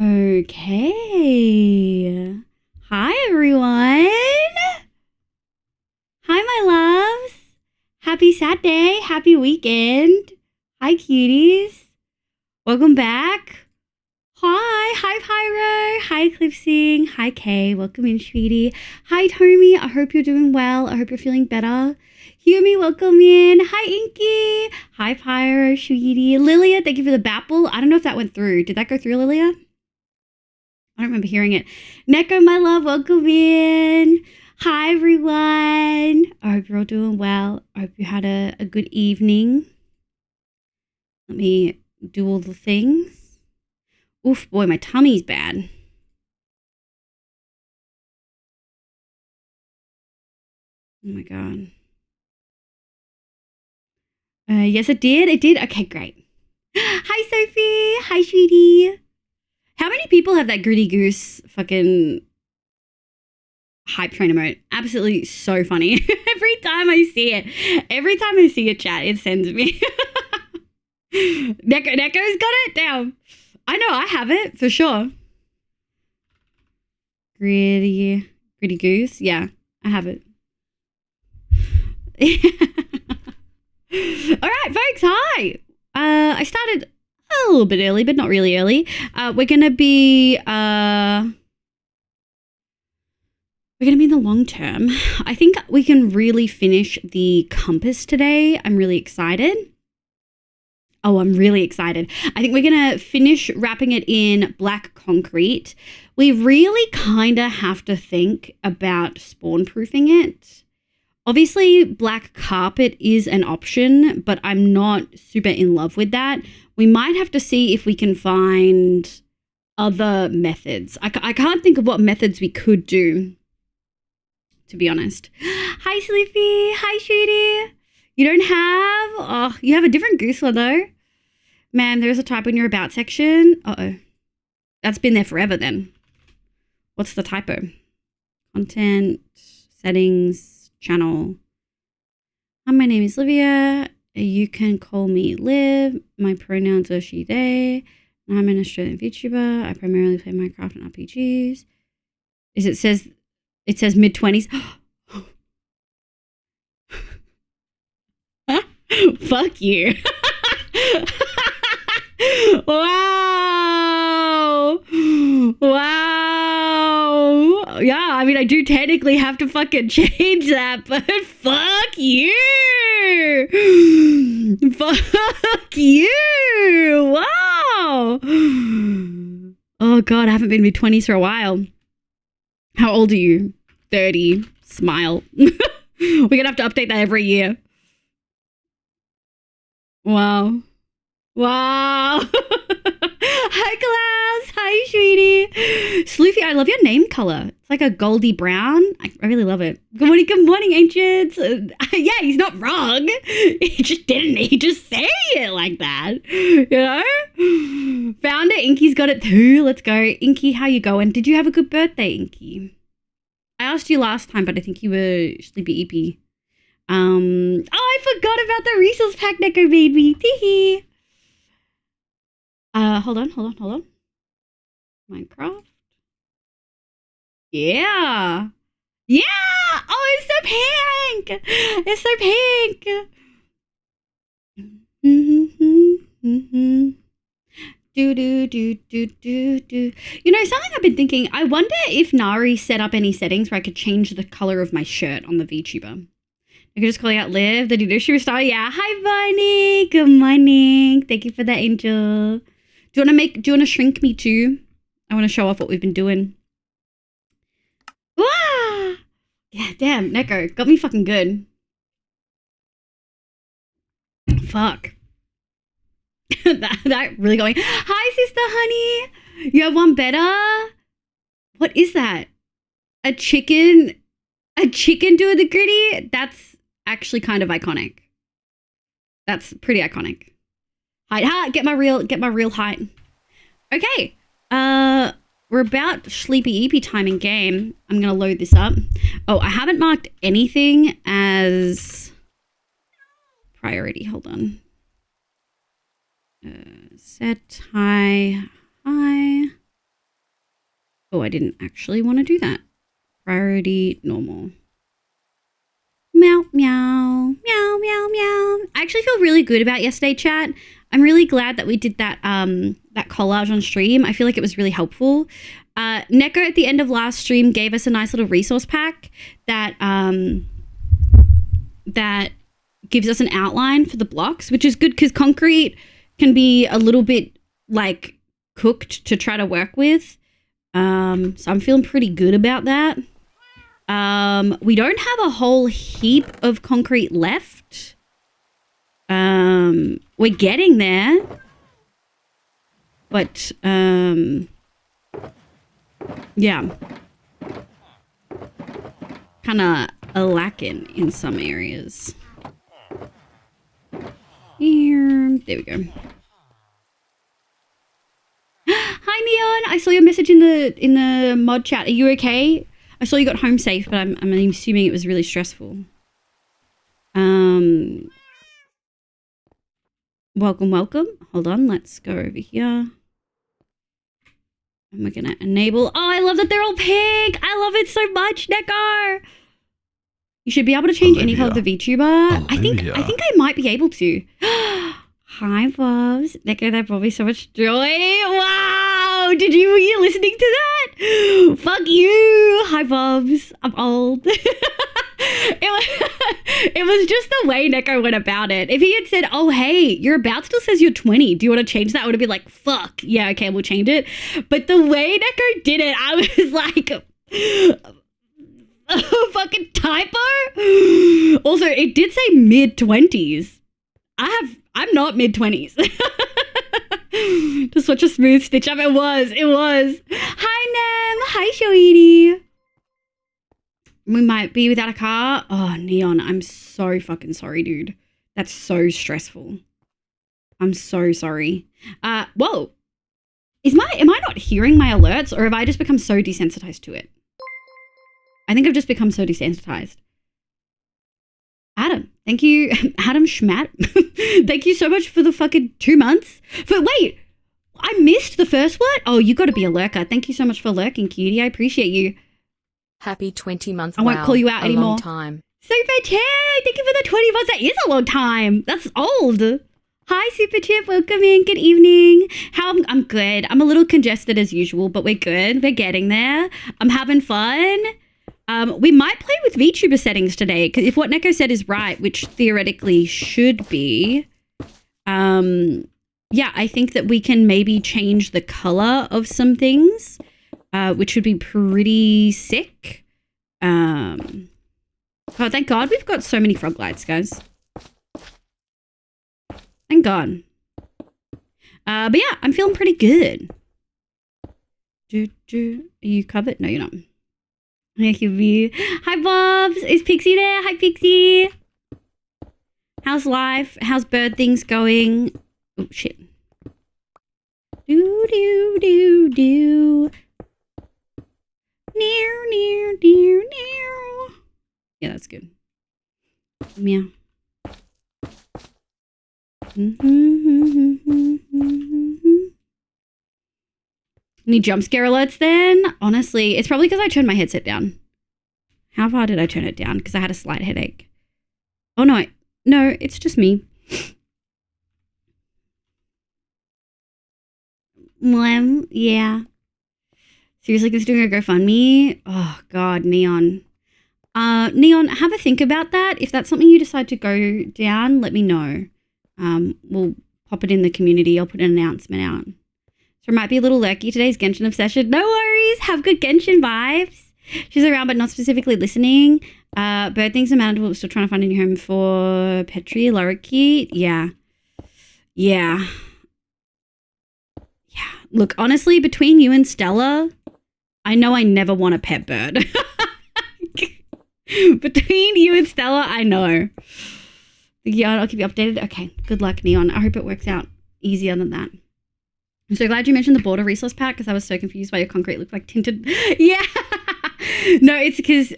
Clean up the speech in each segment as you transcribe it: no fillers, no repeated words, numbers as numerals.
Okay. Hi, everyone. Hi, my loves. Happy Saturday. Happy weekend. Hi, cuties. Welcome back. Hi. Hi, Pyro. Hi, Clipsing. Hi, Kay. Welcome in, sweetie. Hi, Tommy. I hope you're doing well. I hope you're feeling better. Humi, welcome in. Hi, Inky. Hi, Pyro, sweetie. Lilia, thank you for the bapple. I don't know if that went through. Did that go through, Lilia? I don't remember hearing it. Neko, my love, welcome in. Hi, everyone. I hope you're all doing well. I hope you had a good evening. Let me do all the things. Oof, boy, my tummy's bad. Oh, my God. Yes, it did. It did. Okay, great. Hi, Sophie. Hi, sweetie. How many people have that Gritty Goose fucking hype train emote? Absolutely so funny. Every time I see a chat, it sends me. Neko's got it down. I know, I have it for sure. Gritty Goose. Yeah, I have it. All right, folks. Hi. I started a little bit early, but not really early. We're gonna be in the long term. I think we can really finish the compass today. I'm really excited. Oh, I'm really excited. I think we're going to finish wrapping it in black concrete. We really kind of have to think about spawn proofing it. Obviously, black carpet is an option, but I'm not super in love with that. We might have to see if we can find other methods. I can't think of what methods we could do, to be honest. Hi, Sleepy. Hi, Sweetie. You don't have... Oh, you have a different goose one, though. Man, there's a typo in your about section. Uh-oh. That's been there forever then. What's the typo? Content, settings, channel. Hi, my name is Livia. You can call me Liv. My pronouns are she, they. I'm an Australian VTuber. I primarily play Minecraft and RPGs. It says mid-20s. Fuck you. Wow. Wow. Yeah, I mean, I do technically have to fucking change that, but fuck you. Fuck you. Wow. Oh, God, I haven't been mid-20s for a while. How old are you? 30. Smile. We're going to have to update that every year. Wow. Wow. Hi, Glass. Hi, sweetie. Sloofy, I love your name color. It's like a goldy brown. I really love it. Good morning, ancients. Yeah, he's not wrong. He just say it like that. You know? Found it. Inky's got it too. Let's go. Inky, how you going? Did you have a good birthday, Inky? I asked you last time, but I think you were sleepy eepy. Oh, I forgot about the resource pack Neko made me. Teehee. Hold on. Minecraft. Yeah. Yeah. Oh, it's so pink. It's so pink. Do. You know, something I've been thinking, I wonder if Nari set up any settings where I could change the color of my shirt on the VTuber. I could just call out Liv, the Didushu star. Yeah. Hi, Bunny. Good morning. Thank you for that, Angel. Do you want to shrink me too? I want to show off what we've been doing. Wah! Yeah, damn, Neko. Got me fucking good. Fuck. that really going. Hi, sister honey. You have one better? What is that? A chicken doing the gritty? That's actually kind of iconic. That's pretty iconic. Height. Get my real height. Okay. We're about sleepy eepy time in game. I'm gonna load this up. Oh, I haven't marked anything as priority. Hold on. Set high. Oh, I didn't actually want to do that. Priority normal. Meow, meow, meow, meow, meow. I actually feel really good about yesterday, chat. I'm really glad that we did that that collage on stream. I feel like it was really helpful. Neko at the end of last stream gave us a nice little resource pack that that gives us an outline for the blocks, which is good because concrete can be a little bit like cooked to try to work with. So I'm feeling pretty good about that. We don't have a whole heap of concrete left. We're getting there. But, yeah. Kind of lacking in some areas. Here. There we go. Hi, Neon. I saw your message in the mod chat. Are you okay? I saw you got home safe, but I'm assuming it was really stressful. Welcome. Hold on, let's go over here. And we're gonna enable. Oh, I love that they're all pink. I love it so much, Neko. You should be able to change any color of the VTuber. I think I might be able to. Hi, Bobs. Neko, that brought me so much joy. Wow! Were you listening to that? Fuck you! Hi, Bobs. I'm old. It was just the way Neko went about it. If he had said, oh, hey, your about still says you're 20. Do you want to change that? I would have been like, fuck. Yeah, okay, we'll change it. But the way Neko did it, I was like, a fucking typo. Also, it did say mid-20s. I'm not mid-20s. Just such a smooth stitch up. It was. Hi, Nem. Hi, Shoidi. We might be without a car. Oh, Neon, I'm so fucking sorry, dude. That's so stressful. I'm so sorry. Whoa. Am I not hearing my alerts, or have I just become so desensitized to it? I think I've just become so desensitized. Adam, thank you. Adam Schmatt. Thank you so much for the fucking 2 months. Wait, I missed the first one? Oh, you got to be a lurker. Thank you so much for lurking, cutie. I appreciate you. Happy 20 months. I won't call you out anymore. Long time. Super Chip, thank you for the 20 months. That is a long time. That's old. Hi, Super Chip. Welcome in. Good evening. I'm good. I'm a little congested as usual, but we're good. We're getting there. I'm having fun. We might play with VTuber settings today, because if what Neko said is right, which theoretically should be, yeah, I think that we can maybe change the color of some things, which would be pretty sick. Oh, thank God we've got so many frog lights, guys. Thank God. But yeah, I'm feeling pretty good. Are you covered? No, you're not. Hi, Bobs. Is Pixie there? Hi, Pixie. How's life? How's bird things going? Oh, shit. Do. Near. Yeah, that's good. Meow. Any jump scare alerts then? Honestly, it's probably because I turned my headset down. How far did I turn it down? Because I had a slight headache. Oh, no. No, it's just me. Yeah. Seriously, considering a GoFundMe? Oh, God, Neon. Neon, have a think about that. If that's something you decide to go down, let me know. We'll pop it in the community. I'll put an announcement out. So it might be a little lurky today's Genshin obsession. No worries. Have good Genshin vibes. She's around, but not specifically listening. Bird things are manageable. Still trying to find a new home for Petri, Lorikeet. Yeah. Look, honestly, between you and Stella, I know I never want a pet bird. Between you and Stella, I know. Yeah, I'll keep you updated. Okay, good luck, Neon. I hope it works out easier than that. I'm so glad you mentioned the border resource pack because I was so confused why your concrete looked like tinted. Yeah. No, it's because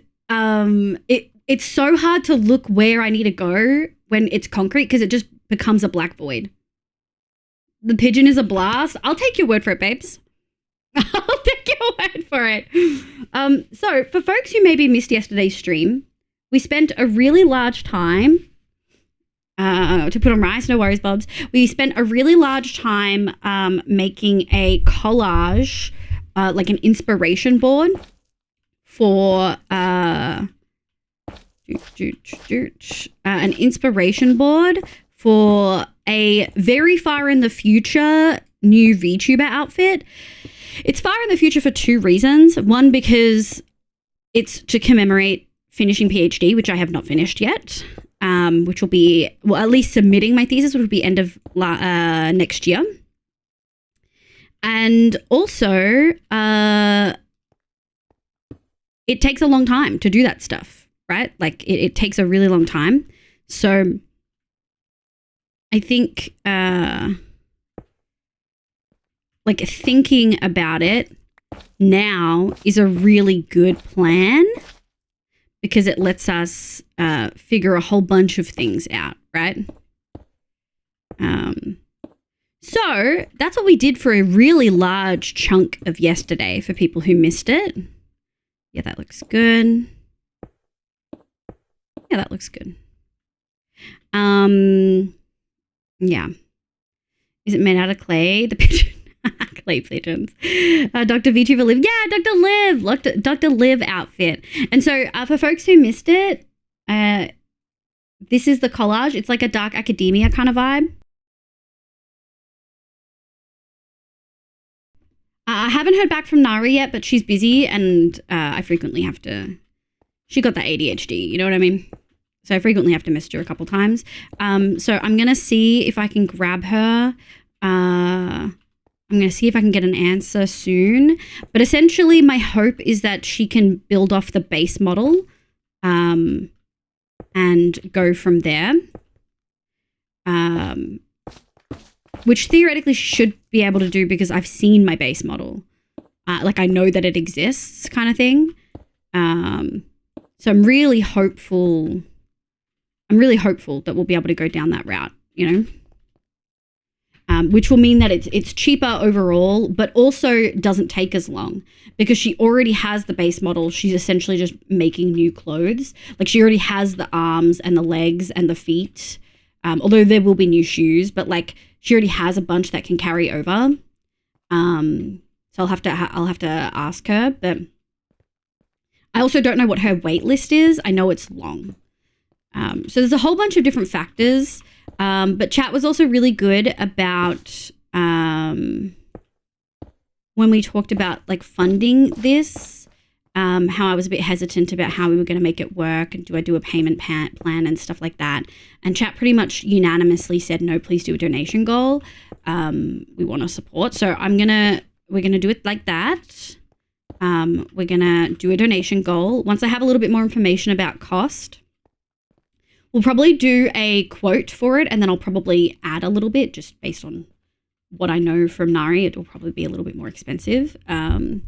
it's so hard to look where I need to go when it's concrete because it just becomes a black void. The pigeon is a blast. I'll take your word for it, babes. I'll take your word for it. So for folks who maybe missed yesterday's stream, we spent a really large time to put on rice. No worries, Bobs. We spent a really large time making a collage, like an inspiration board for an inspiration board for a very far in the future new VTuber outfit. It's far in the future for two reasons. One, because it's to commemorate finishing PhD, which I have not finished yet, which will be, well, at least submitting my thesis, which will be end of next year. And also, it takes a long time to do that stuff, right? Like it takes a really long time. So I think like thinking about it now is a really good plan because it lets us figure a whole bunch of things out, right? So that's what we did for a really large chunk of yesterday for people who missed it. Yeah, that looks good. Yeah, that looks good. Yeah. Is it made out of clay? The pigeon. Clay pigeons. Dr. VTuber Liv. Yeah, Dr. Liv. Look, Dr. Liv outfit. And so for folks who missed it, this is the collage. It's like a dark academia kind of vibe. I haven't heard back from Nari yet, but she's busy and I frequently have to... She got that ADHD, you know what I mean? So I frequently have to message her a couple times. So I'm going to see if I can grab her. I'm going to see if I can get an answer soon. But essentially my hope is that she can build off the base model and go from there. Which theoretically she should be able to do because I've seen my base model. Like I know that it exists kind of thing. So I'm really hopeful that we'll be able to go down that route, you know, which will mean that it's cheaper overall, but also doesn't take as long because she already has the base model. She's essentially just making new clothes. Like she already has the arms and the legs and the feet, although there will be new shoes, but like she already has a bunch that can carry over. So I'll have to ask her, but I also don't know what her wait list is. I know it's long. So there's a whole bunch of different factors. But chat was also really good about when we talked about like funding this, how I was a bit hesitant about how we were going to make it work and do I do a payment plan and stuff like that. And chat pretty much unanimously said, no, please do a donation goal. We want to support. So we're going to do it like that. We're going to do a donation goal. Once I have a little bit more information about cost, we'll probably do a quote for it, and then I'll probably add a little bit just based on what I know from Nari. It will probably be a little bit more expensive. And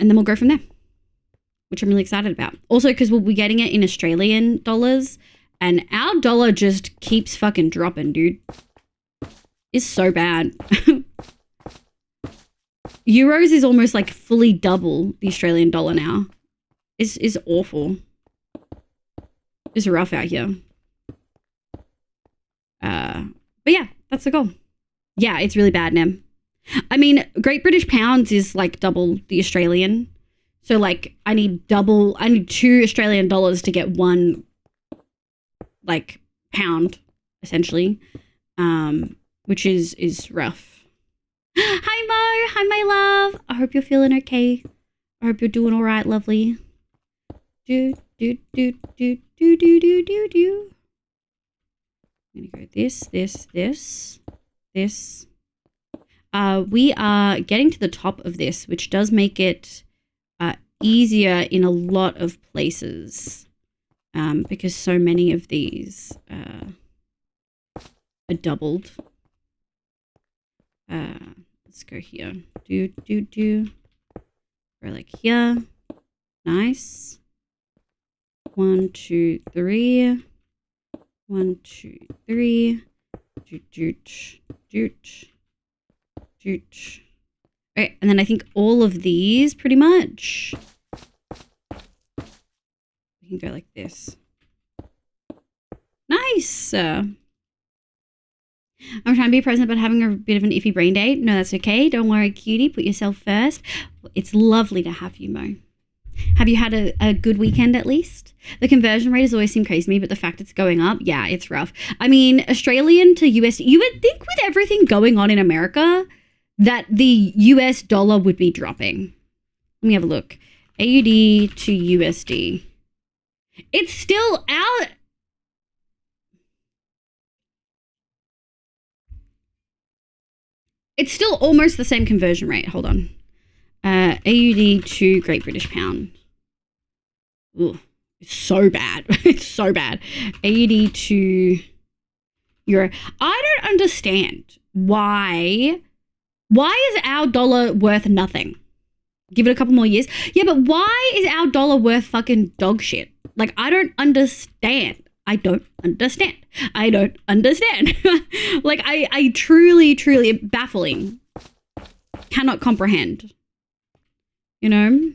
then we'll go from there, which I'm really excited about. Also, because we'll be getting it in Australian dollars, and our dollar just keeps fucking dropping, dude. It's so bad. Euros is almost like fully double the Australian dollar now. Is awful. It's rough out here. But yeah, that's the goal. Yeah, it's really bad, Nem. I mean, Great British Pounds is like double the Australian. So like I need 2 Australian dollars to get 1 like pound, essentially. Which is rough. Hi Mo, hi my love. I hope you're feeling okay. I hope you're doing all right, lovely. Do. I'm gonna go this. We are getting to the top of this, which does make it easier in a lot of places because so many of these are doubled. Let's go here. Do. Go like here. Nice. 1, 2, 3. 1, 2, 3. Doot. Okay, and then I think all of these pretty much. We can go like this. Nice. I'm trying to be present, but having a bit of an iffy brain day. No, that's okay. Don't worry, cutie. Put yourself first. It's lovely to have you, Mo. Have you had a good weekend at least? The conversion rate has always seemed crazy to me, but the fact it's going up, yeah, it's rough. I mean, Australian to US, you would think with everything going on in America that the US dollar would be dropping. Let me have a look. AUD to USD. It's still out. It's still almost the same conversion rate. Hold on. AUD to Great British Pound. Ooh, it's so bad. It's so bad. AUD to Euro. I don't understand why is our dollar worth nothing? Give it a couple more years. Yeah, but why is our dollar worth fucking dog shit? Like, I don't understand. I don't understand. Like, I truly, baffling. Cannot comprehend. You know?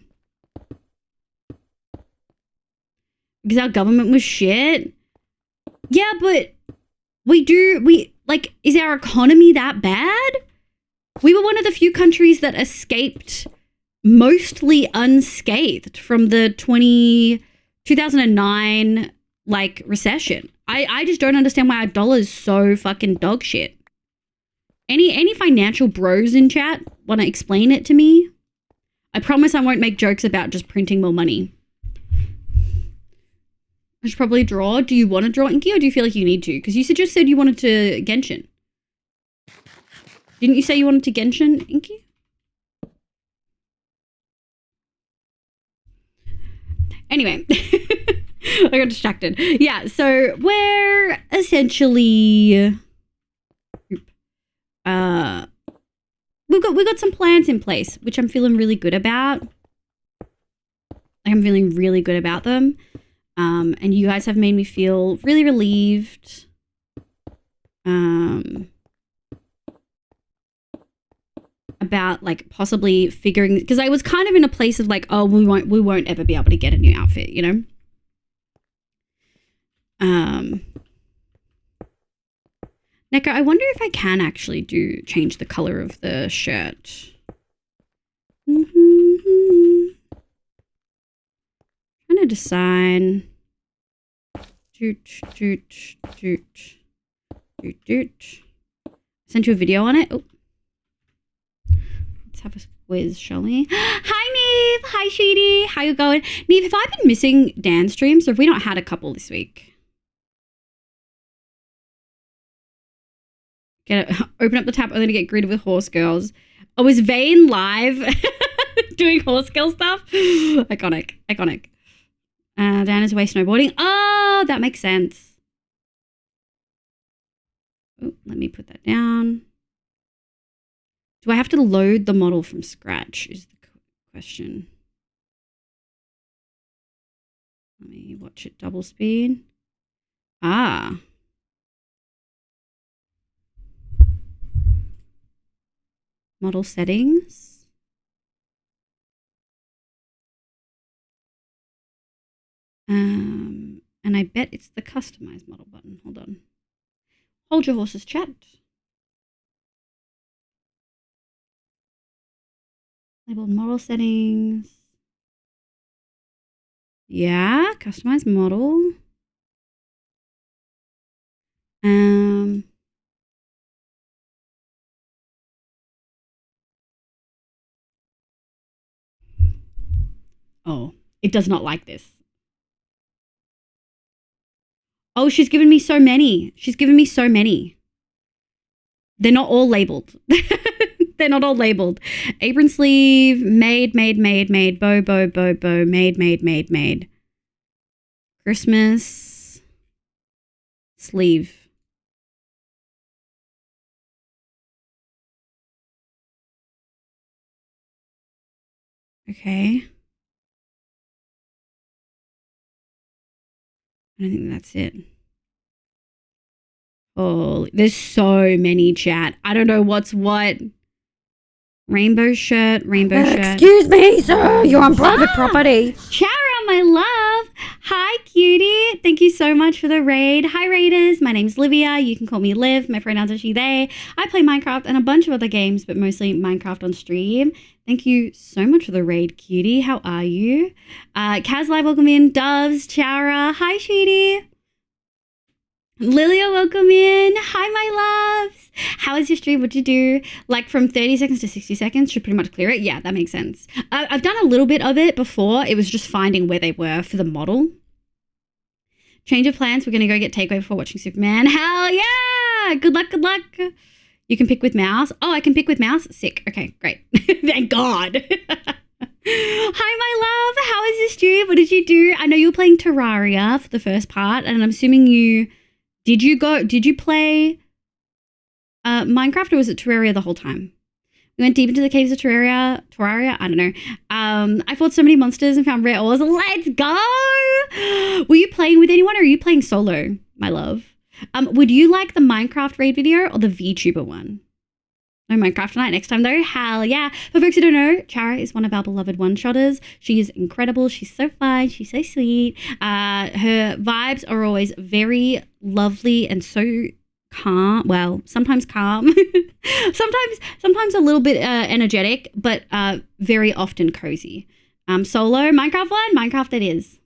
Because our government was shit. Yeah, but is our economy that bad? We were one of the few countries that escaped mostly unscathed from the 2009 like recession. I just don't understand why our dollar is so fucking dog shit. Any financial bros in chat want to explain it to me? I promise I won't make jokes about just printing more money. I should probably draw. Do you want to draw, Inky, or do you feel like you need to? Because you just said you wanted to Genshin. Didn't you say you wanted to Genshin, Inky? Anyway, I got distracted. Yeah, so we're essentially we've got some plans in place, which I'm feeling really good about. I'm feeling really good about them. And you guys have made me feel really relieved. About like possibly figuring, because I was kind of in a place of like, oh, we won't ever be able to get a new outfit, you know? Neko, I wonder if I can actually change the color of the shirt. Trying to decide. Sent you a video on it. Oh. Let's have a quiz, shall we? Hi, Neve. Hi, Sheedy. How you going? Neve, have I been missing dance streams, or have we not had a couple this week? Open up the tab only to get greeted with horse girls. Oh, is Vane live doing horse girl stuff? Iconic. Diana's away snowboarding. Oh, that makes sense. Oh, let me put that down. Do I have to load the model from scratch is the question. Let me watch it double speed. Ah. Model settings. And I bet it's the customize model button. Hold on. Hold your horses, chat. Labeled model settings. Yeah, customize model. Oh, it does not like this. Oh, she's given me so many. They're not all labeled. They're not all labeled. Apron sleeve, made, bow, made. Christmas sleeve. Okay. I don't think that's it. Oh, there's so many, chat. I don't know what's what. Rainbow shirt, rainbow shirt. Excuse me, sir. You're on private property. Chara, my love. Hi, cutie. Thank you so much for the raid. Hi, raiders. My name's Livia. You can call me Liv. My pronouns are she, they. I play Minecraft and a bunch of other games, but mostly Minecraft on stream. Thank you so much for the raid, cutie. How are you? Kaz Live, welcome in. Doves, Chara. Hi, sweetie. Lilia, welcome in. Hi, my loves. How is your stream? What'd you do? Like from 30 seconds to 60 seconds should pretty much clear it. Yeah, that makes sense. I've done a little bit of it before. It was just finding where they were for the model. Change of plans. We're going to go get takeaway before watching Superman. Hell yeah. Good luck. Good luck. You can pick with mouse. Oh, I can pick with mouse? Sick. Okay, great. Thank God. Hi, my love. How is your stream? What did you do? I know you were playing Terraria for the first part, and I'm assuming you... Did you play Minecraft, or was it Terraria the whole time? We went deep into the caves of Terraria, I don't know. I fought so many monsters and found rare ores. Let's go! Were you playing with anyone, or are you playing solo, my love? Would you like the Minecraft raid video or the VTuber one? No Minecraft tonight. Next time though, hell yeah. For folks who don't know, Chara is one of our beloved one-shotters. She is incredible. She's so fun. She's so sweet. Her vibes are always very lovely and so calm. Well, sometimes calm. sometimes a little bit energetic, but very often cozy. Solo, Minecraft one? Minecraft it is.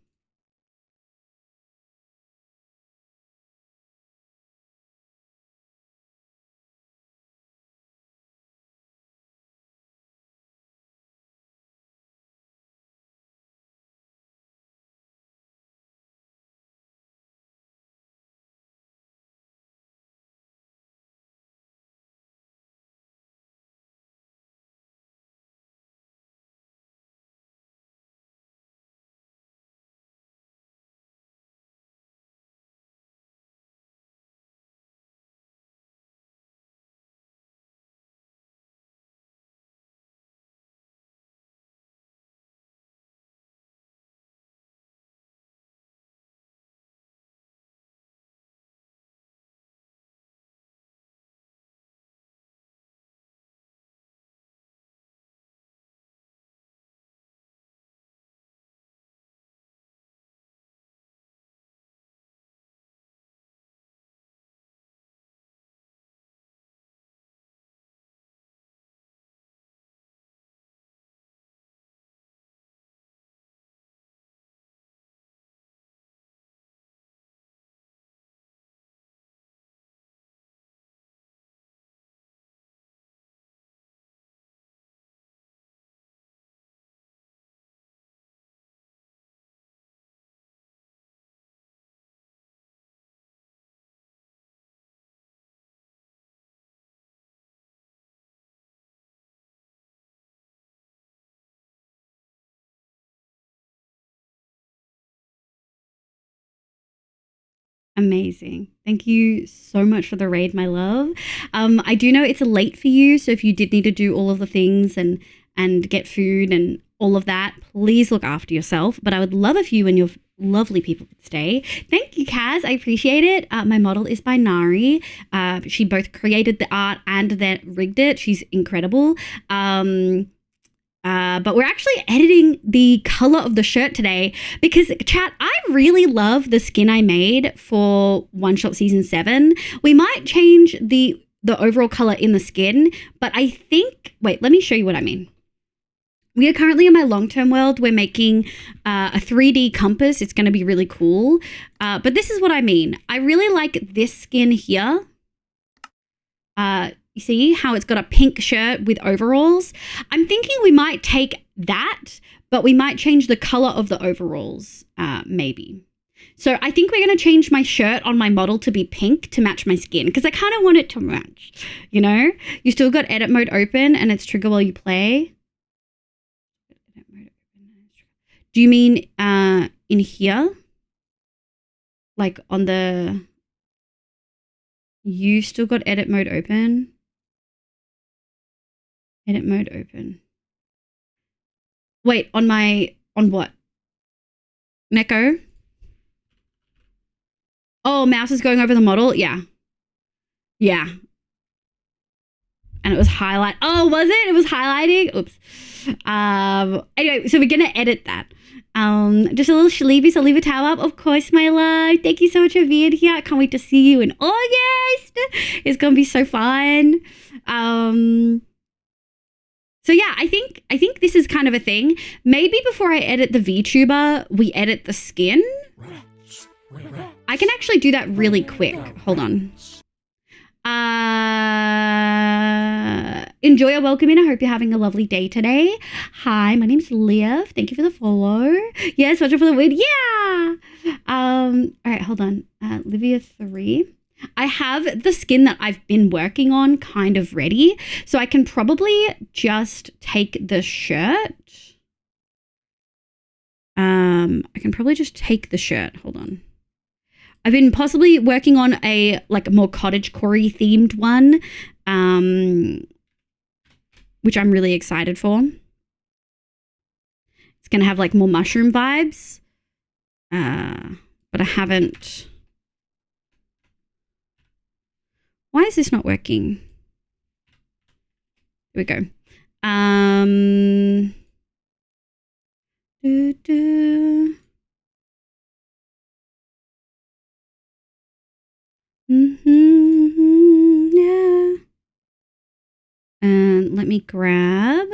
Amazing. Thank you so much for the raid, my love. I do know it's late for you, so if you did need to do all of the things and get food and all of that, please look after yourself. But I would love if you and your lovely people could stay. Thank you, Kaz. I appreciate it. My model is by Nari. She both created the art and then rigged it. She's incredible. But we're actually editing the color of the shirt today because, chat, I really love the skin I made for One Shot Season 7. We might change the overall color in the skin, but I think... Wait, let me show you what I mean. We are currently in my long-term world. We're making a 3D compass. It's going to be really cool. But this is what I mean. I really like this skin here. You see how it's got a pink shirt with overalls? I'm thinking we might take that, but we might change the color of the overalls, maybe. So I think we're going to change my shirt on my model to be pink to match my skin because I kind of want it to match, you know? You still got edit mode open and it's trigger while you play. Do you mean in here? Like on the... You still got edit mode open? Edit mode open. Wait, on what? Neko? Oh, mouse is going over the model? Yeah. Yeah. and it was highlight. Oh, was it? It was highlighting. Oops. Anyway, so we're gonna edit that. Just a little sleepy, so leave a towel up. Of course, my love. Thank you so much for being here. I can't wait to see you in August. It's gonna be so fun. So yeah, I think this is kind of a thing. Maybe before I edit the VTuber, we edit the skin. I can actually do that really quick. Hold on. Enjoy your welcome in. I hope you're having a lovely day today. Hi, my name's Liv. Thank you for the follow. Yes, watch out for the win. Yeah. All right, hold on. Livia 3. I have the skin that I've been working on kind of ready, so I can probably just take the shirt. I can probably just take the shirt. Hold on. I've been possibly working on a more cottagecore themed one, which I'm really excited for. It's gonna have more mushroom vibes, but I haven't. Why is this not working? Here we go. Yeah. And let me grab.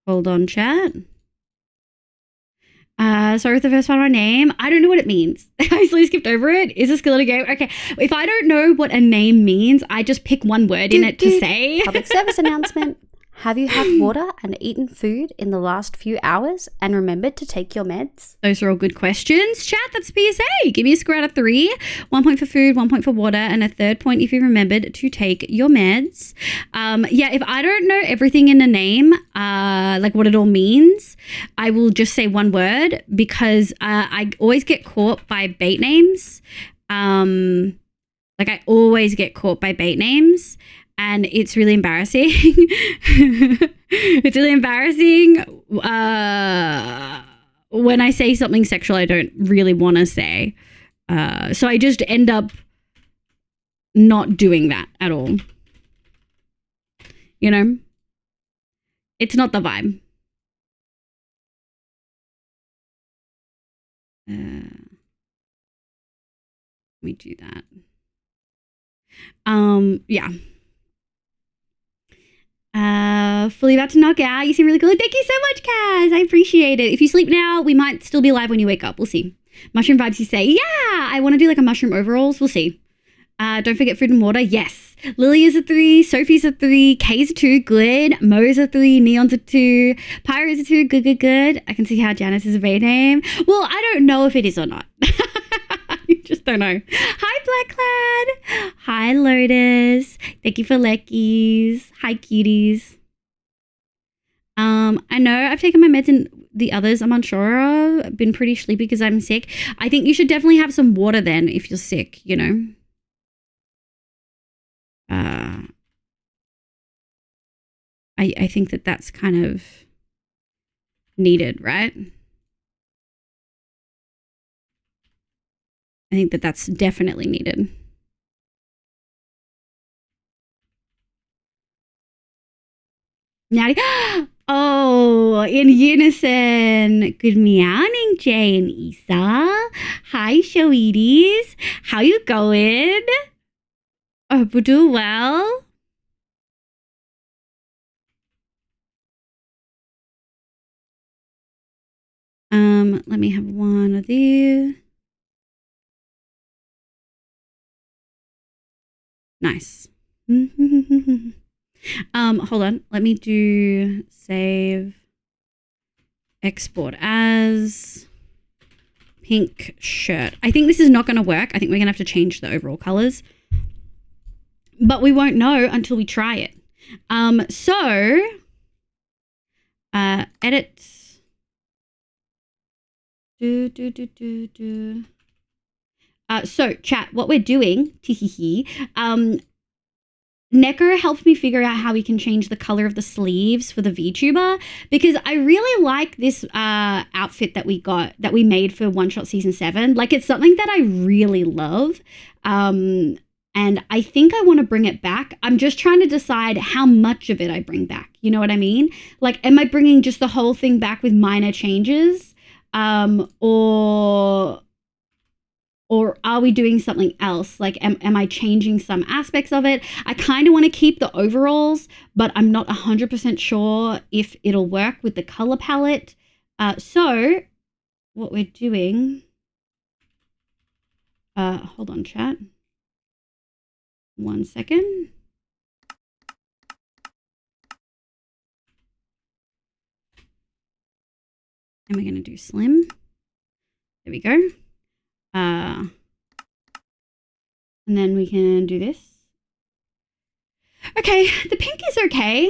Hold on, chat. Sorry with the first part of my name. I don't know what it means. I slowly skipped over it. Is a skill in a game? Okay. If I don't know what a name means, I just pick one word in it to say. Public service announcement. Have you had water and eaten food in the last few hours and remembered to take your meds? Those are all good questions. Chat, that's PSA. Give me a score out of 3. 1 point for food, 1 point for water, and a third point if you remembered to take your meds. Yeah, if I don't know everything in a name, what it all means, I will just say one word because I always get caught by bait names. I always get caught by bait names. And it's really embarrassing. It's really embarrassing when I say something sexual I don't really want to say. So I just end up not doing that at all. You know? It's not the vibe. Let me do that. Yeah. Fully about to knock out. You seem really cool. Thank you so much, Kaz. I appreciate it. If you sleep now, we might still be live when you wake up. We'll see. Mushroom vibes, you say. Yeah, I want to do a mushroom overalls. We'll see. Don't forget food and water. Yes. Lily is a 3. Sophie's a 3. Kay's a 2. Good. Mo's a 3. Neon's a 2. Pyro's a 2. Good, good, good. I can see how Janice is a bait name. Well, I don't know if it is or not. You just don't know. Hi, Blackclad. Hi, Lotus. Thank you for leckies. Hi, cuties. I know I've taken my meds and the others I'm unsure of. I've been pretty sleepy because I'm sick. I think you should definitely have some water then if you're sick, you know. I think that's kind of needed, right? I think that's definitely needed. Natty. Oh, in unison. Good meowing, Jay and Isa. Hi, Shoeties. How you going? I hope you do well. Let me have one of these. Nice. Hold on. Let me do save export as pink shirt. I think this is not going to work. I think we're going to have to change the overall colors. But we won't know until we try it. Edit. So chat, what we're doing, Neko helped me figure out how we can change the color of the sleeves for the VTuber because I really like this outfit that we made for One Shot Season 7. It's something that I really love. And And I think I want to bring it back. I'm just trying to decide how much of it I bring back. You know what I mean? Like, am I bringing just the whole thing back with minor changes? Or are we doing something else? Like, am I changing some aspects of it? I kind of want to keep the overalls, but I'm not 100% sure if it'll work with the color palette. So what we're doing, hold on, chat. 1 second. And we're going to do slim. There we go. And then we can do this. Okay, the pink is okay.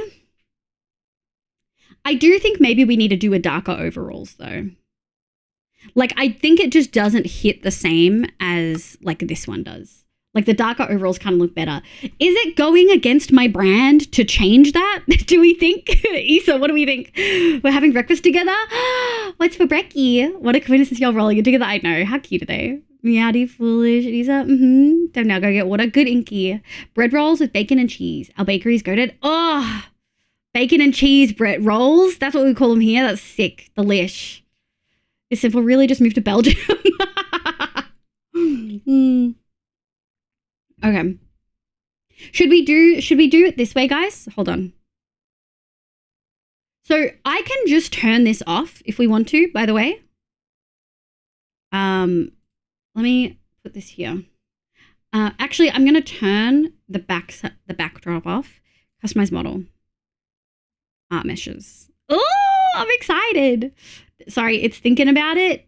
I do think maybe we need to do a darker overalls though. Like, I think it just doesn't hit the same as like this one does. Like, the darker overalls kind of look better. Is it going against my brand to change that? Do we think? Issa, what do we think? We're having breakfast together? What's for brekkie? What a coincidence you're rolling it together. I know. How cute are they? Meowdy, foolish. Issa, Time now go get water. Good inky. Bread rolls with bacon and cheese. Our bakery's goated. Oh, bacon and cheese bread rolls. That's what we call them here. That's sick. Delish. Is Simple really just moved to Belgium? Okay. Should we do it this way, guys? Hold on. So I can just turn this off if we want to, by the way. Let me put this here. Actually, I'm going to turn the backdrop off. Customize model. Art meshes. Oh, I'm excited. Sorry, it's thinking about it.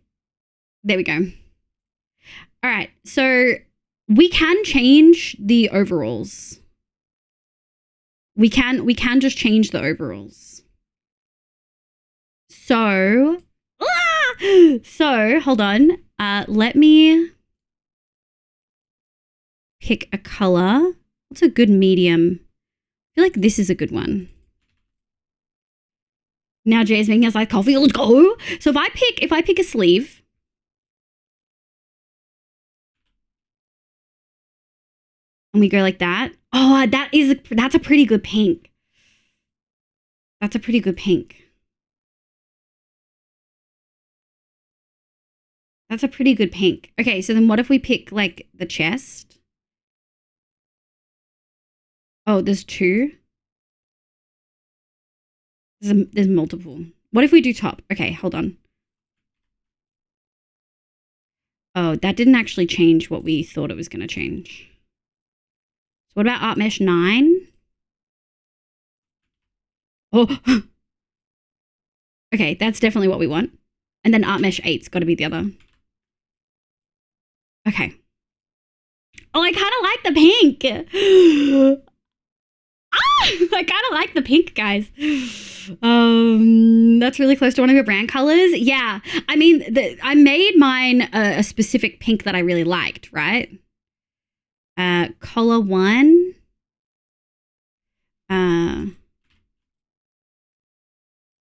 There we go. All right. So we can change the overalls. We can just change the overalls. So hold on. Let me pick a color. What's a good medium? I feel like this is a good one. Now Jay's making us like coffee. Let's go. So if I pick a sleeve. And we go like that. Oh, that's a pretty good pink. That's a pretty good pink. That's a pretty good pink. Okay, so then what if we pick like the chest? Oh, there's two. There's multiple. What if we do top? Okay, hold on. Oh, that didn't actually change what we thought it was going to change. So what about Art Mesh 9? Oh. Okay, that's definitely what we want. And then Art Mesh 8's got to be the other. Okay. Oh, I kind of like the pink. I kind of like the pink, guys. That's really close to one of your brand colors. Yeah. I mean, I made mine a specific pink that I really liked, right? Color 1.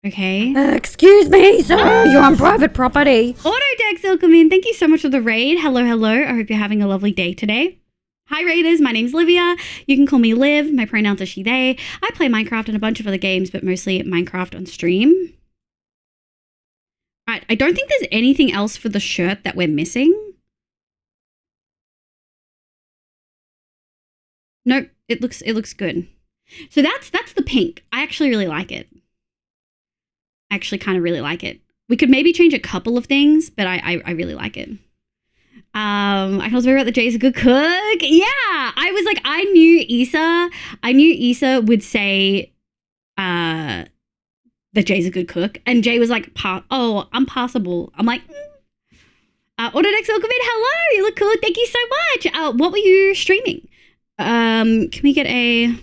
Okay. Excuse me, sir. You're on private property. Autodex, welcome in. Thank you so much for the raid. Hello, hello. I hope you're having a lovely day today. Hi Raiders, my name's Livia. You can call me Liv. My pronouns are she, they. I play Minecraft and a bunch of other games, but mostly Minecraft on stream. All right, I don't think there's anything else for the shirt that we're missing. Nope, it looks good. So that's the pink. I actually really like it. I actually kind of really like it. We could maybe change a couple of things, but I really like it. I can also remember that Jay's a good cook. Yeah, I was like, I knew Issa would say that Jay's a good cook, and Jay was like, I'm passable. I'm like, Autodex, welcome in. Hello, you look cool. Thank you so much. What were you streaming? Can we get a?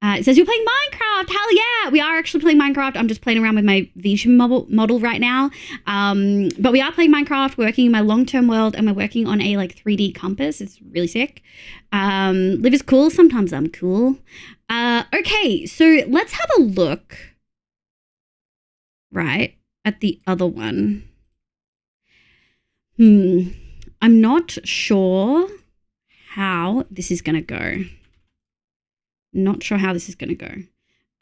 It says you're playing Minecraft. Hell yeah, we are actually playing Minecraft. I'm just playing around with my vision model right now. But we are playing Minecraft, working in my long-term world, and we're working on a like 3D compass. It's really sick. Liv is cool. Sometimes I'm cool. Okay, so let's have a look. Right at the other one. I'm not sure how this is going to go. Not sure how this is going to go.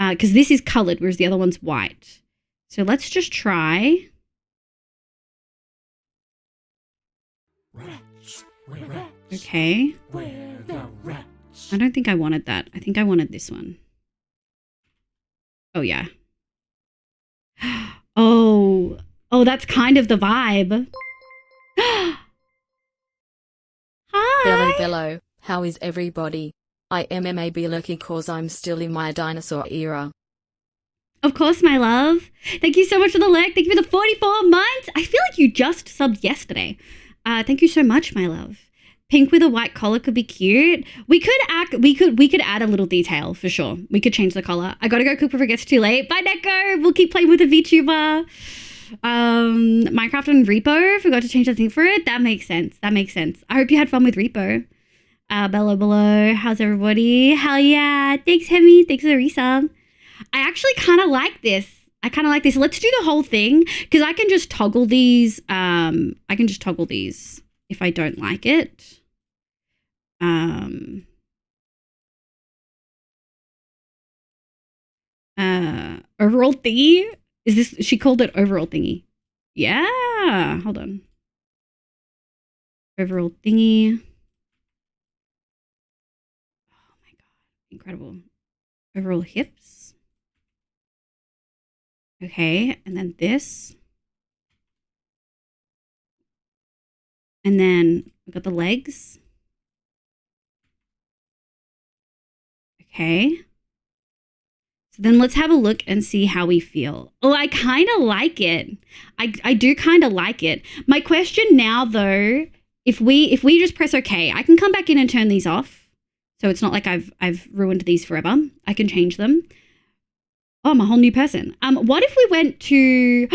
Because this is colored, whereas the other one's white. So let's just try. Rats, we're rats. Okay. We're the rats. I don't think I wanted that. I think I wanted this one. Oh, yeah. Oh, that's kind of the vibe. Bello Hi. bello, how is everybody? I am maybe lucky cause I'm still in my dinosaur era. Of course, my love. Thank you so much for the like. Thank you for the 44 months. I feel like you just subbed yesterday. Thank you so much, my love. Pink with a white collar could be cute. We could add a little detail for sure. We could change the collar. I gotta go cook before it gets too late. Bye, Neko. We'll keep playing with the VTuber. Minecraft and Repo. Forgot to change the thing for it. That makes sense. I hope you had fun with Repo. Bello below. How's everybody? Hell yeah. Thanks, Hemi. Thanks for the resub. I actually kind of like this. Let's do the whole thing because I can just toggle these. If I don't like it. Overall thingy? Is this, she called it overall thingy. Yeah, hold on. Overall thingy. Oh my God, incredible. Overall hips. Okay, and then this. And then we got the legs. Okay. So then let's have a look and see how we feel. Oh, I kind of like it. I do kind of like it. My question now though, if we just press OK, I can come back in and turn these off. So it's not like I've ruined these forever. I can change them. Oh, I'm a whole new person. What if we went to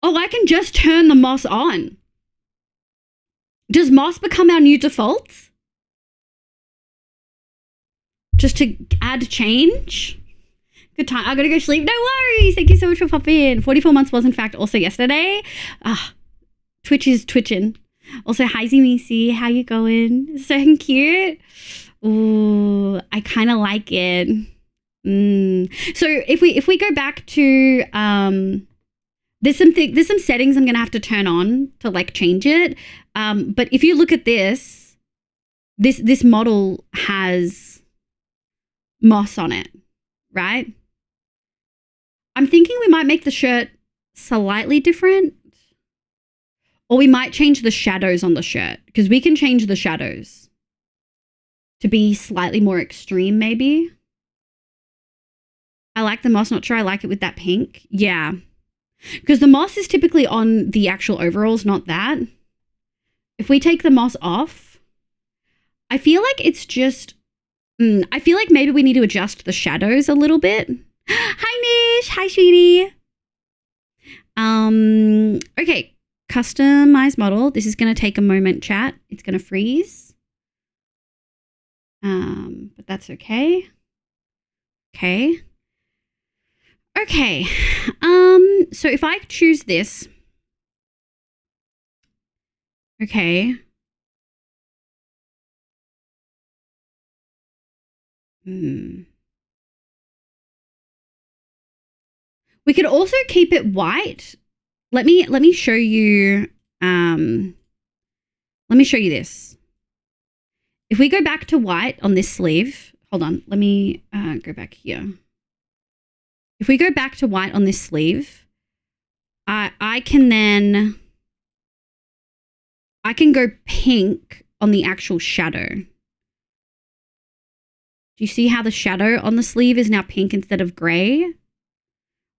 Oh, I can just turn the moss on. Does moss become our new default? Just to add change? Good time. I gotta go sleep. No worries. Thank you so much for popping in. 44 months was in fact also yesterday. Twitch is twitching. Also, hi Missy. How you going? So cute. Ooh, I kind of like it. So if we go back to there's some settings I'm gonna have to turn on to like change it. But if you look at this model has moss on it, right? I'm thinking we might make the shirt slightly different, or we might change the shadows on the shirt because we can change the shadows to be slightly more extreme maybe. I like the moss, not sure I like it with that pink. Yeah, because the moss is typically on the actual overalls, not that. If we take the moss off, I feel like it's just I feel like maybe we need to adjust the shadows a little bit. Hi, Nish. Hi, sweetie. Okay. Customize model. This is going to take a moment, chat. It's going to freeze. But that's okay. Okay. Okay. So if I choose this. Okay. We could also keep it white. Let me show you. Let me show you this. If we go back to white on this sleeve, hold on. Let me go back here. If we go back to white on this sleeve, I can go pink on the actual shadow. Do you see how the shadow on the sleeve is now pink instead of gray?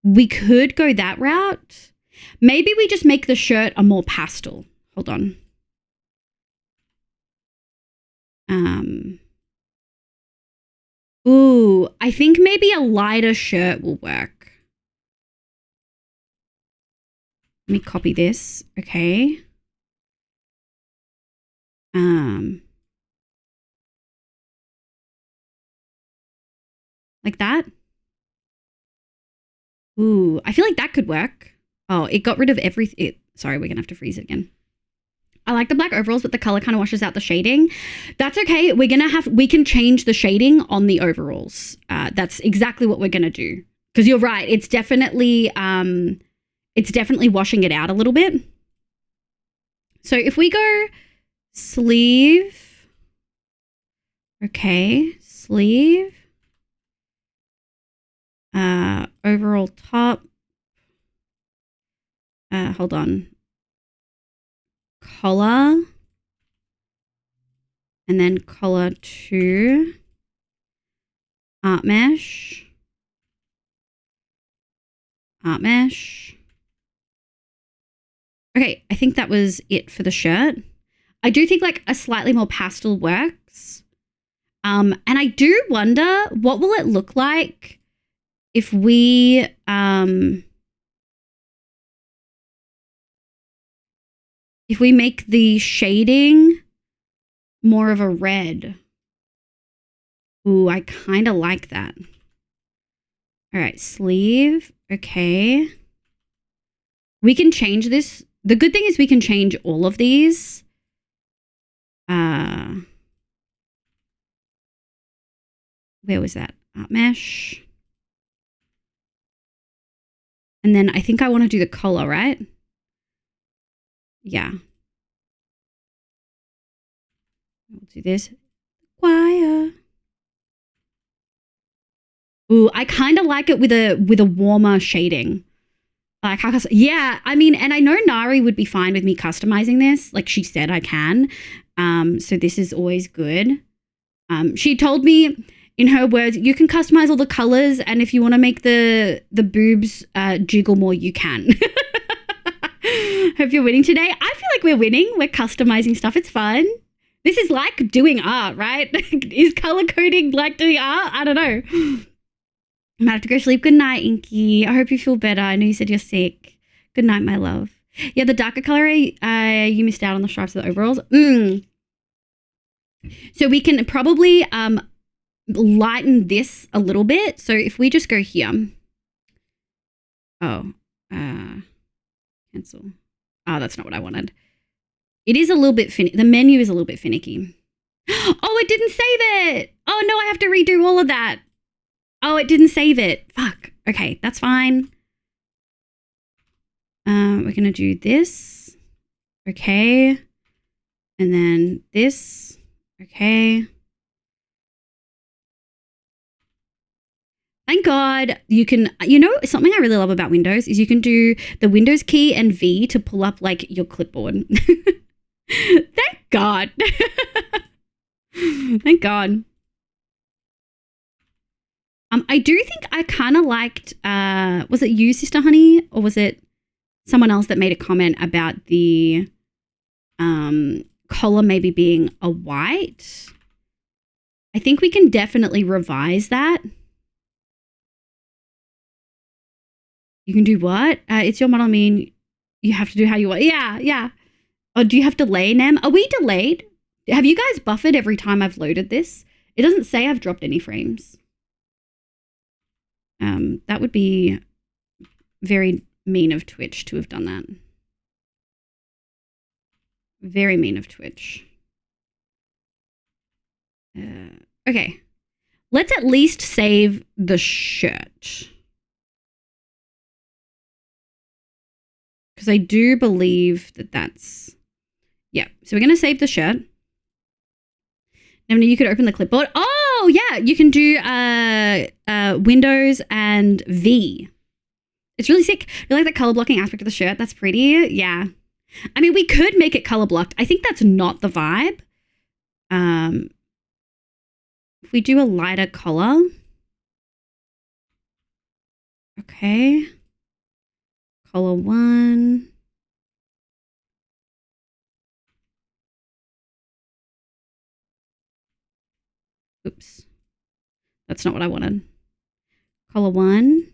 We could go that route. Maybe we just make the shirt a more pastel. Hold on. Ooh, I think maybe a lighter shirt will work. Let me copy this. Okay. Like that. Ooh, I feel like that could work. Oh, it got rid of everything. Sorry, we're gonna have to freeze it again. I like the black overalls, but the color kind of washes out the shading. That's okay. We can change the shading on the overalls. That's exactly what we're gonna do. Because you're right, it's definitely washing it out a little bit. So if we go sleeve, okay, sleeve, overall top, hold on, collar, and then collar 2, art mesh. Okay, I think that was it for the shirt. I do think like a slightly more pastel works. And I do wonder, what will it look like if we make the shading more of a red? Ooh, I kind of like that. All right, sleeve. Okay. We can change this. The good thing is we can change all of these. Where was that? Art mesh. And then I think I want to do the collar, right? Yeah. We'll do this. Wire. Ooh, I kind of like it with a warmer shading. Like, yeah, I mean, and I know Nari would be fine with me customizing this. Like she said, I can. So this is always good. She told me in her words, you can customize all the colors, and if you want to make the boobs jiggle more, you can. Hope you're winning today. I feel like we're winning. We're customizing stuff. It's fun. This is like doing art, right? Is color coding like doing art? I don't know. I'm about to go sleep. Good night, Inky. I hope you feel better. I know you said you're sick. Good night, my love. Yeah, the darker color, you missed out on the stripes of the overalls. So we can probably lighten this a little bit. So if we just go here. Oh, cancel. Oh, that's not what I wanted. It is a little bit the menu is a little bit finicky. Oh, it didn't save it. Oh no, I have to redo all of that. Oh, it didn't save it. Fuck. Okay, that's fine. We're going to do this. Okay. And then this. Okay. Thank God you can, something I really love about Windows is you can do the Windows key and V to pull up like your clipboard. Thank God. Thank God. I do think I kind of liked, was it you, Sister Honey? Or was it someone else that made a comment about the collar maybe being a white? I think we can definitely revise that. You can do what? It's your model, I mean, you have to do how you want. Yeah. Oh, do you have delay, Nem? Are we delayed? Have you guys buffered every time I've loaded this? It doesn't say I've dropped any frames. That would be very mean of Twitch to have done that. Very mean of Twitch. Okay. Let's at least save the shirt. Because I do believe that that's... Yeah, so we're going to save the shirt. Now you could open the clipboard. Oh, yeah, you can do Windows and V. It's really sick. You like the color blocking aspect of the shirt? That's pretty. Yeah. I mean, we could make it color blocked. I think that's not the vibe. If we do a lighter color. Okay. Color 1. Oops. That's not what I wanted. Color 1.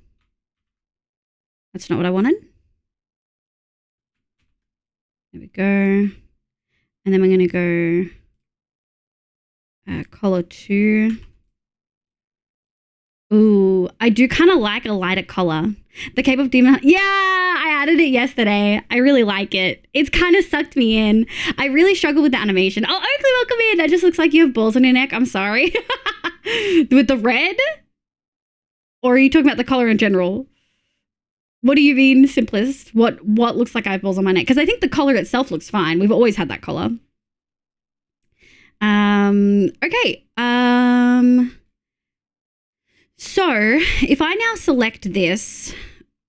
That's not what I wanted. There we go. And then we're going to go color 2. Ooh, I do kind of like a lighter color. The Cape of Demon. Yeah, I added it yesterday. I really like it. It's kind of sucked me in. I really struggle with the animation. Oh, Oakley, welcome in. That just looks like you have balls on your neck. I'm sorry. With the red? Or are you talking about the color in general? What do you mean, simplest? What looks like I have balls on my neck? Because I think the collar itself looks fine. We've always had that collar. Okay. So if I now select this,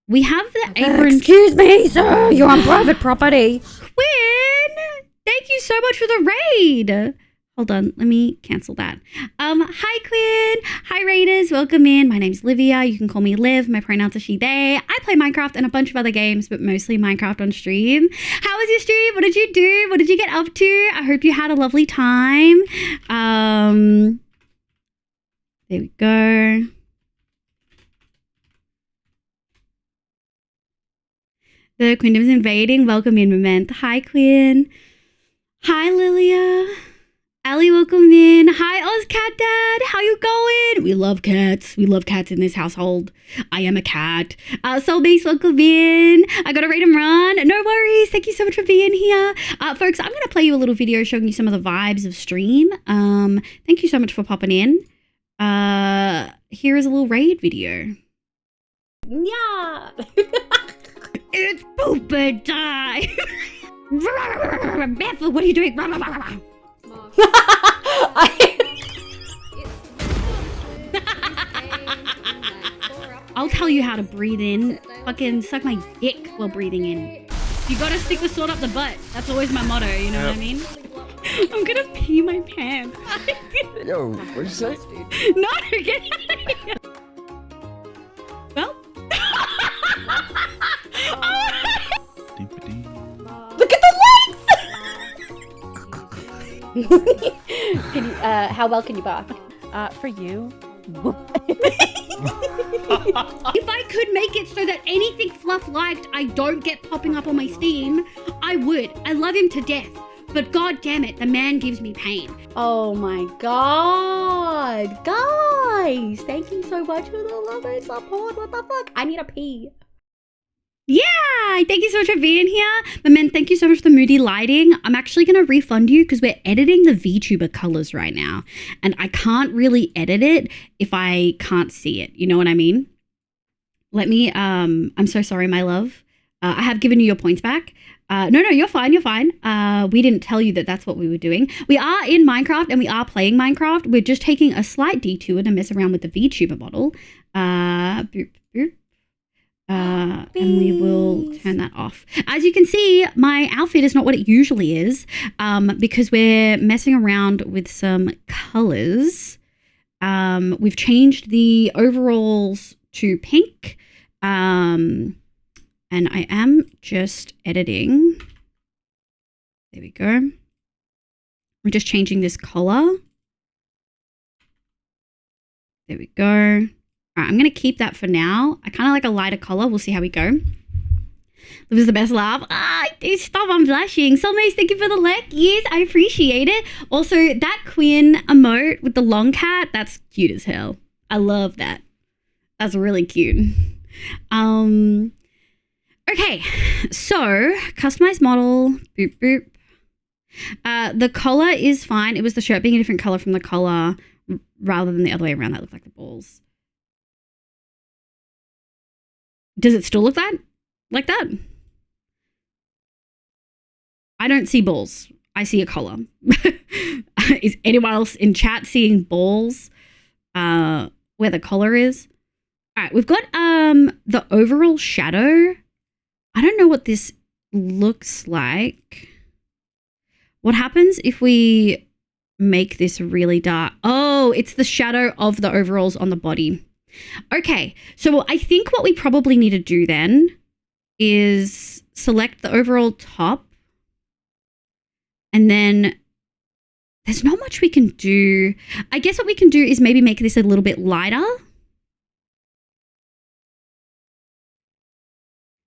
we have the apron. Excuse me, sir. You're on private property. Quinn, thank you so much for the raid. Hold on, let me cancel that. Hi Quinn, hi raiders, welcome in. My name's Livia, you can call me Liv, my pronouns are she, they. I play Minecraft and a bunch of other games, but mostly Minecraft on stream. How was your stream? What did you do? What did you get up to? I hope you had a lovely time. There we go. The Queendom's invading, welcome in, Moment. Hi Quinn. Hi Lilia. Ali, welcome in. Hi, Ozcat Dad. How you going? We love cats. We love cats in this household. I am a cat. Soulbase, welcome in. I gotta rate and run. No worries. Thank you so much for being here. Folks, I'm gonna play you a little video showing you some of the vibes of stream. Thank you so much for popping in. Here is a little raid video. Yeah. It's pooper time. Beth, what are you doing? I'll tell you how to breathe in. Fucking suck my dick while breathing in. You gotta stick the sword up the butt. That's always my motto, you know what I mean? I'm gonna pee my pants. Yo, what'd you say? No, get out of here. Well. Look at the legs! Can you, how well can you bark? For you. If I could make it so that anything Fluff liked I don't get popping up on my Steam, I would. I love him to death. But god damn it, the man gives me pain. Oh my god. Guys, thank you so much for the love and support. What the fuck? I need a pee. Yeah, thank you so much for being here. But man, thank you so much for the moody lighting. I'm actually going to refund you because we're editing the VTuber colors right now. And I can't really edit it if I can't see it. You know what I mean? Let me, I'm so sorry, my love. I have given you your points back. No, you're fine, you're fine. We didn't tell you that that's what we were doing. We are in Minecraft and we are playing Minecraft. We're just taking a slight detour to mess around with the VTuber model. Boop, boop. And we will turn that off. As you can see, my outfit is not what it usually is because we're messing around with some colors. We've changed the overalls to pink. And I am just editing. There we go. We're just changing this color. There we go. All right, I'm going to keep that for now. I kind of like a lighter color. We'll see how we go. This was the best laugh. Stop, I'm blushing. Soulmates, thank you for the like. Yes, I appreciate it. Also, that Quinn emote with the long cat, that's cute as hell. I love that. That's really cute. Okay, so customize model. Boop, boop. The collar is fine. It was the shirt being a different color from the collar rather than the other way around. That looked like the balls. Does it still look like that? I don't see balls. I see a collar. Is anyone else in chat seeing balls where the collar is? All right, we've got the overall shadow. I don't know what this looks like. What happens if we make this really dark? Oh, it's the shadow of the overalls on the body. Okay, so I think what we probably need to do then is select the overall top. And then there's not much we can do. I guess what we can do is maybe make this a little bit lighter.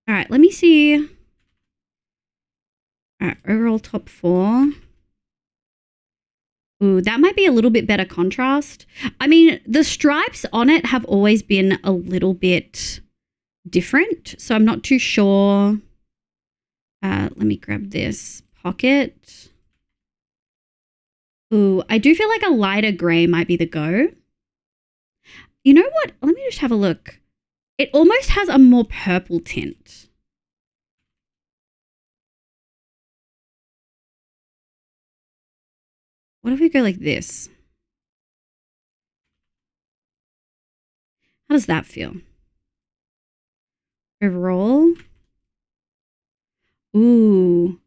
All right, let me see. All right, overall top 4. Ooh, that might be a little bit better contrast. I mean, the stripes on it have always been a little bit different, so I'm not too sure Let me grab this pocket. Ooh, I do feel like a lighter gray might be the go. You know what? Let me just have a look. It almost has a more purple tint. What if we go like this? How does that feel? Overall? Ooh,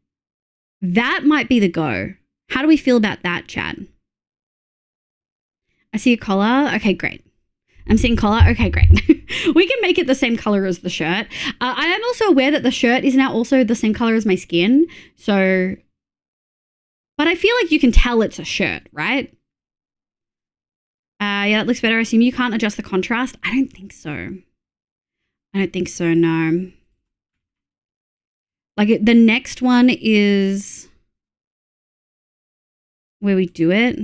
that might be the go. How do we feel about that, Chad? I see a collar. Okay, great. I'm seeing collar. Okay, great. We can make it the same color as the shirt. I am also aware that the shirt is now also the same color as my skin. So, but I feel like you can tell it's a shirt, right? Yeah, that looks better. I assume you can't adjust the contrast. I don't think so. I don't think so, no. Like the next one is where we do it.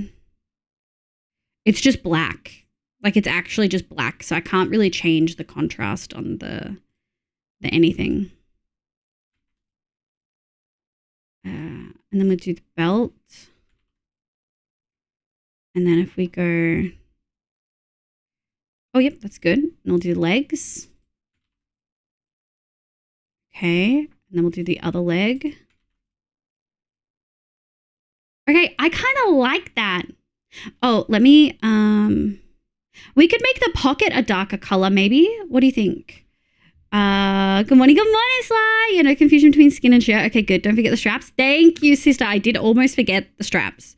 It's just black. Like it's actually just black. So I can't really change the contrast on the anything. And then we'll do the belt. And then if we go, oh, yep, that's good. And we'll do legs. Okay. And then we'll do the other leg. Okay, I kind of like that. Oh, let me, we could make the pocket a darker color, maybe. What do you think? Good morning, Sly. Yeah, no confusion between skin and shirt. Okay, good. Don't forget the straps. Thank you, sister. I did almost forget the straps.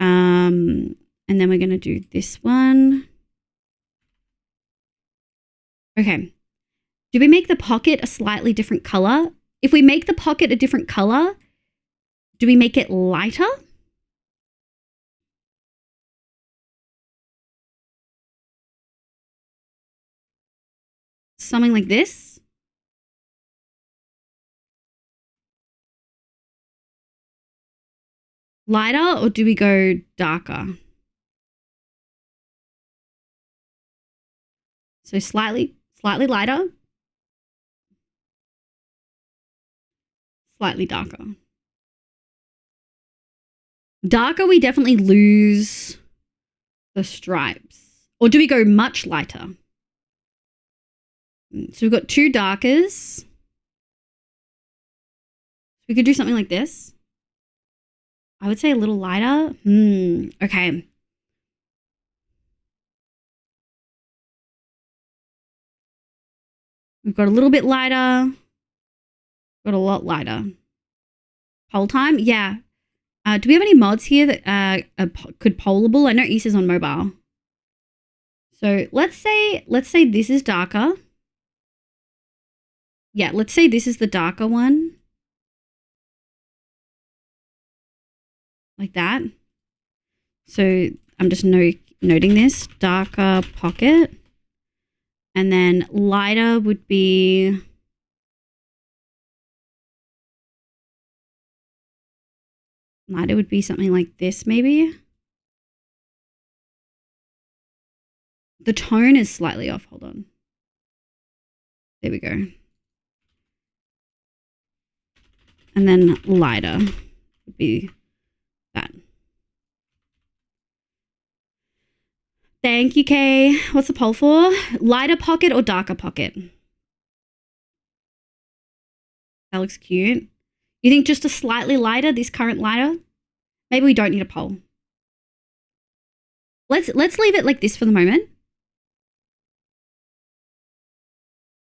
And then we're going to do this one. Okay. Do we make the pocket a slightly different color? If we make the pocket a different color, do we make it lighter? Something like this? Lighter, or do we go darker? So slightly lighter. Slightly darker. Darker, we definitely lose the stripes. Or do we go much lighter? So we've got two darkers. We could do something like this. I would say a little lighter. Okay. We've got a little bit lighter. Got a lot lighter. Poll time? Yeah. Do we have any mods here that could pollable? I know Issa's on mobile. So let's say this is darker. Yeah, let's say this is the darker one. Like that. So I'm just noting this. Darker pocket. And then lighter would be... Lighter would be something like this, maybe. The tone is slightly off. Hold on. There we go. And then lighter would be that. Thank you, Kay. What's the poll for? Lighter pocket or darker pocket? That looks cute. You think just a slightly lighter, this current lighter? Maybe we don't need a poll. Let's leave it like this for the moment.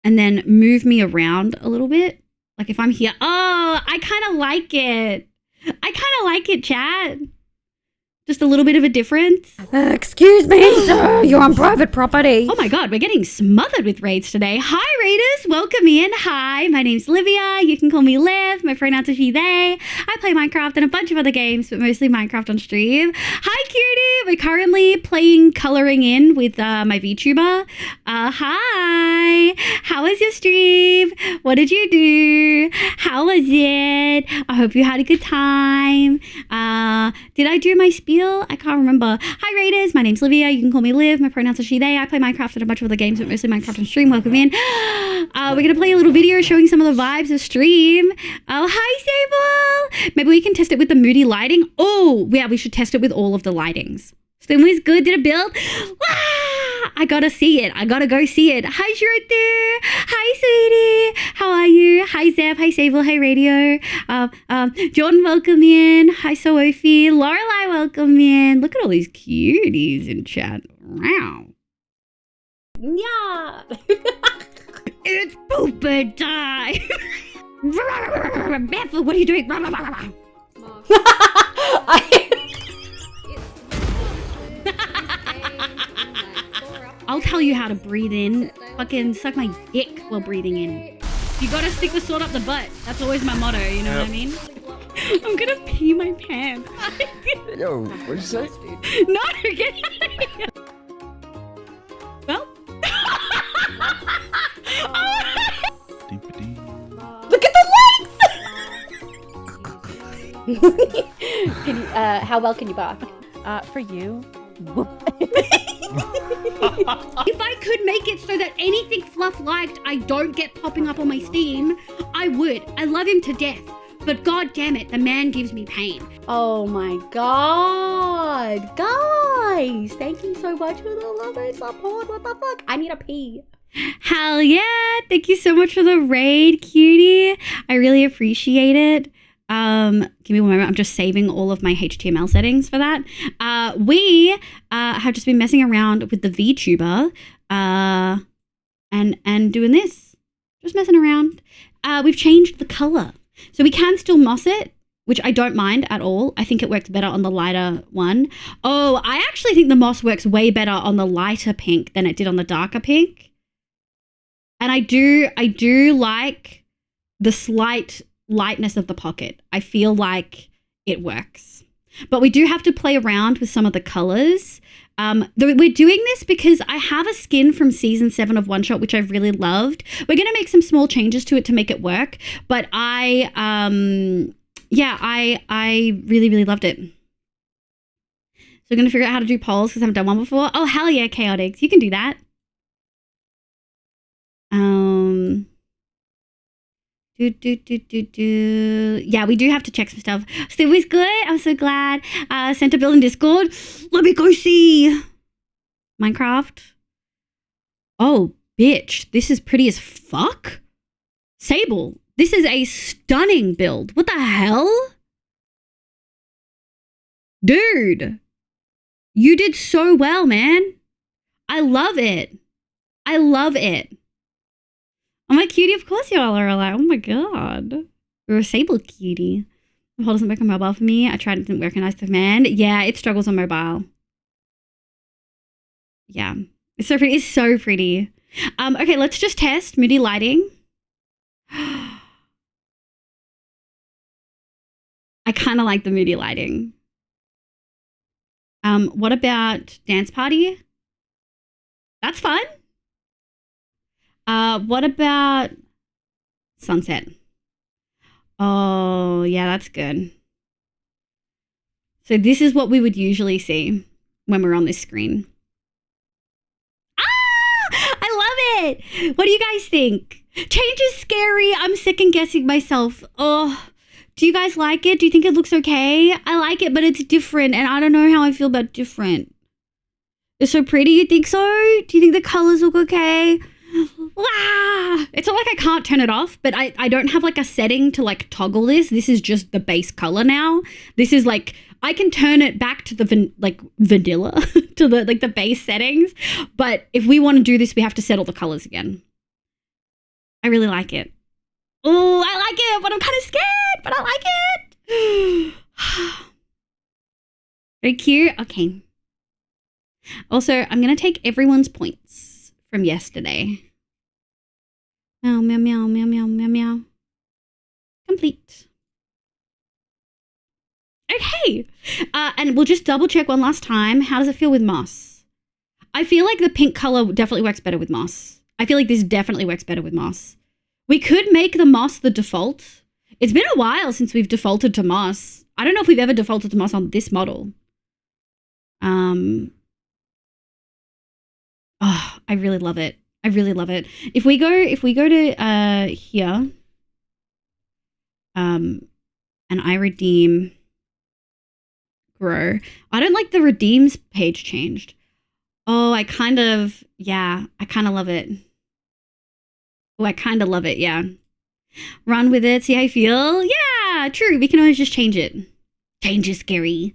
And then move me around a little bit. Like if I'm here, oh, I kind of like it. I kind of like it, chat. Just a little bit of a difference. Excuse me, sir. You're on private property. Oh my God, we're getting smothered with raids today. Hi, raiders. Welcome in. Hi, my name's Livia. You can call me Liv. My pronouns are she, they. I play Minecraft and a bunch of other games, but mostly Minecraft on stream. Hi, Cutie. We're currently playing Coloring In with my VTuber. Hi. How was your stream? What did you do? How was it? I hope you had a good time. Did I do my speed feel? I can't remember. Hi Raiders, my name's Livia. You can call me Liv. My pronouns are she, they. I play Minecraft and a bunch of other games, but mostly Minecraft and stream. Welcome in. We're going to play a little video showing some of the vibes of stream. Oh, hi Sable. Maybe we can test it with the moody lighting. Oh, yeah, we should test it with all of the lightings. Stream was good. Did it build? I gotta see it. I gotta go see it. Hi, Shruti. Hi, sweetie. How are you? Hi, Zeb. Hi, Sable. Hi, Radio. Jordan, welcome in. Hi, Sophie. Lorelai, welcome in. Look at all these cuties in chat. Wow. Yeah. It's pooper time. Barefoot, what are you doing? I'll tell you how to breathe in. Fucking suck my dick while breathing in. You gotta stick the sword up the butt. That's always my motto, you know what I mean? I'm gonna pee my pants. Yo, what'd you say? No, get out of here. Well. Look at the lights! Can you, how well can you bark? For you. If I could make it so that anything Fluff liked I don't get popping up on my Steam, I would. I love him to death. But god damn it, the man gives me pain. Oh my god. Guys, thank you so much for the love and support. What the fuck? I need a pee. Hell yeah. Thank you so much for the raid, cutie. I really appreciate it. Give me one moment. I'm just saving all of my HTML settings for that. We have just been messing around with the VTuber and doing this. Just messing around. We've changed the color. So we can still moss it, which I don't mind at all. I think it works better on the lighter one. Oh, I actually think the moss works way better on the lighter pink than it did on the darker pink. And I do like the slight lightness of the pocket. I feel like it works. But we do have to play around with some of the colors. We're doing this because I have a skin from season 7 of One Shot, which I really loved. We're going to make some small changes to it to make it work. But I really, really loved it. So we're going to figure out how to do polls because I haven't done one before. Oh, hell yeah, Chaotix. You can do that. Yeah, we do have to check some stuff. Steve was good. I'm so glad. Sent a bill in Discord. Let me go see Minecraft. Oh, bitch. This is pretty as fuck. Sable, this is a stunning build. What the hell? Dude, you did so well, man. I love it. I love it. Oh, my cutie, of course you all are like, oh my god. You're a Sable cutie. Hold doesn't work on mobile for me. I tried, it didn't work on ice command. Yeah, it struggles on mobile. Yeah. It's so pretty. It's so pretty. Okay, let's just test moody lighting. I kind of like the moody lighting. What about dance party? That's fun. What about sunset? Oh, yeah, that's good. So this is what we would usually see when we're on this screen. Ah! I love it! What do you guys think? Change is scary. I'm second guessing myself. Oh, do you guys like it? Do you think it looks okay? I like it, but it's different, and I don't know how I feel about different. It's so pretty, you think so? Do you think the colors look okay? Wow. It's not like I can't turn it off, but I don't have like a setting to like toggle this. This is just the base color now. This is like, I can turn it back to the vanilla to the like the base settings. But if we want to do this, we have to set all the colors again. I really like it. Oh, I like it, but I'm kind of scared, but I like it. Very cute. Okay. Also, I'm going to take everyone's points from yesterday. Meow, meow, meow, meow, meow, meow, meow. Complete. Okay. And we'll just double check one last time. How does it feel with moss? I feel like the pink color definitely works better with moss. I feel like this definitely works better with moss. We could make the moss the default. It's been a while since we've defaulted to moss. I don't know if we've ever defaulted to moss on this model. Oh, I really love it. I really love it. If we go to here, and I redeem grow. I don't like the redeems page changed. Oh, I kind of love it. Oh, I kind of love it, yeah. Run with it, see how you feel. Yeah, true. We can always just change it. Change is scary.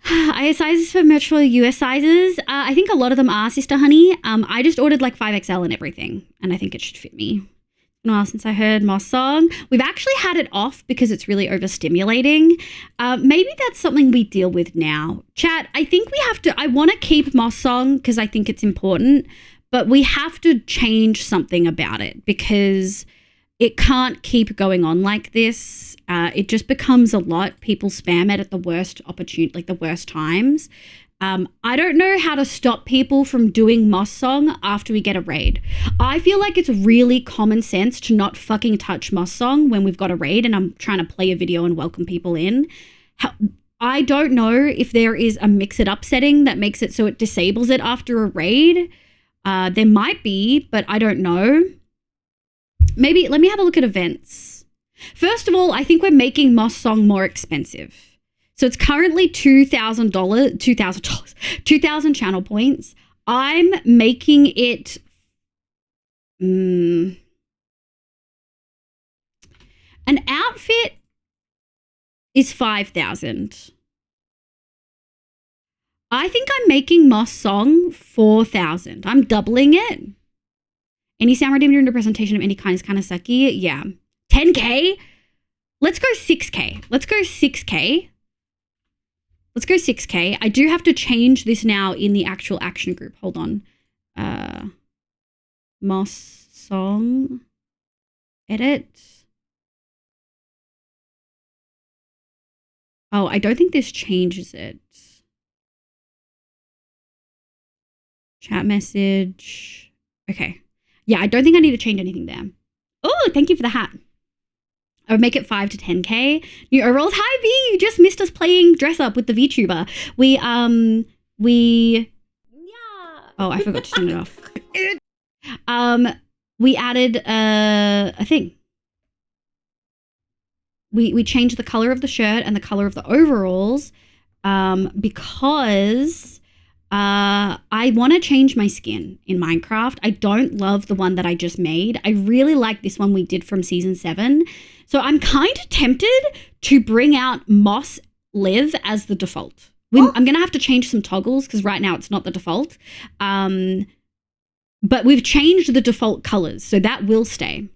AUS sizes for merch for US sizes. I think a lot of them are, Sister Honey. I just ordered like 5XL and everything, and I think it should fit me. It's been a while since I heard Moss song. We've actually had it off because it's really overstimulating. Maybe that's something we deal with now. Chat, I think we have to, I want to keep Moss song because I think it's important, but we have to change something about it because it can't keep going on like this. It just becomes a lot. People spam it at the worst opportunity, like the worst times. I don't know how to stop people from doing Moss song after we get a raid. I feel like it's really common sense to not fucking touch Moss song when we've got a raid and I'm trying to play a video and welcome people in. I don't know if there is a mix it up setting that makes it so it disables it after a raid. There might be, but I don't know. Maybe let me have a look at events. First of all, I think we're making Moss song more expensive. So it's currently $2,000 channel points. I'm making it an outfit is 5,000. I think I'm making Moss song 4,000. I'm doubling it. Any sound redeemed during the presentation of any kind is kind of sucky. Yeah. 10K? Let's go 6K. Let's go 6K. I do have to change this now in the actual action group. Hold on. Moss song. Edit. Oh, I don't think this changes it. Chat message. Okay. Yeah, I don't think I need to change anything there. Oh, thank you for the hat. I would make it 5 to 10K. New overalls. Hi, V. You just missed us playing dress up with the VTuber. Yeah. Oh, I forgot to turn it off. We added a thing. We changed the color of the shirt and the color of the overalls because I want to change my skin in Minecraft. I don't love the one that I just made. I really like this one we did from season 7. So I'm kind of tempted to bring out Moss Live as the default. I'm going to have to change some toggles because right now it's not the default. But we've changed the default colors, so that will stay.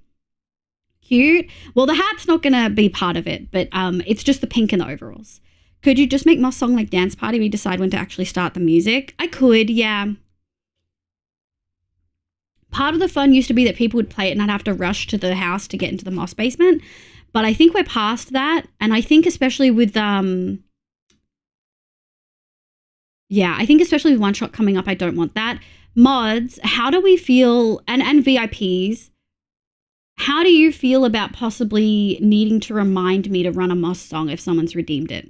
Cute. Well, the hat's not going to be part of it, but it's just the pink and the overalls. Could you just make Moss song like dance party? We decide when to actually start the music. I could, yeah. Part of the fun used to be that people would play it and I'd have to rush to the house to get into the Moss basement. But I think we're past that. And I think especially with, I think especially with One Shot coming up, I don't want that. Mods, how do we feel, and VIPs, how do you feel about possibly needing to remind me to run a Moss song if someone's redeemed it?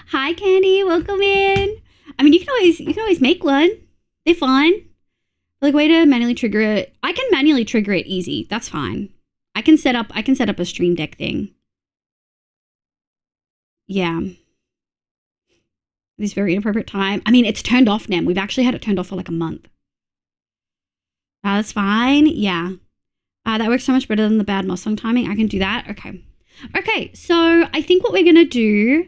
Hi, Candy. Welcome in. I mean, you can always make one. They're fun. Like, way to manually trigger it. I can manually trigger it easy. That's fine. I can set up a Stream Deck thing. Yeah. This very inappropriate time. I mean, it's turned off now. We've actually had it turned off for like a month. That's fine. Yeah. That works so much better than the bad Moss song timing. I can do that. Okay. So I think what we're gonna do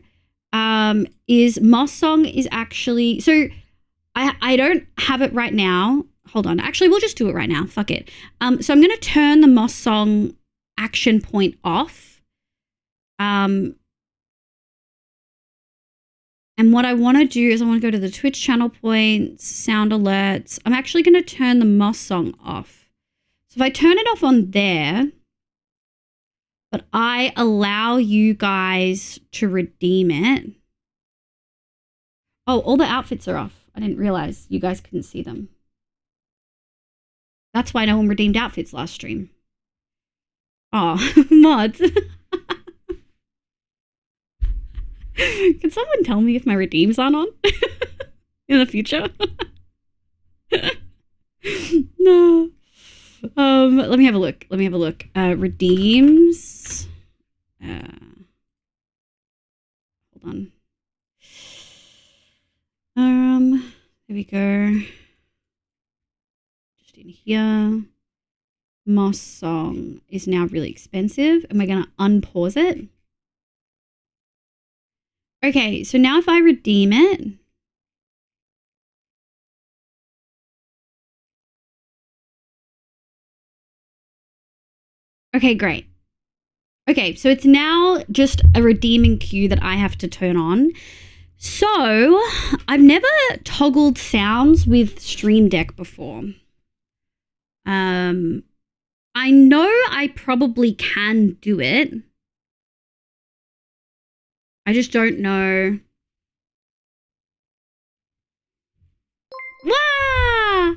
is Moss song is actually, so I don't have it right now. Hold on. Actually, we'll just do it right now. Fuck it. So I'm going to turn the Moss song action point off. And what I want to do is I want to go to the Twitch channel points, sound alerts. I'm actually going to turn the Moss song off. So if I turn it off on there, but I allow you guys to redeem it. Oh, all the outfits are off. I didn't realize you guys couldn't see them. That's why no one redeemed outfits last stream. Oh, mods. Can someone tell me if my redeems aren't on in the future? No. Let me have a look. Redeems. Hold on. There we go. Just in here. Moss song is now really expensive, and we're gonna unpause it. Okay, so now if I redeem it, okay, great. Okay, so it's now just a redeeming queue that I have to turn on. So I've never toggled sounds with Stream Deck before. I know I probably can do it. I just don't know. Wow!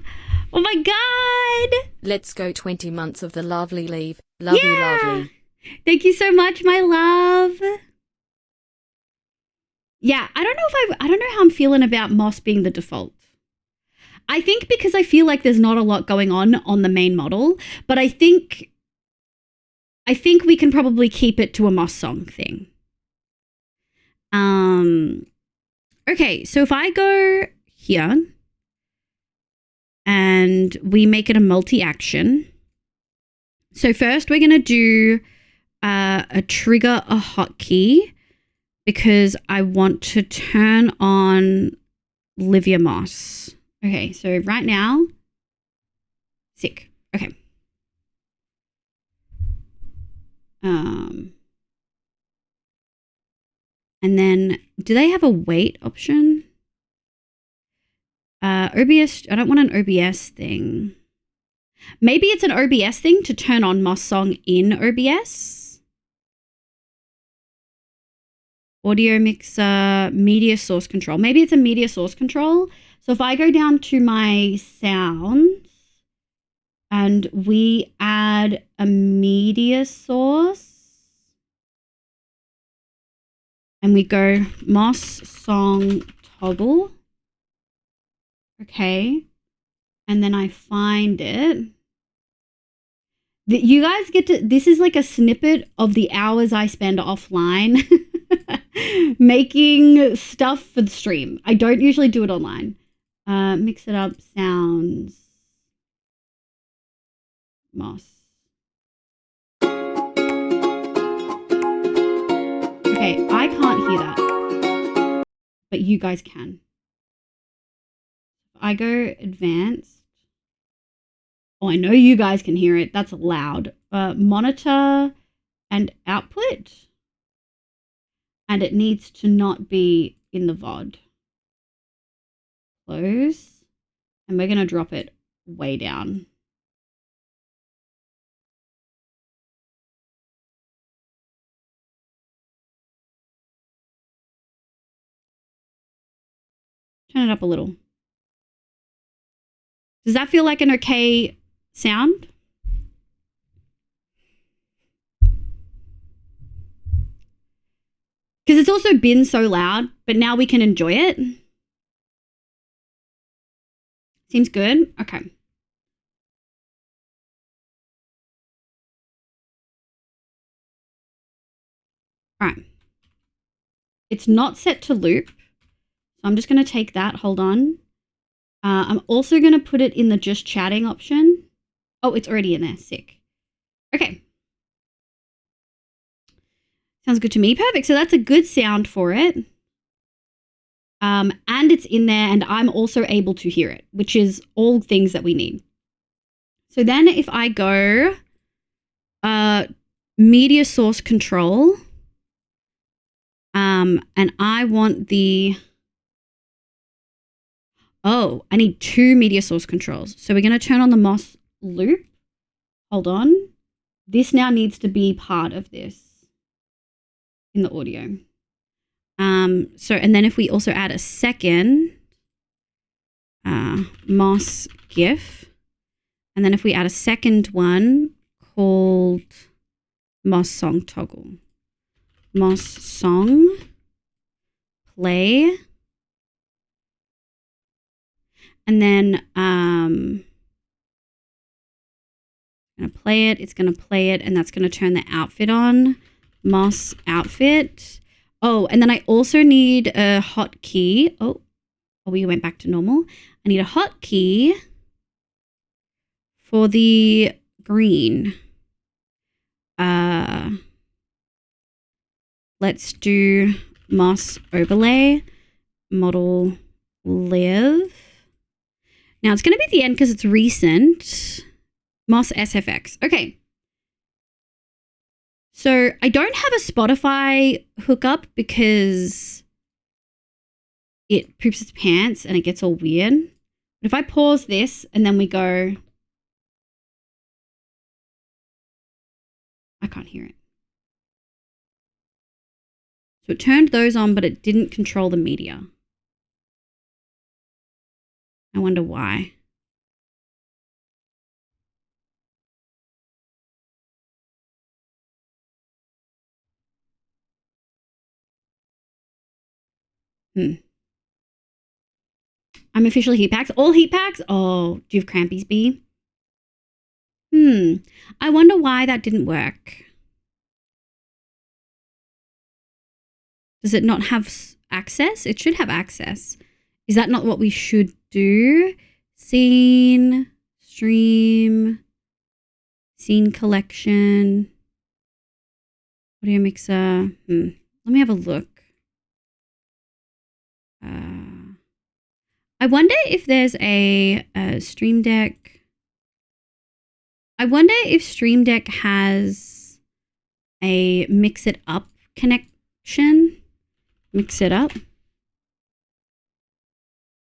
Oh my god! Let's go 20 months of the lovely leave. Love you, lovely. Thank you so much, my love. Yeah, I don't know how I'm feeling about Moss being the default. I think because I feel like there's not a lot going on the main model, but I think we can probably keep it to a Moss song thing. Okay, so if I go here and we make it a multi-action. So first we're going to do a trigger a hotkey because I want to turn on Livia Moss. Okay, so right now, sick. Okay. And then, do they have a wait option? OBS, I don't want an OBS thing. Maybe it's an OBS thing to turn on Moss Song in OBS. Audio mixer, media source control. Maybe it's a media source control. So if I go down to my sounds and we add a media source and we go Moss Song toggle. Okay. And then I find it. You guys get to, this is like a snippet of the hours I spend offline making stuff for the stream. I don't usually do it online. Mix it up, sounds, Moss. Okay, I can't hear that, but you guys can. I go advanced. Oh, I know you guys can hear it. That's loud. Monitor and output. And it needs to not be in the VOD. Close. And we're going to drop it way down. Turn it up a little. Does that feel like an okay sound? Because it's also been so loud, but now we can enjoy it. Seems good? Okay. All right. It's not set to loop. So I'm just going to take that. Hold on. I'm also going to put it in the just chatting option. Oh, it's already in there. Sick. Okay. Sounds good to me. Perfect. So that's a good sound for it. And it's in there and I'm also able to hear it, which is all things that we need. So then if I go media source control and I want I need 2 media source controls. So we're going to turn on the Moss loop. Hold on. This now needs to be part of this in the audio. And then if we also add a second Moss GIF, and then if we add a second one called Moss Song Toggle. Moss Song play. And then gonna play it, it's gonna play it, and that's gonna turn the outfit on. Moss outfit. Oh, and then I also need a hotkey. Oh, we went back to normal. I need a hotkey for the green. Let's do Moss overlay, model live. Now it's gonna be the end because it's recent. Moss SFX. Okay. So I don't have a Spotify hookup because it poops its pants and it gets all weird. But if I pause this and then we go, I can't hear it. So it turned those on, but it didn't control the media. I wonder why. I'm officially heat packs. All heat packs? Oh, do you have Crampies B? I wonder why that didn't work. Does it not have access? It should have access. Is that not what we should do? Scene, stream, scene collection, audio mixer. Let me have a look. I wonder if there's a Stream Deck. I wonder if Stream Deck has a Mix It Up connection. Mix It Up.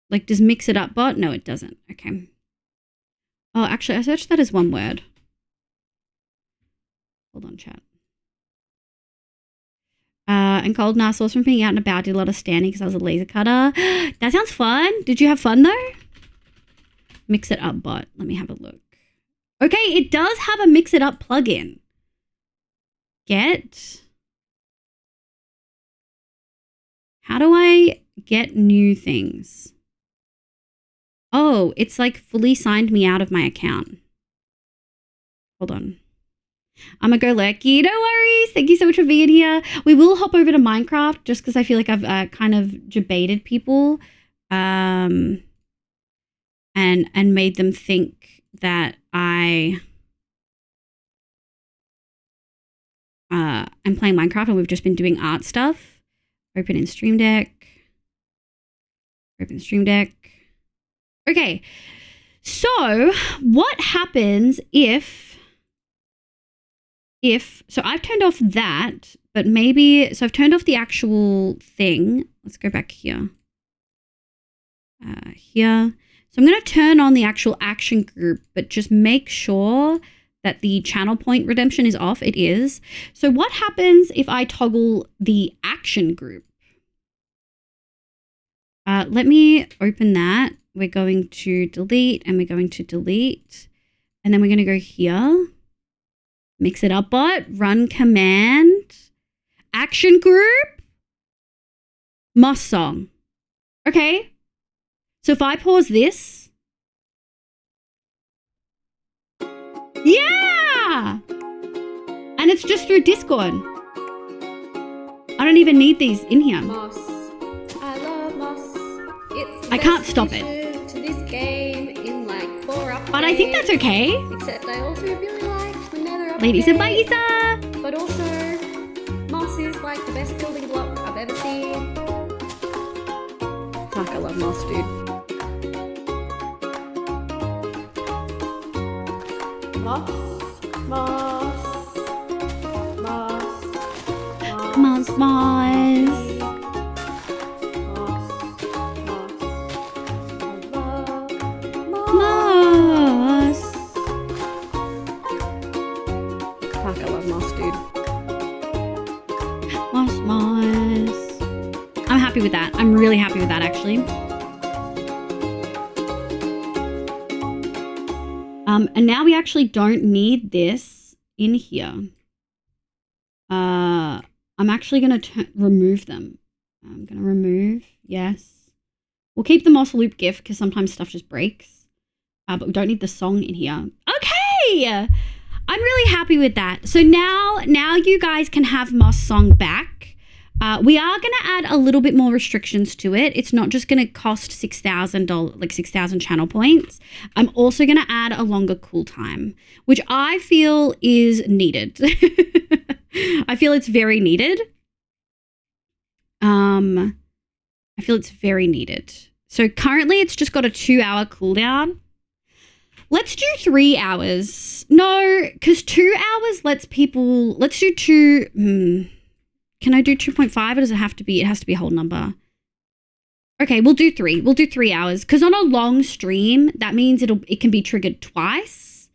Like, does Mix It Up bot? No, it doesn't. Okay. Oh, actually, I searched that as one word. Hold on, chat. And cold nah, sauce from being out and about. Did a lot of standing because I was a laser cutter. That sounds fun. Did you have fun though? Mix It Up bot. Let me have a look. Okay, it does have a Mix It Up plugin. How do I get new things? Oh, it's like fully signed me out of my account. Hold on. I'm gonna go lurky. No worries. Thank you so much for being here. We will hop over to Minecraft just because I feel like I've kind of debated people and made them think that I am playing Minecraft and we've just been doing art stuff. Open in Stream Deck. Open Stream Deck. Okay. So what happens if so I've turned off that, but maybe, so I've turned off the actual thing. Let's go back here. Here. So I'm going to turn on the actual action group, but just make sure that the channel point redemption is off. It is. So what happens if I toggle the action group? Let me open that. We're going to delete and we're going to delete. And then we're going to go here. Mix It Up bot, run command, action group, Moss song. Okay. So if I pause this. Yeah. And it's just through Discord. I don't even need these in here. Moss. I love Moss. It's I can't stop it. To this game in like 4 updates. But I think that's okay. Except I also really like the Nether update. Ladies and Baisa. But also, Moss is like the best building block I've ever seen. Fuck, I love Moss, dude. Moss. Moss, Moss. Moss. Fuck, I love Moss, dude. Moss. I'm happy with that. I'm really happy with that, actually. And now we actually don't need this in here. I'm actually going to remove them. I'm going to remove. Yes. We'll keep the moss loop GIF because sometimes stuff just breaks. But we don't need the song in here. Okay. I'm really happy with that. So now you guys can have moss song back. We are going to add a little bit more restrictions to it. It's not just going to cost $6,000, like 6,000 channel points. I'm also going to add a longer cooltime, which I feel is needed. I feel it's very needed. I feel it's very needed. So currently it's just got a 2-hour cooldown. Let's do 3 hours. No, because 2 hours lets people, let's do 2. Can I do 2.5 or does it have to be, it has to be a whole number? Okay, we'll do 3. We'll do 3 hours because on a long stream, that means it can be triggered twice.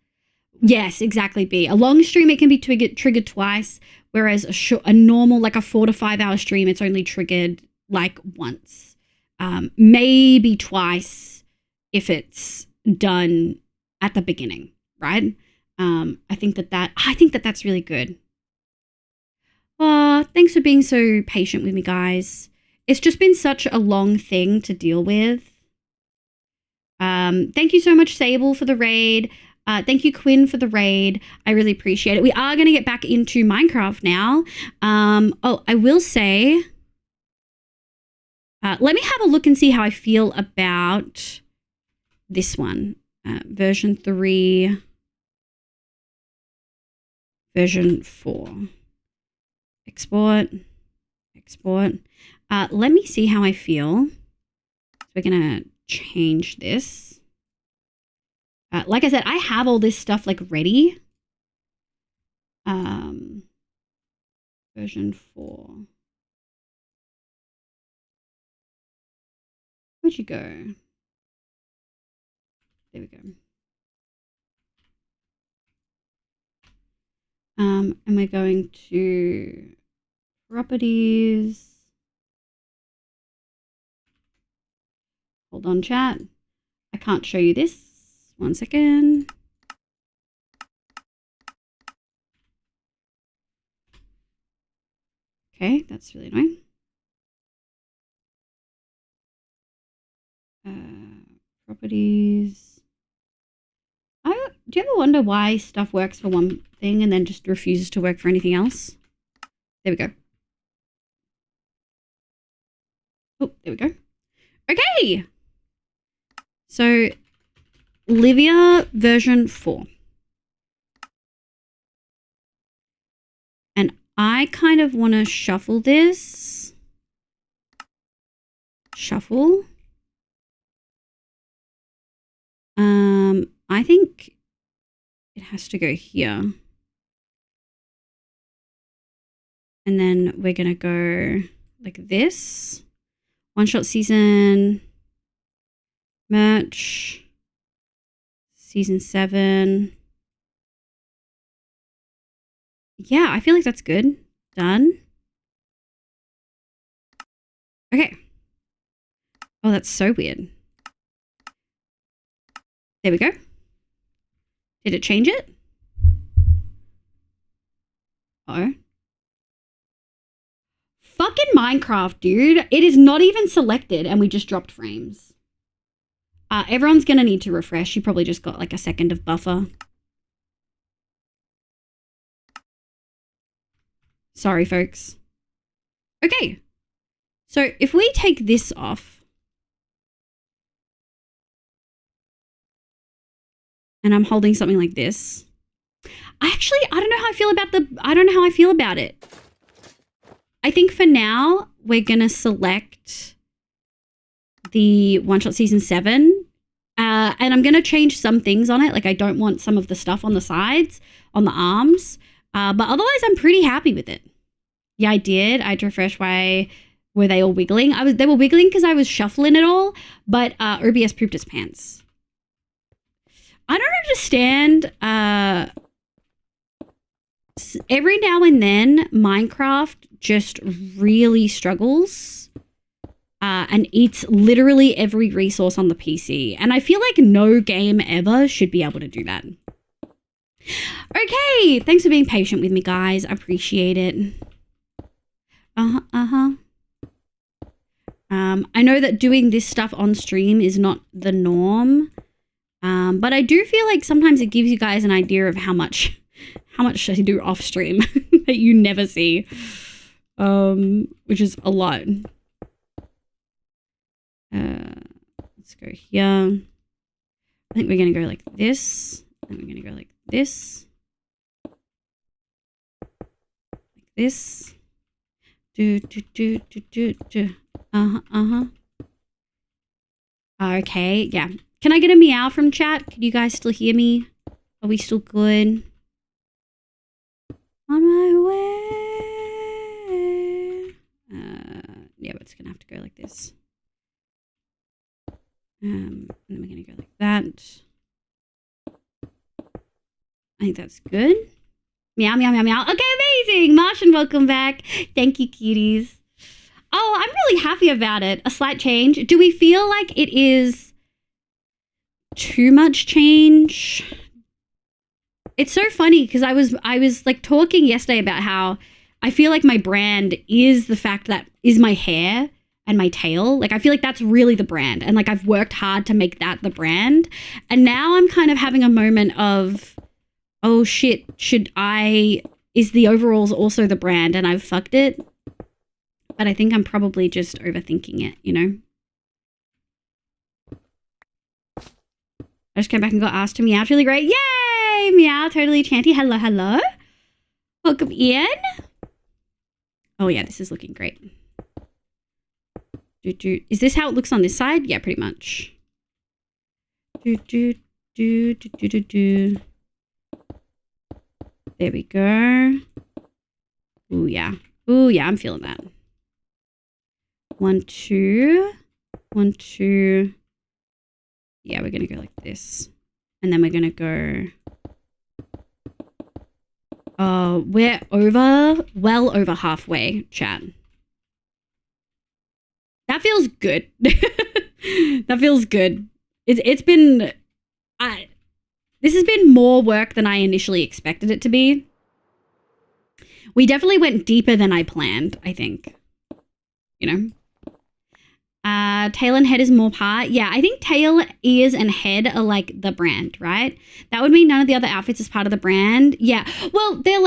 Yes, exactly, B. A long stream, it can be triggered twice, whereas a normal, like a 4 to 5 hour stream, it's only triggered like once. Maybe twice if it's done at the beginning, right? I think that's really good. Thanks for being so patient with me, guys. It's just been such a long thing to deal with. Thank you so much, Sable, for the raid. Thank you, Quinn, for the raid. I really appreciate it. We are going to get back into Minecraft now. I will say, let me have a look and see how I feel about this one. Version 3, version 4. Export. Let me see how I feel. So we're going to change this. Like I said, I have all this stuff like ready. Version 4. Where'd you go? There we go. And we're going to properties. Hold on, chat. I can't show you this. 1 second. Okay, that's really annoying. Properties. Do you ever wonder why stuff works for one thing and then just refuses to work for anything else? There we go. Oh, there we go. Okay. So, Livia version 4. And I kind of want to shuffle this. Shuffle. I think it has to go here. And then we're going to go like this. One shot season. Merch. Season 7. Yeah, I feel like that's good. Done. Okay. Oh, that's so weird. There we go. Did it change it? Oh. Fucking Minecraft, dude. It is not even selected and we just dropped frames. Everyone's going to need to refresh. You probably just got like a second of buffer. Sorry, folks. Okay. So if we take this off. And I'm holding something like this. I don't know how I feel about it. I think for now, we're going to select the One Shot Season 7. And I'm going to change some things on it. Like I don't want some of the stuff on the sides, on the arms. But otherwise, I'm pretty happy with it. Yeah, I did. I had to refresh. Why were they all wiggling? They were wiggling because I was shuffling it all. But OBS pooped its pants. I don't understand. Every now and then, Minecraft just really struggles and eats literally every resource on the PC. And I feel like no game ever should be able to do that. Okay, thanks for being patient with me, guys. I appreciate it. I know that doing this stuff on stream is not the norm, but I do feel like sometimes it gives you guys an idea of how much I do off stream that you never see, which is a lot. Let's go here. I think we're going to go like this. And we're going to go like this. Like this. Do. Okay, yeah. Can I get a meow from chat? Can you guys still hear me? Are we still good? On my way. Yeah, but it's going to have to go like this. And then we're going to go like that. I think that's good. Meow, meow, meow, meow. Okay, amazing. Martian, welcome back. Thank you, cuties. Oh, I'm really happy about it. A slight change. Do we feel like it is too much change? It's so funny because I was like talking yesterday about how I feel like my brand is the fact that is my hair and my tail. Like I feel like that's really the brand. And like I've worked hard to make that the brand. And now I'm kind of having a moment of, oh shit, is the overalls also the brand and I've fucked it? But I think I'm probably just overthinking it, you know? I just came back and got asked to meow. It's really great. Yay! Meow, totally chanty. Hello, hello. Welcome in. Oh yeah, this is looking great. Is this how it looks on this side? Yeah, pretty much. There we go. Ooh, yeah. Ooh, yeah, I'm feeling that. 1, 2. 1, 2. Yeah, we're going to go like this. And then we're going to go... we're well over halfway, chat. That feels good. That feels good. It's been... This has been more work than I initially expected it to be. We definitely went deeper than I planned, I think. You know? Tail and head is more part. Yeah, I think tail, ears, and head are like the brand, right? That would mean none of the other outfits is part of the brand. Yeah. Well, they're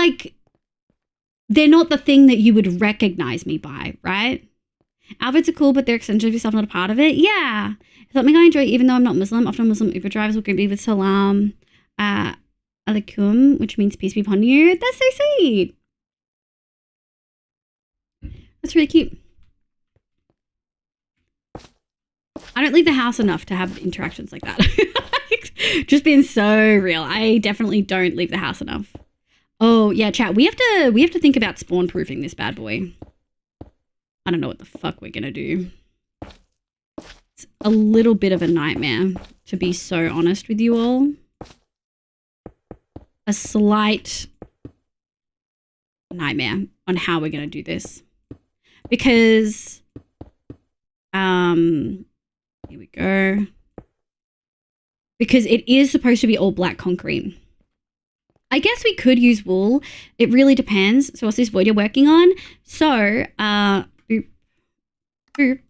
not the thing that you would recognize me by, right? Outfits are cool, but they're extensions of yourself, not a part of it. Yeah. Something I enjoy even though I'm not Muslim. Often Muslim Uber drivers will greet me with salam alaikum, which means peace be upon you. That's so sweet. That's really cute. I don't leave the house enough to have interactions like that. Just being so real. I definitely don't leave the house enough. Oh yeah, chat. We have to think about spawn proofing this bad boy. I don't know what the fuck we're gonna do. It's a little bit of a nightmare, to be so honest with you all. A slight nightmare on how we're gonna do this. Because here we go. Because it is supposed to be all black concrete. I guess we could use wool. It really depends. So what's this void you're working on? So, boop, boop.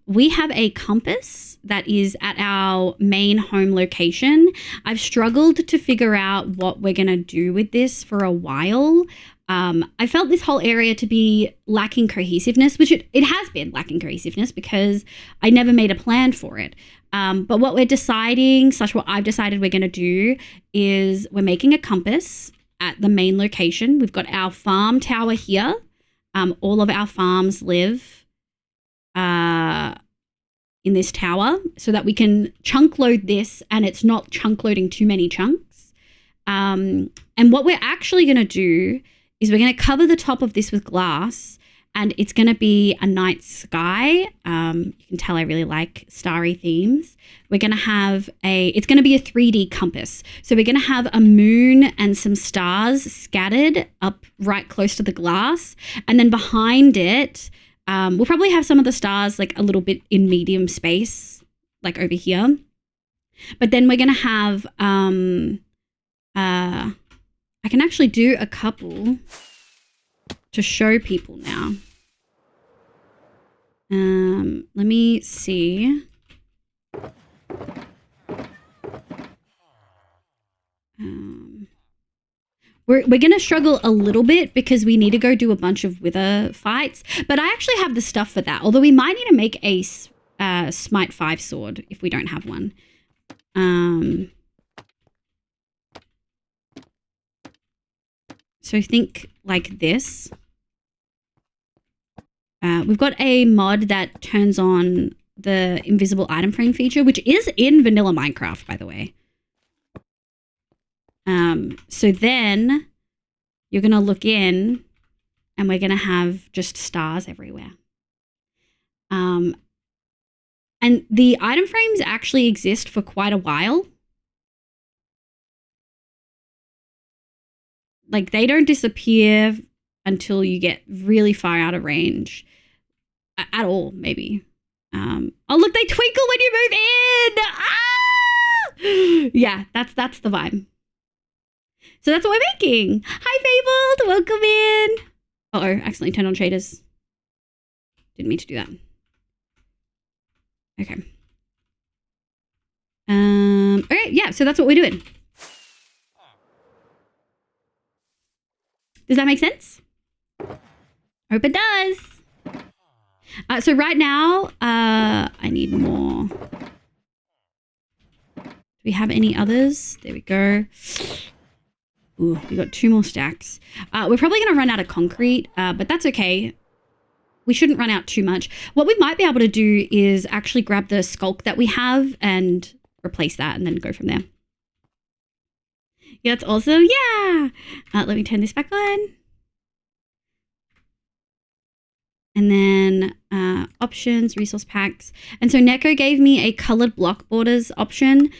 We have a compass that is at our main home location. I've struggled to figure out what we're going to do with this for a while. I felt this whole area to be lacking cohesiveness, which it has been lacking cohesiveness because I never made a plan for it. But what we're deciding, what I've decided we're going to do is we're making a compass at the main location. We've got our farm tower here. All of our farms live in this tower so that we can chunk load this and it's not chunk loading too many chunks. And what we're actually going to do is we're going to cover the top of this with glass and it's going to be a night sky. You can tell I really like starry themes. We're going to have it's going to be a 3D compass. So we're going to have a moon and some stars scattered up right close to the glass. And then behind it, we'll probably have some of the stars like a little bit in medium space, like over here. But then we're going to have, I can actually do a couple to show people now. Let me see. We're going to struggle a little bit because we need to go do a bunch of wither fights. But I actually have the stuff for that. Although we might need to make a smite 5 sword if we don't have one. So think like this. We've got a mod that turns on the invisible item frame feature, which is in vanilla Minecraft, by the way. So then you're going to look in and we're going to have just stars everywhere. And the item frames actually exist for quite a while. Like they don't disappear until you get really far out of range at all, maybe. Oh, look, they twinkle when you move in. Ah! Yeah, that's the vibe. So that's what we're making. Hi, Fabled. Welcome in. Uh-oh, accidentally turned on shaders. Didn't mean to do that. Okay. Okay, yeah, so that's what we're doing. Does that make sense? Hope it does. So right now, I need more. Do we have any others? There we go. Ooh, we got 2 more stacks. We're probably going to run out of concrete, but that's okay. We shouldn't run out too much. What we might be able to do is actually grab the skulk that we have and replace that and then go from there. Yeah, that's awesome. Yeah. Let me turn this back on. And then options, resource packs. And so Neko gave me a colored block borders option.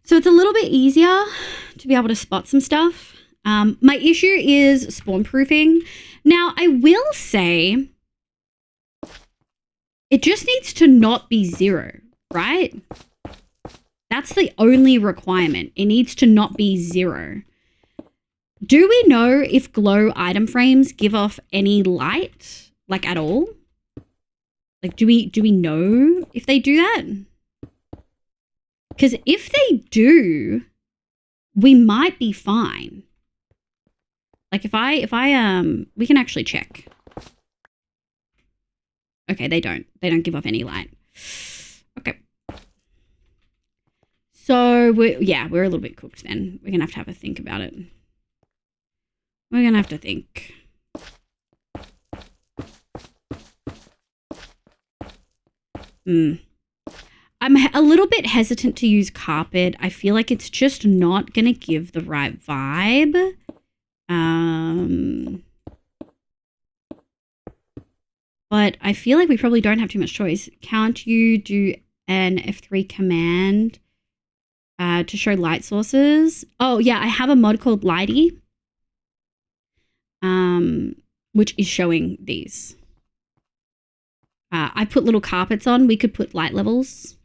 So it's a little bit easier to be able to spot some stuff. My issue is spawn proofing. Now, I will say it just needs to not be 0, right? That's the only requirement. It needs to not be 0. Do we know if glow item frames give off any light, like at all? Like, do we know if they do that? Because if they do, we might be fine. Like if I we can actually check. Okay, they don't give off any light. Okay. So we're a little bit cooked then. We're gonna have a think about it. We're gonna have to think. I'm a little bit hesitant to use carpet. I feel like it's just not gonna give the right vibe. But I feel like we probably don't have too much choice. Can't you do an F3 command to show light sources? Oh yeah, I have a mod called Lighty, which is showing these. I put little carpets on. We could put light levels.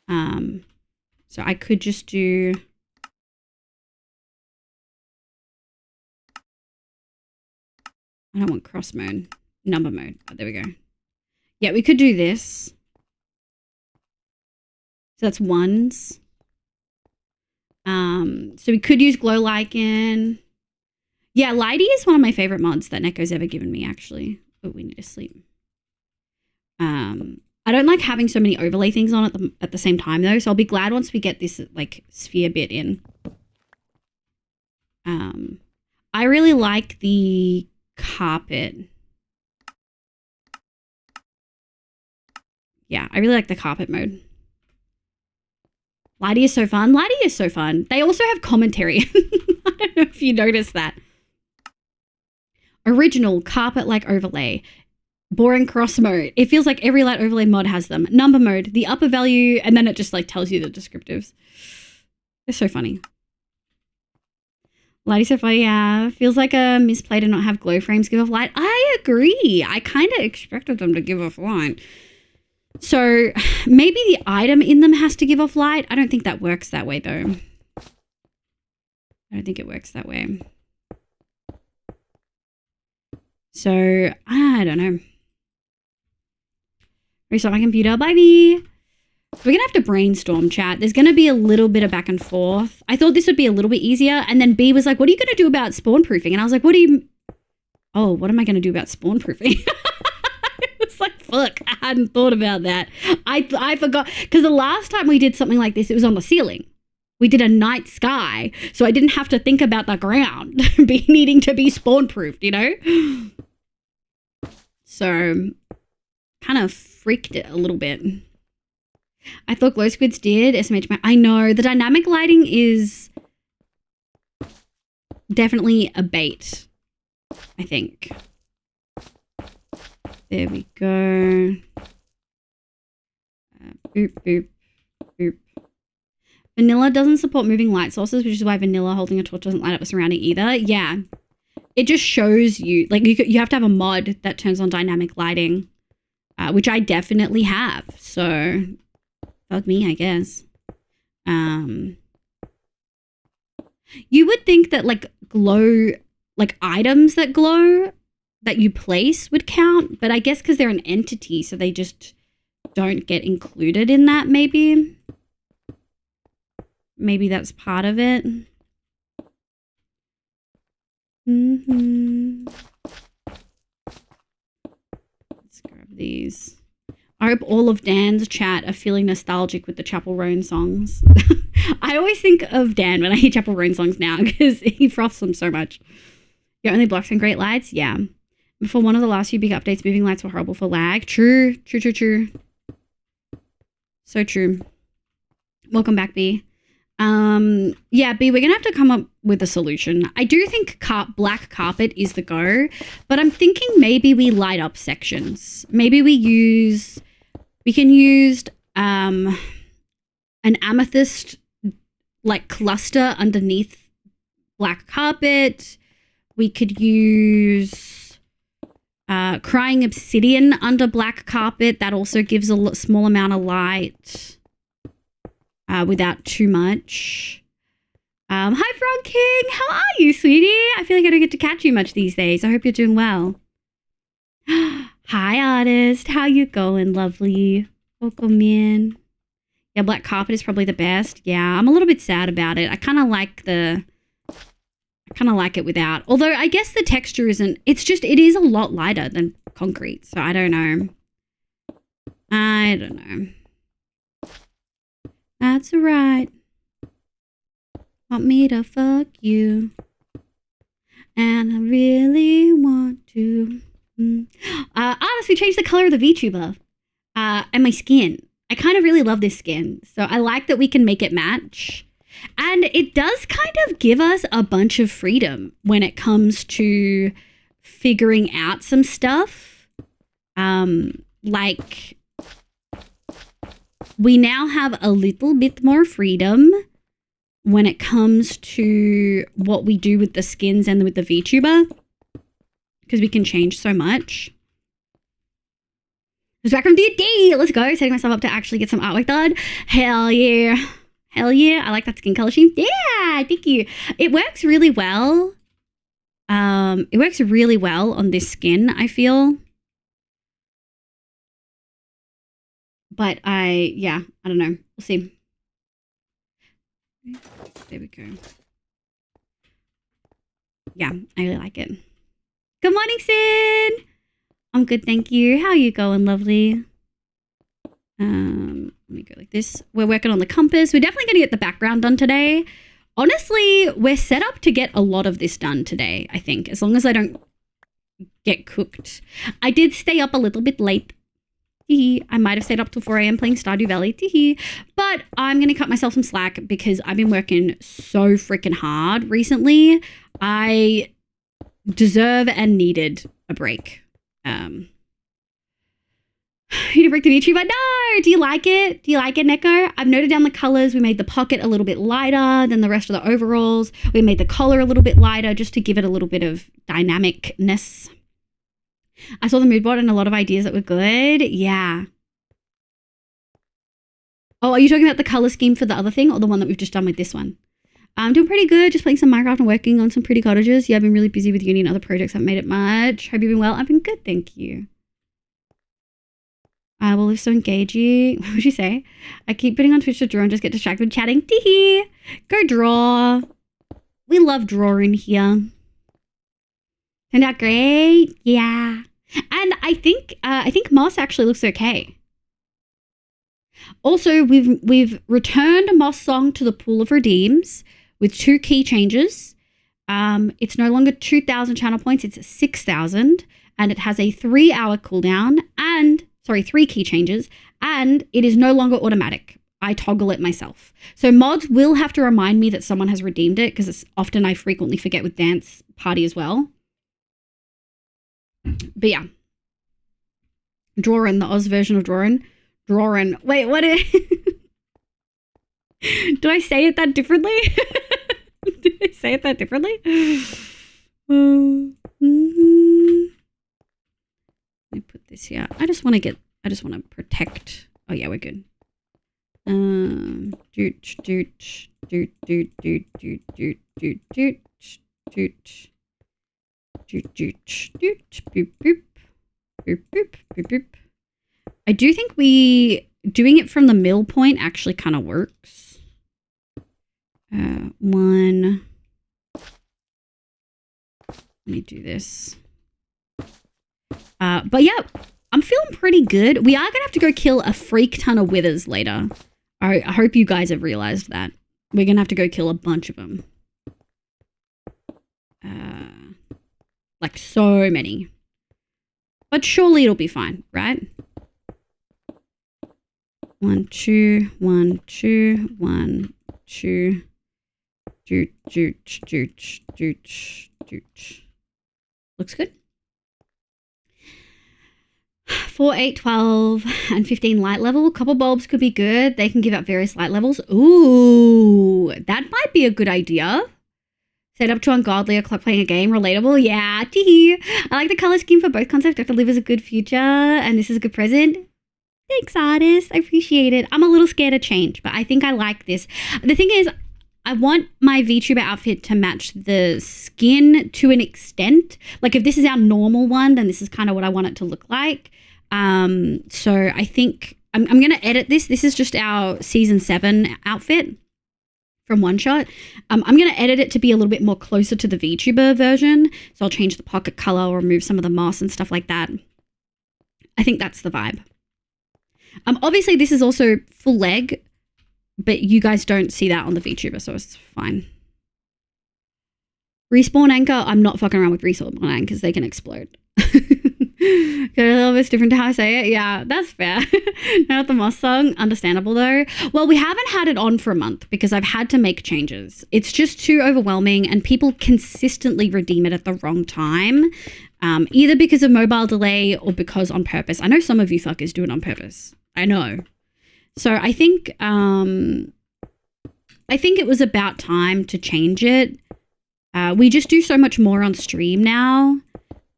So I could just do. I don't want cross mode, number mode. Oh, there we go. Yeah, we could do this. So that's ones. So we could use glow lichen. Yeah, Lighty is one of my favorite mods that Neko's ever given me, actually. Oh, we need to sleep. I don't like having so many overlay things on at the same time though, so I'll be glad once we get this like sphere bit in. I really like the carpet. Yeah, I really like the carpet mode. Lighty is so fun. Lighty is so fun. They also have commentary. I don't know if you noticed that. Original carpet-like overlay. Boring cross mode. It feels like every light overlay mod has them. Number mode, the upper value, and then it just like tells you the descriptives. They're so funny. Lighty's so funny, yeah. Feels like a misplay to not have glow frames give off light. I agree. I kind of expected them to give off light. So maybe the item in them has to give off light. I don't think that works that way though. I don't think it works that way. So I don't know. Restart my computer. Bye, B. We're going to have to brainstorm, chat. There's going to be a little bit of back and forth. I thought this would be a little bit easier. And then B was like, what are you going to do about spawn proofing? And I was like, what am I going to do about spawn proofing? It's like, fuck, I hadn't thought about that. I forgot. Because the last time we did something like this, it was on the ceiling. We did a night sky. So I didn't have to think about the ground needing to be spawn proofed, you know? So kind of freaked it a little bit. I thought glow squids did SMH. I know the dynamic lighting is definitely a bait, I think. There we go. Boop, boop, boop. Vanilla doesn't support moving light sources, which is why vanilla holding a torch doesn't light up a surrounding either. Yeah. It just shows you, like, you have to have a mod that turns on dynamic lighting, which I definitely have. So, fuck me, I guess. You would think that, like, items that glow that you place would count, but I guess because they're an entity, so they just don't get included in that, maybe. Maybe that's part of it. Let's grab these. I hope all of Dan's chat are feeling nostalgic with the Chapel Roan songs. I always think of Dan when I hear Chapel Roan songs now because he froths them so much. Your only blocks and great lights? Yeah. Before one of the last few big updates, moving lights were horrible for lag. True. So true. Welcome back, B. Yeah, B, we're going to have to come up with a solution. I do think black carpet is the go, but I'm thinking maybe we light up sections. Maybe we can use an amethyst like cluster underneath black carpet. We could use crying obsidian under black carpet. That also gives a small amount of light. Without too much. Hi, Frog King. How are you, sweetie? I feel like I don't get to catch you much these days. I hope you're doing well. Hi, artist. How you going, lovely? Welcome in. Yeah, black carpet is probably the best. Yeah, I'm a little bit sad about it. I kind of like it without. Although I guess the texture isn't. It is a lot lighter than concrete. So I don't know. That's right. Want me to fuck you. And I really want to. Honestly, change the color of the VTuber. And my skin. I kind of really love this skin. So I like that we can make it match. And it does kind of give us a bunch of freedom when it comes to figuring out some stuff. Like, we now have a little bit more freedom when it comes to what we do with the skins and with the VTuber, because we can change so much. It's back from D&D. Let's go. Setting myself up to actually get some artwork done. Hell yeah. I like that skin color scheme. Yeah, thank you. It works really well. It works really well on this skin, I feel. But I don't know. We'll see. There we go. Yeah, I really like it. Good morning, Sin. I'm good, thank you. How are you going, lovely? Let me go like this. We're working on the compass. We're definitely going to get the background done today. Honestly, we're set up to get a lot of this done today, I think, as long as I don't get cooked. I did stay up a little bit late. I might have stayed up till 4 a.m. playing Stardew Valley. But I'm going to cut myself some slack because I've been working so freaking hard recently. I deserve and needed a break. You need to break the VTuber? No! Do you like it? Do you like it, Neko? I've noted down the colors. We made the pocket a little bit lighter than the rest of the overalls. We made the collar a little bit lighter just to give it a little bit of dynamicness. I saw the mood board and a lot of ideas that were good. Yeah. Oh, are you talking about the color scheme for the other thing or the one that we've just done with this one? I'm doing pretty good. Just playing some Minecraft and working on some pretty cottages. Yeah, I've been really busy with uni and other projects. Haven't made it much. Hope you've been well. I've been good, thank you. Well, if so engaging. What would you say? I keep putting on Twitch to draw and just get distracted with chatting. Tee. Go draw. We love drawing here. Turned out great. Yeah. And I think Moss actually looks okay. Also, we've returned Moss Song to the pool of redeems with 2 key changes. It's no longer 2,000 channel points, it's 6,000, and it has a 3-hour cooldown and 3 key changes, and it is no longer automatic. I toggle it myself. So mods will have to remind me that someone has redeemed it because it's often I frequently forget with Dance Party as well. But yeah. Drawin, the Oz version of Drawin. Wait, what is... Do I say it that differently? Did I say it that differently? Let me put this here. I just want to protect. Oh yeah, we're good. Doot, doot, doot, doot, doot, doot, doot, doot, doot, doot, doot, doot, doot, boop, boop, boop, boop, boop, boop. I do think doing it from the mill point actually kind of works. 1. Let me do this. But yeah, I'm feeling pretty good. We are going to have to go kill a freak ton of withers later. I hope you guys have realized that. We're going to have to go kill a bunch of them. Like so many. But surely it'll be fine, right? 1, 2, 1, 2, 1, 2. Doot, doot, doot, doot, doot. Looks good. 4, 8, 12, and 15 light level. Couple bulbs could be good. They can give up various light levels. Ooh, that might be a good idea. Set up to ungodly o'clock playing a game. Relatable. Yeah. Tee. I like the color scheme for both concepts. Dr. Live is a good future, and this is a good present. Thanks, artist. I appreciate it. I'm a little scared of change, but I think I like this. The thing is, I want my VTuber outfit to match the skin to an extent. Like if this is our normal one, then this is kind of what I want it to look like. So I think I'm going to edit this. This is just our season 7 outfit from One Shot. I'm going to edit it to be a little bit more closer to the VTuber version. So I'll change the pocket color or remove some of the moss and stuff like that. I think that's the vibe. Obviously this is also full leg, but you guys don't see that on the VTuber, so it's fine. Respawn anchor. I'm not fucking around with respawn anchors. They can explode. Got a little bit different how I say it. Yeah, that's fair. Not the Moss song. Understandable though. Well, we haven't had it on for a month because I've had to make changes. It's just too overwhelming and people consistently redeem it at the wrong time. Either because of mobile delay or because on purpose. I know some of you fuckers do it on purpose. I know. So I think it was about time to change it. We just do so much more on stream now.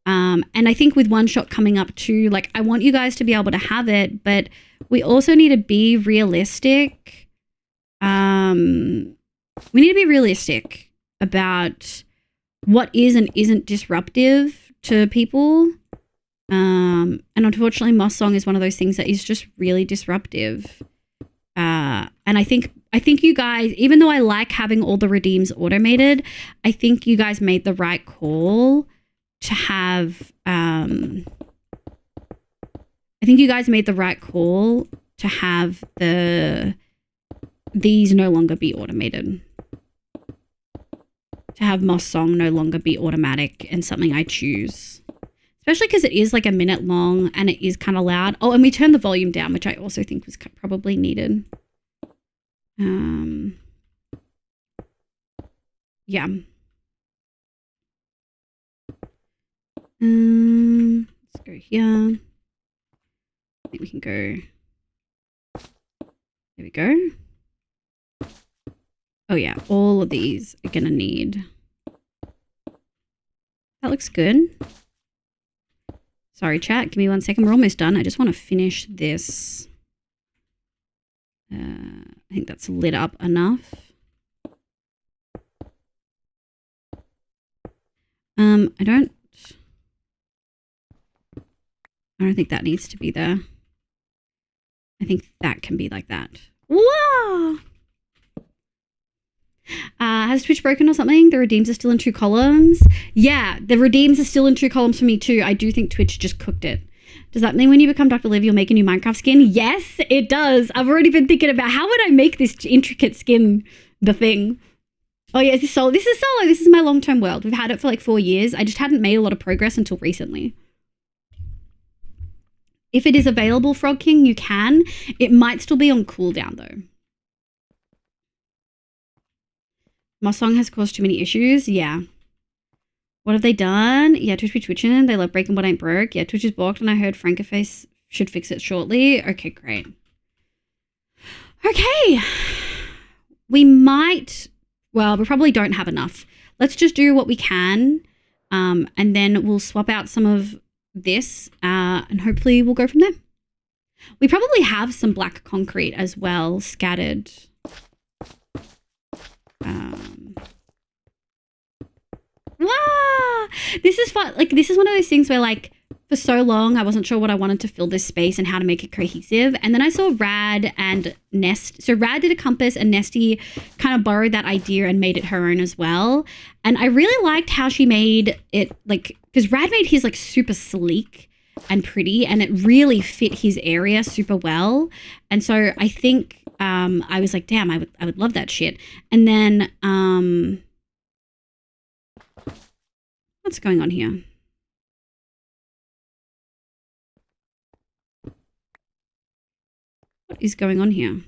And I think with One Shot coming up too, like I want you guys to be able to have it, but we also need to be realistic. We need to be realistic about what is and isn't disruptive to people. And unfortunately, Moss Song is one of those things that is just really disruptive. And I think you guys, even though I like having all the redeems automated, I think you guys made the right call to have, these no longer be automated. To have Moss Song no longer be automatic and something I choose. Especially because it is like a minute long and it is kind of loud. Oh, and we turned the volume down, which I also think was probably needed. Yeah. Let's go here. I think we can go. There we go. Oh yeah, all of these are gonna need. That looks good. Sorry, chat. Give me 1 second. We're almost done. I just want to finish this. I think that's lit up enough. I don't think that needs to be there. I think that can be like that. Whoa! Has Twitch broken or something? The redeems are still in 2 columns. Yeah, the redeems are still in 2 columns for me too. I do think Twitch just cooked it. Does that mean when you become Dr. Liv, you'll make a new Minecraft skin? Yes, it does. I've already been thinking about how would I make this intricate skin the thing. Oh yeah, this is solo. This is my long-term world. We've had it for like 4 years. I just hadn't made a lot of progress until recently. If it is available, Frog King, you can. It might still be on cooldown though. My song has caused too many issues. Yeah. What have they done? Yeah, Twitch be twitching. They love breaking what ain't broke. Yeah, Twitch is blocked and I heard Frankerface should fix it shortly. Okay, great. Okay. We probably don't have enough. Let's just do what we can. And then we'll swap out some of this and hopefully we'll go from there. We probably have some black concrete as well scattered. Wow, this is fun. Like, this is one of those things where, like, for so long I wasn't sure what I wanted to fill this space and how to make it cohesive. And then I saw Rad and Nest. So Rad did a compass and Nesty kind of borrowed that idea and made it her own as well. And I really liked how she made it, like, because Rad made his like super sleek and pretty and it really fit his area super well. And so I think I was like, damn, I would love that shit. And then what's going on here? What is going on here?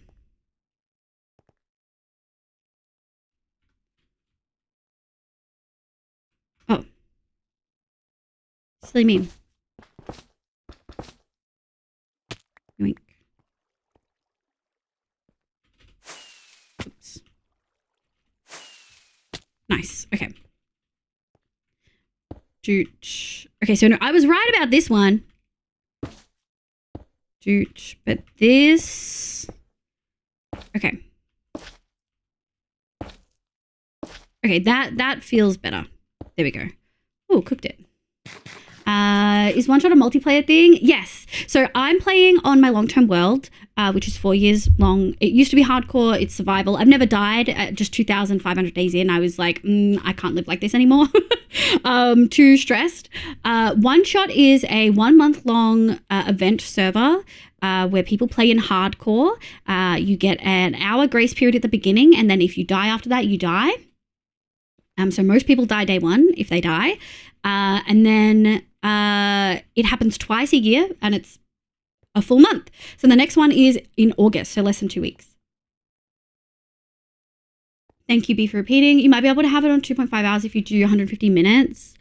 Oh. Silly me. Yoink. Oops. Nice. Okay. Doot. Okay, so no, I was right about this one. Doot. But this... Okay. Okay, that feels better. There we go. Oh, cooked it. Is one shot a multiplayer thing? Yes. So I'm playing on my long-term world, which is 4 years long. It used to be hardcore. It's survival. I've never died. Just 2,500 days in, I was like, I can't live like this anymore. Too stressed. One shot is a 1 month long event server where people play in hardcore. You get an hour grace period at the beginning, and then if you die after that, you die. So most people die day one if they die. And then it happens twice a year and it's a full month. So the next one is in August, so less than 2 weeks. Thank you, B, for repeating. You might be able to have it on 2.5 hours if you do 150 minutes.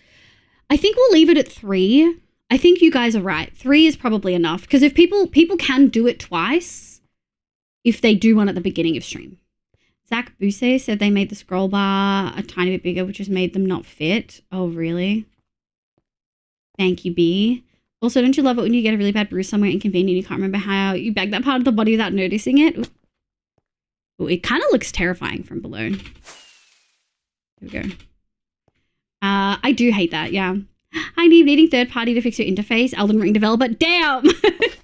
I think we'll leave it at 3. I think you guys are right. 3 is probably enough because if people can do it twice if they do one at the beginning of stream. Zach Bousset said they made the scroll bar a tiny bit bigger, which has made them not fit. Oh, really? Thank you, B. Also, don't you love it when you get a really bad bruise somewhere inconvenient, you can't remember how you bagged that part of the body without noticing it? Ooh, it kind of looks terrifying from below. Here we go. I do hate that, yeah. I need needing third party to fix your interface. Elden Ring developer. Damn!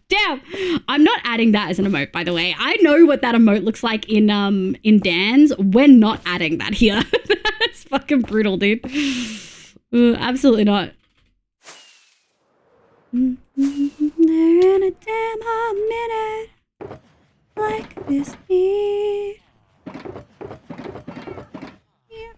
Damn! I'm not adding that as an emote, by the way. I know what that emote looks like in Dan's. We're not adding that here. That's fucking brutal, dude. Absolutely not. They're in a damn hot minute like this beat. Yeah.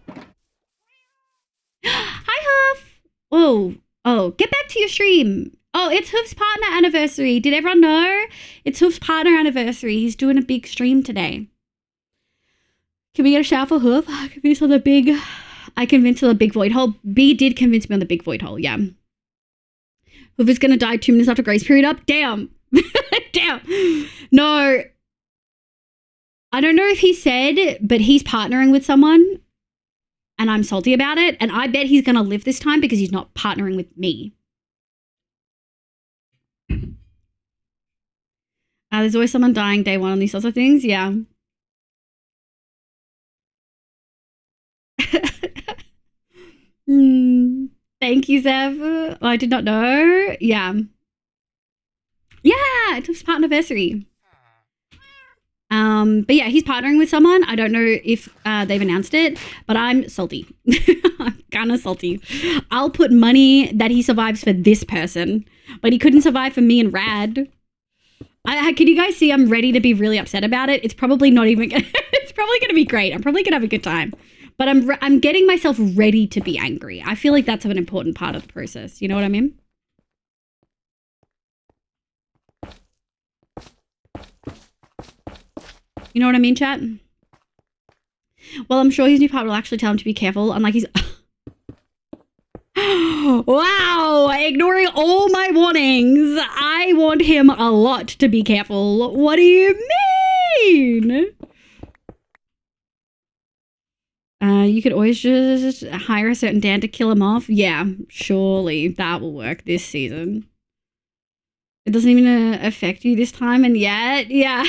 Hi, Huff. Oh, get back to your stream. Oh, it's Hoof's partner anniversary. Did everyone know? It's Hoof's partner anniversary. He's doing a big stream today. Can we get a shout for Hoof? I convinced on the big void hole. B did convince me on the big void hole, yeah. Hoof is going to die 2 minutes after grace period up. Damn. Damn. No. I don't know if he said, but he's partnering with someone. And I'm salty about it. And I bet he's going to live this time because he's not partnering with me. There's always someone dying day one on these sorts of things. Yeah. Thank you, Zev. Oh, I did not know. Yeah. Yeah, it was part anniversary. But yeah, he's partnering with someone. I don't know if they've announced it, but I'm salty. I'm kind of salty. I'll put money that he survives for this person, but he couldn't survive for me and Rad. Can you guys see I'm ready to be really upset about it? It's probably not even gonna, it's probably going to be great. I'm probably going to have a good time. But I'm getting myself ready to be angry. I feel like that's an important part of the process. You know what I mean? You know what I mean, chat? Well, I'm sure his new partner will actually tell him to be careful, unlike he's... Wow! Ignoring all my warnings. I want him a lot to be careful. What do you mean? You could always just hire a certain Dan to kill him off. Yeah, surely that will work this season. It doesn't even affect you this time, and yet, yeah.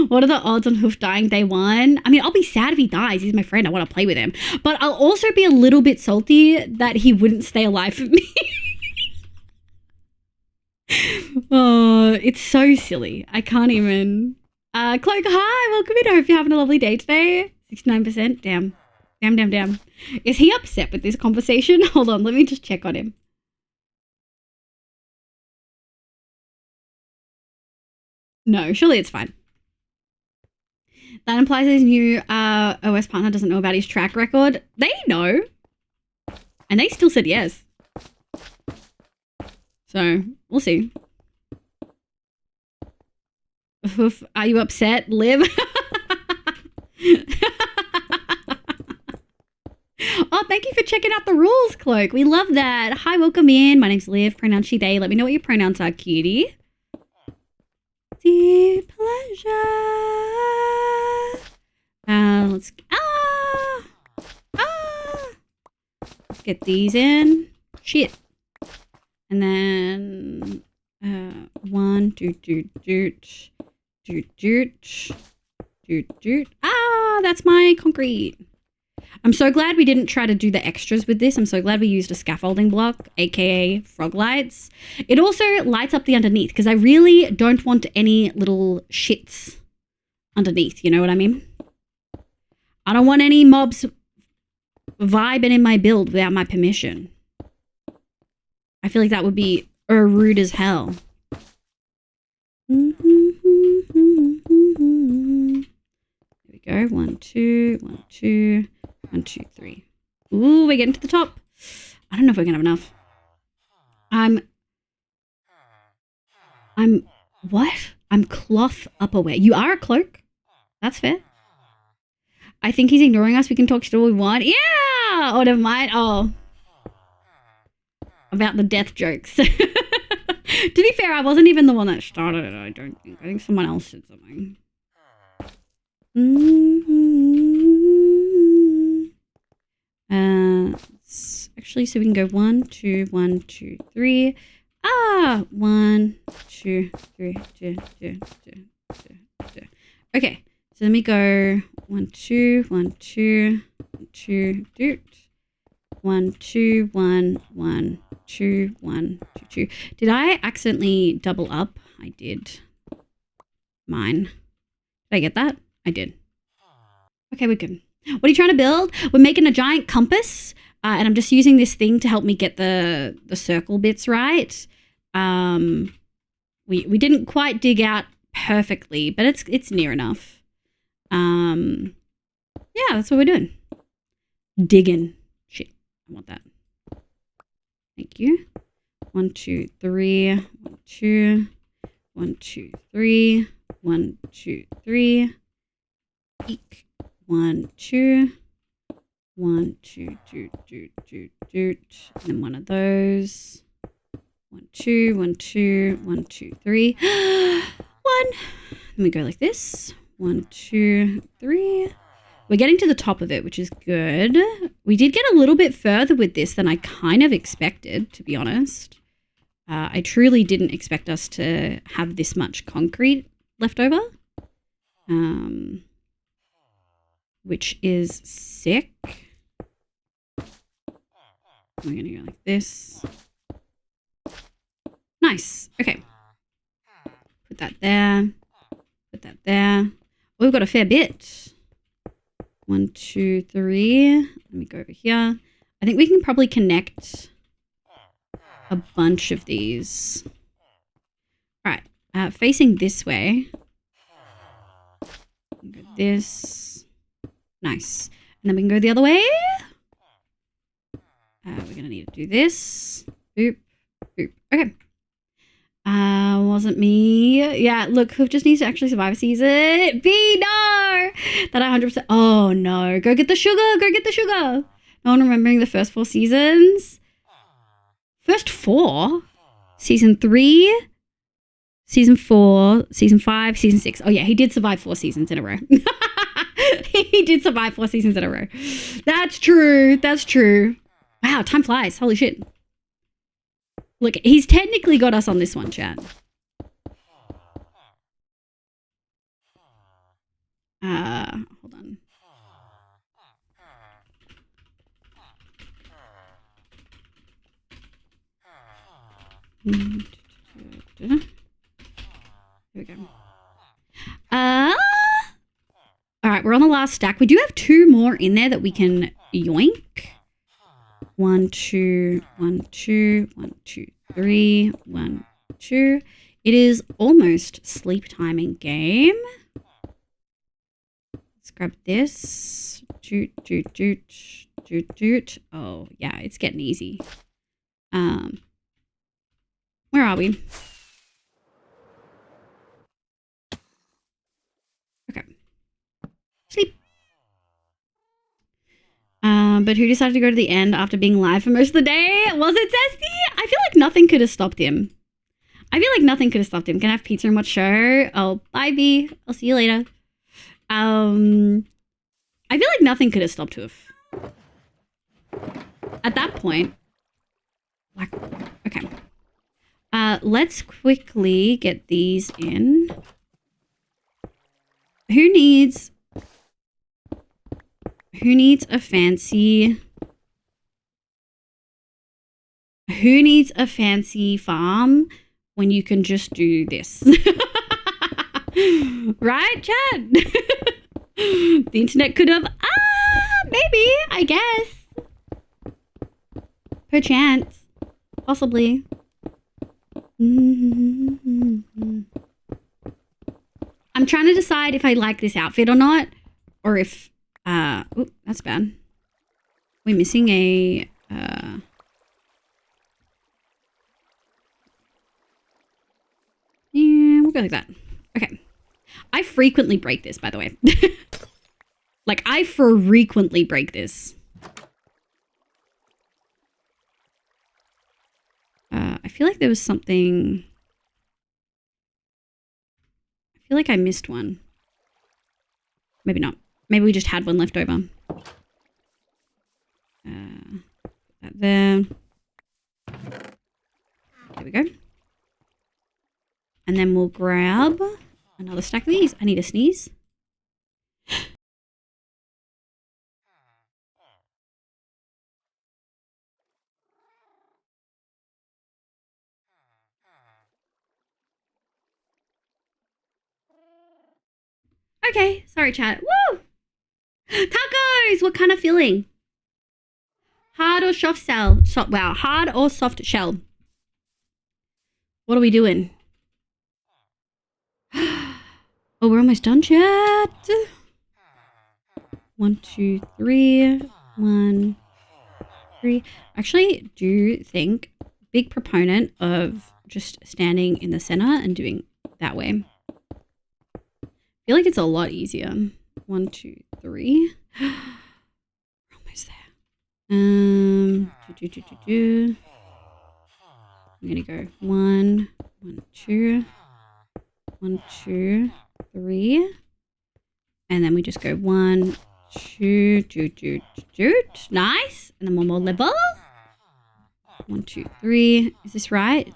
What are the odds on Hoof dying day one? I mean, I'll be sad if he dies. He's my friend. I want to play with him. But I'll also be a little bit salty that he wouldn't stay alive for me. Oh, it's so silly. I can't even. Cloak, hi. Welcome in. I hope you're having a lovely day today. 69%. Damn. Damn. Is he upset with this conversation? Hold on. Let me just check on him. No, surely it's fine. That implies his new OS partner doesn't know about his track record. They know. And they still said yes. So, we'll see. Oof, are you upset, Liv? Oh, thank you for checking out the rules, Cloak. We love that. Hi, welcome in. My name's Liv. Pronounce she, they. Let me know what your pronouns are, cutie. Deep pleasure. Let's let's get these in. Shit. And then 1 that's my concrete. I'm so glad we didn't try to do the extras with this. I'm so glad we used a scaffolding block, aka frog lights. It also lights up the underneath because I really don't want any little shits underneath. You know what I mean? I don't want any mobs vibing in my build without my permission. I feel like that would be rude as hell. There we go. 1, 2, 1, 2. 1, 2, 3. Ooh, we're getting to the top. I don't know if we're gonna have enough. What? I'm cloth upperwear. You are a cloak? That's fair. I think he's ignoring us. We can talk shit all we want. Yeah! Oh, never mind. Oh. About the death jokes. To be fair, I wasn't even the one that started it, I don't think. I think someone else said something. Actually, so we can go 1, 2, 1, 2, 3. 1, 2, 3, 2. Okay, so let me go 1, 2, 1, 2, 1, 2, 1, 2, 1, 1, 2, 1, 2, 2. Did I accidentally double up? I did. Mine. Did I get that? I did. Okay, we're good. What are you trying to build? We're making a giant compass, and I'm just using this thing to help me get the circle bits right. We didn't quite dig out perfectly, but it's near enough. Yeah, that's what we're doing. Digging. Shit, I want that. Thank you. 1, 2, 3. 1, 2. 1, 2, 3. 1, 2, 3. Eek. 1, 2. 1, 2, 2, 2, 2, 2. And then one of those. 1, 2, 1, 2, 1, 2, 3. 1. Then we go like this. 1, 2, 3. We're getting to the top of it, which is good. We did get a little bit further with this than I kind of expected, to be honest. I truly didn't expect us to have this much concrete left over. Which is sick. We're going to go like this. Nice. Okay. Put that there. Put that there. We've got a fair bit. 1, 2, 3. Let me go over here. I think we can probably connect a bunch of these. All right, facing this way. Go this. Nice. And then we can go the other way. We're going to need to do this. Boop, boop. Okay. Wasn't me. Yeah, look, who just needs to actually survive a season? B, no! That 100%. Oh, no. Go get the sugar. Go get the sugar. No one remembering the first 4 seasons. First 4? Season 3, Season 4, Season 5, Season 6. Oh, yeah, he did survive 4 seasons in a row. He did survive 4 seasons in a row. That's true. That's true. Wow, time flies. Holy shit. Look, he's technically got us on this one, chat. Hold on. Here we go. All right, we're on the last stack. We do have 2 more in there that we can yoink. 1, 2, 1, 2, 1, 2, 3, 1, 2. It is almost sleep timing game. Let's grab this. Doot, doot, doot, doot, doot. Oh, yeah, it's getting easy. Where are we? Okay. Sleep. But who decided to go to the end after being live for most of the day? Was it Zesty? I feel like nothing could have stopped him. Can I have pizza and watch show? Oh, bye, B. I'll see you later. I feel like nothing could have stopped Hoof. At that point. Like, okay. Let's quickly get these in. Who needs a fancy farm when you can just do this? Right, Chad? The internet could have maybe, I guess. Perchance. Possibly. I'm trying to decide if I like this outfit or not, or if oh, that's bad. We're missing a yeah, we'll go like that. Okay. I frequently break this, by the way. Like, I frequently break this. I feel like there was something. I feel like I missed one. Maybe not. Maybe we just had one left over. That there. There we go. And then we'll grab another stack of these. I need a sneeze. Okay, sorry chat. Woo! Tacos! What kind of filling? Hard or soft shell? Wow, hard or soft shell? What are we doing? Oh, we're almost done, chat. 1, 2, 3. 1, 3. Actually, do think big proponent of just standing in the center and doing that way. I feel like it's a lot easier. 1, 2, 3. We're almost there. I'm gonna go 1, 1, 2, 1, 2, 3, and then we just go 1, 2, doot. Nice, and then one more level. 1, 2, 3. Is this right?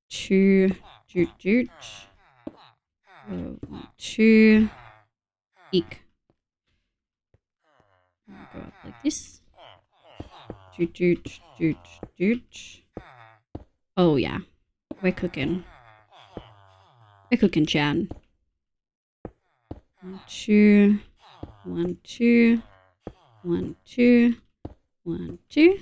2, doot. 1, 2. Eek. Go up like this. Doot. Oh yeah, we're cooking. We're cooking, Chan. 1, 2, 1, 2, 1, 2, 1, 2.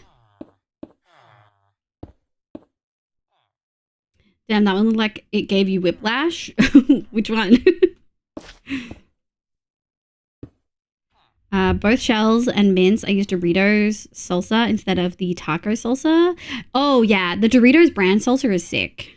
Damn, that one looked like it gave you whiplash. Which one? Both shells and mints. I used Doritos salsa instead of the taco salsa. Oh, yeah. The Doritos brand salsa is sick.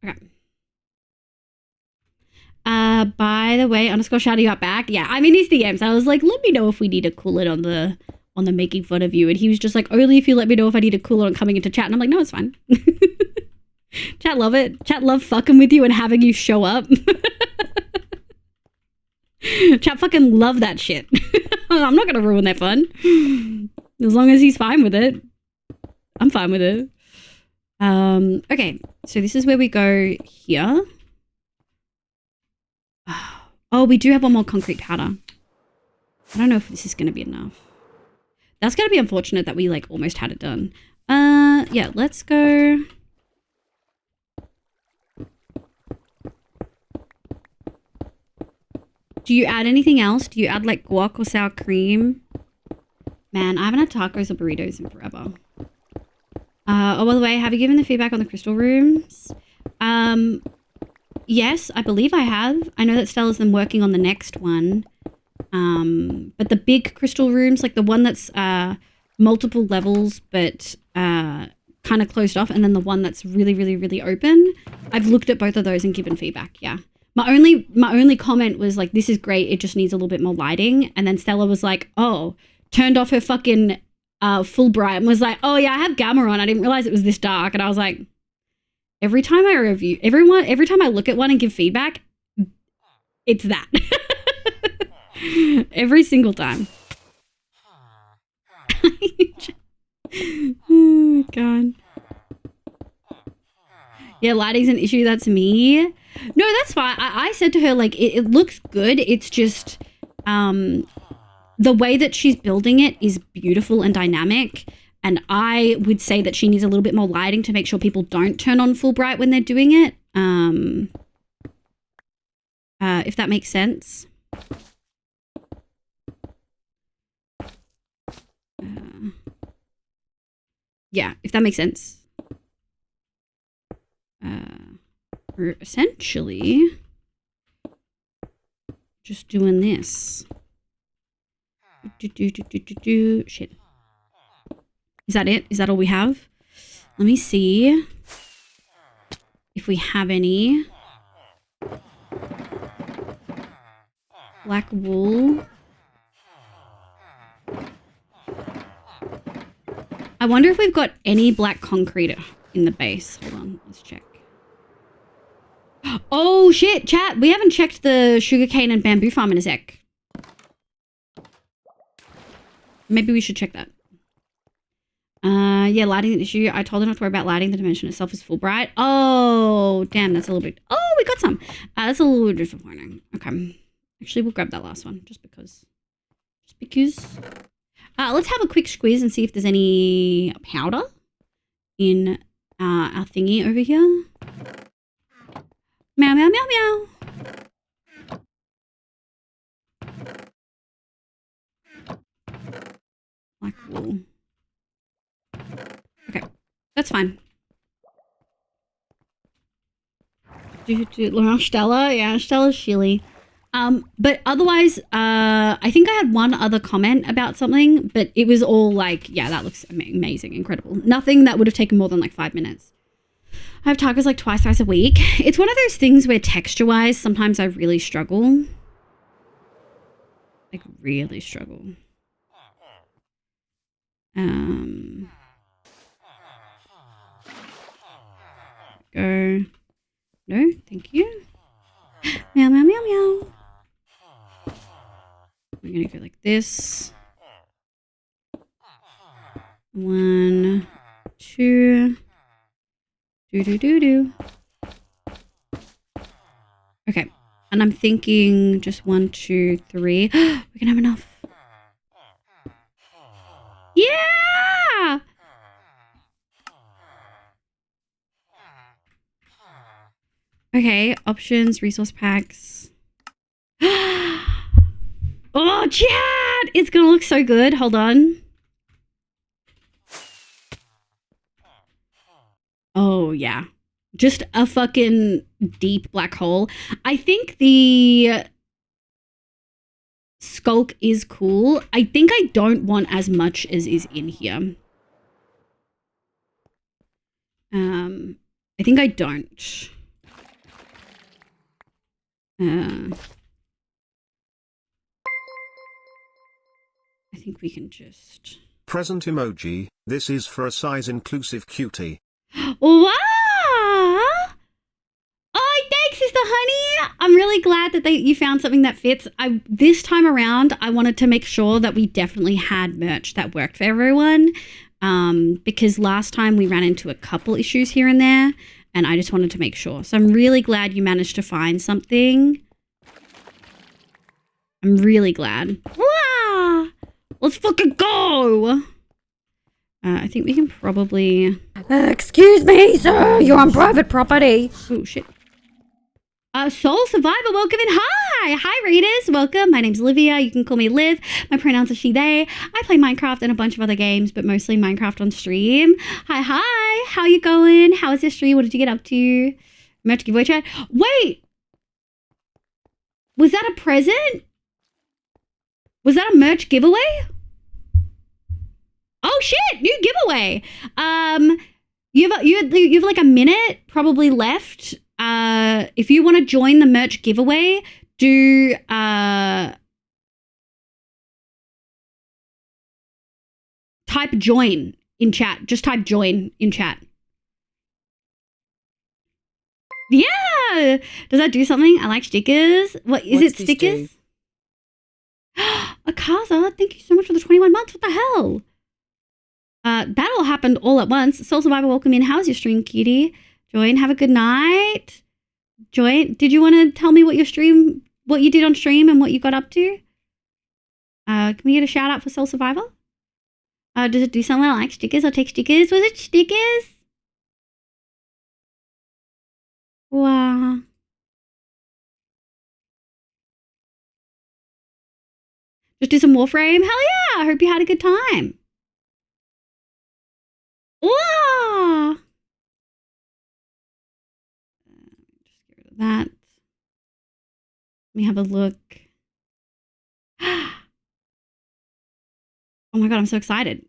Okay. By the way, underscore shouty got back. Yeah, I'm in his DMs. I was like, let me know if we need to cool it on the making fun of you. And he was just like, only if you let me know if I need to cool it on coming into chat. And I'm like, no, it's fine. Chat love it. Chat love fucking with you and having you show up. Chat fucking love that shit. I'm not gonna ruin their fun. As long as he's fine with it. I'm fine with it. Okay, so this is where we go here. Oh, we do have one more concrete powder. I don't know if this is going to be enough. That's going to be unfortunate that we like almost had it done. Yeah, let's go. Do you add anything else? Do you add like guac or sour cream? Man, I haven't had tacos or burritos in forever. Oh, by the way, have you given the feedback on the crystal rooms? Yes, I believe I have. I know that Stella's then working on the next one. But the big crystal rooms, like the one that's multiple levels but kind of closed off, and then the one that's really, really, really open, I've looked at both of those and given feedback, yeah. My only comment was like, this is great, it just needs a little bit more lighting. And then Stella was like, oh, turned off her fucking Fulbright and was like, oh yeah, I have gamma on. I didn't realize it was this dark. And I was like, every time I review, every time I look at one and give feedback, it's that. Every single time. Oh my god. Yeah, lighting's an issue. That's me. No, that's fine. I said to her, like, it looks good. It's just the way that she's building it is beautiful and dynamic. And I would say that she needs a little bit more lighting to make sure people don't turn on full bright when they're doing it. If that makes sense. Yeah, if that makes sense. We're essentially just doing this. Shit. Is that it? Is that all we have? Let me see if we have any. Black wool. I wonder if we've got any black concrete in the base. Hold on, let's check. Oh shit, chat, we haven't checked the sugarcane and bamboo farm in a sec. Maybe we should check that. Yeah, lighting issue. I told her not to worry about lighting. The dimension itself is full bright. Oh, damn, that's a little bit... Oh, we got some. That's a little bit disappointing. Okay. Actually, we'll grab that last one just because. Let's have a quick squeeze and see if there's any powder in our thingy over here. Meow, meow, meow, meow. Black wool. Okay, that's fine. Stella? Yeah, Stella's shilly. But otherwise, I think I had one other comment about something, but it was all like, yeah, that looks amazing, incredible. Nothing that would have taken more than like 5 minutes. I have tacos like twice a week. It's one of those things where texture-wise, sometimes I really struggle. Like, really struggle. Go. No, thank you. Meow, meow, meow, meow. We're gonna go like this. 1, 2. Do. Okay. And I'm thinking just 1, 2, 3. We can have enough. Yeah! Okay, options, resource packs. Oh, chat! It's gonna look so good. Hold on. Oh, yeah. Just a fucking deep black hole. I think the skulk is cool. I think I don't want as much as is in here. I think I don't. I think we can just... Present emoji, this is for a size-inclusive cutie. Wow! Oh, thanks, Sister Honey. I'm really glad that you found something that fits. This time around, I wanted to make sure that we definitely had merch that worked for everyone. Because last time we ran into a couple issues here and there, and I just wanted to make sure. So I'm really glad you managed to find something. I'm really glad. Wow! Let's fucking go! I think we can probably... Excuse me, sir. You're on private property. Oh, shit. Soul Survivor, welcome in. Hi! Hi, Raiders. Welcome. My name's Olivia. You can call me Liv. My pronouns are she, they. I play Minecraft and a bunch of other games, but mostly Minecraft on stream. Hi. How you going? How was your stream? What did you get up to? Merch giveaway chat. Wait! Was that a present? Was that a merch giveaway? Oh, shit! New giveaway! You have like a minute probably left. If you want to join the merch giveaway, do type join in chat. Just type join in chat. Yeah! Does that do something? I like stickers. What is it? Stickers? Akaza, thank you so much for the 21 months. What the hell? That all happened all at once. Soul Survivor, welcome in. How's your stream, cutie? Join, have a good night. Join, did you want to tell me what you did on stream and what you got up to? Can we get a shout out for Soul Survivor? Does it do something? I like stickers. I'll take stickers. Was it stickers? Wow. Just do some Warframe? Hell yeah! I hope you had a good time. Wow! Just get rid of that. Let me have a look. Oh my god, I'm so excited.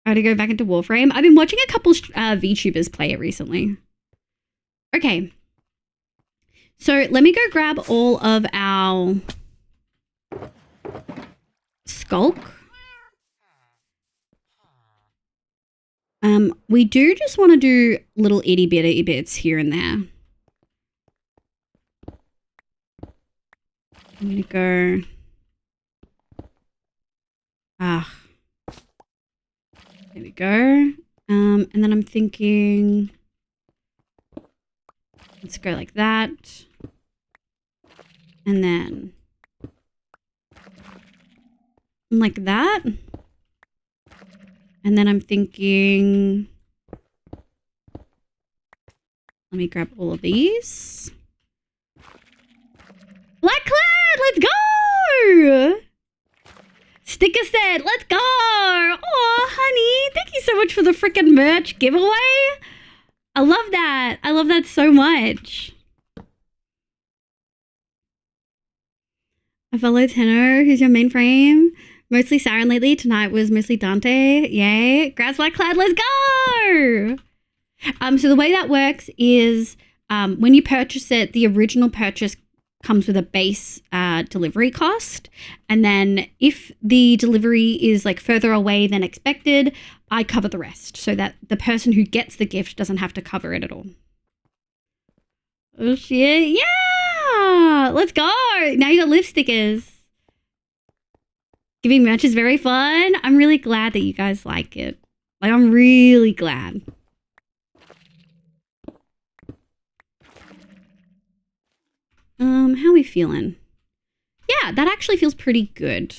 I gotta go back into Warframe. I've been watching a couple VTubers play it recently. Okay. So let me go grab all of our skulk. We do just want to do little itty bitty bits here and there. I'm gonna go. There we go. And then I'm thinking, let's go like that. And then like that. And then I'm thinking, let me grab all of these. Black Cloud, let's go! Sticker set, let's go! Oh, honey, thank you so much for the freaking merch giveaway. I love that. I love that so much. I follow Tenor, who's your mainframe. Mostly Siren lately. Tonight was mostly Dante. Yay. Grabs Black Cloud, let's go! So the way that works is when you purchase it, the original purchase comes with a base delivery cost. And then if the delivery is like further away than expected, I cover the rest so that the person who gets the gift doesn't have to cover it at all. Oh shit. Yeah! Let's go! Now you got lift stickers. Giving merch is very fun. I'm really glad that you guys like it. Like, I'm really glad. How are we feeling? Yeah, that actually feels pretty good.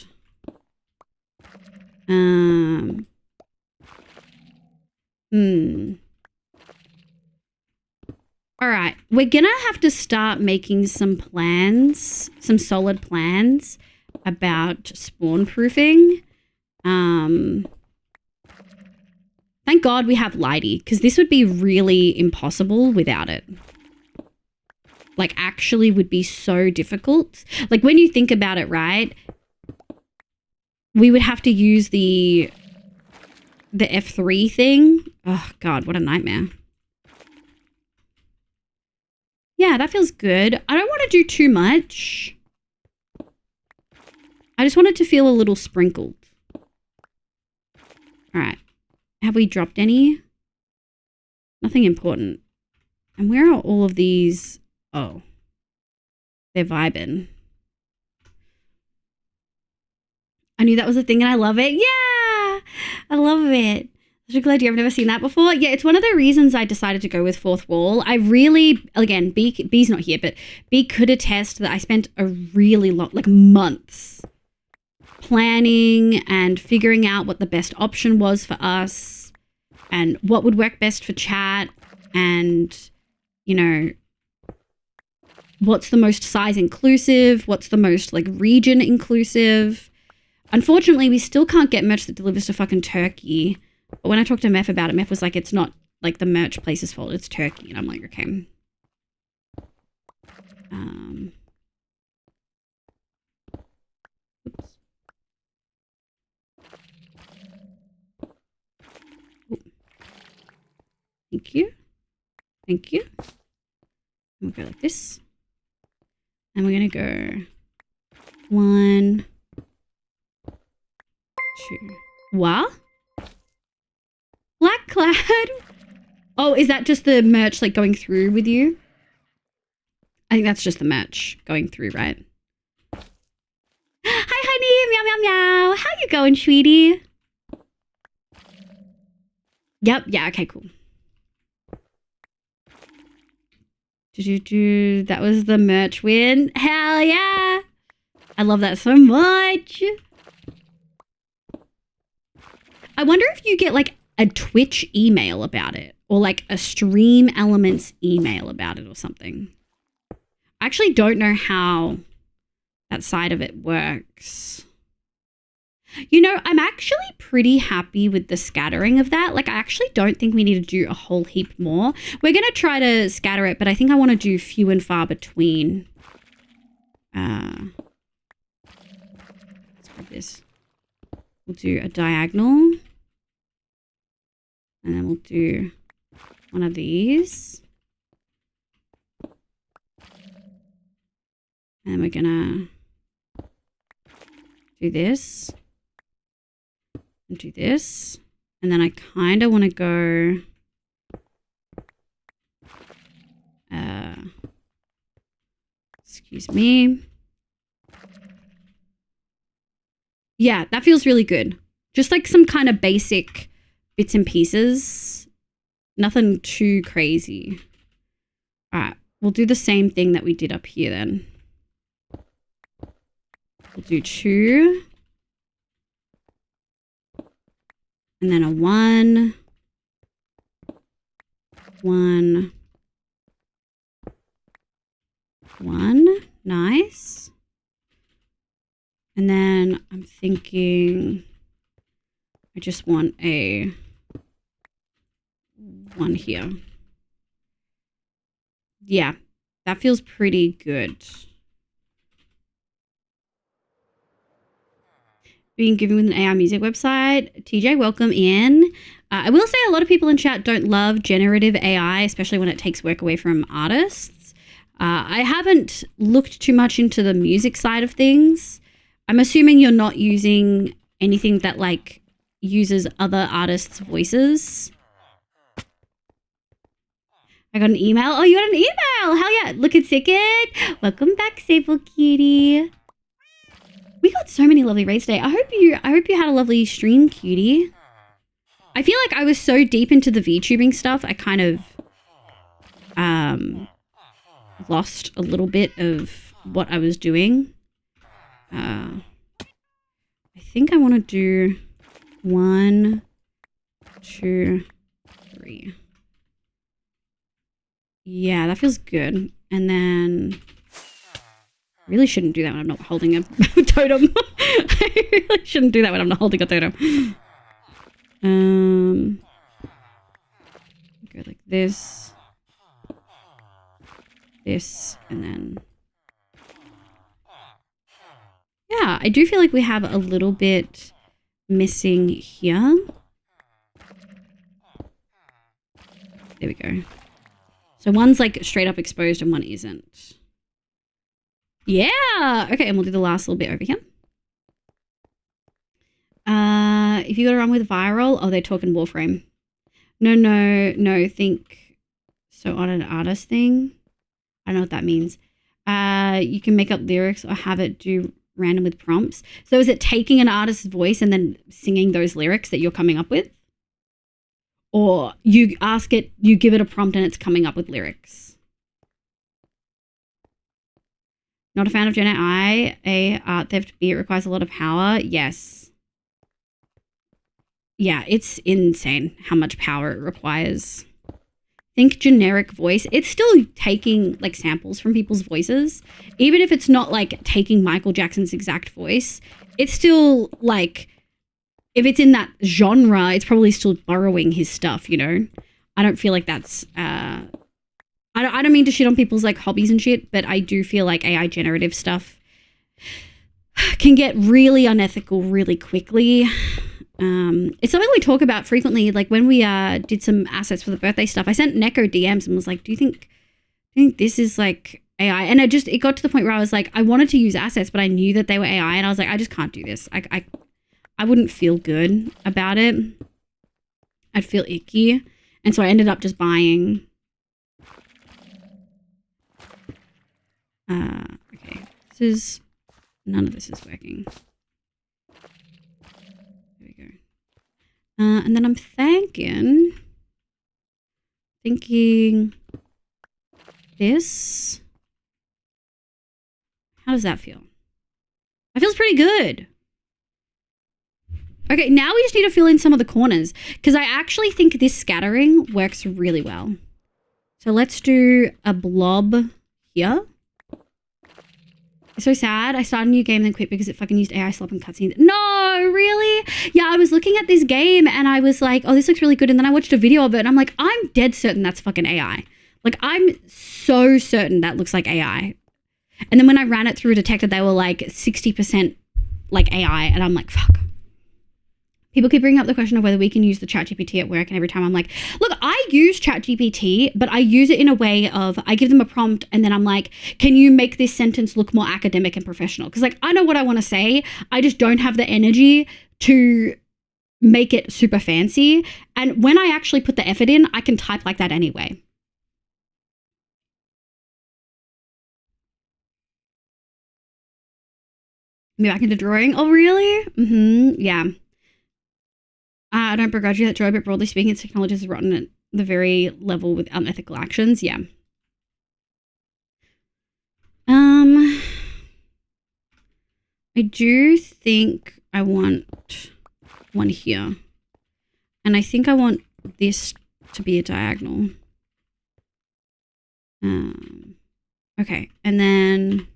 All right, we're gonna have to start making some plans, some solid plans about spawn proofing. Thank God we have Lighty, because this would be really impossible without it. Like, actually would be so difficult. Like, when you think about it, right, we would have to use the F3 thing. Oh, God, what a nightmare. Yeah, that feels good. I don't want to do too much. I just want it to feel a little sprinkled. All right. Have we dropped any? Nothing important. And where are all of these? Oh, they're vibing. I knew that was a thing and I love it. Yeah, I love it. I'm so glad I've never seen that before. Yeah, it's one of the reasons I decided to go with Fourth Wall. I really, again, B's not here, but B could attest that I spent a really long, like months, planning and figuring out what the best option was for us and what would work best for chat and, you know, what's the most size inclusive, what's the most like region inclusive. Unfortunately, we still can't get merch that delivers to fucking Turkey. But when I talked to Meph about it, Meph was like, it's not like the merch place's fault, it's Turkey. And I'm like, okay. Oops. Ooh. Thank you. Thank you. We'll go like this. And we're going to go 1, 2. What? Black Cloud? Oh, is that just the merch like going through with you? I think that's just the merch going through, right? Hi, honey. Meow, meow, meow. How you going, sweetie? Yep. Yeah. Okay, cool. That was the merch win. Hell yeah. I love that so much. I wonder if you get like a Twitch email about it or like a Stream Elements email about it or something. I actually don't know how that side of it works. You know, I'm actually pretty happy with the scattering of that. Like, I actually don't think we need to do a whole heap more. We're going to try to scatter it, but I think I want to do few and far between. Let's grab this. We'll do a diagonal. And then we'll do one of these. And we're going to do this. And do this. And then I kind of want to go excuse me. Yeah, that feels really good. Just like some kind of basic bits and pieces. Nothing too crazy. All right, we'll do the same thing that we did up here then. We'll do 2. And then a 1. 1. 1. Nice. And then I'm thinking I just want a 1 here. Yeah, that feels pretty good. Being given with an AI music website. TJ, welcome in. I will say a lot of people in chat don't love generative AI, especially when it takes work away from artists. I haven't looked too much into the music side of things. I'm assuming you're not using anything that like uses other artists' voices. I got an email. Oh, you got an email. Hell yeah. Look at Sickett. Welcome back, Sable Cutie. We got so many lovely raids today. I hope you had a lovely stream, cutie. I feel like I was so deep into the VTubing stuff, I kind of lost a little bit of what I was doing. I think I want to do 1, 2, 3. Yeah, that feels good. And then really shouldn't do that when I'm not holding a totem. I really shouldn't do that when I'm not holding a totem. Go like this, and then yeah, I do feel like we have a little bit missing here. There we go. So one's like straight up exposed and one isn't. Yeah. Okay, and we'll do the last little bit over here. If you got to run with viral, oh, they're talking Warframe. No. Think so on an artist thing. I don't know what that means. You can make up lyrics or have it do random with prompts. So is it taking an artist's voice and then singing those lyrics that you're coming up with? Or you ask it, you give it a prompt and it's coming up with lyrics? Not a fan of Gen AI. A art theft beat requires a lot of power. Yes. Yeah, it's insane how much power it requires. Think generic voice. It's still taking like samples from people's voices. Even if it's not like taking Michael Jackson's exact voice, it's still like, if it's in that genre, it's probably still borrowing his stuff, you know? I don't feel like that's, I don't mean to shit on people's like hobbies and shit, but I do feel like AI generative stuff can get really unethical really quickly. It's something we talk about frequently. Like when we did some assets for the birthday stuff, I sent Neko DMs and was like, do you think this is like AI? And it got to the point where I was like, I wanted to use assets, but I knew that they were AI, and I was like, I just can't do this. I wouldn't feel good about it. I'd feel icky. And so I ended up just buying. Okay. None of this is working. There we go. And then I'm thinking this. How does that feel? That feels pretty good. Okay, now we just need to fill in some of the corners because I actually think this scattering works really well. So let's do a blob here. It's so sad. I started a new game and then quit because it fucking used AI slop and cutscenes. No, really? Yeah, I was looking at this game and I was like, oh, this looks really good. And then I watched a video of it and I'm like, I'm dead certain that's fucking AI. Like, I'm so certain that looks like AI. And then when I ran it through a detector, they were like 60% like AI. And I'm like, fuck. People keep bringing up the question of whether we can use the ChatGPT at work, and every time I'm like, look, I use ChatGPT, but I use it in a way of I give them a prompt and then I'm like, can you make this sentence look more academic and professional? Because like I know what I want to say, I just don't have the energy to make it super fancy. And when I actually put the effort in, I can type like that anyway. Me back into drawing. Oh, really? Yeah. I don't begrudge you that joy, but broadly speaking, its technology is rotten at the very level with unethical actions. Yeah. I do think I want one here. And I think I want this to be a diagonal. Okay. And then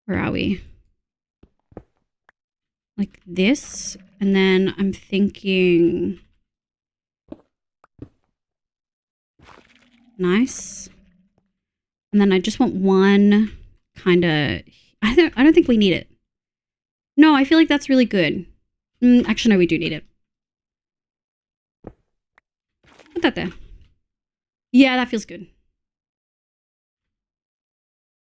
where are we? Like this, and then I'm thinking nice, and then I just want one kind of. I don't think we need it. No, I feel like that's really good. Actually, no, we do need it. Put that there. Yeah, that feels good.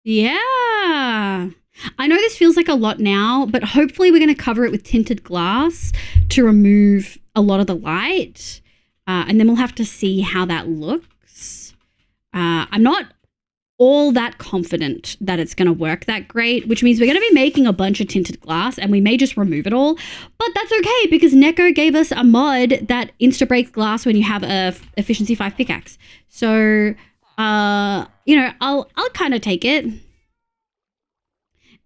Yeah. I know this feels like a lot now, but hopefully we're going to cover it with tinted glass to remove a lot of the light. And then we'll have to see how that looks. I'm not all that confident that it's going to work that great, which means we're going to be making a bunch of tinted glass and we may just remove it all. But that's okay because Neko gave us a mod that insta-breaks glass when you have a efficiency 5 pickaxe. So, I'll kind of take it.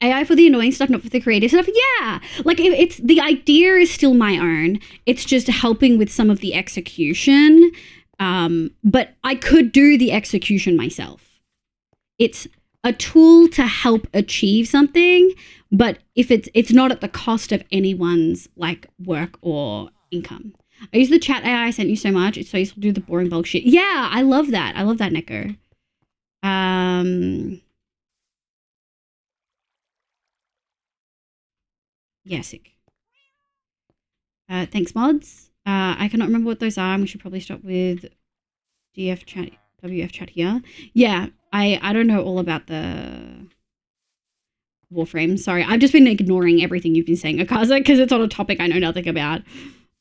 AI for the annoying stuff, not for the creative stuff. Yeah, like it's the idea is still my own. It's just helping with some of the execution. But I could do the execution myself. It's a tool to help achieve something, but if it's not at the cost of anyone's like work or income. I use the chat AI I sent you so much. It's so useful to do the boring bulk shit. Yeah, I love that. I love that, Neko. Yeah, sick. Thanks, mods. I cannot remember what those are. And we should probably stop with WF chat here. Yeah, I don't know all about the Warframe. Sorry, I've just been ignoring everything you've been saying, Akaza, because it's on a topic I know nothing about.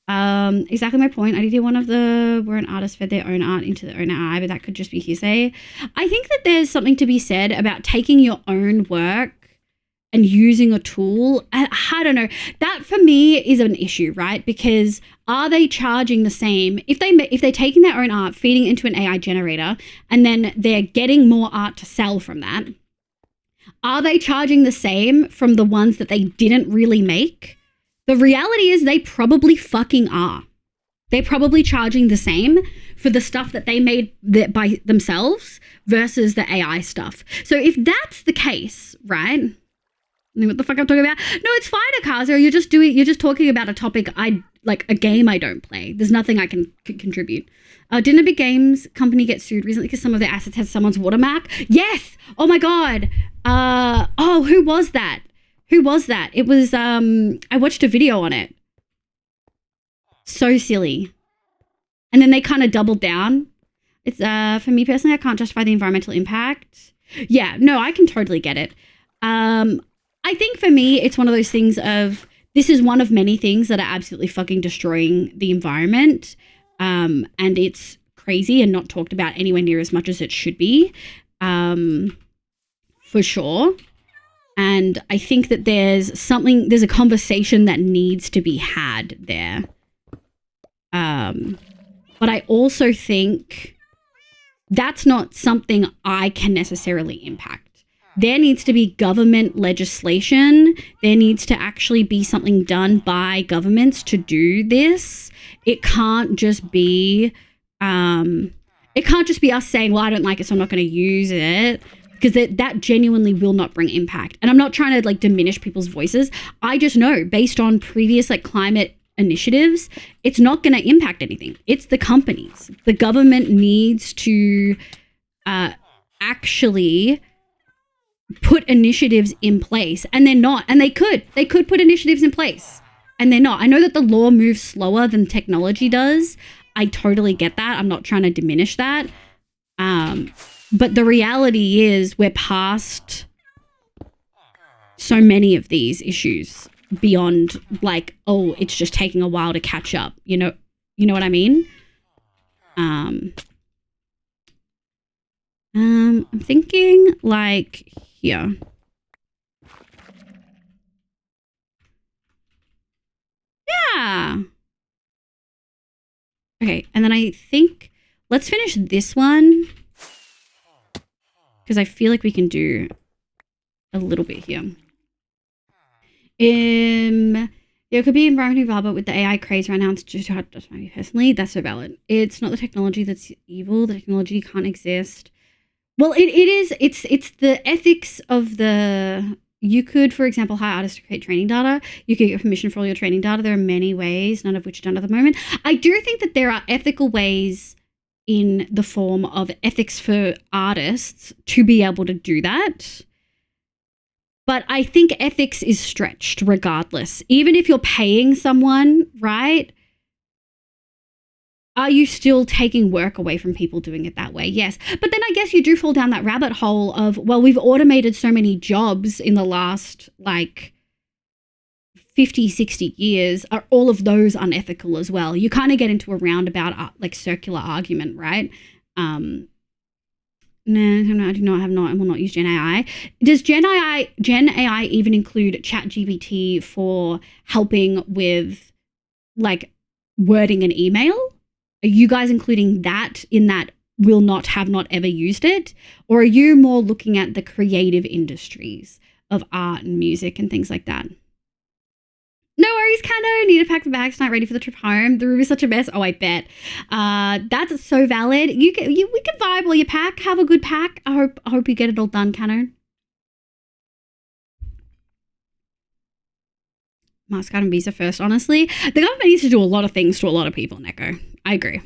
Exactly my point. I did hear one of the where an artist fed their own art into their own eye, but that could just be hearsay. I think that there's something to be said about taking your own work and using a tool. I don't know. That for me is an issue, right? Because are they charging the same if they're taking their own art, feeding it into an AI generator, and then they're getting more art to sell from that? Are they charging the same from the ones that they didn't really make? The reality is they probably fucking are. They're probably charging the same for the stuff that they made by themselves versus the AI stuff. So if that's the case, right? What the fuck I'm talking about? No, it's fine, Akaza. You're just talking about a topic a game I don't play. There's nothing I can contribute. Didn't a big games company get sued recently because some of their assets had someone's watermark? Yes. Oh my god. Who was that? Who was that? It was I watched a video on it. So silly. And then they kind of doubled down. It's for me personally, I can't justify the environmental impact. Yeah, no, I can totally get it. I think for me, it's one of those things of this is one of many things that are absolutely fucking destroying the environment. And it's crazy and not talked about anywhere near as much as it should be. For sure. And I think that there's a conversation that needs to be had there. But I also think that's not something I can necessarily impact. There needs to be government legislation. There needs to actually be something done by governments to do this. It can't just be us saying, well, I don't like it, so I'm not going to use it. Because that genuinely will not bring impact. And I'm not trying to diminish people's voices. I just know based on previous climate initiatives, it's not going to impact anything. It's the companies. The government needs to actually put initiatives in place, and they're not. And they could put initiatives in place, and they're not. I know that the law moves slower than technology does. I totally get that. I'm not trying to diminish that. But the reality is we're past so many of these issues beyond it's just taking a while to catch up. You know what I mean? I'm thinking here. Yeah. Okay, and then I think let's finish this one. Because I feel like we can do a little bit here. There could be environmental viable with the AI craze right now. It's just hard to justify me personally. That's so valid. It's not the technology that's evil. The technology can't exist. Well, it is. It's the ethics of the... You could, for example, hire artists to create training data. You could get permission for all your training data. There are many ways, none of which are done at the moment. I do think that there are ethical ways in the form of ethics for artists to be able to do that. But I think ethics is stretched regardless. Even if you're paying someone, right? Are you still taking work away from people doing it that way? Yes. But then I guess you do fall down that rabbit hole of, well, we've automated so many jobs in the last 50, 60 years. Are all of those unethical as well? You kind of get into a roundabout, circular argument, right? No, I do not have not and will not use Gen AI. Does Gen AI even include ChatGPT for helping with like wording an email? Are you guys including that in that will not have not ever used it? Or are you more looking at the creative industries of art and music and things like that? No worries, Kano. Need to pack the bags tonight, ready for the trip home. The room is such a mess. Oh, I bet. That's so valid. We can vibe while you pack. Have a good pack. I hope you get it all done, Kano. Mask out and visa first, honestly. The government needs to do a lot of things to a lot of people, Neko. I agree.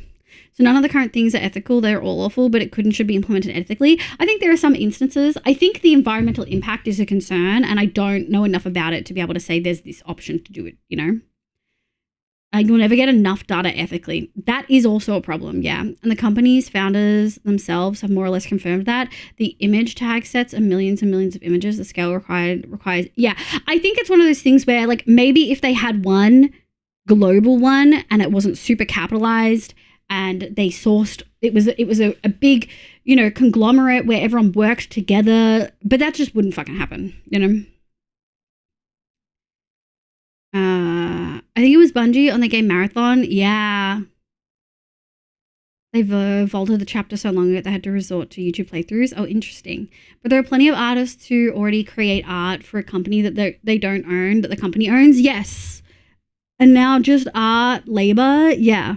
So none of the current things are ethical. They're all awful, but it could and should be implemented ethically. I think there are some instances. I think the environmental impact is a concern, and I don't know enough about it to be able to say there's this option to do it, you know? You'll never get enough data ethically. That is also a problem, yeah. And the company's founders themselves have more or less confirmed that. The image tag sets are millions and millions of images. The scale requires, yeah. I think it's one of those things where, like, maybe if they had one global one and it wasn't super capitalized, and they sourced, it was a big, you know, conglomerate where everyone worked together, but that just wouldn't fucking happen, you know? I think it was Bungie on the game Marathon. Yeah. They've vaulted the chapter so long ago they had to resort to YouTube playthroughs. Oh, interesting. But there are plenty of artists who already create art for a company that they don't own, that the company owns. Yes. And now just art, labor. Yeah.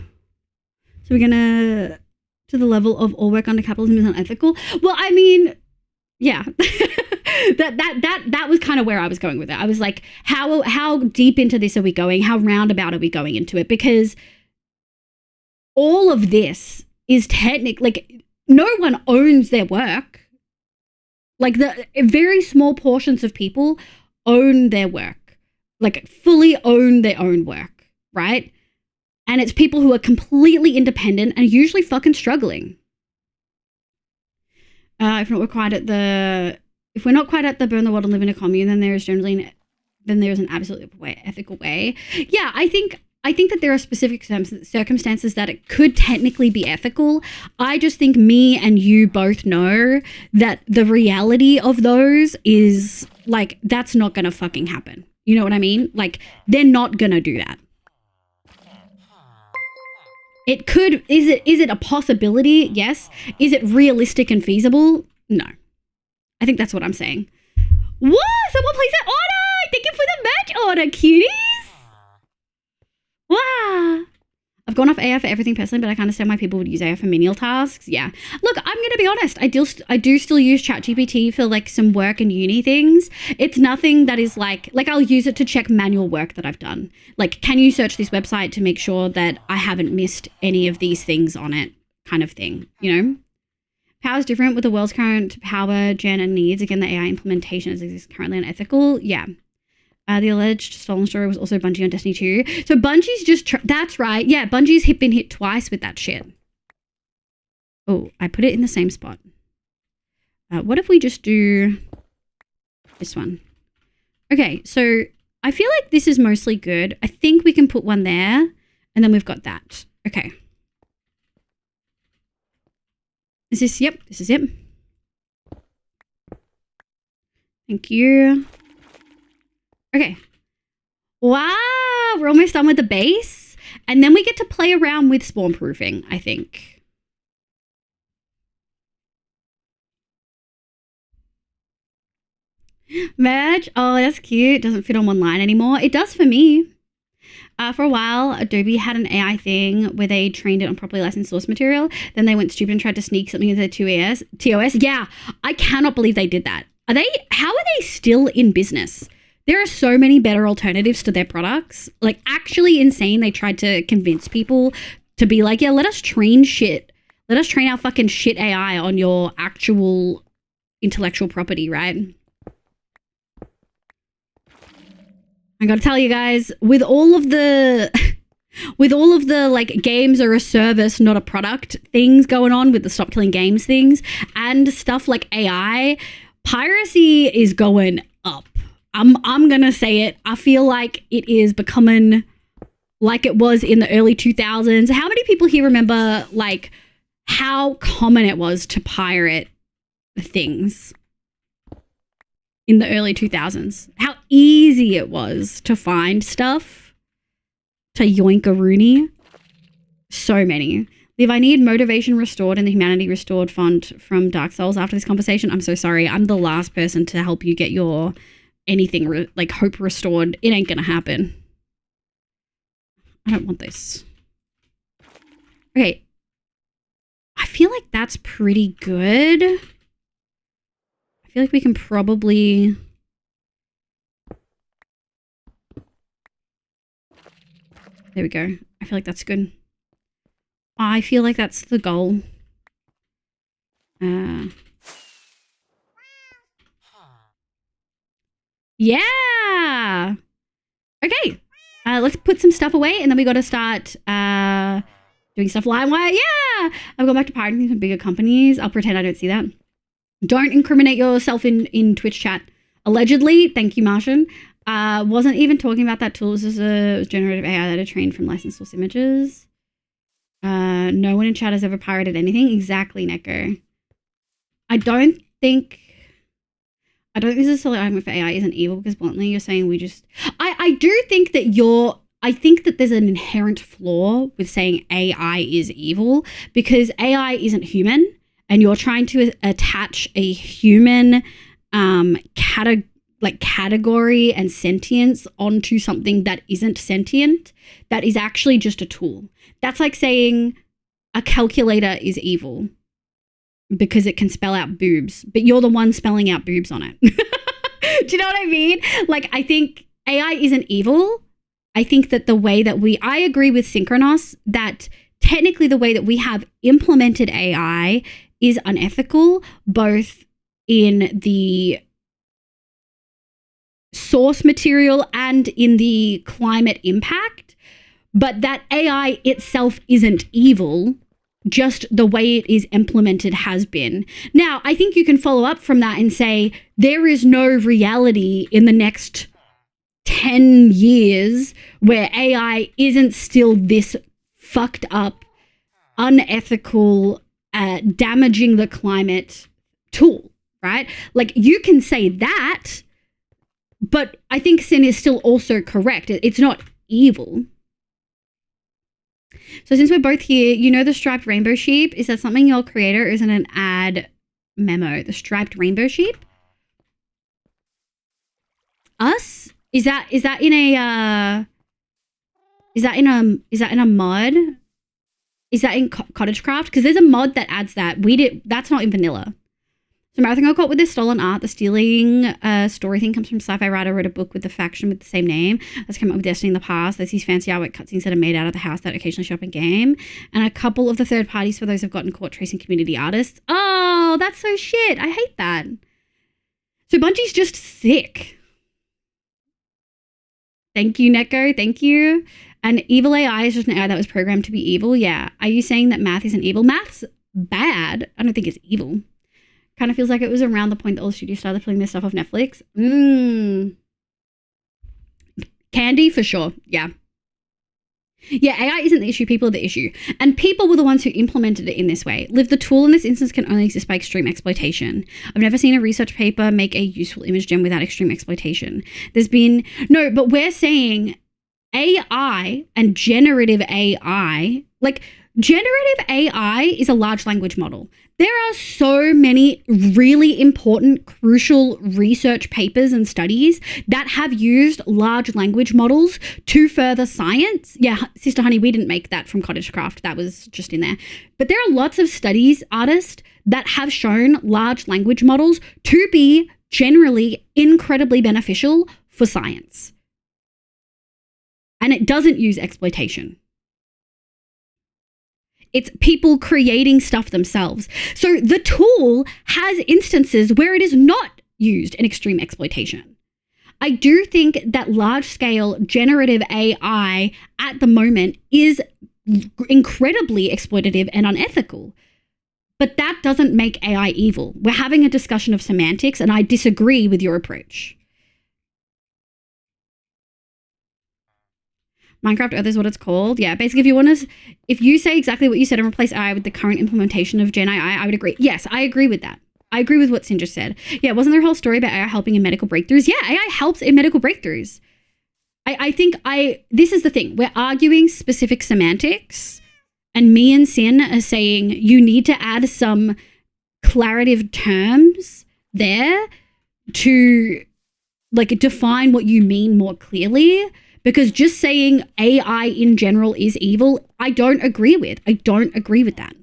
So we're gonna to the level of all work under capitalism is unethical. Well, I mean, yeah, that was kind of where I was going with it. I was like, how deep into this are we going? How roundabout are we going into it? Because all of this is like no one owns their work. Like the very small portions of people own their work, like fully own their own work, right? And it's people who are completely independent and usually fucking struggling. If we're not quite at the burn the world and live in a commune, then there is an absolutely ethical way. Yeah, I think that there are specific circumstances that it could technically be ethical. I just think me and you both know that the reality of those is like that's not gonna fucking happen. You know what I mean? Like they're not gonna do that. It could, is it a possibility? Yes. Is it realistic and feasible? No. I think that's what I'm saying. What? Someone place an order! Thank you for the match order, cuties! Wow. I've gone off AI for everything personally, but I can understand why people would use AI for menial tasks. Yeah. Look, I'm going to be honest. I do still use ChatGPT for like some work and uni things. It's nothing that is like I'll use it to check manual work that I've done. Like, can you search this website to make sure that I haven't missed any of these things on it kind of thing, you know? Power is different with the world's current power, gen, and needs. Again, the AI implementation is currently unethical. Yeah. The alleged stolen story was also Bungie on Destiny 2. So Bungie's just... that's right. Yeah, Bungie's been hit twice with that shit. Oh, I put it in the same spot. What if we just do this one? Okay, so I feel like this is mostly good. I think we can put one there, and then we've got that. Okay. Is this... yep, this is it. Thank you. Okay. Wow, we're almost done with the base. And then we get to play around with spawn proofing, I think. Merge. Oh, that's cute. Doesn't fit on one line anymore. It does for me. For a while, Adobe had an AI thing where they trained it on properly licensed source material. Then they went stupid and tried to sneak something into their TOS. Yeah, I cannot believe they did that. How are they still in business? There are so many better alternatives to their products. Like, actually insane. They tried to convince people to be like, yeah, let us train shit. Let us train our fucking shit AI on your actual intellectual property, right? I gotta tell you guys, with all of the like games are a service, not a product things going on with the Stop Killing Games things and stuff like AI, piracy is going up. I'm gonna say it. I feel like it is becoming like it was in the early 2000s. How many people here remember like how common it was to pirate things in the early 2000s. How easy it was to find stuff, to yoink a Rooney. So many. If I need motivation restored and the humanity restored font from Dark Souls after this conversation, I'm so sorry. I'm the last person to help you get your anything like hope restored. It ain't gonna happen. I don't want this. Okay. I feel like that's pretty good. I feel like we can probably... There we go. I feel like that's good. I feel like that's the goal. Yeah. Okay. Let's put some stuff away and then we got to start doing stuff LimeWire. Yeah. I've gone back to pirating some bigger companies. I'll pretend I don't see that. Don't incriminate yourself in Twitch chat. Allegedly. Thank you, Martian. Wasn't even talking about that tool. This is a generative AI that are trained from licensed source images. No one in chat has ever pirated anything. Exactly, Neko. I don't think this is a solid argument for AI isn't evil because bluntly you're saying we just... I do think that I think that there's an inherent flaw with saying AI is evil because AI isn't human and you're trying to attach a human category and sentience onto something that isn't sentient, that is actually just a tool. That's like saying a calculator is evil because it can spell out boobs, but you're the one spelling out boobs on it. Do you know what I mean? Like, I think AI isn't evil. I think that the way that I agree with Synchronos that technically the way that we have implemented AI is unethical, both in the source material and in the climate impact, but that AI itself isn't evil, just the way it is implemented has been. Now, I think you can follow up from that and say there is no reality in the next 10 years where AI isn't still this fucked up, unethical, damaging the climate tool, right? Like, you can say that, but I think Sin is still also correct. It's not evil. So since we're both here, you know the striped rainbow sheep? Is that something your creator isn't an ad memo? The striped rainbow sheep? Us? Is that in a mod? Is that in Cottage Craft? Because there's a mod that adds that. That's not in vanilla. So Marathon got caught with this stolen art. The stealing story thing comes from sci-fi writer wrote a book with the faction with the same name that's come up with Destiny in the past. There's these fancy artwork cutscenes that are made out of the house that occasionally show up in game. And a couple of the third parties for those who've gotten caught tracing community artists. Oh, that's so shit. I hate that. So Bungie's just sick. Thank you, Neko. Thank you. And evil AI is just an AI that was programmed to be evil. Yeah. Are you saying that math isn't evil? Math's bad. I don't think it's evil. Kind of feels like it was around the point that all the studios started pulling this stuff off Netflix. Candy, for sure. Yeah. Yeah, AI isn't the issue. People are the issue. And people were the ones who implemented it in this way. Liv, the tool in this instance can only exist by extreme exploitation. I've never seen a research paper make a useful image gem without extreme exploitation. No, but we're saying AI and generative AI, like generative AI is a large language model. There are so many really important, crucial research papers and studies that have used large language models to further science. Yeah, Sister Honey, we didn't make that from Cottage Craft. That was just in there. But there are lots of studies, artists, that have shown large language models to be generally incredibly beneficial for science. And it doesn't use exploitation. It's people creating stuff themselves. So the tool has instances where it is not used in extreme exploitation. I do think that large-scale generative AI at the moment is incredibly exploitative and unethical. But that doesn't make AI evil. We're having a discussion of semantics, and I disagree with your approach. Minecraft Earth is what it's called. Yeah, basically, if you say exactly what you said and replace AI with the current implementation of Gen AI, I would agree. Yes, I agree with that. I agree with what Sin just said. Yeah, wasn't there a whole story about AI helping in medical breakthroughs? Yeah, AI helps in medical breakthroughs. I think this is the thing. We're arguing specific semantics, and me and Sin are saying you need to add some claritative terms there to like define what you mean more clearly, because just saying AI in general is evil, I don't agree with. I don't agree with that.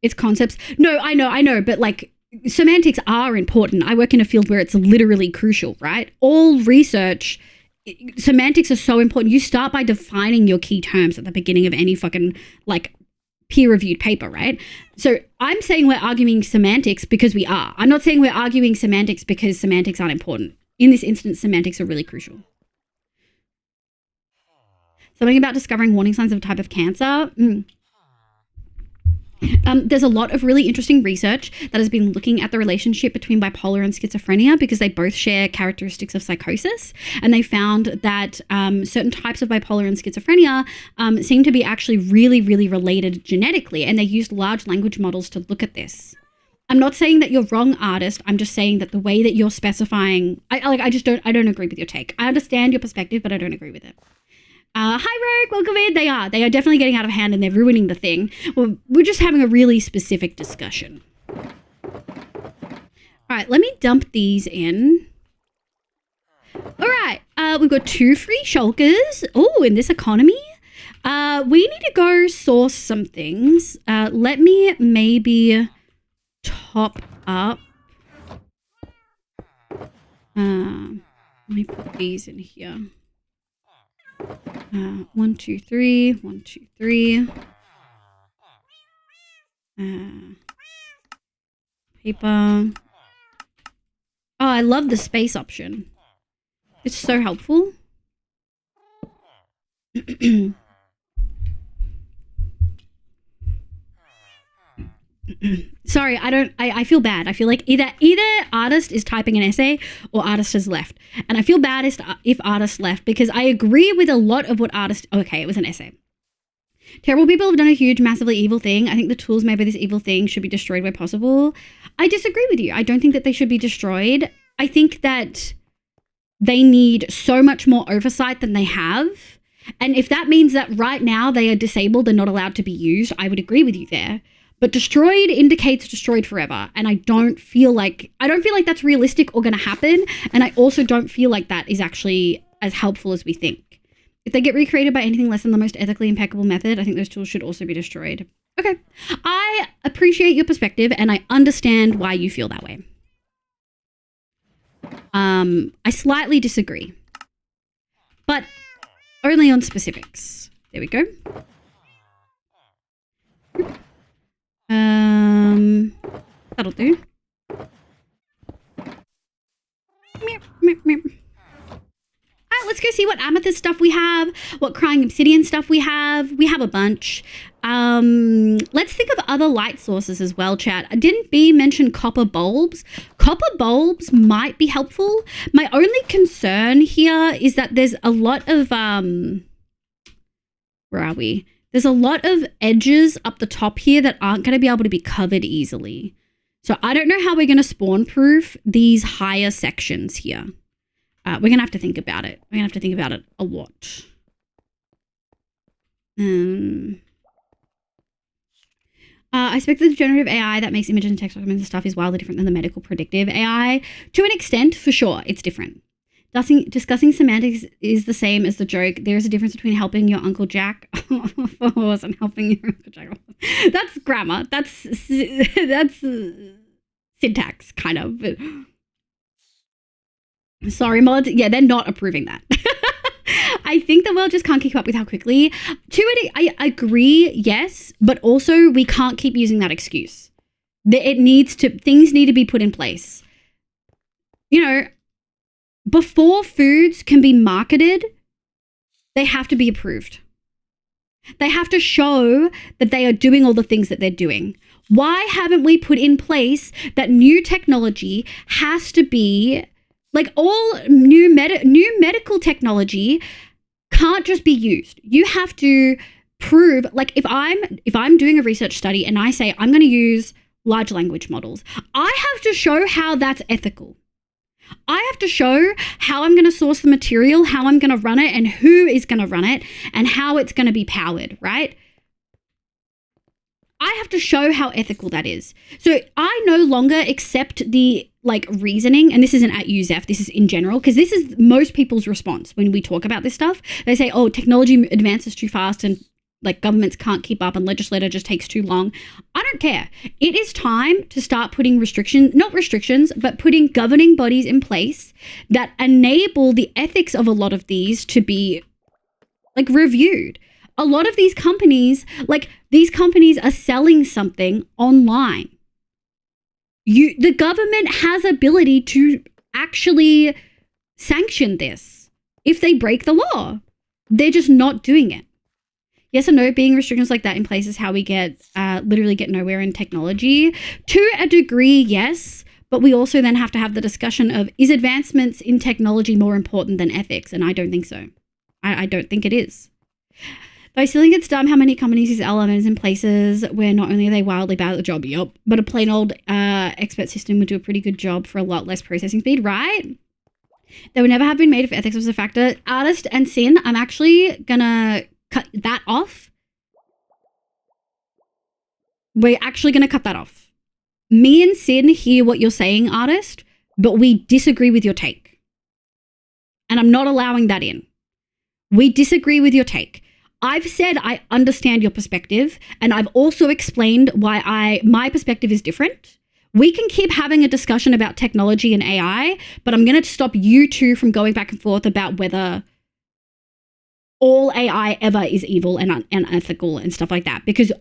It's concepts. No, I know, but like semantics are important. I work in a field where it's literally crucial, right? All research, semantics are so important. You start by defining your key terms at the beginning of any fucking like peer-reviewed paper, right? So I'm saying we're arguing semantics because we are. I'm not saying we're arguing semantics because semantics aren't important. In this instance, semantics are really crucial. Something about discovering warning signs of a type of cancer. There's a lot of really interesting research that has been looking at the relationship between bipolar and schizophrenia because they both share characteristics of psychosis. And they found that certain types of bipolar and schizophrenia seem to be actually really, really related genetically. And they used large language models to look at this. I'm not saying that you're wrong, artist. I'm just saying that the way that you're specifying, I don't agree with your take. I understand your perspective, but I don't agree with it. Hi, Rogue. Welcome in. They are definitely getting out of hand and they're ruining the thing. Well, we're just having a really specific discussion. All right, let me dump these in. All right, we've got 2 free shulkers. Oh, in this economy. We need to go source some things. Let me maybe top up. Let me put these in here. 1, 2, 3. 1, 2, 3. Paper. Oh, I love the space option. It's so helpful. Sorry, I feel bad. I feel like either artist is typing an essay or artist has left. And I feel bad if artist left because I agree with a lot of what artist... Okay, it was an essay. Terrible people have done a huge, massively evil thing. I think the tools made by this evil thing should be destroyed where possible. I disagree with you. I don't think that they should be destroyed. I think that they need so much more oversight than they have. And if that means that right now they are disabled and not allowed to be used, I would agree with you there. But destroyed indicates destroyed forever. And I don't feel like that's realistic or going to happen. And I also don't feel like that is actually as helpful as we think. If they get recreated by anything less than the most ethically impeccable method, I think those tools should also be destroyed. Okay. I appreciate your perspective and I understand why you feel that way. I slightly disagree. But only on specifics. There we go. That'll do. Meow, meow, meow. All right, let's go see what amethyst stuff we have, what crying obsidian stuff we have. We have a bunch. Let's think of other light sources as well, chat. Didn't B mention copper bulbs? Copper bulbs might be helpful. My only concern here is that there's a lot of, where are we? There's a lot of edges up the top here that aren't going to be able to be covered easily. So I don't know how we're going to spawn proof these higher sections here. We're going to have to think about it. We're going to have to think about it a lot. I expect the generative AI that makes images and text documents and stuff is wildly different than the medical predictive AI. To an extent, for sure, it's different. Discussing semantics is the same as the joke. There's a difference between helping your Uncle Jack off a horse and helping your Uncle Jack off a horse. That's grammar. That's syntax, kind of. Sorry, mods. Yeah, they're not approving that. I think the world just can't keep up with how quickly. I agree, yes, but also we can't keep using that excuse. Things need to be put in place. You know, before foods can be marketed, they have to be approved. They have to show that they are doing all the things that they're doing. Why haven't we put in place that new technology has to be, like all new medical technology can't just be used. You have to prove, like if I'm doing a research study and I say I'm going to use large language models. I have to show how that's ethical. I have to show how I'm going to source the material, how I'm going to run it, and who is going to run it, and how it's going to be powered, right? I have to show how ethical that is. So I no longer accept the reasoning, and this isn't at USEF, this is in general, because this is most people's response when we talk about this stuff. They say, oh, technology advances too fast and governments can't keep up and legislature just takes too long. I don't care. It is time to start putting not restrictions, but putting governing bodies in place that enable the ethics of a lot of these to be reviewed. A lot of these companies, are selling something online. The government has ability to actually sanction this if they break the law. They're just not doing it. Yes or no, being restrictions like that in place is how we literally get nowhere in technology. To a degree, yes, but we also then have to have the discussion of, is advancements in technology more important than ethics? And I don't think so. I don't think it is. Though I still think it's dumb how many companies use LLMs in places where not only are they wildly bad at the job, but a plain old expert system would do a pretty good job for a lot less processing speed, right? They would never have been made if ethics was a factor. Artist and sin, I'm actually gonna cut that off. We're actually gonna cut that off. Me and Sin hear what you're saying, artist, but we disagree with your take. And I'm not allowing that in. We disagree with your take. I've said I understand your perspective, and I've also explained why my perspective is different. We can keep having a discussion about technology and AI, but I'm going to stop you two from going back and forth about whether all AI ever is evil and unethical and stuff like that, because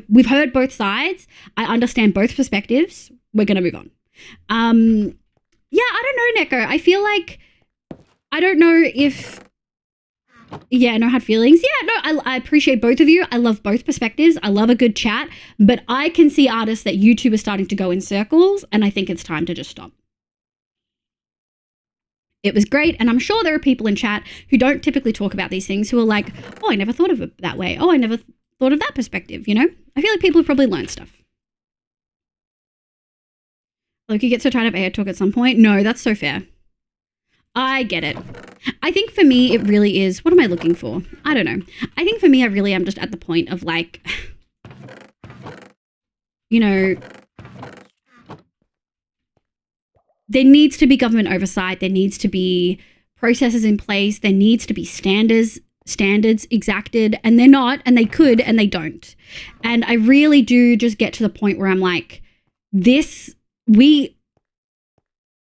we've heard both sides. I understand both perspectives. We're going to move on. Yeah, I don't know, Neko. I feel like I don't know if... Yeah, no hard feelings. Yeah, no, I appreciate both of you. I love both perspectives. I love a good chat, but I can see artists that you two are starting to go in circles, and I think it's time to just stop. It was great, and I'm sure there are people in chat who don't typically talk about these things who are like, oh, I never thought of it that way. Oh, I never thought of that perspective, you know? I feel like people have probably learned stuff. Loki gets so tired of AI talk at some point. No, that's so fair. I get it. I think for me, it really is. What am I looking for? I don't know. I think for me, I really am just at the point of like, you know, there needs to be government oversight. There needs to be processes in place. There needs to be standards exacted, and they're not, and they could, and they don't. And I really do just get to the point where I'm like, they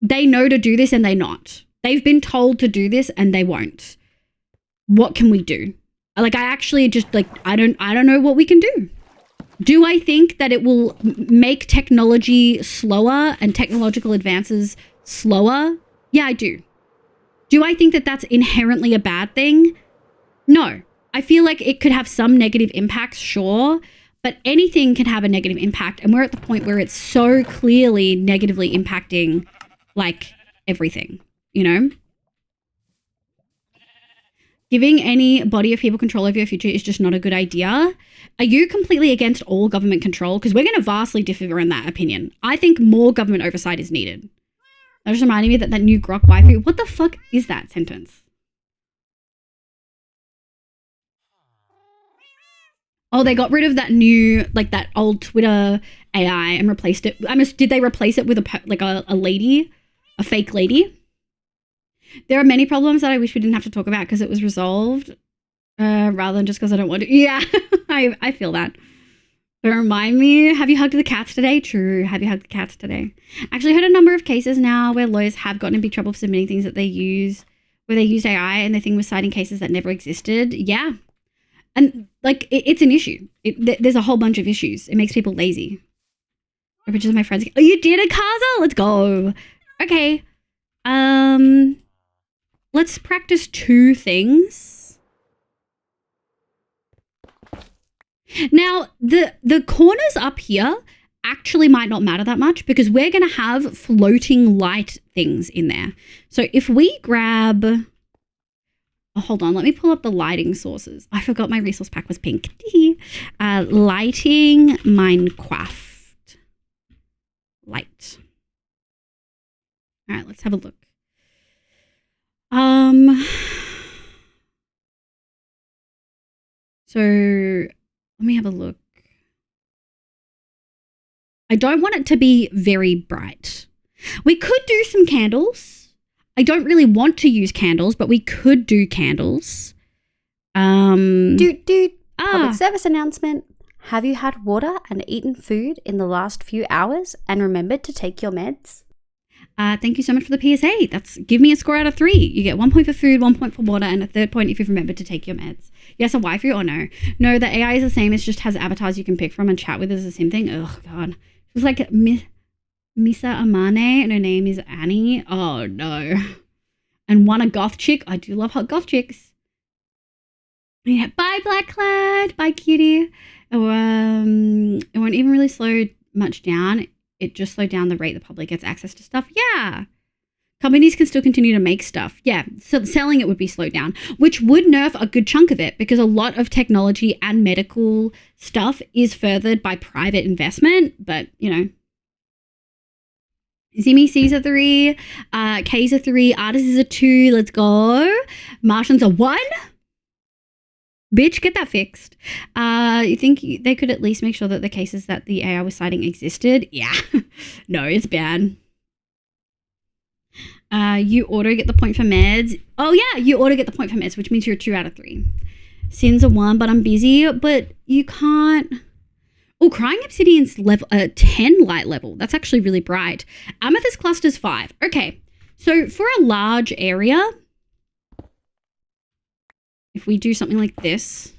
know to do this and they're not. They've been told to do this and they won't. What can we do? Like, I actually just like, I don't know what we can do. Do I think that it will make technology slower and technological advances slower? Yeah, I do. Do I think that that's inherently a bad thing? No. I feel like it could have some negative impacts, sure, but anything can have a negative impact, and we're at the point where it's so clearly negatively impacting like everything. You know, giving any body of people control over your future is just not a good idea. Are you completely against all government control? Because we're going to vastly differ in that opinion. I think more government oversight is needed. That just reminded me that new Grok waifu. What the fuck is that sentence? Oh, they got rid of that new, like that old Twitter AI and replaced it. Did they replace it with a lady, a fake lady? There are many problems that I wish we didn't have to talk about because it was resolved rather than just because I don't want to. Yeah, I feel that. But remind me, have you hugged the cats today? True. Have you hugged the cats today? Actually, I heard a number of cases now where lawyers have gotten in big trouble for submitting things that they use, where they used AI and the thing was citing cases that never existed. Yeah. And like, it's an issue. There's a whole bunch of issues. It makes people lazy. Pictures of my friends. Oh, you did it, Kaza? Let's go. Okay. Let's practice two things. Now, the corners up here actually might not matter that much because we're going to have floating light things in there. So if we grab... Oh, hold on. Let me pull up the lighting sources. I forgot my resource pack was pink. Lighting Minecraft. light. All right, let's have a look. So let me have a look. I don't want it to be very bright. We could do some candles. I don't really want to use candles, but we could do candles. Public service announcement. Have you had water and eaten food in the last few hours and remembered to take your meds? Thank you so much for the PSA. That's give me a score out of 3. You get 1 point for food, 1 point for water, and a 3rd point if you've remembered to take your meds. Yes, a waifu or no? No, the AI is the same. It just has avatars you can pick from and chat with is the same thing. Oh, God. It's like Misa Amane and her name is Annie. Oh, no. And one a goth chick. I do love hot goth chicks. Yeah, bye, Black Clad. Bye, cutie. It won't even really slow much down. It just slowed down the rate the public gets access to stuff. Yeah. Companies can still continue to make stuff. Yeah. So selling it would be slowed down, which would nerf a good chunk of it because a lot of technology and medical stuff is furthered by private investment. But, you know. Zimi C's a 3. K's a 3. Artist is a 2. Let's go. Martians a 1. Bitch, get that fixed. You think they could at least make sure that the cases that the AI was citing existed? Yeah. No, it's bad. You auto get the point for meds. Oh, yeah, you auto get the point for meds, which means you're 2 out of 3. Sins a 1, but I'm busy. But you can't... Oh, Crying Obsidian's level 10 light level. That's actually really bright. Amethyst Cluster's 5. Okay, so for a large area... If we do something like this.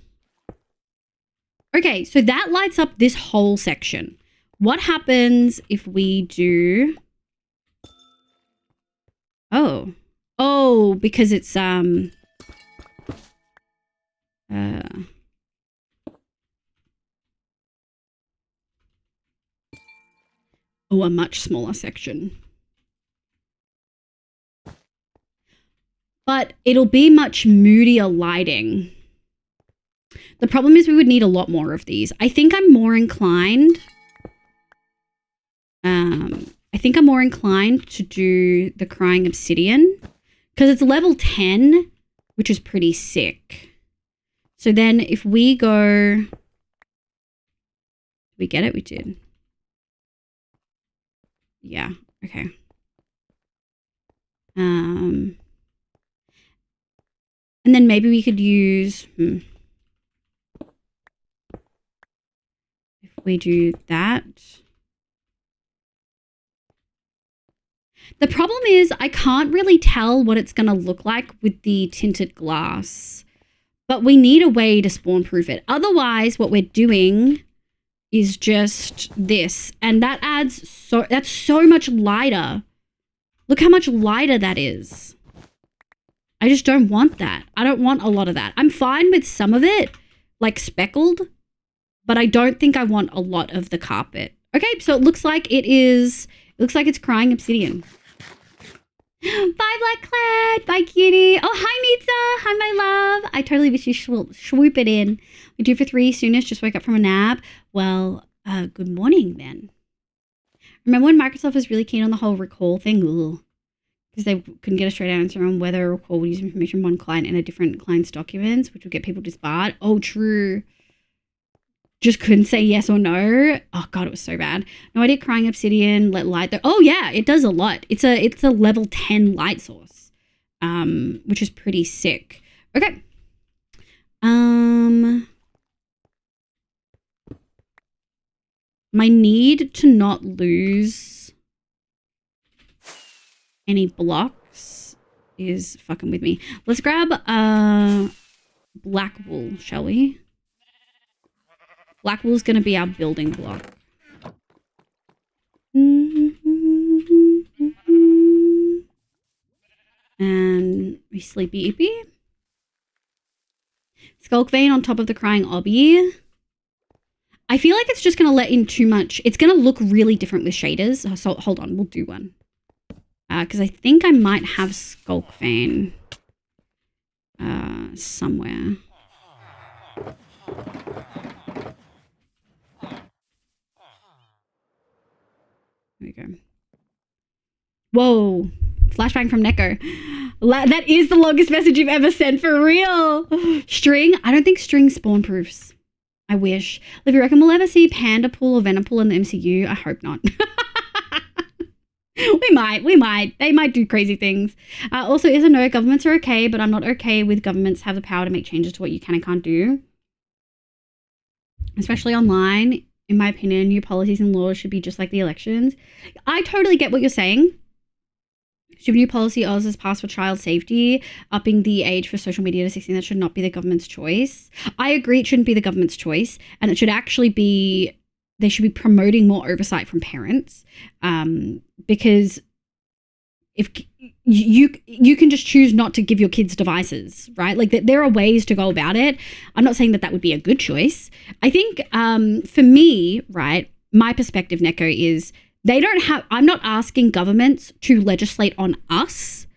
Okay, so that lights up this whole section. What happens if we do... Oh, because it's, Oh, a much smaller section. But it'll be much moodier lighting. The problem is we would need a lot more of these. I think I'm more inclined... to do the Crying Obsidian. Because it's level 10, which is pretty sick. So then if we go... Did we get it? We did. Yeah, okay. And then maybe we could use... If we do that... The problem is I can't really tell what it's going to look like with the tinted glass. But we need a way to spawn proof it. Otherwise, what we're doing is just this. And that adds that's so much lighter. Look how much lighter that is. I just don't want that. I don't want a lot of that. I'm fine with some of it, like speckled, but I don't think I want a lot of the carpet. Okay, so it looks like it's Crying Obsidian. Bye, Black Clad. Bye, cutie. Oh, hi, Nitsa. Hi, my love. I totally wish you swoop it in. We do for 3 soonest. Just wake up from a nap. Well, good morning then. Remember when Microsoft was really keen on the whole recall thing? Because they couldn't get a straight answer on whether a recall would use information from one client in a different client's documents, which would get people disbarred. Oh, true. Just couldn't say yes or no. Oh God, it was so bad. No idea. Crying Obsidian, let light though. Oh yeah, it does a lot. It's a level 10 light source, which is pretty sick. Okay. My need to not lose any blocks is fucking with me. Let's grab black wool, shall we? Black wool is going to be our building block. And we sleepy ippy. Skulk vein on top of the Crying Obby. I feel like it's just going to let in too much. It's going to look really different with shaders. So hold on, we'll do one. Because I think I might have Skulk vein somewhere. There we go. Whoa. Flashbang from Neko. That is the longest message you've ever sent, for real. String? I don't think string spawn proofs. I wish. If you reckon we'll ever see Pandapool or Venapool in the MCU? I hope not. We might. They might do crazy things. Also, yes or no, governments are okay, but I'm not okay with governments have the power to make changes to what you can and can't do. Especially online. In my opinion, new policies and laws should be just like the elections. I totally get what you're saying. Should new policy AUS has passed for child safety, upping the age for social media to 16, that should not be the government's choice. I agree it shouldn't be the government's choice, and it should actually be, they should be promoting more oversight from parents, because if you can just choose not to give your kids devices, right? Like there are ways to go about it. I'm not saying that would be a good choice. I think for me, right, my perspective, Neko, is I'm not asking governments to legislate on us.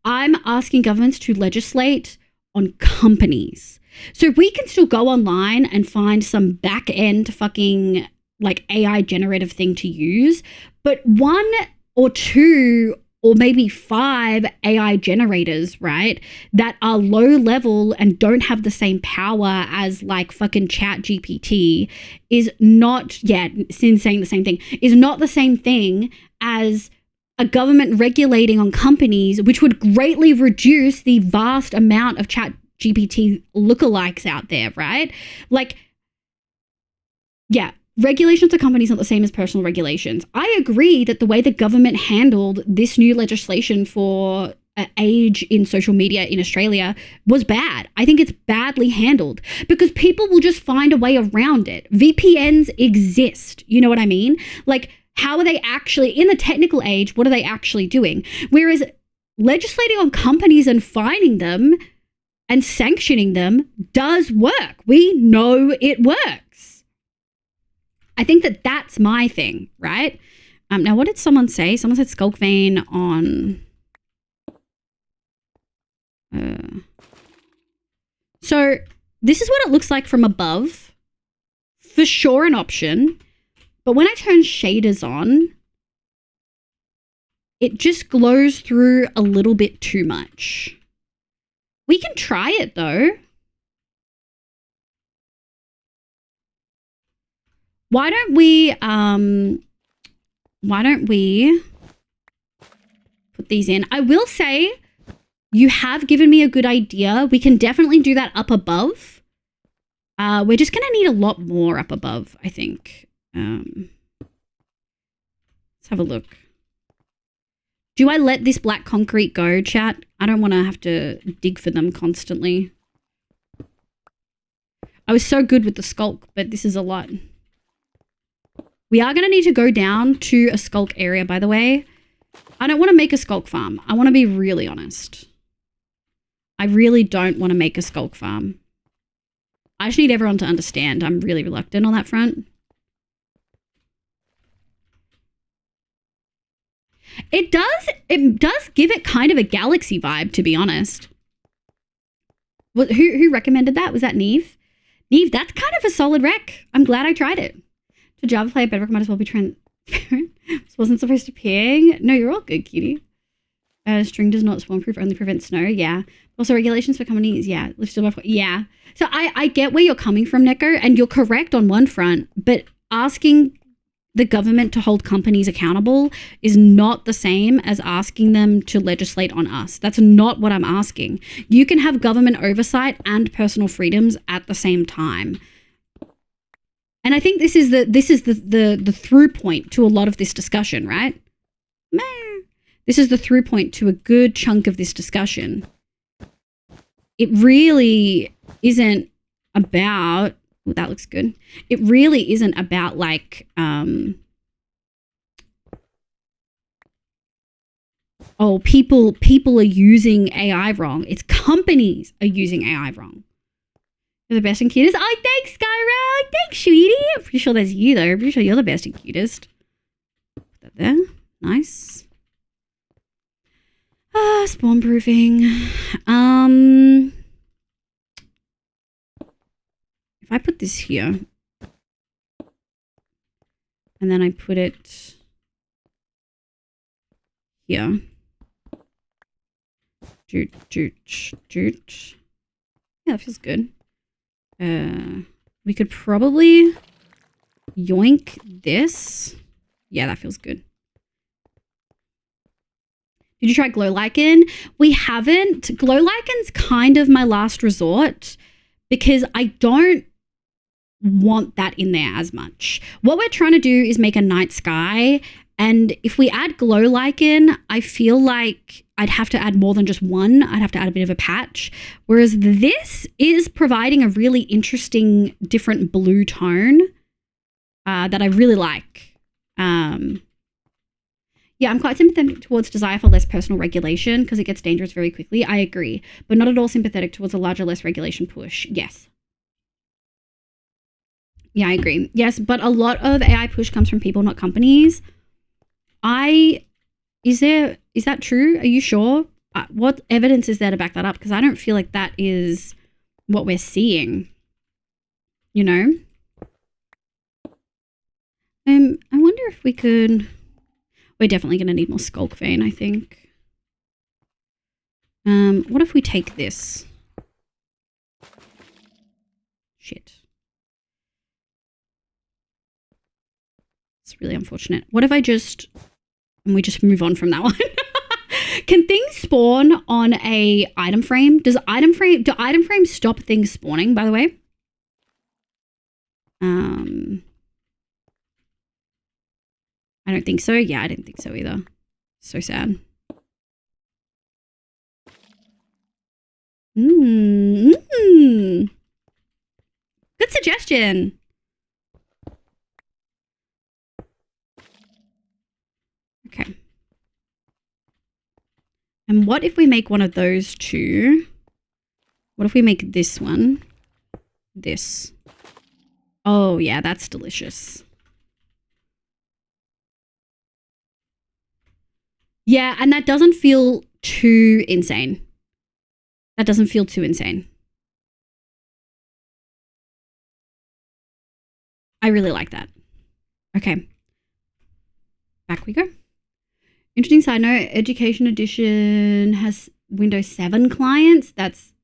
I'm asking governments to legislate on companies. So we can still go online and find some back end fucking like AI generative thing to use, but 1 or 2 or maybe 5 AI generators, right, that are low level and don't have the same power as like fucking Chat GPT is not, Sin's saying the same thing, is not the same thing as a government regulating on companies, which would greatly reduce the vast amount of Chat GPT lookalikes out there, right? Like, yeah. Regulations to companies not the same as personal regulations. I agree that the way the government handled this new legislation for age in social media in Australia was bad. I think it's badly handled because people will just find a way around it. VPNs exist. You know what I mean? Like, how are they actually, in the technical age, what are they actually doing? Whereas legislating on companies and fining them and sanctioning them does work. We know it works. I think that that's my thing, right? Now, what did someone say? Someone said Skulk Vein on... So this is what it looks like from above. For sure an option. But when I turn shaders on, it just glows through a little bit too much. We can try it though. Why don't we put these in? I will say you have given me a good idea. We can definitely do that up above. We're just going to need a lot more up above, I think. Let's have a look. Do I let this black concrete go, chat? I don't want to have to dig for them constantly. I was so good with the skulk, but this is a lot. We are going to need to go down to a skulk area, by the way. I don't want to make a skulk farm. I want to be really honest. I really don't want to make a skulk farm. I just need everyone to understand. I'm really reluctant on that front. It does give it kind of a galaxy vibe, to be honest. Who recommended that? Was that Neve? Neve, that's kind of a solid rec. I'm glad I tried it. To Java play, Bedrock might as well be transparent. This wasn't supposed to ping. No, you're all good, cutie. String does not spawn proof, only prevent snow. Yeah. Also, regulations for companies. Yeah. Yeah. So I get where you're coming from, Neko, and you're correct on one front, but asking the government to hold companies accountable is not the same as asking them to legislate on us. That's not what I'm asking. You can have government oversight and personal freedoms at the same time. And I think this is the through point to a lot of this discussion, right? This is the through point to a good chunk of this discussion. It really isn't about, oh, that looks good. It really isn't about like, oh, people are using AI wrong. It's companies are using AI wrong. You're the best and cutest. Oh, thanks, Skyra. Thanks, sweetie. I'm pretty sure that's you, though. I'm pretty sure you're the best and cutest. Put that there. Nice. Spawn proofing. If I put this here, and then I put it here. Doot, doot, doot. Yeah, that feels good. We could probably yoink this. Yeah, that feels good. Did you try glow lichen? We haven't. Glow lichen's kind of my last resort because I don't want that in there as much. What we're trying to do is make a night sky, and if we add glow lichen, I feel like I'd have to add more than just one. I'd have to add a bit of a patch, whereas this is providing a really interesting different blue tone that I really like. Yeah, I'm quite sympathetic towards desire for less personal regulation because it gets dangerous very quickly. I agree, but not at all sympathetic towards a larger, less regulation push. Yes. Yeah, I agree. Yes, but a lot of AI push comes from people, not companies. Is that true? Are you sure? What evidence is there to back that up? Because I don't feel like that is what we're seeing. You know? I wonder if we could... We're definitely going to need more Skulk Vein, I think. What if we take this? Shit. It's really unfortunate. What if I just... And we just move on from that one. Can things spawn on a item frame? Do item frames stop things spawning, by the way? I don't think so. Yeah, I didn't think so either. So sad. Good suggestion. Okay. And what if we make one of those two? What if we make this one? This. Oh, yeah, that's delicious. Yeah, and that doesn't feel too insane. That doesn't feel too insane. I really like that. Okay. Back we go. Interesting side note, Education Edition has Windows 7 clients. That's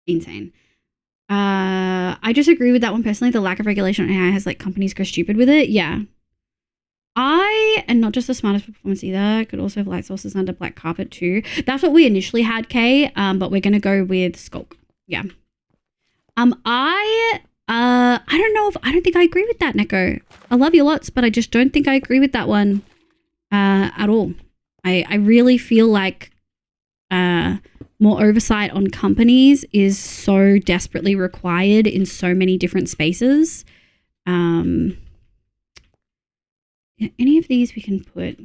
insane. I just agree with that one personally. The lack of regulation on AI has like companies go stupid with it. Yeah. And not just the smartest performance either. Could also have light sources under black carpet too. That's what we initially had, Kay. But we're gonna go with Skulk. Yeah. I don't think I agree with that, Neko. I love you lots, but I just don't think I agree with that one at all. I really feel like more oversight on companies is so desperately required in so many different spaces. Any of these we can put.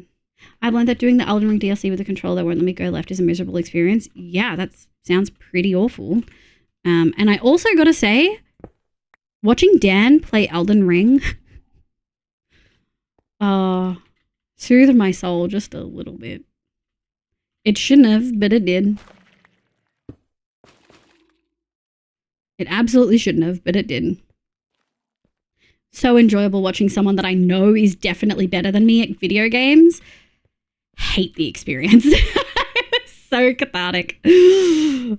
I've learned that doing the Elden Ring DLC with a controller that won't let me go left is a miserable experience. Yeah, that sounds pretty awful. And I also got to say, watching Dan play Elden Ring soothed my soul just a little bit. It shouldn't have, but it did. It absolutely shouldn't have, but it did. So enjoyable watching someone that I know is definitely better than me at video games hate the experience. It was so cathartic. It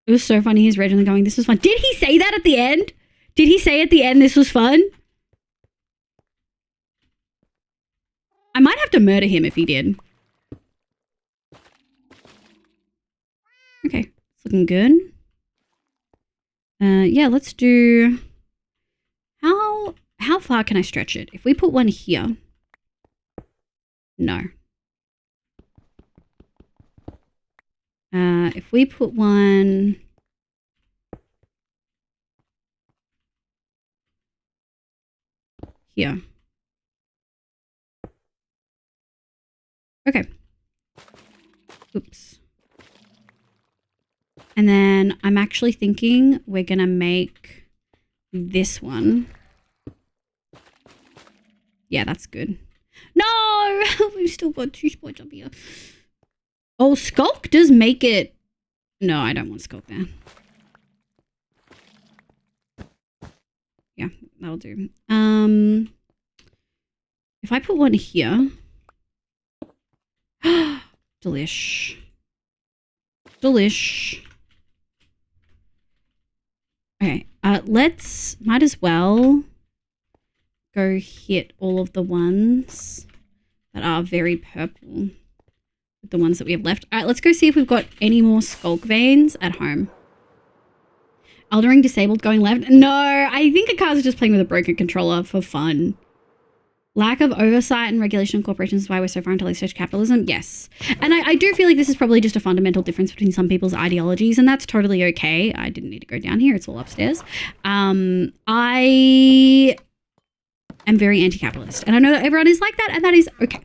was so funny. He's originally going, this was fun. Did he say that at the end? Did he say at the end this was fun? I might have to murder him if he did. Okay, it's looking good. Yeah, let's do... How far can I stretch it? If we put one here... No. If we put one... here. Okay. Oops. And then I'm actually thinking we're going to make this one. Yeah, that's good. No! We've still got 2 spots up here. Oh, Skulk does make it... No, I don't want Skulk there. Yeah, that'll do. If I put one here. Delish. Delish. Okay, might as well go hit all of the ones that are very purple. The ones that we have left. All right, let's go see if we've got any more skulk veins at home. Elden Ring disabled going left. No, I think Akaza's just playing with a broken controller for fun. Lack of oversight and regulation of corporations is why we're so far into late-stage capitalism. Yes. And I do feel like this is probably just a fundamental difference between some people's ideologies, and that's totally okay. I didn't need to go down here. It's all upstairs. I am very anti-capitalist, and I know that everyone is like that, and that is okay.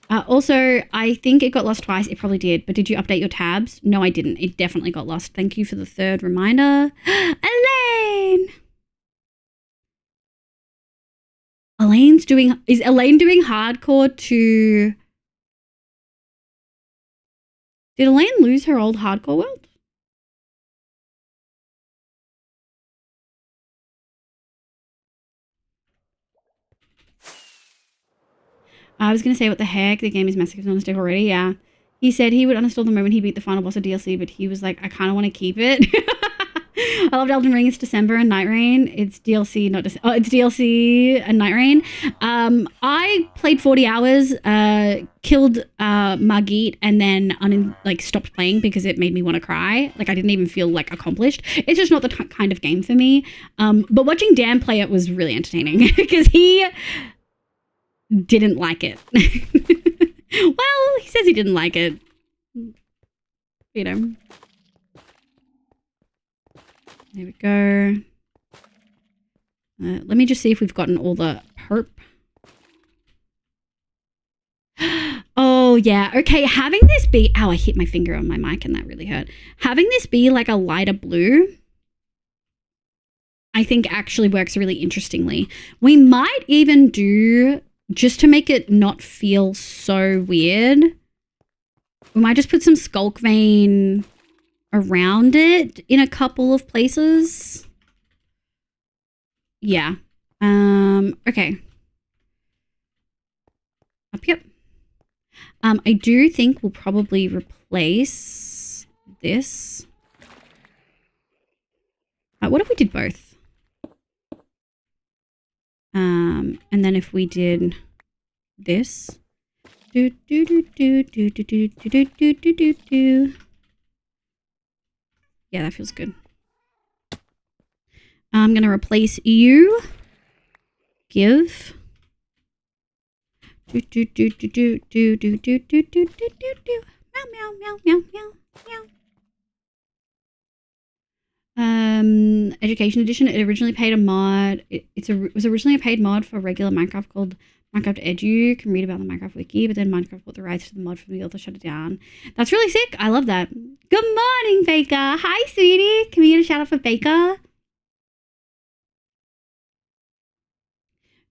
Also, I think it got lost twice. It probably did, but did you update your tabs? No, I didn't. It definitely got lost. Thank you for the third reminder. Elaine! Is Elaine doing hardcore to... Did Elaine lose her old hardcore world? I was going to say, what the heck? The game is massive on the stick already. Yeah. He said he would uninstall the moment he beat the final boss of DLC, but he was like, I kind of want to keep it. I loved Elden Ring. It's December and Night Rain. It's DLC, not it's DLC and Night Rain. I played 40 hours, killed Margit, and then stopped playing because it made me want to cry. Like, I didn't even feel like accomplished. It's just not the kind of game for me. But watching Dan play it was really entertaining because he didn't like it. Well, he says he didn't like it. You know. There we go. Let me just see if we've gotten all the perp. Oh, yeah. Okay, having this be... Ow, I hit my finger on my mic and that really hurt. Having this be like a lighter blue, I think actually works really interestingly. We might even do, just to make it not feel so weird, we might just put some skulk vein around it in a couple of places. Yeah. Okay. Yep. I do think we'll probably replace this. What if we did both? And then if we did this. Do do do do do do do do do do do do. Yeah, that feels good. I'm going to replace you. Give. Do do do do do do do do do do do do. Meow meow meow meow meow meow. Education edition. It originally paid a mod. It was originally a paid mod for regular Minecraft called Minecraft Edu. You can read about the Minecraft wiki, but then Minecraft bought the rights to the mod from the author, shut it down. That's really sick. I love that. Good morning, Baker. Hi, sweetie. Can we get a shout out for Baker?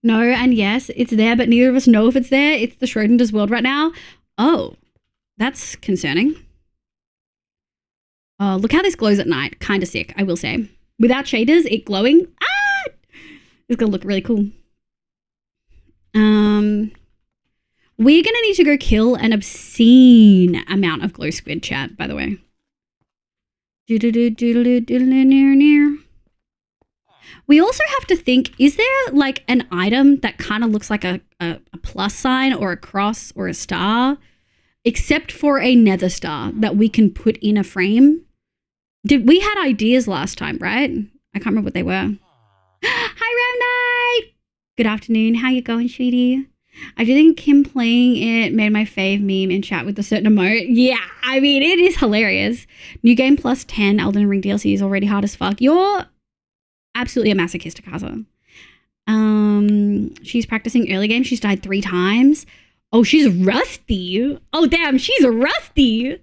No and yes, it's there, but neither of us know if it's there. It's the Schrodinger's world right now. Oh, that's concerning. Oh, look how this glows at night. Kind of sick, I will say. Without shaders, it glowing. Ah! It's going to look really cool. We're going to need to go kill an obscene amount of glow squid, chat, by the way. We also have to think, is there like an item that kind of looks like a plus sign or a cross or a star, except for a nether star that we can put in a frame? We had ideas last time, right? I can't remember what they were. Hi, Round Night! Good afternoon. How you going, sweetie? I do think Kim playing it made my fave meme in chat with a certain emote. Yeah, I mean, it is hilarious. New game plus 10 Elden Ring DLC is already hard as fuck. You're absolutely a masochist, Akaza. She's practicing early game. She's died 3 times. Oh, she's rusty. Oh, damn, she's rusty.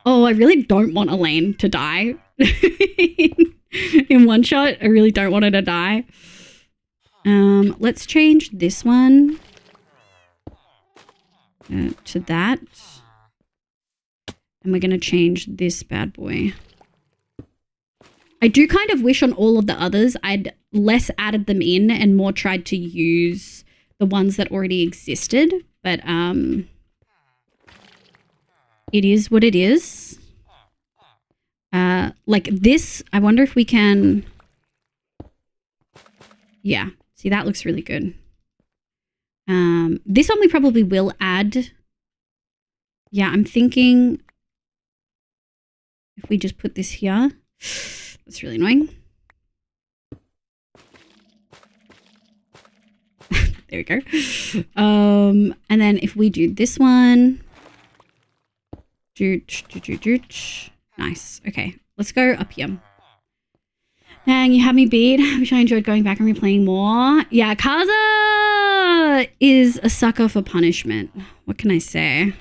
Oh, I really don't want Elaine to die. In one shot, I really don't want her to die. Let's change this one to that. And we're going to change this bad boy. I do kind of wish on all of the others I'd less added them in and more tried to use the ones that already existed. But it is what it is. Like this, I wonder if we can... Yeah, see, that looks really good. This one we probably will add. Yeah, I'm thinking if we just put this here. That's really annoying. There we go. And then if we do this one. Nice. Okay, let's go up here. Dang, you had me beat. I wish I enjoyed going back and replaying more. Yeah, Kaza is a sucker for punishment. What can I say?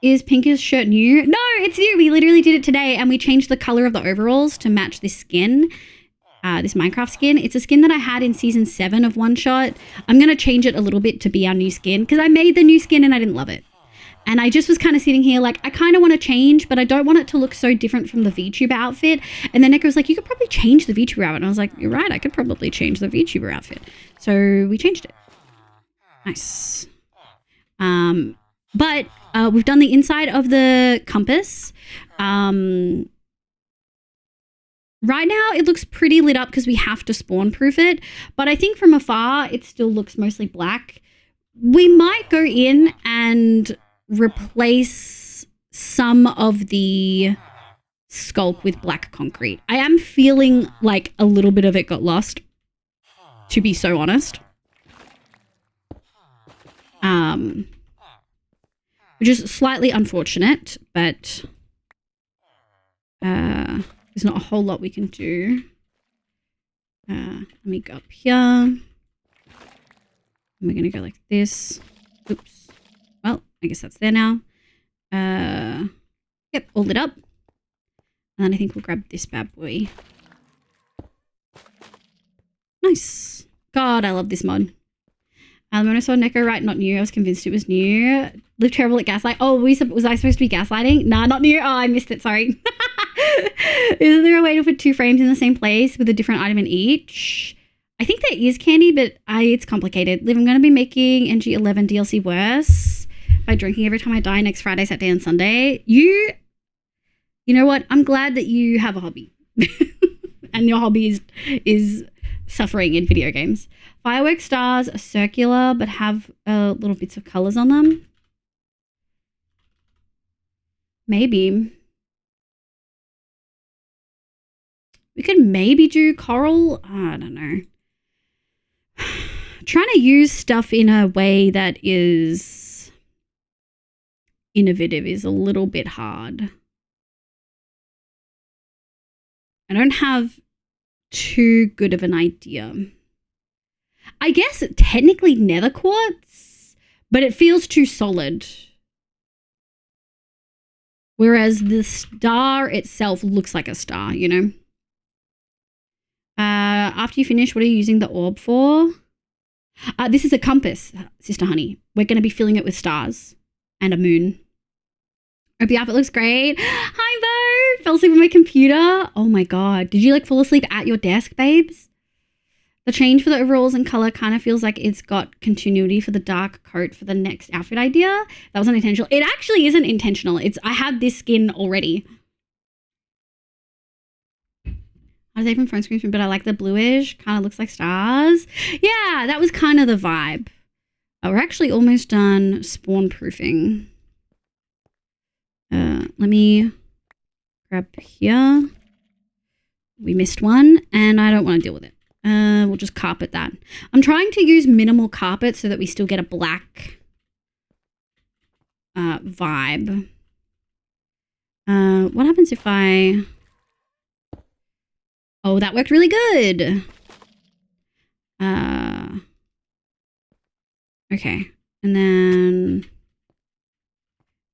Is Pinker's shirt new? No, it's new. We literally did it today and we changed the color of the overalls to match this skin. This Minecraft skin. It's a skin that I had in season 7 of One Shot. I'm going to change it a little bit to be our new skin because I made the new skin and I didn't love it. And I just was kind of sitting here like, I kind of want to change, but I don't want it to look so different from the VTuber outfit. And then Neko was like, you could probably change the VTuber outfit. And I was like, you're right, I could probably change the VTuber outfit. So we changed it. Nice. But we've done the inside of the compass. Right now, it looks pretty lit up because we have to spawn proof it. But I think from afar, it still looks mostly black. We might go in and replace some of the sculpt with black concrete. I am feeling like a little bit of it got lost, to be so honest. Which is slightly unfortunate, but there's not a whole lot we can do. Let me go up here. And we're going to go like this. Oops. Well, I guess that's there now. Yep, all lit up. And then I think we'll grab this bad boy. Nice. God, I love this mod. When I saw Neko write not new, I was convinced it was new. Live terrible at gaslight. Oh, was I supposed to be gaslighting? Nah, not new. Oh, I missed it. Sorry. Isn't there a way to put 2 frames in the same place with a different item in each? I think there is, Candy, but it's complicated. Liv, I'm going to be making NG11 DLC worse by drinking every time I die next Friday, Saturday, and Sunday. You know what? I'm glad that you have a hobby. And your hobby is suffering in video games. Firework stars are circular but have little bits of colors on them. Maybe. We could maybe do coral. I don't know. Trying to use stuff in a way that is innovative is a little bit hard. I don't have too good of an idea. I guess technically nether quartz, but it feels too solid. Whereas the star itself looks like a star, you know? After you finish, what are you using the orb for? This is a compass, Sister Honey. We're going to be filling it with stars and a moon. Hope the outfit looks great. Hi, Bo! Fell asleep on my computer. Oh my God. Did you fall asleep at your desk, babes? The change for the overalls and color kind of feels like it's got continuity for the dark coat for the next outfit idea. That wasn't intentional. It actually isn't intentional. I have this skin already. I was even phone screen, but I like the bluish. Kind of looks like stars. Yeah, that was kind of the vibe. We're actually almost done spawn proofing. Let me grab here. We missed one, and I don't want to deal with it. We'll just carpet that. I'm trying to use minimal carpet so that we still get a black vibe. What happens if I... Oh, that worked really good. Okay. And then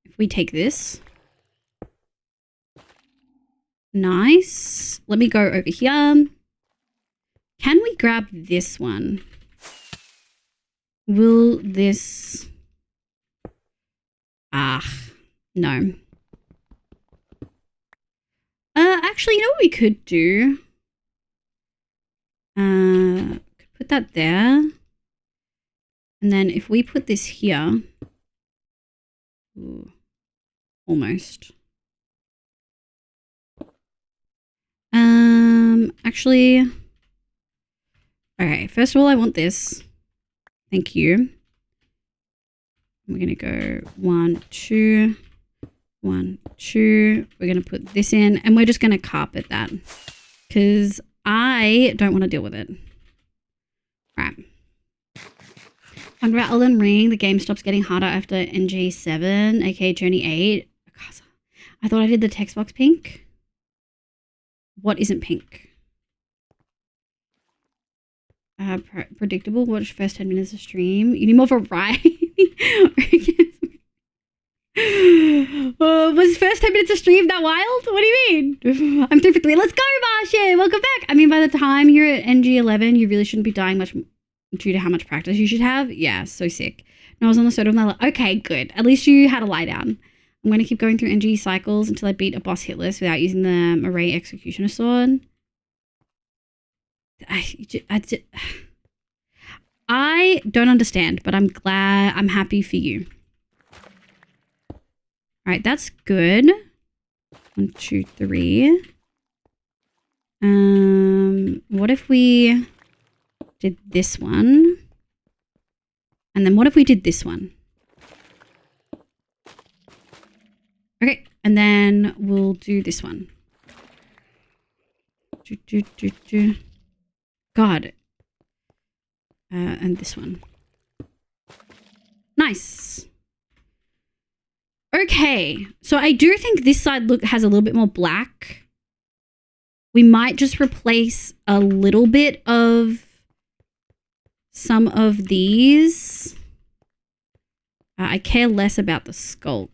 if we take this. Nice. Let me go over here. Can we grab this one? Will this... no. actually, you know what we could do? Could put that there. And then if we put this here, ooh, almost. Actually, okay, first of all, I want this. Thank you. We're going to go 1, 2, 1, 2. We're going to put this in and we're just going to carpet that because I don't want to deal with it. All right. Talking about Elden Ring, the game stops getting harder after NG7, aka Journey 8. I thought I did the text box pink. What isn't pink? Predictable. Watch first 10 minutes of stream. You need more variety. Was first 10 minutes of stream that wild? What do you mean? I'm 3 for 3. Let's go, Martian. Welcome back. I mean, by the time you're at NG11, you really shouldn't be dying much due to how much practice you should have. Yeah, so sick. No, I was on the soda with my okay, good. At least you had a lie down. I'm going to keep going through NG cycles until I beat a boss hit list without using the Murray Executioner sword. I don't understand, but I'm glad. I'm happy for you. All right, that's good. 1, 2, 3. What if we did this one? And then what if we did this one? Okay, and then we'll do this one. God. And this one. Nice. Okay, so I do think this side has a little bit more black. We might just replace a little bit of some of these. I care less about the skulk.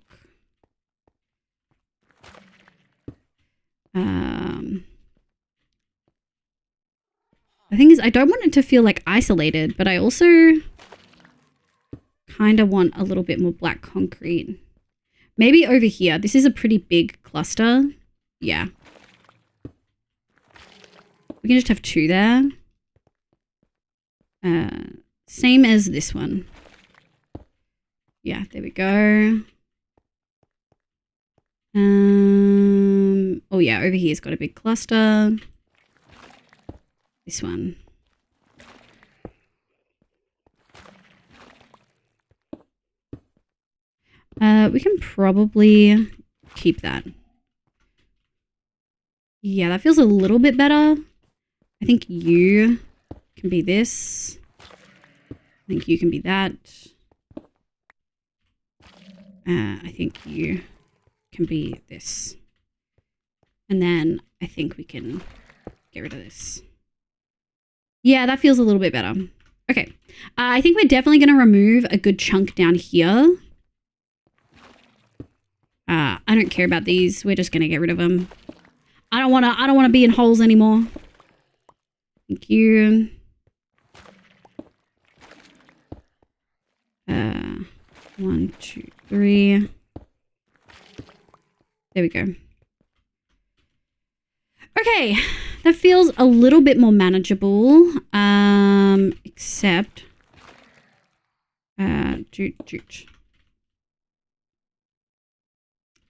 The thing is, I don't want it to feel like isolated, but I also kind of want a little bit more black concrete. Maybe over here. This is a pretty big cluster. Yeah. We can just have 2 there. Same as this one. Yeah, there we go. Oh yeah, over here's got a big cluster. This one. We can probably keep that. Yeah, that feels a little bit better. I think you can be this. I think you can be that. I think you can be this. And then I think we can get rid of this. Yeah, that feels a little bit better. Okay. I think we're definitely going to remove a good chunk down here. I don't care about these. We're just going to get rid of them. I don't want to be in holes anymore. Thank you. 1, 2, 3. There we go. Okay, that feels a little bit more manageable. Except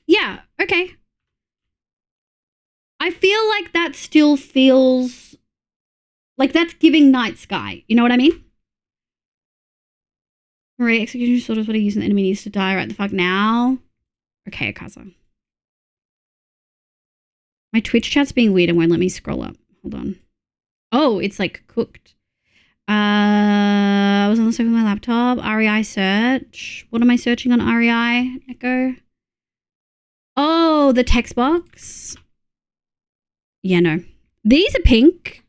yeah, okay. I feel like that still feels like that's giving night sky. You know what I mean? Right, execution sort of what I use, and the enemy needs to die right the fuck now. Okay, Akaza. My Twitch chat's being weird and won't let me scroll up. Hold on. Oh, it's like cooked. I was on the sofa with my laptop. REI search. What am I searching on REI, Echo? Oh, the text box. Yeah, no. These are pink.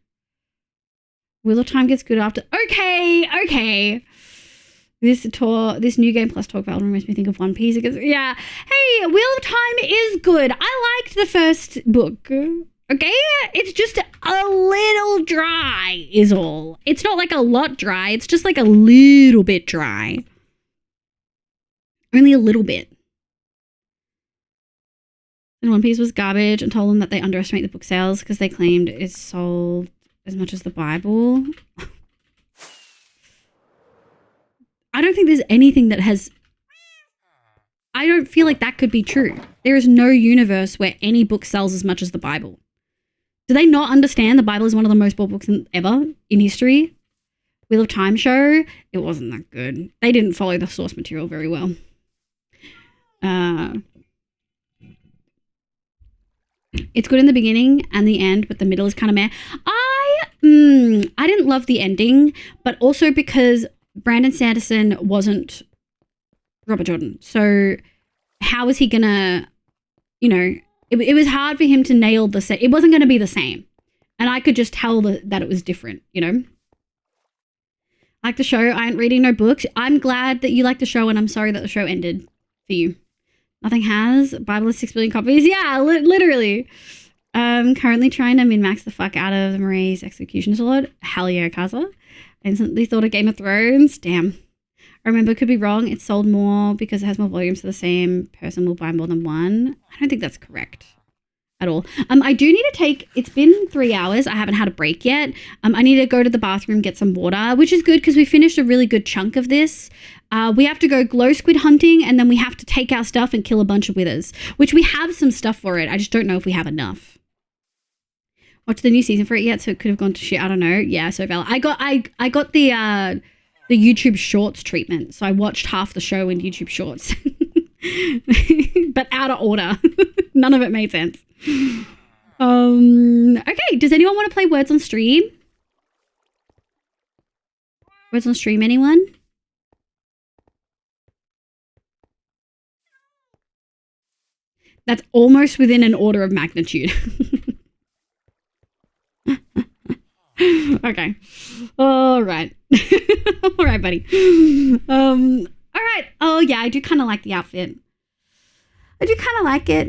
Wheel of Time gets good after. Okay. This new game plus talk about makes me think of One Piece. Yeah. Hey, Wheel of Time is good. I liked the first book. Okay? It's just a little dry is all. It's not like a lot dry. It's just like a little bit dry. Only a little bit. And One Piece was garbage and told them that they underestimate the book sales because they claimed it sold as much as the Bible. I don't think there's anything that has... I don't feel like that could be true. There is no universe where any book sells as much as the Bible. Do they not understand the Bible is one of the most bought books ever in history? Wheel of Time show, it wasn't that good. They didn't follow the source material very well. It's good in the beginning and the end, but the middle is kind of meh. I didn't love the ending, but also because Brandon Sanderson wasn't Robert Jordan. So how was he gonna, it was hard for him to nail the set. It wasn't going to be the same. And I could just tell that it was different, Like the show. I ain't reading no books. I'm glad that you like the show, and I'm sorry that the show ended for you. Nothing has. Bible has 6 billion copies. Yeah, literally. Currently trying to min-max the fuck out of the Marie's Execution Sword. Hell yeah, Kaza. I instantly thought of Game of Thrones. Damn. I remember, could be wrong. It sold more because it has more volume, so the same person will buy more than one. I don't think that's correct at all. I do need to take, it's been 3 hours. I haven't had a break yet. I need to go to the bathroom, get some water, which is good because we finished a really good chunk of this. We have to go glow squid hunting, and then we have to take our stuff and kill a bunch of withers, which we have some stuff for it. I just don't know if we have enough. Watch the new season for it yet, so it could have gone to shit. I don't know. Yeah, so Val, I got the YouTube Shorts treatment, so I watched half the show in YouTube Shorts, but out of order. None of it made sense. Okay, does anyone want to play Words on Stream? Words on Stream, anyone? That's almost within an order of magnitude. Okay. All right. All right, buddy. All right. Oh, yeah, I do kind of like the outfit. I do kind of like it.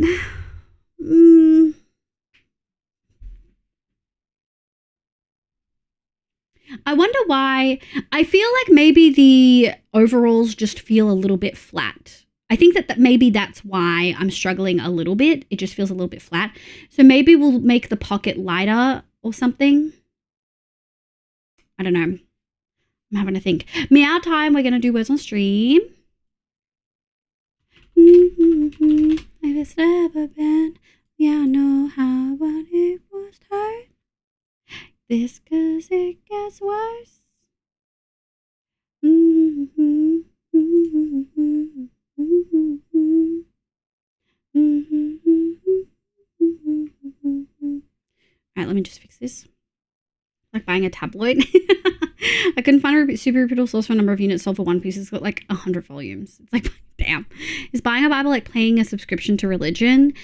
I wonder why. I feel like maybe the overalls just feel a little bit flat. I think that maybe that's why I'm struggling a little bit. It just feels a little bit flat. So maybe we'll make the pocket lighter or something. I don't know. I'm having to think. Meow time. We're going to do Words on Stream. If it's never been, yeah, I know how, but it was hard. This 'cause it gets worse. All right, let me just fix this. Like buying a tabloid. I couldn't find a super reputable source for a number of units sold for One Piece. It's got like 100 volumes. It's like, damn. Is buying a Bible like paying a subscription to religion?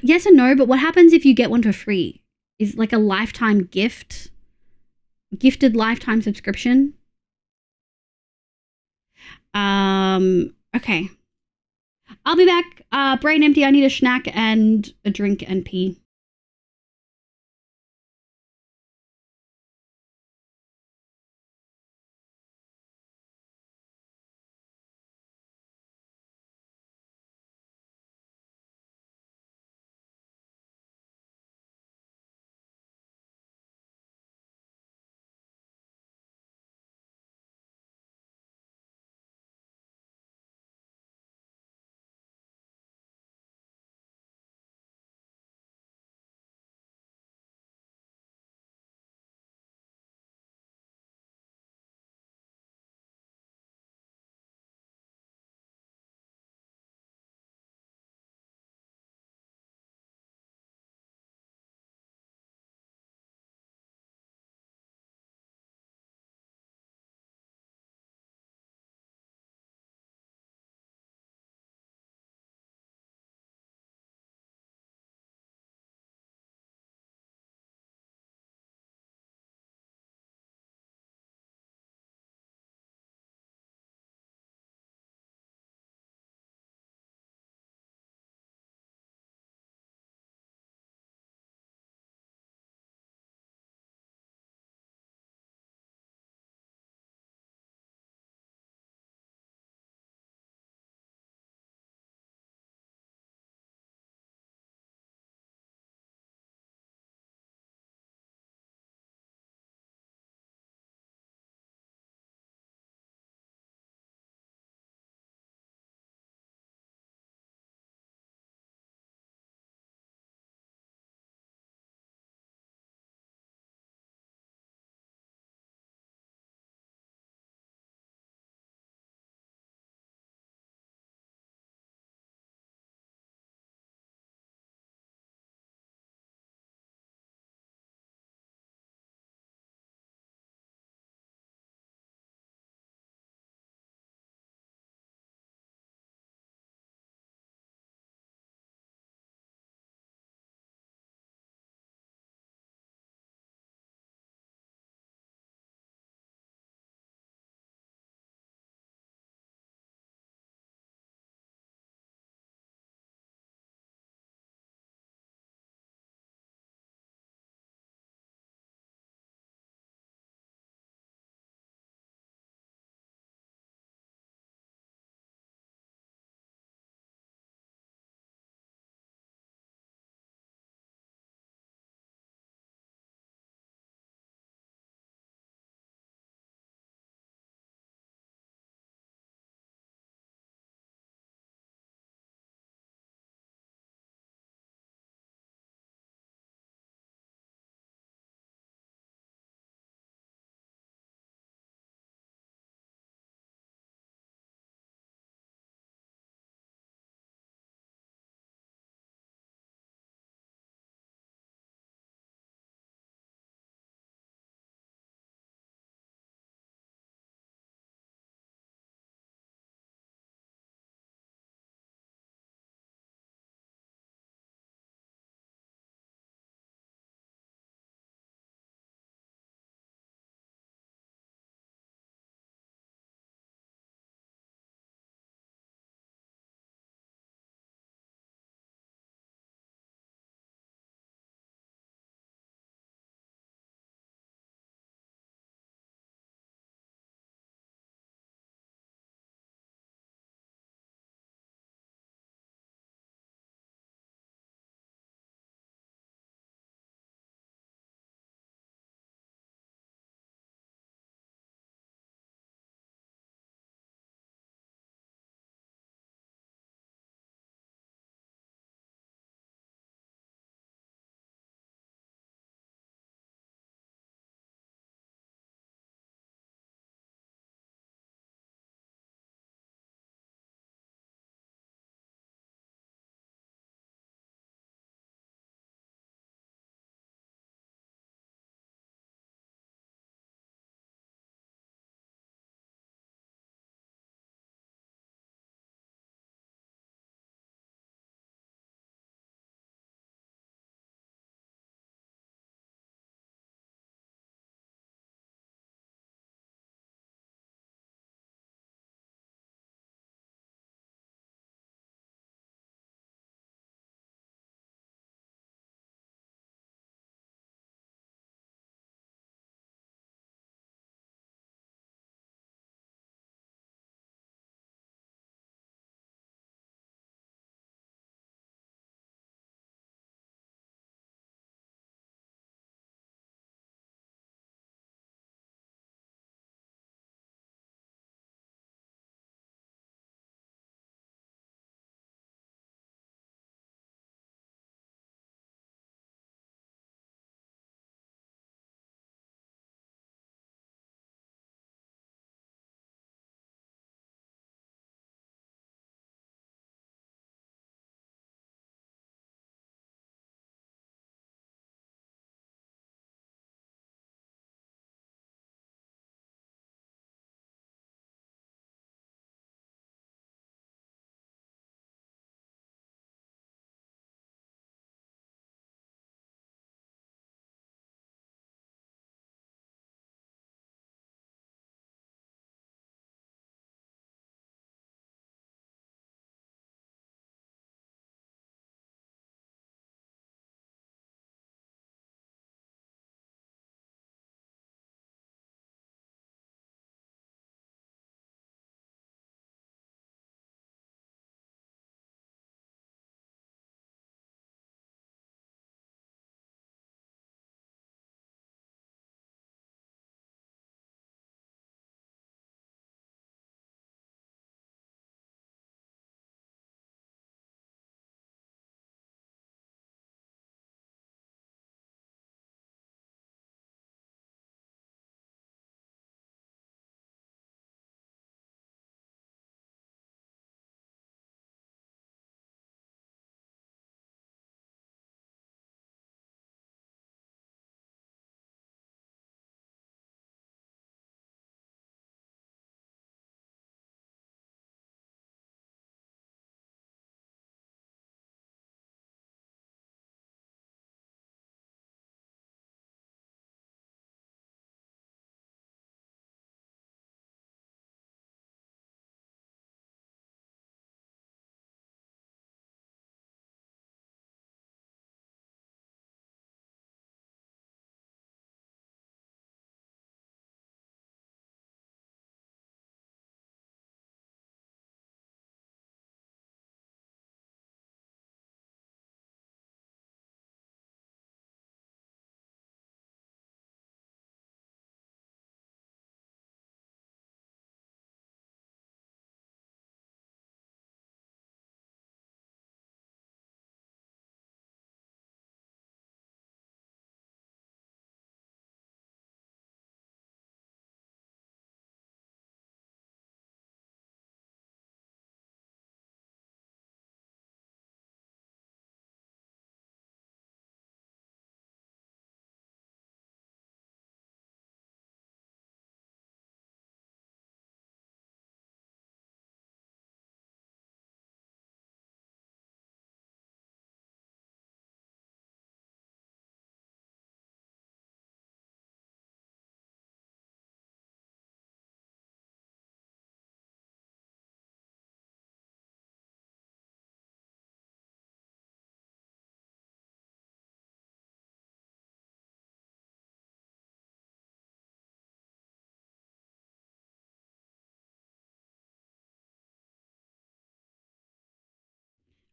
Yes and no, but what happens if you get one for free? Is like a lifetime gift? Gifted lifetime subscription? Okay. I'll be back. Brain empty. I need a snack and a drink and pee.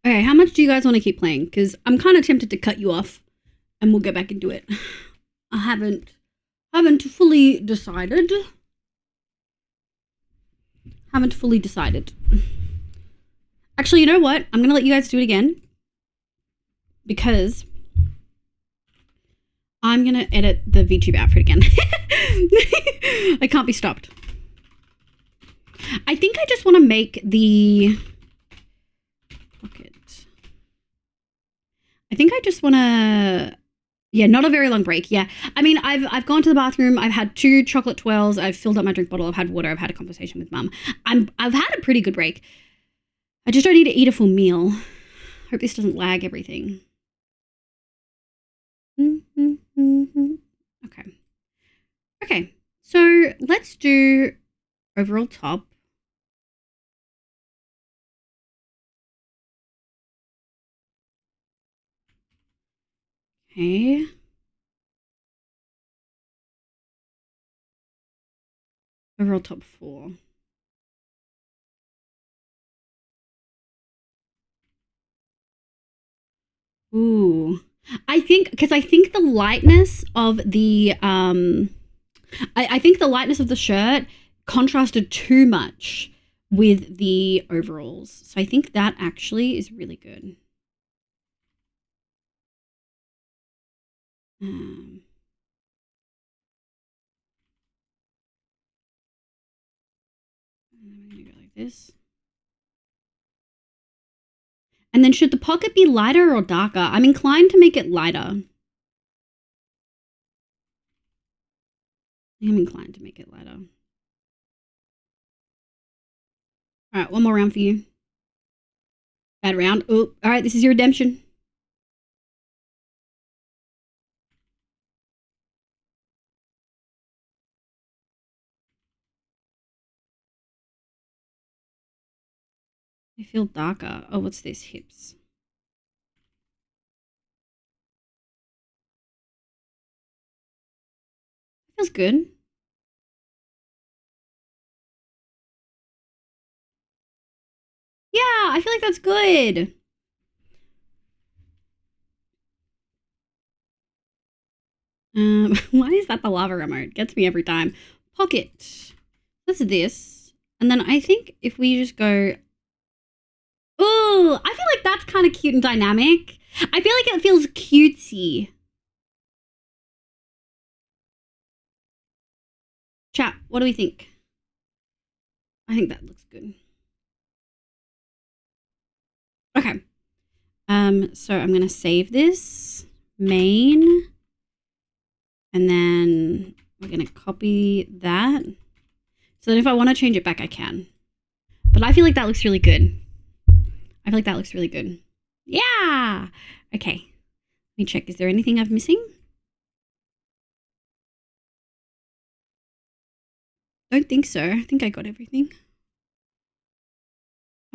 Okay, how much do you guys want to keep playing? Because I'm kind of tempted to cut you off and we'll get back into it. I haven't fully decided. Actually, you know what? I'm going to let you guys do it again because I'm going to edit the VTube outfit again. I can't be stopped. I think I just want to make the pocket. I think I just want to, yeah, not a very long break. Yeah. I mean, I've gone to the bathroom. I've had 2 chocolate twirls. I've filled up my drink bottle. I've had water. I've had a conversation with mum. I've had a pretty good break. I just don't need to eat a full meal. Hope this doesn't lag everything. Okay. Okay. So let's do overall top. Okay. Overall top 4. Ooh. I think the lightness of the I think the lightness of the shirt contrasted too much with the overalls. So I think that actually is really good. I'm gonna go like this. And then should the pocket be lighter or darker? I'm inclined to make it lighter. I'm inclined to make it lighter. All right, one more round for you. Bad round. Oh, all right, this is your redemption. I feel darker. Oh, what's this? Hips. Feels good. Yeah, I feel like that's good. Why is that the lava remote? Gets me every time. Pocket. That's this. And then I think if we just go... Oh, I feel like that's kind of cute and dynamic. I feel like it feels cutesy. Chat, what do we think? I think that looks good. Okay. So I'm gonna save this main, and then we're gonna copy that so that if I want to change it back, I can. But I feel like that looks really good. Yeah. Okay. Let me check. Is there anything I'm missing? Don't think so. I think I got everything.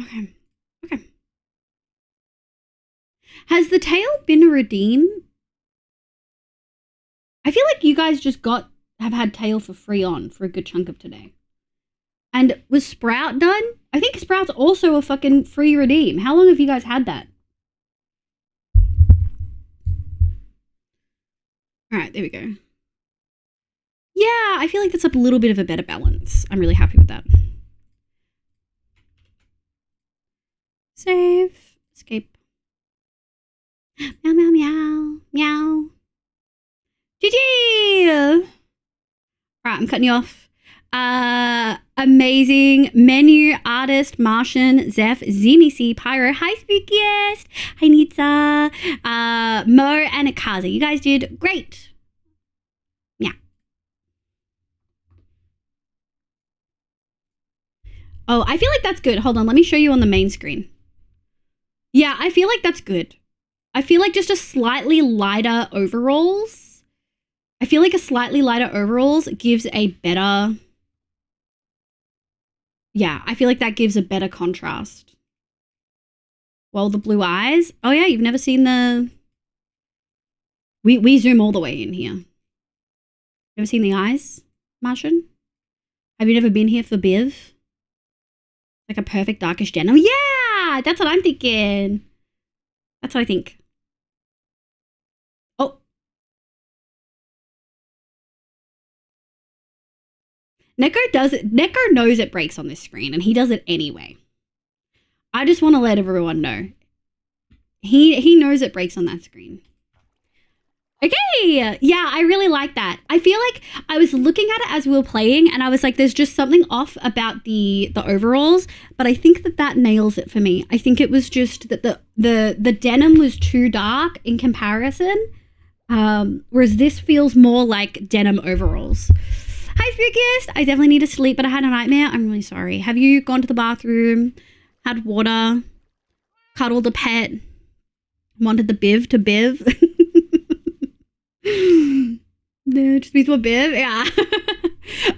Okay. Okay. Has the tail been a redeem? I feel like you guys just have had tail for free on for a good chunk of today. And was Sprout done? I think Sprout's also a fucking free redeem. How long have you guys had that? All right, there we go. Yeah, I feel like that's a little bit of a better balance. I'm really happy with that. Save. Escape. Meow, meow, meow. Meow. GG! Alright, I'm cutting you off. Amazing menu artist Martian, Zeph, Zimi C, Pyro, hi Spookiest, hi Nitsa, Mo, and Akaza. You guys did great. Yeah. Oh, I feel like that's good. Hold on, let me show you on the main screen. Yeah, I feel like that's good. I feel like just a slightly lighter overalls. I feel like a slightly lighter overalls gives a better... Yeah, I feel like that gives a better contrast. Well, the blue eyes. Oh yeah, you've never seen the... We zoom all the way in here. Never seen the eyes, Martian? Have you never been here for Biv? Like a perfect darkish denim? Yeah, that's what I'm thinking. That's what I think. Oh. Neko knows it breaks on this screen, and he does it anyway. I just want to let everyone know. He knows it breaks on that screen. Okay, yeah, I really like that. I feel like I was looking at it as we were playing, and I was like, there's just something off about the overalls, but I think that nails it for me. I think it was just that the denim was too dark in comparison, whereas this feels more like denim overalls. Hi, Spookiest. I definitely need to sleep, but I had a nightmare. I'm really sorry. Have you gone to the bathroom, had water, cuddled a pet, wanted the biv to biv? No, just with my bib. Yeah.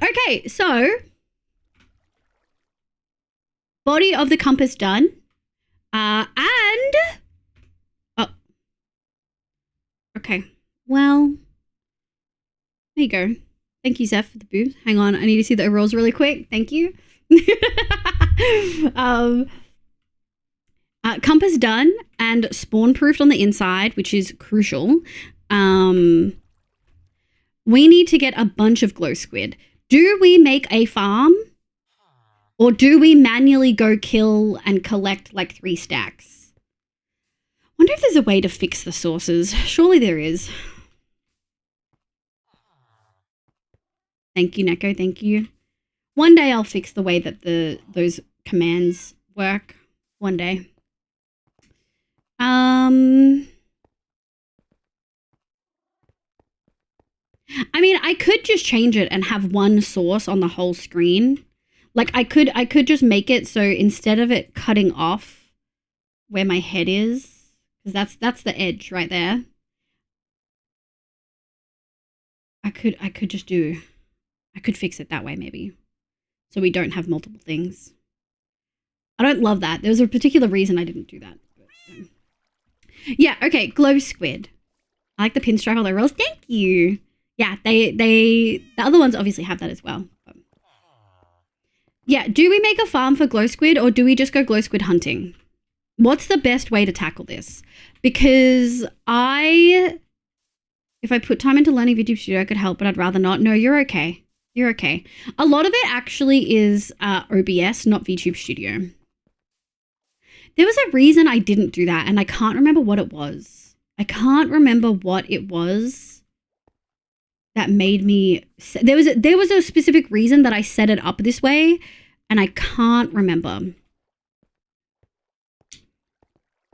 Okay, so body of the compass done. And oh, okay. Well, there you go. Thank you, Zeph, for the boobs. Hang on, I need to see the overalls really quick. Thank you. Compass done and spawn proofed on the inside, which is crucial. We need to get a bunch of glow squid. Do we make a farm? Or do we manually go kill and collect like 3 stacks? Wonder if there's a way to fix the sources. Surely there is. Thank you, Neko. Thank you. One day I'll fix the way that those commands work. One day. I mean, I could just change it and have one source on the whole screen. Like I could just make it so instead of it cutting off where my head is, because that's the edge right there. I could fix it that way maybe. So we don't have multiple things. I don't love that. There was a particular reason I didn't do that. Yeah, okay, glow squid. I like the pinstripe on the rolls. Thank you. Yeah, the other ones obviously have that as well. Yeah, do we make a farm for glow squid or do we just go glow squid hunting? What's the best way to tackle this? Because if I put time into learning VTube Studio, I could help, but I'd rather not. No, you're okay. You're okay. A lot of it actually is OBS, not VTube Studio. There was a reason I didn't do that, and I can't remember what it was. I can't remember what it was that made me... There was a specific reason that I set it up this way, and I can't remember.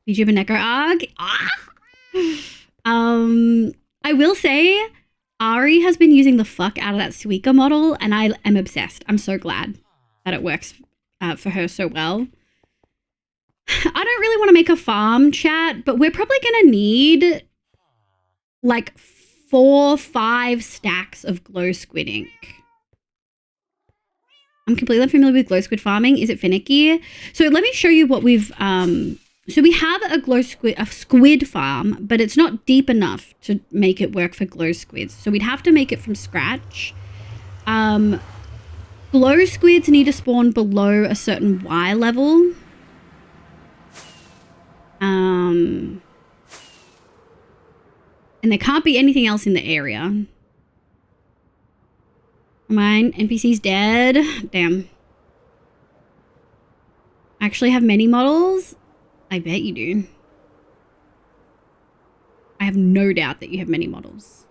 VTuber Neko ARG. I will say, Ari has been using the fuck out of that Suika model, and I am obsessed. I'm so glad that it works for her so well. I don't really want to make a farm, chat, but we're probably going to need like 4 or 5 stacks of glow squid ink. I'm completely unfamiliar with glow squid farming. Is it finicky? So let me show you what we've... So we have a squid farm, but it's not deep enough to make it work for glow squids. So we'd have to make it from scratch. Glow squids need to spawn below a certain Y level. And there can't be anything else in the area. Mine, NPC's dead. Damn. I actually have many models. I bet you do. I have no doubt that you have many models.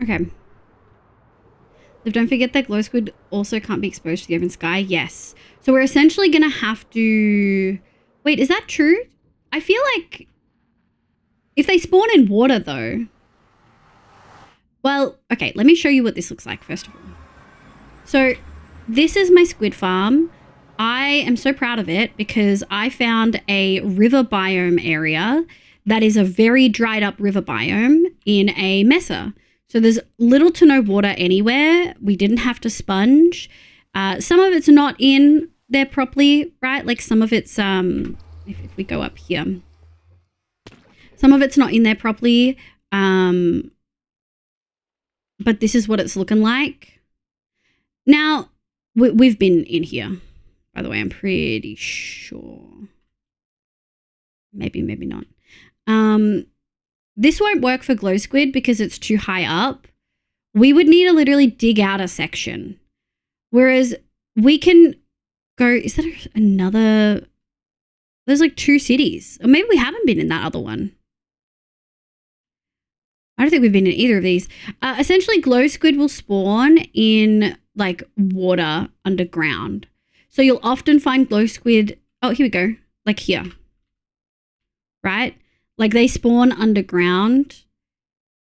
Okay. So don't forget that glow squid also can't be exposed to the open sky. Yes. So we're essentially going to have to... Wait, is that true? I feel like if they spawn in water though... Well, okay, let me show you what this looks like first of all. So this is my squid farm. I am so proud of it because I found a river biome area that is a very dried up river biome in a mesa. So there's little to no water anywhere. We didn't have to sponge. Some of it's not in there properly, right? Like some of it's, if we go up here, some of it's not in there properly. But this is what it's looking like. Now, we've been in here, by the way, I'm pretty sure. Maybe not. This won't work for glow squid because it's too high up. We would need to literally dig out a section. Whereas we can go, is there another, there's like 2 cities. Or maybe we haven't been in that other one. I don't think we've been in either of these. Essentially, glow squid will spawn in like water underground. So you'll often find glow squid, oh, here we go, like here. Right? Like they spawn underground.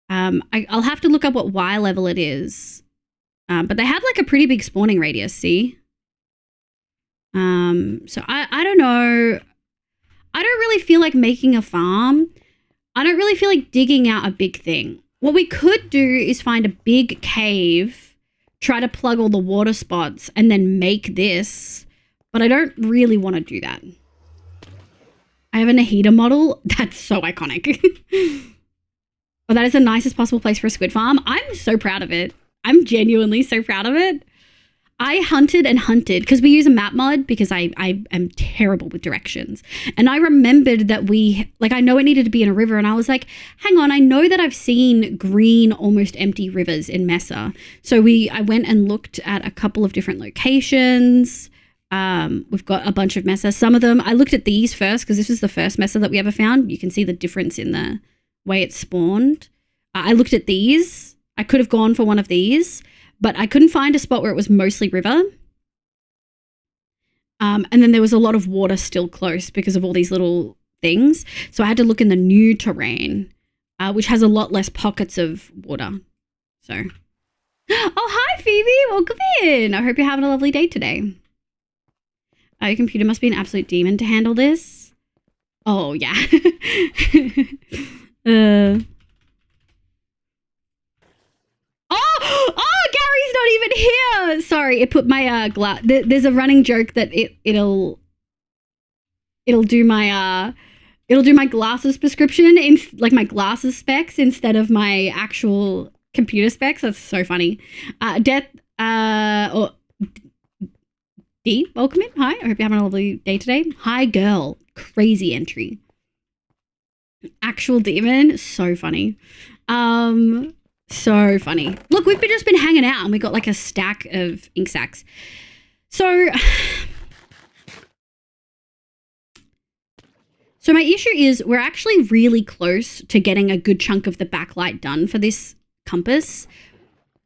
I'll have to look up what Y level it is. But they have like a pretty big spawning radius, see? So I don't know. I don't really feel like making a farm. I don't really feel like digging out a big thing. What we could do is find a big cave, try to plug all the water spots, and then make this. But I don't really want to do that. I have a Nahida model. That's so iconic. Well, that is the nicest possible place for a squid farm. I'm so proud of it. I'm genuinely so proud of it. I hunted and hunted because we use a map mod because I am terrible with directions. And I remembered that I know it needed to be in a river. And I was like, hang on, I know that I've seen green, almost empty rivers in Mesa. So I went and looked at a couple of different locations. We've got a bunch of Mesa. Some of them, I looked at these first because this was the first Mesa that we ever found. You can see the difference in the way it spawned. I looked at these. I could have gone for one of these, but I couldn't find a spot where it was mostly river. And then there was a lot of water still close because of all these little things. So I had to look in the new terrain, which has a lot less pockets of water. So, oh, hi, Phoebe. Welcome in. I hope you're having a lovely day today. Your computer must be an absolute demon to handle this. Oh, yeah. Oh, Gary's not even here. Sorry, it put my there's a running joke that it'll do my glasses prescription in like my glasses specs instead of my actual computer specs. That's so funny. Or D, welcome in. Hi, I hope you're having a lovely day today. Hi, girl. Crazy entry. Actual demon. So funny. So funny. Look, we've just been hanging out and we got like a stack of ink sacs. So my issue is we're actually really close to getting a good chunk of the backlight done for this compass.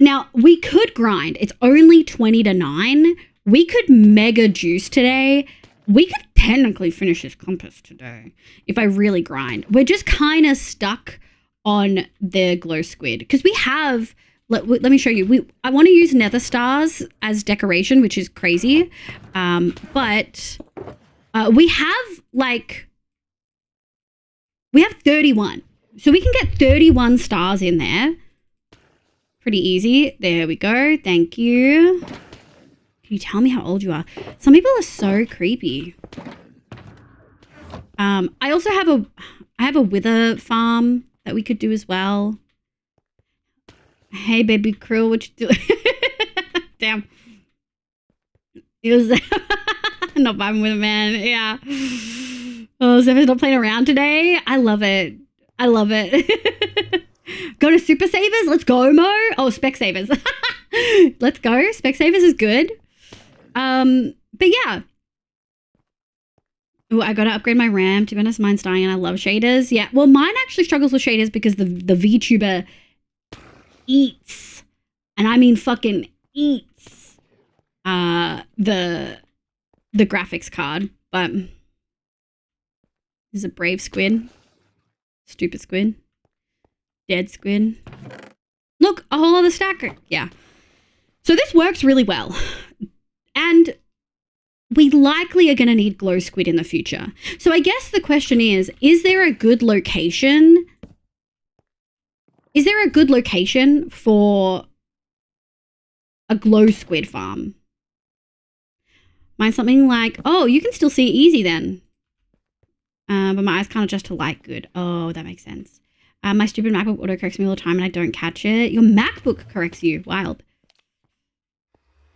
Now, we could grind. It's only 20 to 9. We could mega juice today. We could technically finish this compass today if I really grind. We're just kind of stuck on the glow squid because we have, let me show you. I want to use nether stars as decoration, which is crazy. But we have 31. So we can get 31 stars in there. Pretty easy. There we go. Thank you. Can you tell me how old you are? Some people are so creepy. I also have a wither farm that we could do as well. Hey, baby krill, what you doing? Damn. It was not vibing with a man. Yeah. Oh, Zephyr's not playing around today. I love it. I love it. Go to Super Savers. Let's go, Mo. Oh, Spec Savers. Let's go. Spec Savers is good. But yeah. Oh, I gotta upgrade my RAM. To be honest, mine's dying and I love shaders. Yeah, well, mine actually struggles with shaders because the VTuber eats, and I mean fucking eats, the graphics card. But there's a brave squid, stupid squid, dead squid. Look, a whole other stack. Yeah. So this works really well. And we likely are going to need glow squid in the future. So I guess the question is there a good location? Is there a good location for a glow squid farm? Mine's something like, oh, you can still see it easy then. But my eyes can't adjust to light good. Oh, that makes sense. My stupid MacBook autocorrects me all the time and I don't catch it. Your MacBook corrects you. Wild.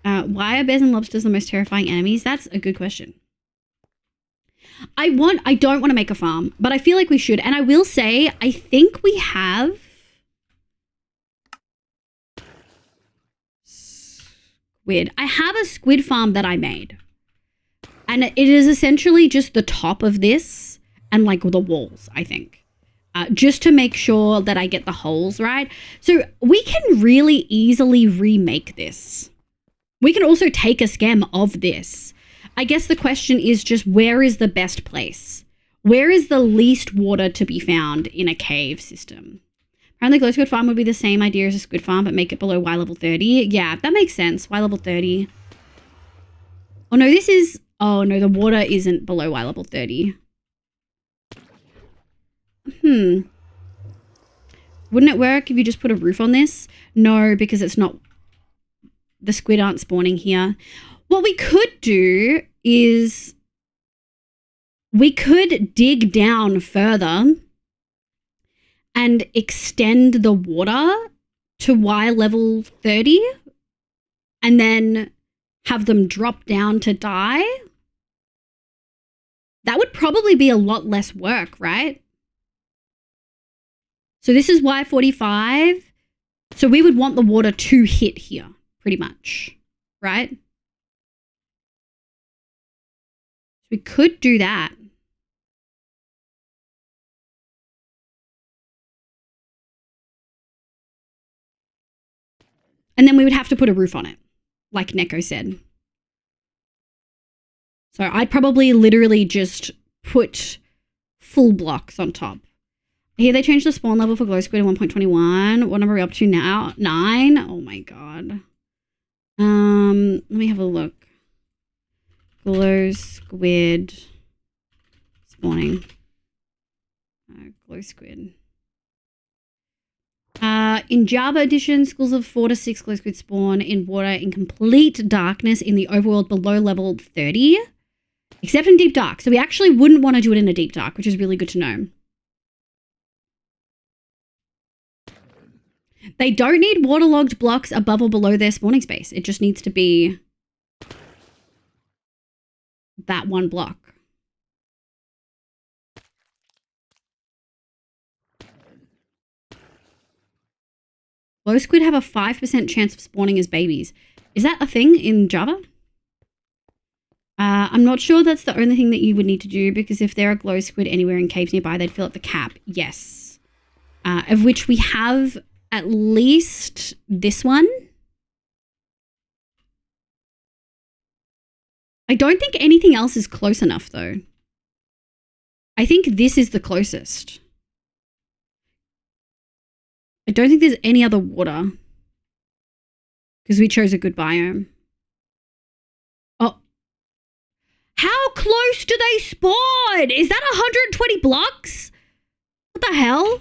Why are bears and lobsters the most terrifying enemies? That's a good question. I don't want to make a farm, but I feel like we should. And I will say, I think we have squid. I have a squid farm that I made. And it is essentially just the top of this and like the walls, I think. Just to make sure that I get the holes right. So we can really easily remake this. We can also take a scam of this. I guess the question is just, where is the best place? Where is the least water to be found in a cave system? Apparently glow squid farm would be the same idea as a squid farm, but make it below Y level 30. Yeah, that makes sense. Y level 30. Oh no, this is... Oh no, the water isn't below Y level 30. Wouldn't it work if you just put a roof on this? No, because it's not... The squid aren't spawning here. What we could do is we could dig down further and extend the water to Y level 30 and then have them drop down to die. That would probably be a lot less work, right? So this is Y45. So we would want the water to hit here, pretty much, right? We could do that. And then we would have to put a roof on it, like Neko said. So I'd probably literally just put full blocks on top. Here they changed the spawn level for glow squid in 1.21. What number are we up to now? 9? Oh my god. Let me have a look. Glow squid spawning. Glow squid. In Java edition, schools of 4 to 6 glow squid spawn in water in complete darkness in the overworld below level 30, except in deep dark. So we actually wouldn't want to do it in a deep dark, which is really good to know. They don't need waterlogged blocks above or below their spawning space. It just needs to be that one block. Glow squid have a 5% chance of spawning as babies. Is that a thing in Java? I'm not sure that's the only thing that you would need to do, because if there are glow squid anywhere in caves nearby, they'd fill up the cap. Yes. Of which we have at least this one. I don't think anything else is close enough, though. I think this is the closest. I don't think there's any other water, because we chose a good biome. Oh. How close do they spawn? Is that 120 blocks? What the hell?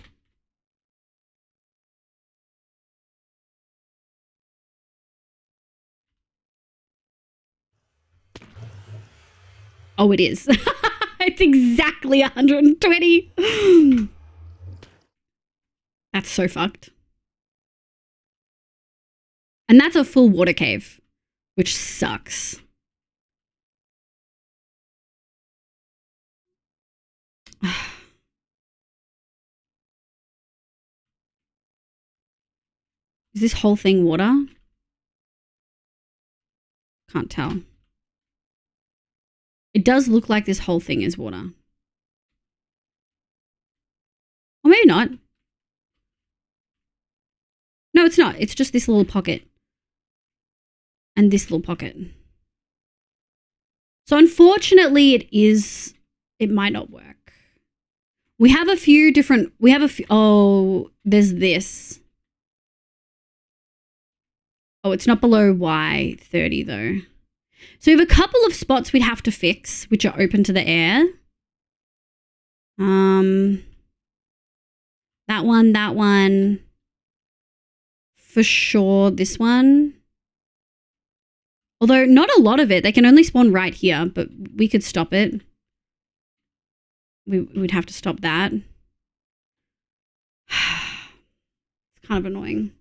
Oh, it is. It's exactly 120. That's so fucked. And that's a full water cave, which sucks. Is this whole thing water? Can't tell. It does look like this whole thing is water. Or maybe not. No, it's not. It's just this little pocket. And this little pocket. So unfortunately it might not work. We have a few different, oh, there's this. Oh, it's not below Y30 though. So we have a couple of spots we'd have to fix, which are open to the air. That one. For sure, this one. Although not a lot of it. They can only spawn right here, but we could stop it. We would have to stop that. It's kind of annoying.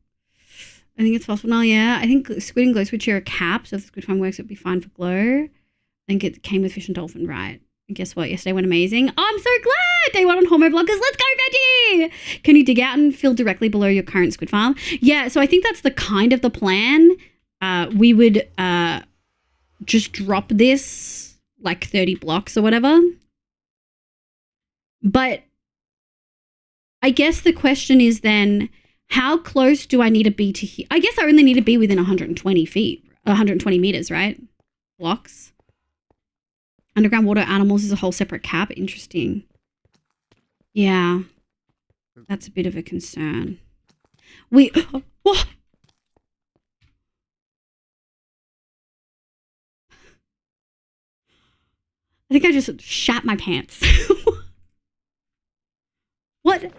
I think it's possible now, yeah. I think squid and glow squid share a cap, so if the squid farm works, it'd be fine for glow. I think it came with fish and dolphin, right? And guess what? Yesterday went amazing. Oh, I'm so glad! Day 1 on Hormo Bloggers. Let's go, Veggie! Can you dig out and fill directly below your current squid farm? Yeah, so I think that's the kind of the plan. We would just drop this like 30 blocks or whatever. But I guess the question is then, how close do I need to be to here? I guess I only need to be within 120 feet, 120 meters, right? Blocks. Underground water animals is a whole separate cap. Interesting. Yeah. That's a bit of a concern. What? I think I just shat my pants. What?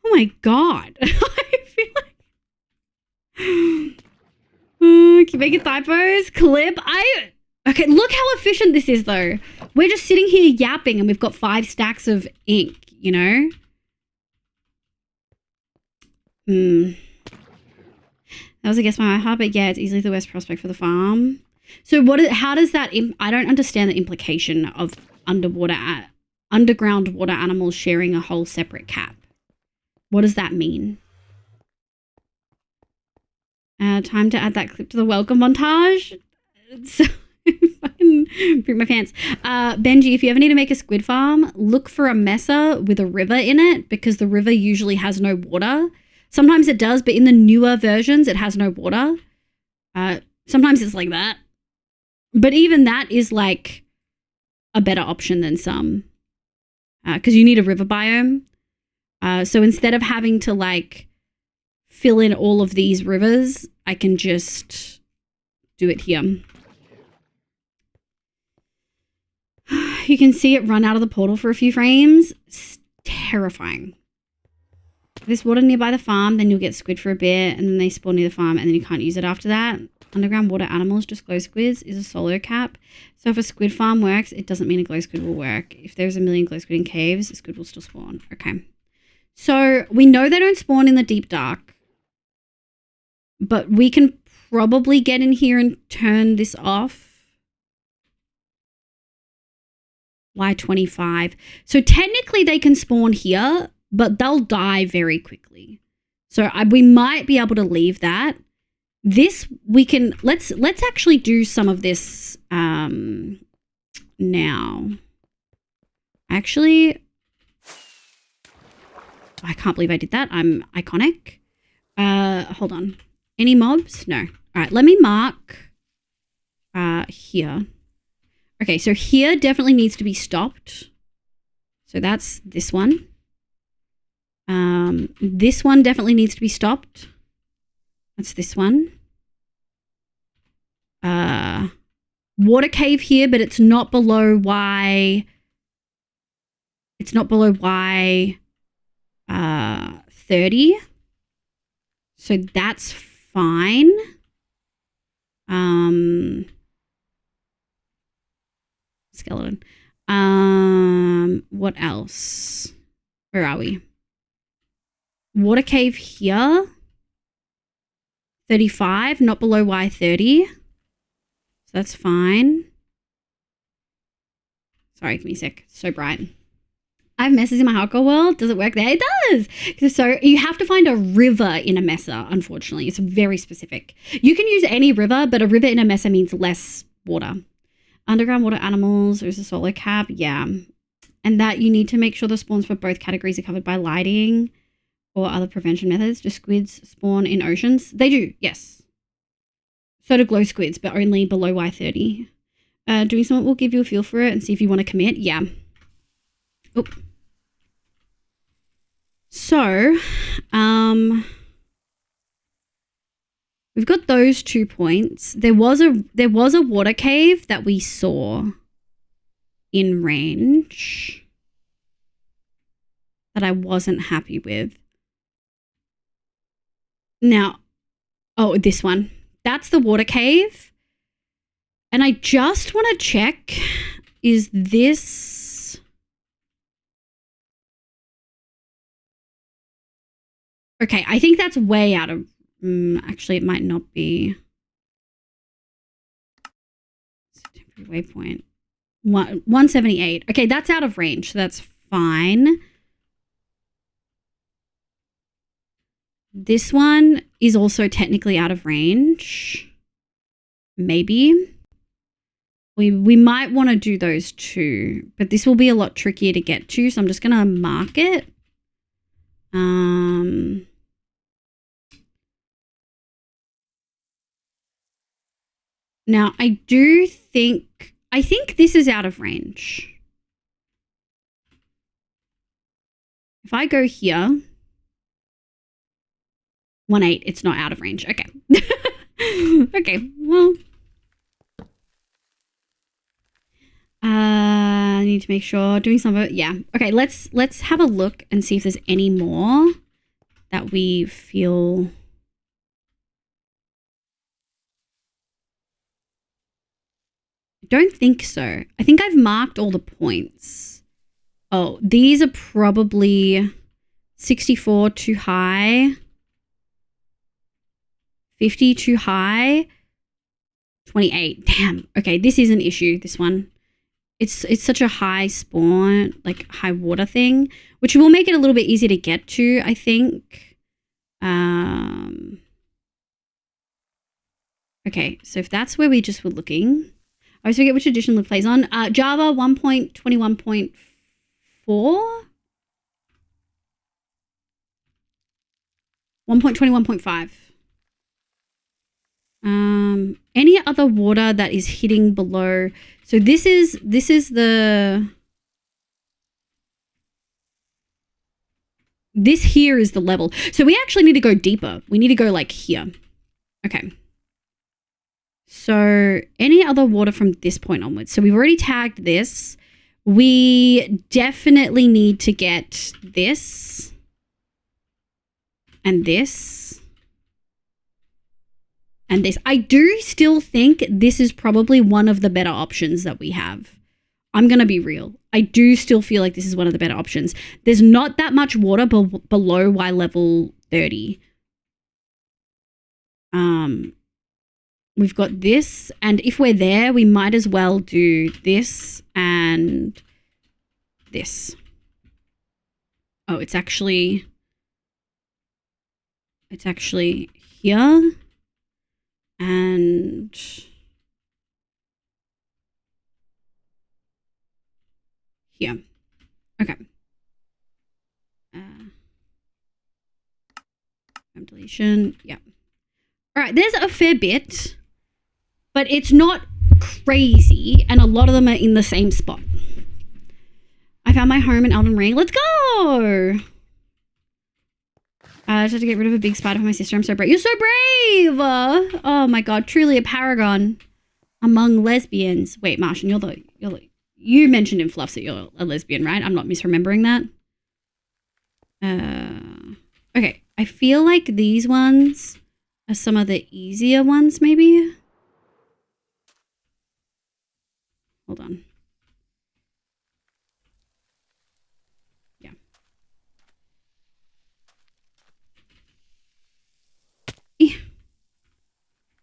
Oh my god. I feel like keep making typos. Clip. Okay, look how efficient this is though. We're just sitting here yapping and we've got 5 stacks of ink, you know? That was a guess by my heart, but yeah, it's easily the worst prospect for the farm. So how does that, I don't understand the implication of underground water animals sharing a whole separate cap. What does that mean? Time to add that clip to the welcome montage. So fucking poop my pants. Benji, if you ever need to make a squid farm, look for a mesa with a river in it because the river usually has no water. Sometimes it does, but in the newer versions, it has no water. Sometimes it's like that. But even that is like a better option than some. Because you need a river biome. So instead of having to like fill in all of these rivers, I can just do it here. You can see it run out of the portal for a few frames. It's terrifying. There's water nearby the farm, then you'll get squid for a bit, and then they spawn near the farm, and then you can't use it after that. Underground water animals, just glow squids, is a solo cap. So if a squid farm works, it doesn't mean a glow squid will work. If there's a million glow squid in caves, a squid will still spawn. Okay. So we know they don't spawn in the deep dark, but we can probably get in here and turn this off. Y25. So technically they can spawn here, but they'll die very quickly. So we might be able to leave that. This we can, let's actually do some of this now. Actually, I can't believe I did that. I'm iconic. Hold on. Any mobs? No. All right, let me mark here. Okay, so here definitely needs to be stopped. So that's this one. This one definitely needs to be stopped. That's this one. Water cave here, but it's not below Y. It's not below Y 30. So that's fine. Skeleton. What else? Where are we? Water cave here. 35, not below Y30. So that's fine. Sorry, give me a sec. So bright. I have mesas in my hardcore world. Does it work there? It does. So you have to find a river in a mesa, unfortunately. It's very specific. You can use any river, but a river in a mesa means less water. Underground water animals. There's a solo cap. Yeah. And that you need to make sure the spawns for both categories are covered by lighting or other prevention methods. Do squids spawn in oceans? They do, yes. So do glow squids, but only below Y30. Doing something will give you a feel for it and see if you want to commit. Yeah. Oh. So, we've got those 2 points. There was a water cave that we saw in range that I wasn't happy with. Now, oh, this one. That's the water cave. And I just want to check, is this... Okay, I think that's way out of... actually, it might not be. Temporary waypoint. 178. Okay, that's out of range, so that's fine. This one is also technically out of range. Maybe. We might want to do those two, but this will be a lot trickier to get to, so I'm just going to mark it. Now, I think this is out of range. If I go here, 1.8, it's not out of range. Okay. Okay, well. I need to make sure, doing some of it. Yeah. Okay, let's have a look and see if there's any more that we feel... Don't think so. I think I've marked all the points. Oh, these are probably 64 too high, 50 too high, 28. Damn. Okay, this is an issue, this one. It's such a high spawn, like high water thing, which will make it a little bit easier to get to, I think. Okay, so if that's where we just were looking... I always forget which edition it plays on. Java 1.21.4. 1.21.5. Any other water that is hitting below? So this is the... This here is the level. So we actually need to go deeper. We need to go like here. Okay. So any other water from this point onwards. So we've already tagged this. We definitely need to get this and this and this. I do still think this is probably one of the better options that we have. I'm going to be real. I do still feel like this is one of the better options. There's not that much water below Y level 30. We've got this, and if we're there, we might as well do this and this. Oh, it's actually here and here. Okay. Deletion. Yeah. All right. There's a fair bit, but it's not crazy, and a lot of them are in the same spot. I found my home in Elden Ring. Let's go! I just had to get rid of a big spider for my sister. I'm so brave. You're so brave! Oh my god, truly a paragon among lesbians. Wait, Martian, you mentioned in Fluffs that you're a lesbian, right? I'm not misremembering that. Okay, I feel like these ones are some of the easier ones, maybe. Hold on. Yeah.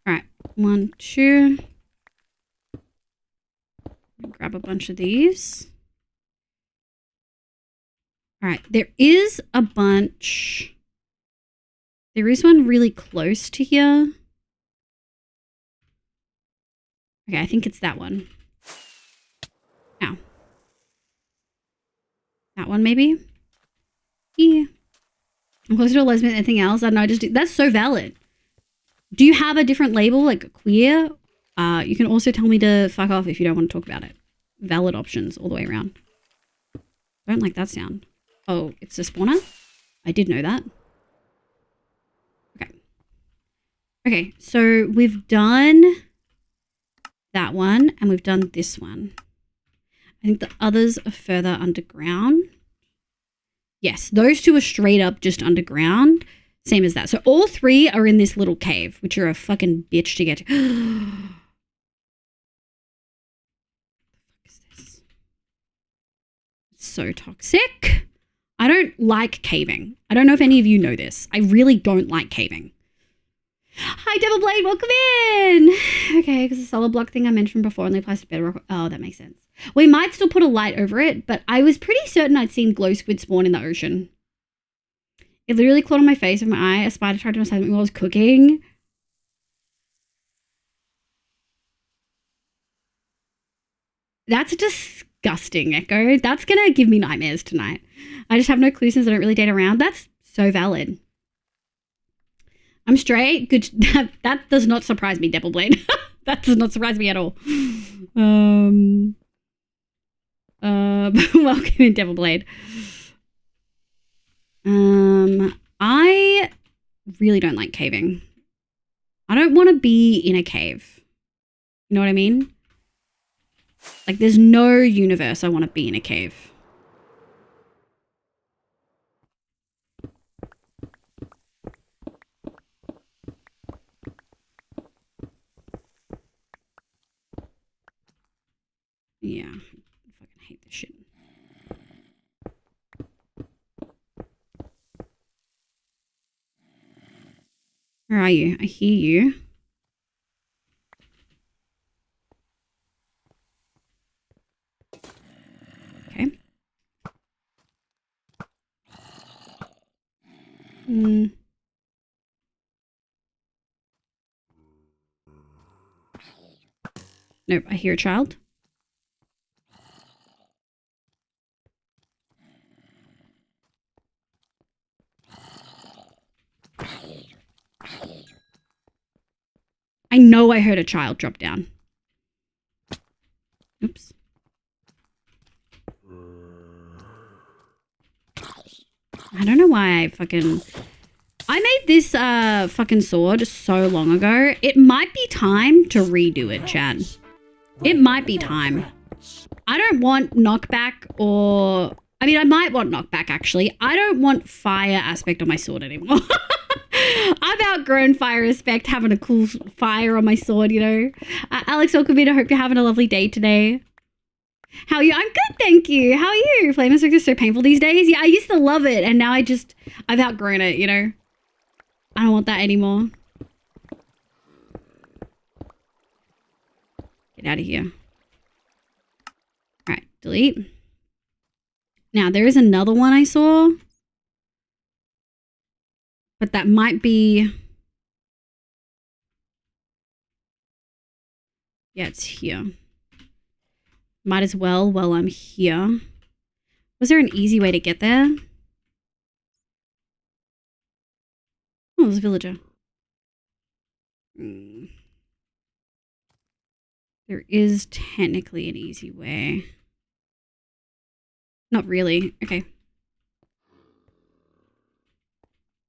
All right, 1, 2. Grab a bunch of these. All right, there is a bunch. There is one really close to here. Okay, I think it's that one. Ow. That one, maybe? Yeah. I'm closer to a lesbian than anything else. I don't know, that's so valid. Do you have a different label, like queer? You can also tell me to fuck off if you don't want to talk about it. Valid options all the way around. I don't like that sound. Oh, it's a spawner? I did know that. Okay. Okay, so we've done that one and we've done this one. I think the others are further underground. Yes, those two are straight up just underground. Same as that. So all three are in this little cave, which are a fucking bitch to get to. so toxic. I don't like caving. I don't know if any of you know this. I really don't like caving. Hi, Devil Blade, welcome in. Okay, because the solid block thing I mentioned before only applies to bedrock. Oh, that makes sense. We might still put a light over it, but I was pretty certain I'd seen glow squid spawn in the ocean. It literally clawed on my face with my eye. A spider tried to massage me while I was cooking. That's disgusting, Echo. That's going to give me nightmares tonight. I just have no clue since I don't really date around. That's so valid. I'm straight. Good. That does not surprise me, Devil Blade. That does not surprise me at all. Welcome in, Devil Blade. I really don't like caving. I don't want to be in a cave. You know what I mean? Like, there's no universe I want to be in a cave. Yeah, I fucking hate this shit. Where are you? I hear you. Okay. Nope, I hear a child. I know I heard a child drop down. Oops. I don't know why I made this fucking sword so long ago. It might be time to redo it, Chad. It might be time. I don't want knockback or... I mean, I might want knockback, actually. I don't want fire aspect on my sword anymore. I've outgrown fire aspect, having a cool fire on my sword, you know. Alex, welcome in. I hope you're having a lovely day today. How are you? I'm good, thank you. How are you? Flame aspect is so painful these days. Yeah, I used to love it, and now I've outgrown it, you know. I don't want that anymore. Get out of here. All right, delete. Now, there is another one I saw. But that might be... Yeah, it's here. Might as well while I'm here. Was there an easy way to get there? Oh, there's a villager. There is technically an easy way. Not really. Okay.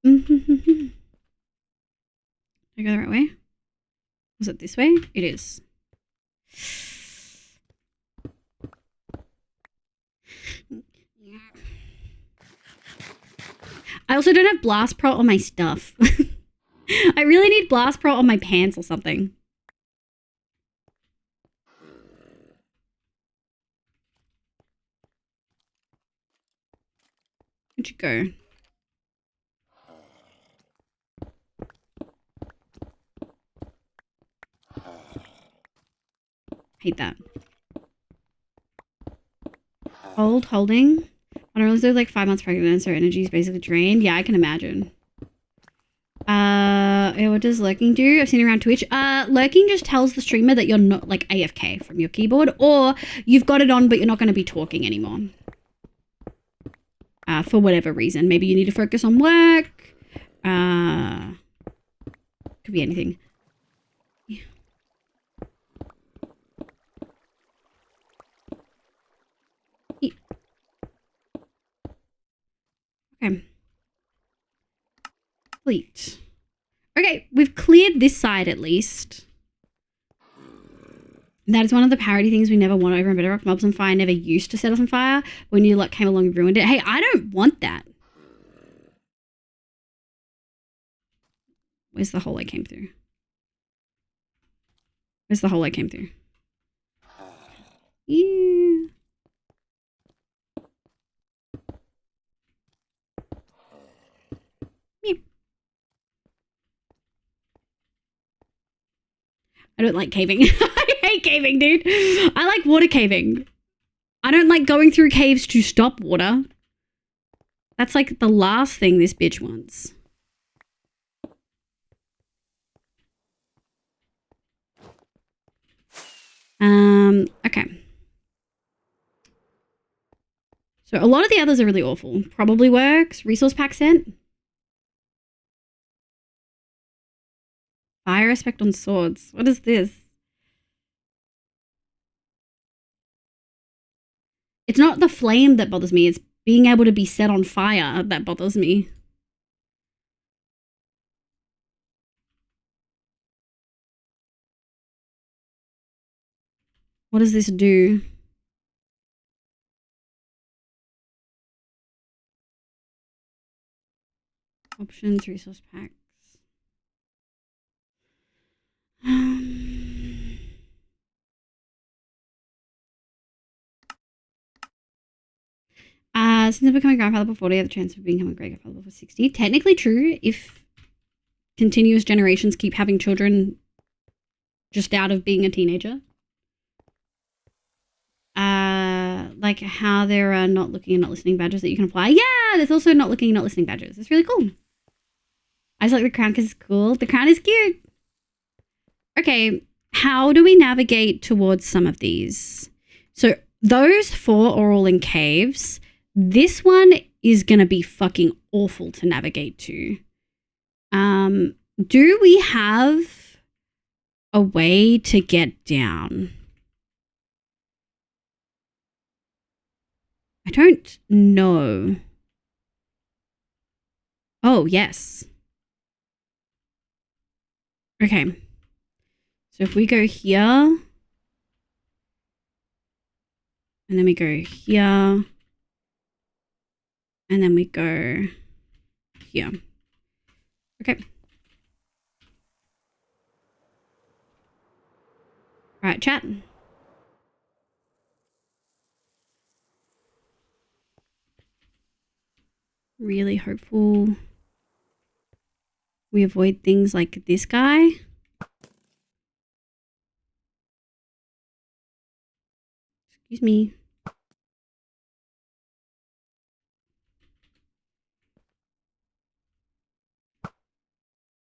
Did I go the right way? Was it this way? It is. I also don't have blast pro on my stuff. I really need blast pro on my pants or something. Where'd you go? Hate that. Holding. I don't know if they're like 5 months pregnant and so energy is basically drained. Yeah, I can imagine. Yeah, what does lurking do? I've seen it around Twitch. Lurking just tells the streamer that you're not like AFK from your keyboard, or you've got it on but you're not going to be talking anymore. For whatever reason. Maybe you need to focus on work. Could be anything. Yeah. Yeah. Okay. Complete. Okay, we've cleared this side at least. That is one of the parody things we never want over in Bedrock. Mobs on fire never used to set us on fire. When you like came along and ruined it. Hey, I don't want that. Where's the hole I came through? Where's the hole I came through? Yeah. I don't like caving. I hate caving, dude. I like water caving. I don't like going through caves to stop water. That's like the last thing this bitch wants. Okay. So a lot of the others are really awful. Probably works. Resource pack sent. Fire aspect on swords. What is this? It's not the flame that bothers me. It's being able to be set on fire that bothers me. What does this do? Options, resource packs. Since becoming a grandfather before 40, I have the chance of becoming a great grandfather before 60. Technically true if continuous generations keep having children just out of being a teenager. Like how there are not looking and not listening badges that you can apply. Yeah, there's also not looking and not listening badges. It's really cool. I just like the crown because it's cool. The crown is cute. Okay, how do we navigate towards some of these? So those 4 are all in caves. This one is going to be fucking awful to navigate to. Do we have a way to get down? I don't know. Oh, yes. Okay. So if we go here, and then we go here, and then we go here. Okay. All right, chat. Really hopeful we avoid things like this guy. Excuse me.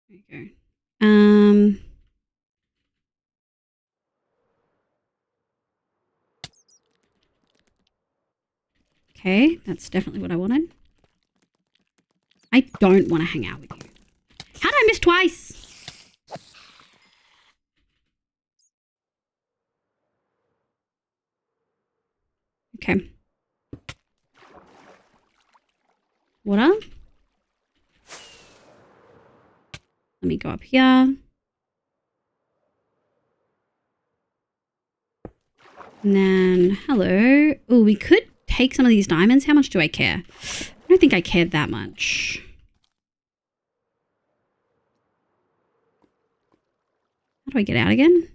There you go. Okay, that's definitely what I wanted. I don't want to hang out with you. How did I miss twice? Okay. Water. Let me go up here. And then, hello. Oh, we could take some of these diamonds. How much do I care? I don't think I cared that much. How do I get out again?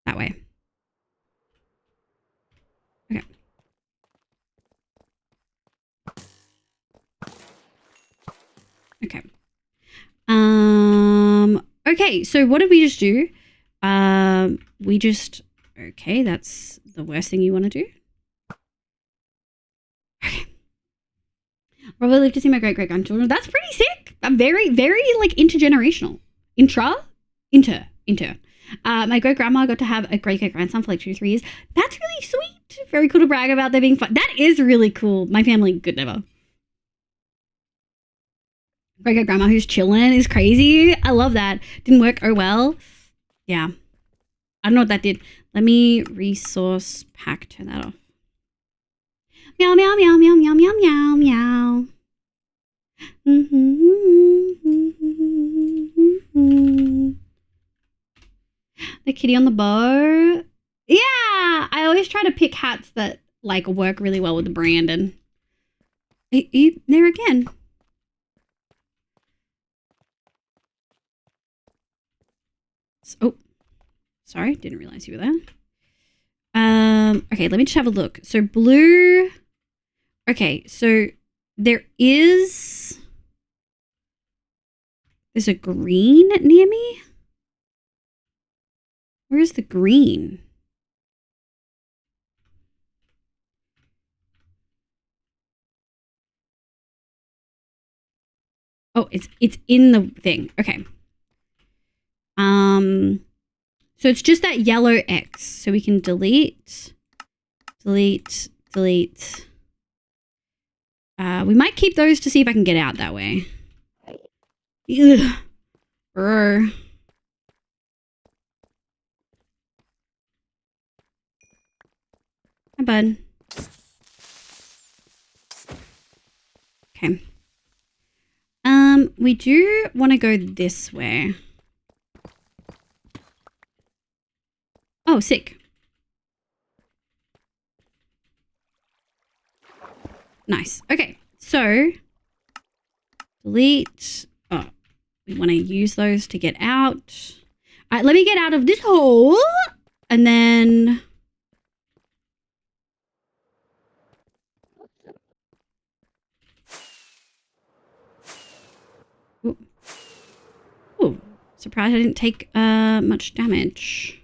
That way. Okay. Okay. Okay, so what did we just do? Okay, that's the worst thing you want to do. Okay. Probably live to see my great-great-grandchildren. That's pretty sick. I'm very, very, like, intergenerational. Inter. My great-grandma got to have a great-great-grandson for, like, 2 to 3 years. That's really sweet. Very cool to brag about there being fun. That is really cool. My family could never. Great-great-grandma who's chilling is crazy. I love that. Didn't work. Oh, well. Yeah. I don't know what that did. Let me resource pack. Turn that off. Meow, meow, meow, meow, meow, meow, meow, meow. The kitty on the bow. Yeah, I always try to pick hats that like work really well with the brand. And there again. Oh, sorry, didn't realize you were there. Okay, let me just have a look. So blue. Okay, so there's a green near me. Where's the green? Oh, it's in the thing. Okay. So it's just that yellow X. So we can delete. We might keep those to see if I can get out that way. Ugh. Brr. Hi, bud. Okay. We do want to go this way. Oh, sick. Nice. Okay, so delete. Oh, we want to use those to get out. All right, let me get out of this hole and then. Ooh, surprised I didn't take much damage.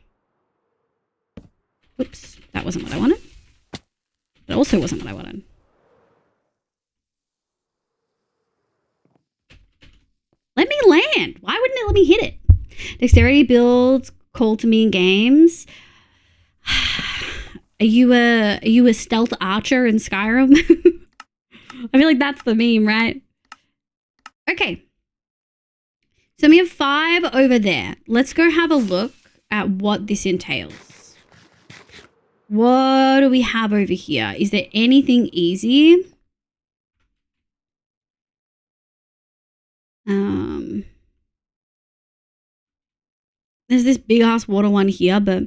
Whoops, that wasn't what I wanted. That also wasn't what I wanted. Let me land. Why wouldn't it let me hit it? Dexterity builds call to me in games. Are you a stealth archer in Skyrim? I feel like that's the meme, right? Okay. So we have 5 over there. Let's go have a look at what this entails. What do we have over here? Is there anything easy? There's this big ass water one here, but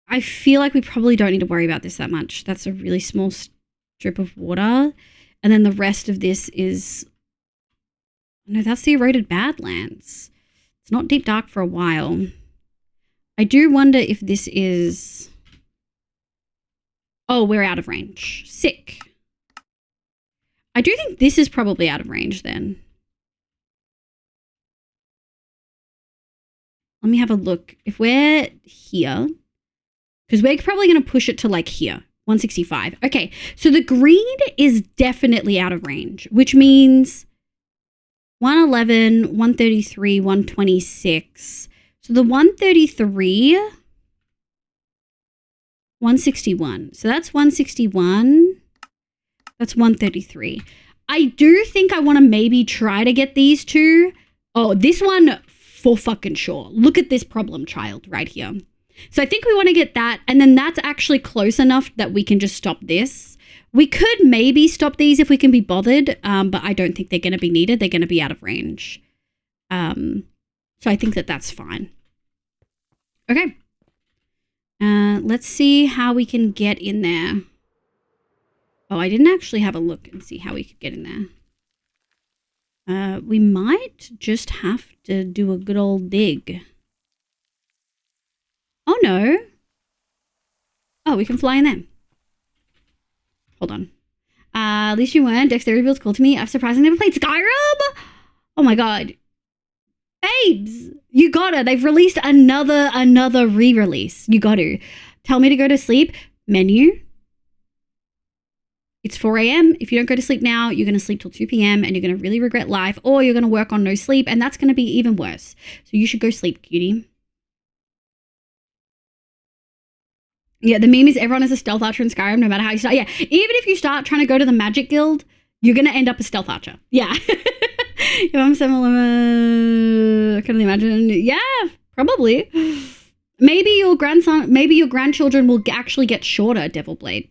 I feel like we probably don't need to worry about this that much. That's a really small strip of water. And then the rest of this is... No, that's the eroded Badlands. It's not deep dark for a while. I do wonder if this is... Oh, we're out of range. Sick. I do think this is probably out of range then. Let me have a look. If we're here... Because we're probably going to push it to like here. 165. Okay, so the green is definitely out of range, which means 111, 133, 126. So the 133, 161. So that's 161. That's 133. I do think I want to maybe try to get these two. Oh, this one for fucking sure. Look at this problem child right here. So I think we want to get that, and then that's actually close enough that we can just stop this. We could maybe stop these if we can be bothered, but I don't think they're going to be needed. They're going to be out of range. So I think that that's fine. Okay. Let's see how we can get in there. Oh, I didn't actually have a look and see how we could get in there. We might just have to do a good old dig. Oh, no. Oh, we can fly in there. Hold on. At least you weren't. Dexterity builds cool to me. I've surprisingly never played Skyrim. Oh, my God. Babes, you gotta. They've released another re-release. You gotta. Tell me to go to sleep. Menu. It's 4 a.m. If you don't go to sleep now, you're going to sleep till 2 p.m. and you're going to really regret life, or you're going to work on no sleep, and that's going to be even worse. So you should go sleep, cutie. Yeah, the meme is everyone is a stealth archer in Skyrim, no matter how you start. Yeah, even if you start trying to go to the magic guild, you're going to end up a stealth archer. Yeah. If I'm similar, I can imagine. Yeah, probably. Maybe your grandchildren will actually get shorter, Devil Blade.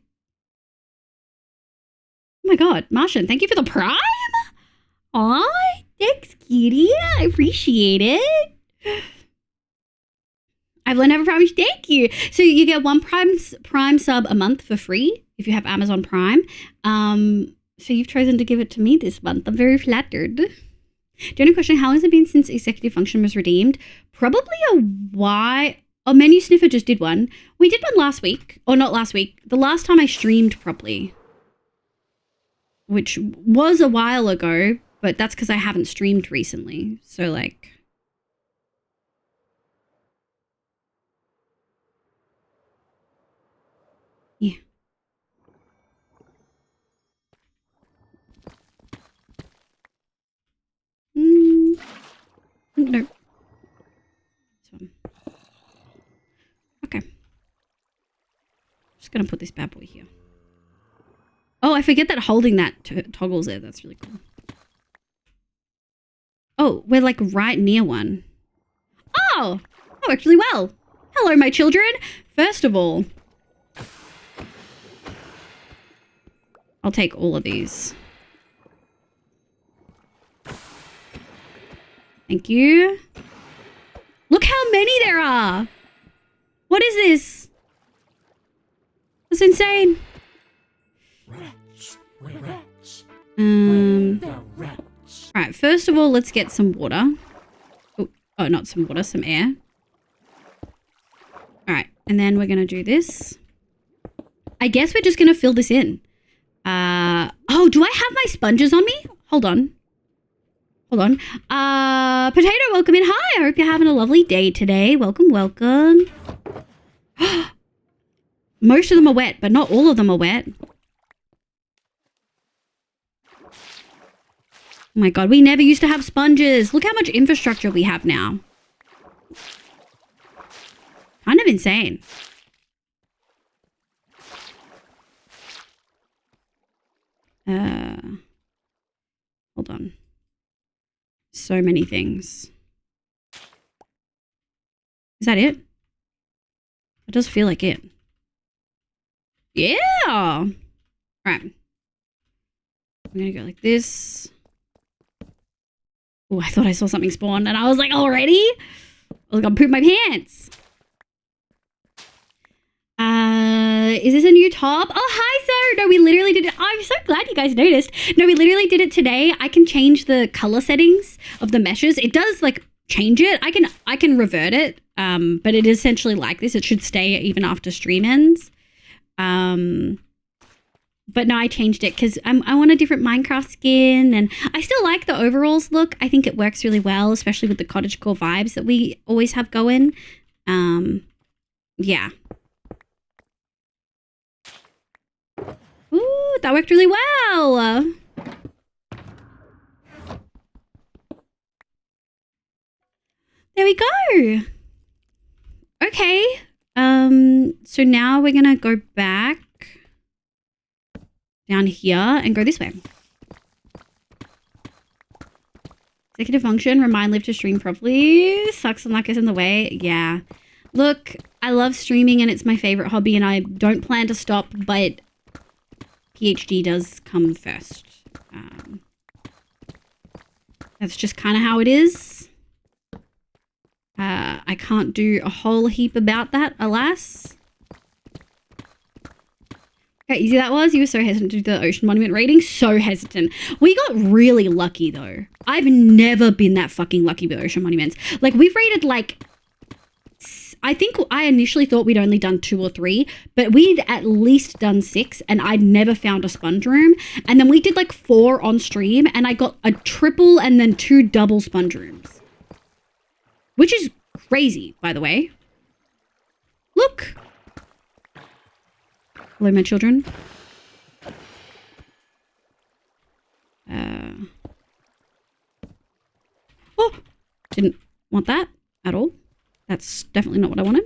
Oh my God, Martian, thank you for the prime. Aw, thanks, cutie. I appreciate it. I've learned how to promise. Thank you. So you get one prime sub a month for free if you have Amazon Prime. So you've chosen to give it to me this month. I'm very flattered. The only question, how has it been since executive function was redeemed? Probably a while. Oh, menu sniffer just did one. We did one last week. Or not last week. The last time I streamed properly. Which was a while ago. But that's because I haven't streamed recently. So like... yeah. No. This one. Okay. Just gonna put this bad boy here. Oh, I forget that holding that toggles there. That's really cool. Oh, we're like right near one. Oh, that worked really well. Hello, my children. First of all, I'll take all of these. Thank you. Look how many there are. What is this? That's insane. Rats. We're rats. All Rats. right, first of all, let's get some water. Oh, not some water, some air. All right, and then we're going to do this. I guess we're just going to fill this in. Oh, do I have my sponges on me? Hold on. Hold on. Potato, welcome in. Hi, I hope you're having a lovely day today. Welcome, welcome. Most of them are wet, but not all of them are wet. Oh my God, we never used to have sponges. Look how much infrastructure we have now. Kind of insane. Hold on. So many things. Is that it? It does feel like it. Yeah. All right. I'm going to go like this. Oh, I thought I saw something spawn and I was like, already? I was going to poop my pants. Is this a new top? Oh, hi, sir. No, we literally did it. Oh, I'm so glad you guys noticed. No, we literally did it today. I can change the color settings of the meshes. It does like change it. I can revert it. But it is essentially like this. It should stay even after stream ends. But no, I changed it because I want a different Minecraft skin, and I still like the overalls look. I think it works really well, especially with the cottagecore vibes that we always have going. Yeah. Ooh, that worked really well. There we go. Okay. So now we're gonna go back down here and go this way. Executive function, remind Liv to stream properly. Sucks and luck is in the way. Yeah. Look, I love streaming and it's my favorite hobby and I don't plan to stop, but PhD does come first. That's just kind of how it is. I can't do a whole heap about that, alas. How easy that was. You were so hesitant to do the ocean monument rating. So hesitant. We got really lucky though. I've never been that fucking lucky with ocean monuments. Like we've rated like, I think I initially thought we'd only done 2 or 3, but we'd at least done 6 and I'd never found a sponge room. And then we did like 4 on stream and I got a triple and then 2 double sponge rooms. Which is crazy, by the way. Look. Hello, my children. Oh, didn't want that at all. That's definitely not what I wanted.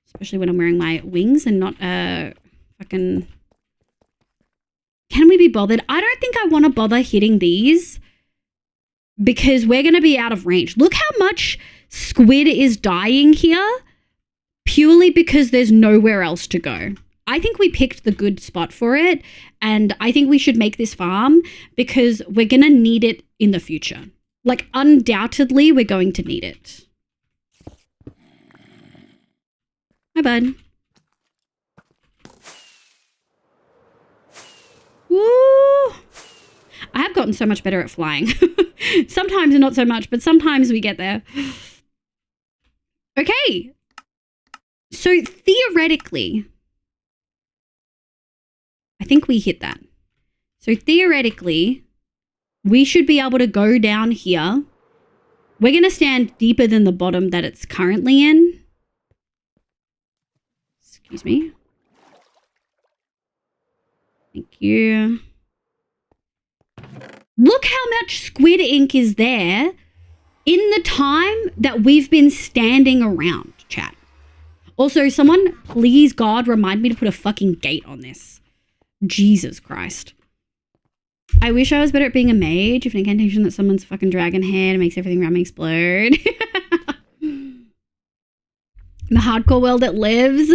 Especially when I'm wearing my wings and not fucking... Can we be bothered? I don't think I want to bother hitting these because we're going to be out of range. Look how much squid is dying here purely because there's nowhere else to go. I think we picked the good spot for it and I think we should make this farm because we're going to need it in the future. Like undoubtedly we're going to need it. Hi, bud. Woo! gotten so much better at flying. Sometimes not so much, but sometimes we get there. Okay. So theoretically, I think we hit that. So theoretically, we should be able to go down here. We're going to stand deeper than the bottom that it's currently in. Excuse me. Thank you. Look how much squid ink is there in the time that we've been standing around, chat. Also, someone, please, God, remind me to put a fucking gate on this. Jesus Christ. I wish I was better at being a mage. If an incantation that summons fucking dragon head and makes everything around me explode. The hardcore world that lives.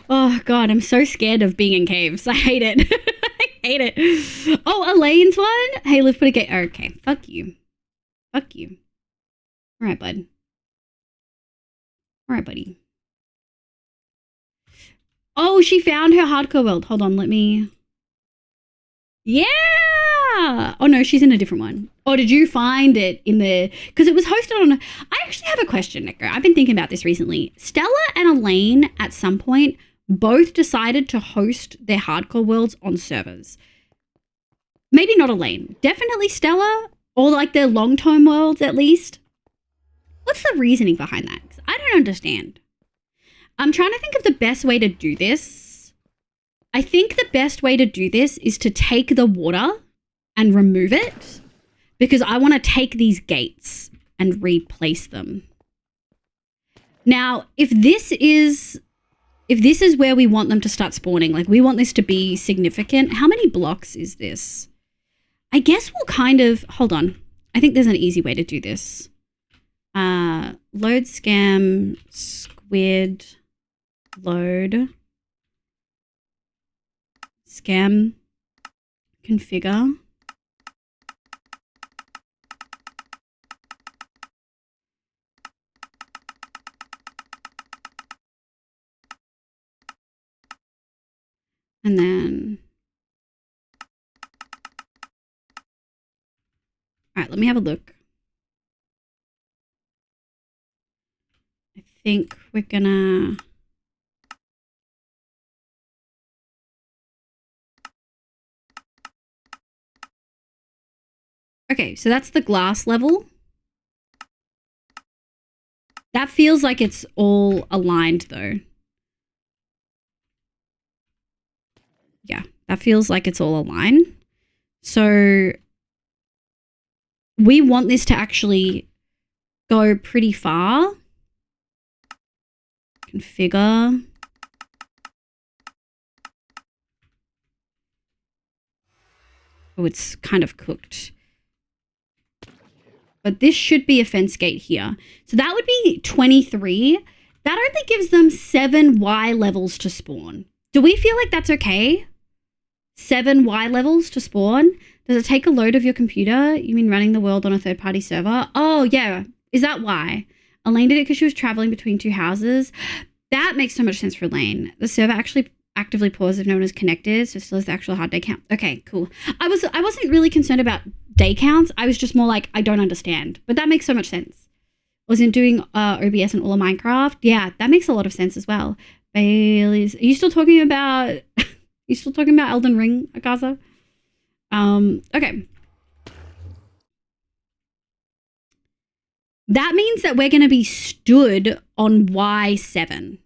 Oh, God, I'm so scared of being in caves. I hate it. I hate it. Oh, Elaine's one? Hey, Liv, put a gate. Okay, fuck you. Fuck you. All right, bud. All right, buddy. Oh, she found her hardcore world. Hold on, let me... Yeah! Oh, no, she's in a different one. Oh, did you find it in the... Because it was hosted on... I actually have a question, Nico. I've been thinking about this recently. Stella and Elaine, at some point, both decided to host their hardcore worlds on servers. Maybe not Elaine. Definitely Stella, or like their long-term worlds, at least. What's the reasoning behind that? 'Cause I don't understand. I'm trying to think of the best way to do this. I think the best way to do this is to take the water and remove it, because I want to take these gates and replace them. Now, if this is where we want them to start spawning, like we want this to be significant, how many blocks is this? I guess we'll kind of, hold on. I think there's an easy way to do this. Load scam, squid, load, scam, configure. And then, all right, let me have a look. I think we're gonna... Okay, so that's the glass level. That feels like it's all aligned though. Yeah, that feels like it's all aligned. So we want this to actually go pretty far. Configure. Oh, it's kind of cooked. But this should be a fence gate here. So that would be 23. That only gives them 7 Y levels to spawn. Do we feel like that's okay? 7 Y levels to spawn? Does it take a load of your computer? You mean running the world on a third-party server? Oh, yeah. Is that why? Elaine did it because she was traveling between 2 houses. That makes so much sense for Elaine. The server actually actively paused if no one is connected, so still has the actual hard day count. Okay, cool. I wasn't really concerned about day counts. I was just more like, I don't understand. But that makes so much sense. Wasn't doing OBS and all of Minecraft. Yeah, that makes a lot of sense as well. Bailey's. Are you still talking about Elden Ring, Akaza? Okay. That means that we're going to be stood on Y7.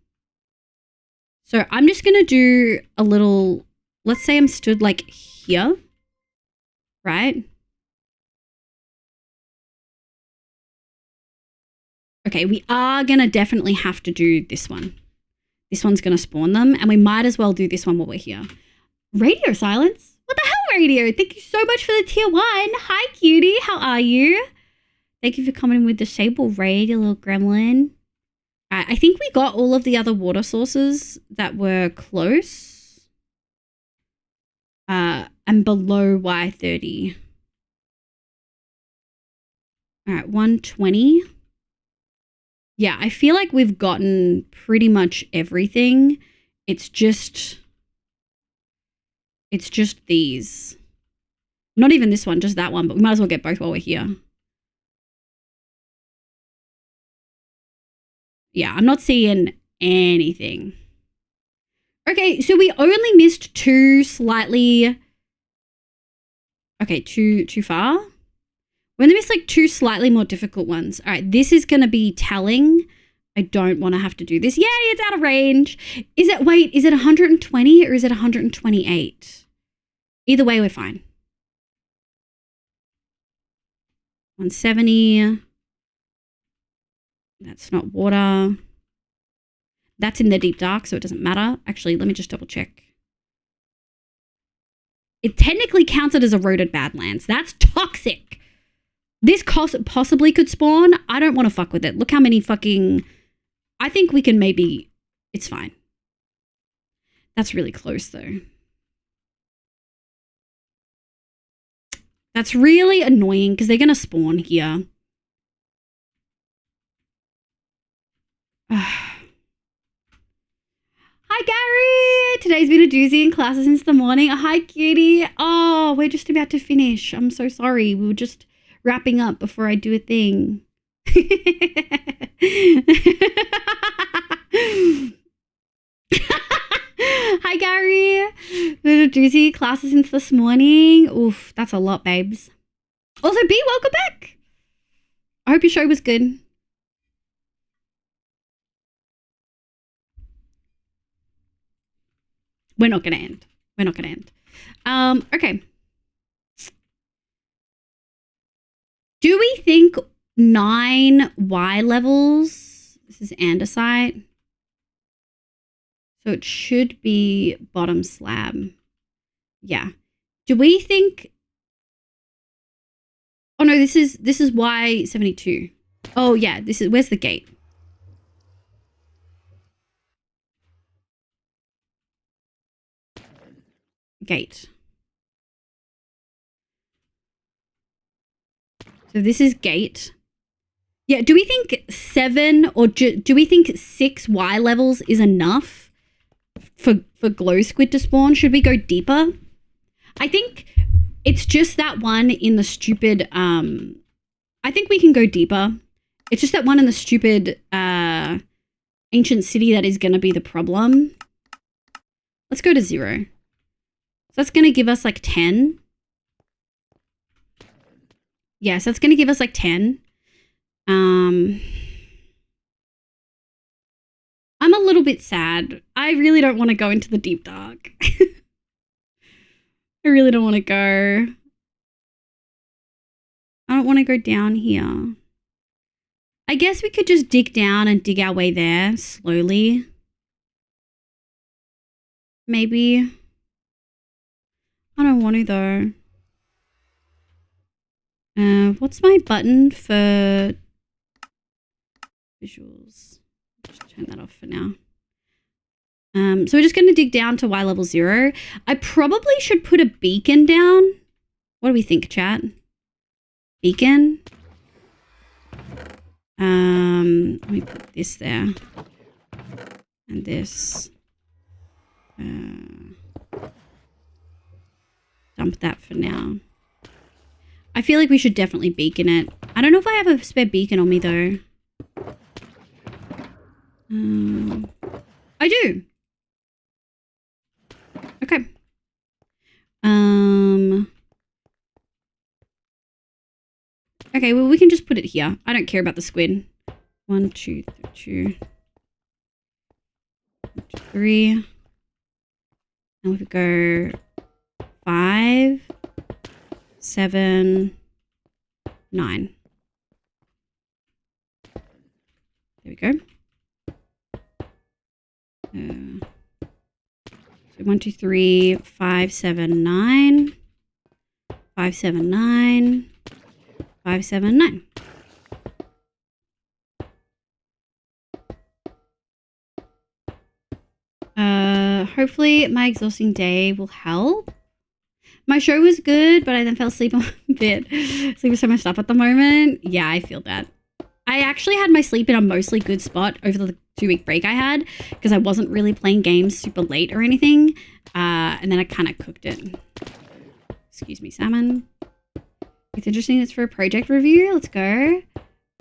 So I'm just going to do a little, let's say I'm stood like here, right? Okay, we are going to definitely have to do this one. This one's going to spawn them, and we might as well do this one while we're here. Radio silence? What the hell, radio? Thank you so much for the tier 1. Hi, cutie. How are you? Thank you for coming with the Sable raid, you little gremlin. I think we got all of the other water sources that were close. And below Y30. All right, 120. Yeah, I feel like we've gotten pretty much everything. It's just these. Not even this one, just that one, but we might as well get both while we're here. Yeah, I'm not seeing anything. Okay, so we only missed two slightly... Okay, too far. We only missed like two slightly more difficult ones. All right, this is going to be telling. I don't want to have to do this. Yay, it's out of range. Is it 120 or is it 128? Either way, we're fine. 170. That's not water. That's in the deep dark, so it doesn't matter. Actually, let me just double check. It technically counted as eroded badlands. That's toxic. This possibly could spawn. I don't want to fuck with it. Look how many fucking... I think we can maybe... It's fine. That's really close, though. That's really annoying because they're going to spawn here. Hi, Gary. Today's been a doozy in classes since the morning. Hi, cutie. Oh, we're just about to finish. I'm so sorry. We were just wrapping up before I do a thing. Hi, Gary. Been a doozy classes since this morning. Oof, that's a lot, babes. Also, B, welcome back. I hope your show was good. We're not going to end. We're not going to end. Okay. Do we think 9 Y levels? This is andesite. So it should be bottom slab. Yeah. Do we think... Oh no, this is Y72. Oh yeah, this is... Where's the gate? Gate. So this is gate. Yeah, do we think 7 or do we think 6 Y levels is enough for glow squid to spawn? Should we go deeper? I think it's just that one in the stupid... I think we can go deeper. It's just that one in the stupid ancient city that is going to be the problem. Let's go to 0. So that's going to give us like 10. Yes, that's going to give us like 10. I'm a little bit sad. I really don't want to go into the deep dark. I really don't want to go. I don't want to go down here. I guess we could just dig down and dig our way there slowly. Maybe. I don't want to though. What's my button for visuals? Just turn that off for now. So we're just going to dig down to Y level 0. I probably should put a beacon down. What do we think, chat? Beacon? Let me put this there. And this. Dump that for now. I feel like we should definitely beacon it. I don't know if I have a spare beacon on me though. I do. Okay. Okay, well we can just put it here. I don't care about the squid. 1, 2, 3. And we could go 5, 7, 9. There we go. So 1, 2, 3, 5, 7, 9. 5, 7, 9. 5, 7, 9. Hopefully my exhausting day will help. My show was good, but I then fell asleep a bit. Sleep is so messed up at the moment. Yeah, I feel that. I actually had my sleep in a mostly good spot over the 2-week break I had because I wasn't really playing games super late or anything. And then I kind of cooked it. Excuse me, salmon. It's interesting. It's for a project review. Let's go.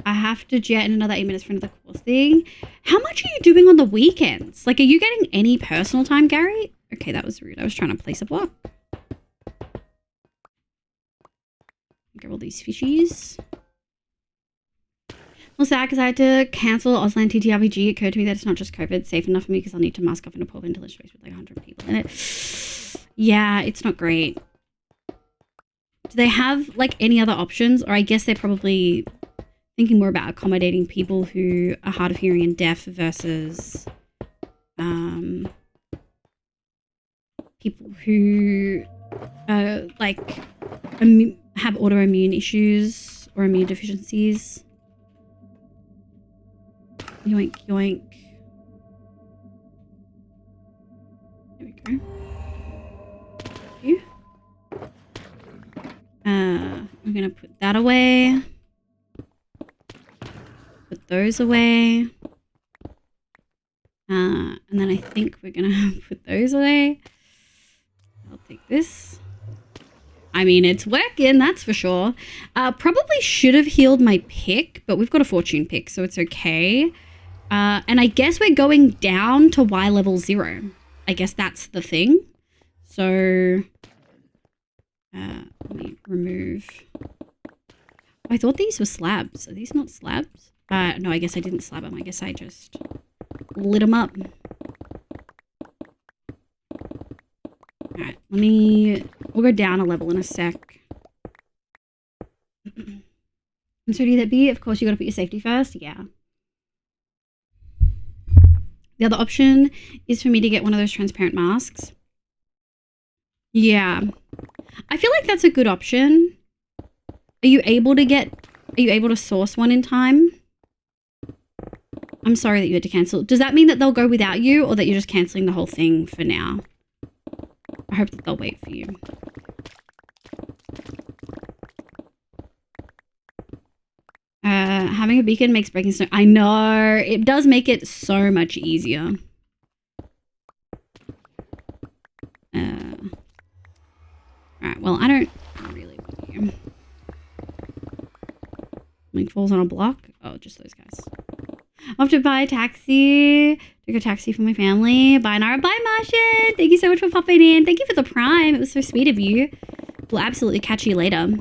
I have to jet in another 8 minutes for another course thing. How much are you doing on the weekends? Like, are you getting any personal time, Gary? Okay, that was rude. I was trying to place a block. Get all these fishies. Well, sad because I had to cancel Auslan TTRPG. It occurred to me that it's not just COVID. It's safe enough for me because I'll need to mask off in a poor ventilation space with like 100 people in it. Yeah, it's not great. Do they have like any other options? Or I guess they're probably thinking more about accommodating people who are hard of hearing and deaf versus people who like have autoimmune issues or immune deficiencies. Yoink, yoink. There we go. Thank you. We're gonna put that away. Put those away. And then I think we're gonna put those away. I'll take this. I mean, it's working, that's for sure. Probably should have healed my pick, but we've got a fortune pick, so it's okay. And I guess we're going down to Y level 0. I guess that's the thing. So, let me remove. I thought these were slabs. Are these not slabs? No, I guess I didn't slab them. I guess I just lit them up. Alright, we'll go down a level in a sec. And so do that be? Of course you gotta put your safety first, yeah. The other option is for me to get one of those transparent masks. Yeah. I feel like that's a good option. Are you able to source one in time? I'm sorry that you had to cancel. Does that mean that they'll go without you or that you're just cancelling the whole thing for now? I hope that they'll wait for you. Having a beacon makes breaking snow. I know. It does make it so much easier. Alright, well, I don't really want you. Something falls on a block. Oh, just those guys. I'll have to buy a taxi. Take a taxi for my family. Bye, Nara. Bye, Martian. Thank you so much for popping in. Thank you for the prime. It was so sweet of you. We'll absolutely catch you later.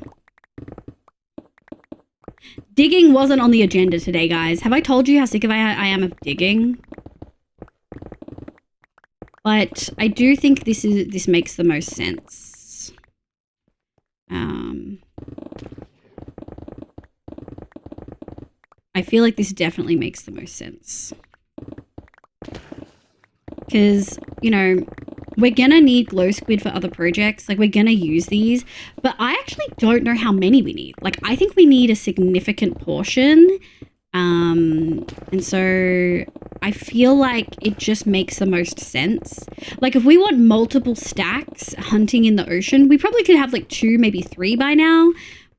Digging wasn't on the agenda today, guys. Have I told you how sick I am of digging? But I do think this makes the most sense. I feel like this definitely makes the most sense. Because, you know, we're gonna need glow squid for other projects. Like, we're gonna use these. But I actually don't know how many we need. Like, I think we need a significant portion. And so I feel like it just makes the most sense. Like, if we want multiple stacks hunting in the ocean, we probably could have like 2, maybe 3 by now.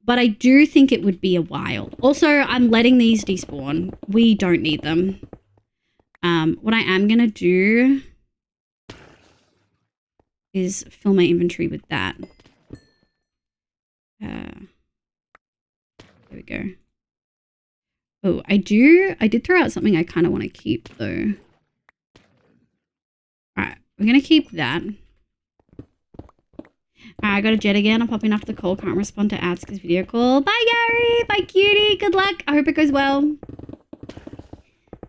But I do think it would be a while. Also, I'm letting these despawn. We don't need them. What I am going to do is fill my inventory with that. There we go. Oh, I did throw out something I kind of want to keep, though. Alright, we're going to keep that. I got a jet again. I'm popping off the call. Can't respond to Atsuka's video call. Bye, Gary. Bye, cutie. Good luck. I hope it goes well.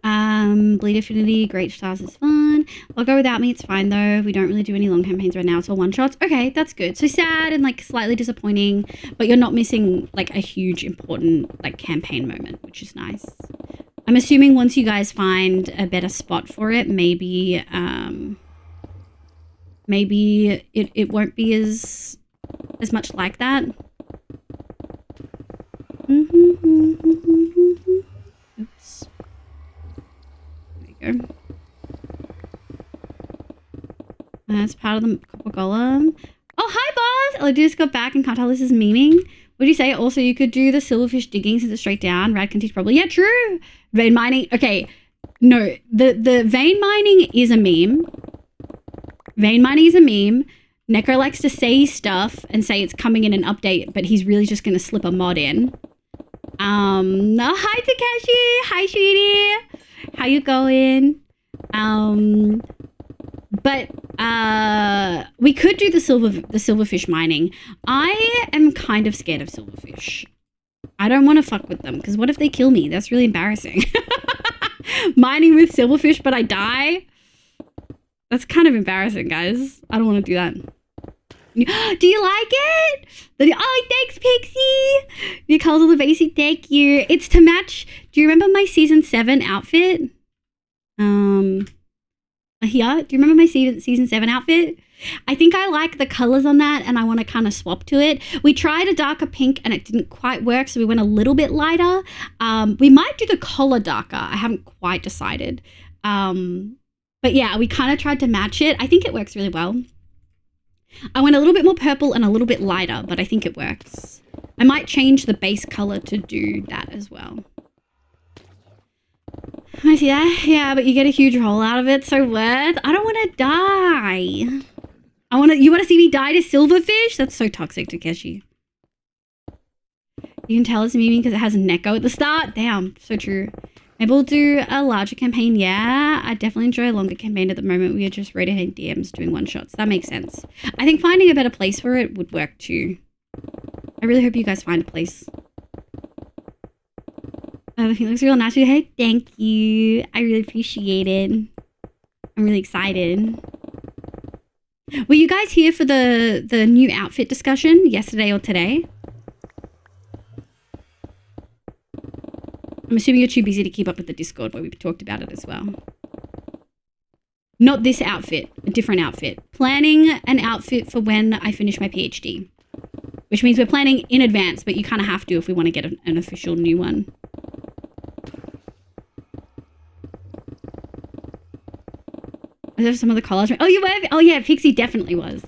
Bleed Affinity. Great Stars is fun. I'll go without me. It's fine, though. We don't really do any long campaigns right now. It's all one-shots. Okay, that's good. So sad and, like, slightly disappointing. But you're not missing, like, a huge, important, like, campaign moment, which is nice. I'm assuming once you guys find a better spot for it, maybe it won't be as much like that. Oops. There we go. That's part of the copper golem. Oh, hi, boss! I just got back and can't tell this is memeing. Would you say also you could do the silverfish digging since it's straight down? Rad can teach probably. Yeah, true. Vein mining. Okay. No, the vein mining is a meme. Vein mining is a meme. Neko likes to say stuff and say it's coming in an update, but he's really just going to slip a mod in. Hi Takeshi. Hi sweetie. How you going? But we could do the silverfish mining. I am kind of scared of silverfish. I don't want to fuck with them because what if they kill me? That's really embarrassing. Mining with silverfish, but I die. That's kind of embarrassing, guys. I don't want to do that. Do you like it? Oh, thanks, Pixie. Your colors are the basic. Thank you. It's to match. Do you remember my season 7 outfit? Here. Do you remember my season 7 outfit? I think I like the colors on that and I want to kind of swap to it. We tried a darker pink and it didn't quite work, so we went a little bit lighter. We might do the collar darker. I haven't quite decided. But yeah, we kind of tried to match it. I think it works really well. I went a little bit more purple and a little bit lighter, but I think it works. I might change the base color to do that as well. I see that. Yeah, but you get a huge roll out of it, so worth. I don't want to die. You want to see me die to silverfish? That's so toxic, Takeshi. You can tell it's memeing because it has Neko at the start. Damn, so true. Maybe we'll do a larger campaign. Yeah, I definitely enjoy a longer campaign at the moment. We are just rotating DMs doing one-shots. That makes sense. I think finding a better place for it would work too. I really hope you guys find a place. I think it looks real natural. Hey, thank you. I really appreciate it. I'm really excited. Were you guys here for the new outfit discussion yesterday or today? I'm assuming you're too busy to keep up with the Discord where we talked about it as well. Not this outfit, a different outfit. Planning an outfit for when I finish my PhD. Which means we're planning in advance, but you kind of have to if we want to get an official new one. Was there some of the collage? Oh, you were? Oh, yeah, Pixie definitely was.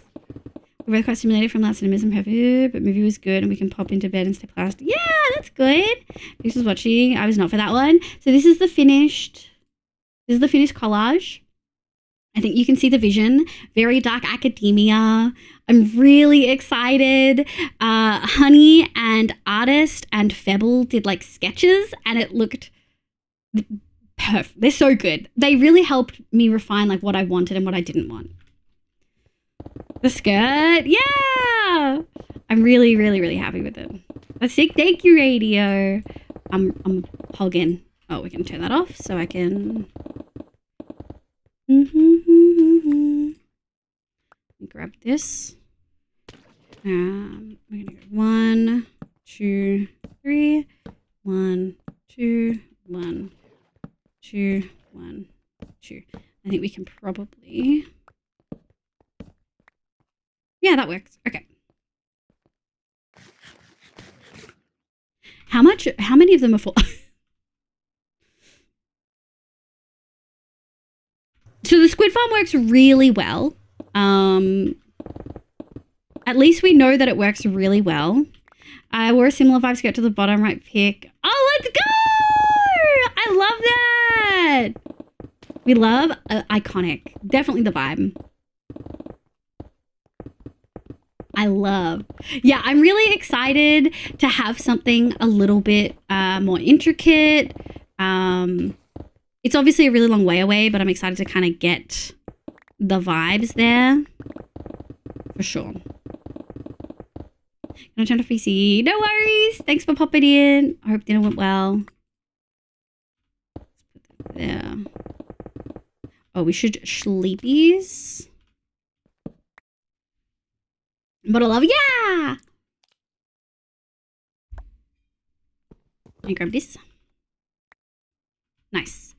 We're both quite stimulated from last cinemism, but movie was good and we can pop into bed and stay plastic. Yeah, that's good. This was watching. I was not for that one. So this is the finished collage. I think you can see the vision. Very dark academia. I'm really excited. Honey and Artist and Febble did like sketches and it looked perfect. They're so good. They really helped me refine like what I wanted and what I didn't want. The skirt, yeah! I'm really, really, really happy with it. That's sick. Thank you, radio. I'm hogging. Oh, we can turn that off so I can. Grab this. We're gonna go 1, 2, 3. 1, 2, 1, 2, 1, 2. I think we can probably. Yeah, that works. Okay. How many of them are full? So the squid farm works really well. At least we know that it works really well. I wore a similar vibe skirt to the bottom right pick. Oh, let's go! I love that! We love iconic. Definitely the vibe. Yeah, I'm really excited to have something a little bit more intricate. It's obviously a really long way away, but I'm excited to kind of get the vibes there. For sure. Can I turn off PC? No worries. Thanks for popping in. I hope dinner went well. Let's put that there. Oh, we should sleepies. But I love, yeah! Let me grab this. Nice.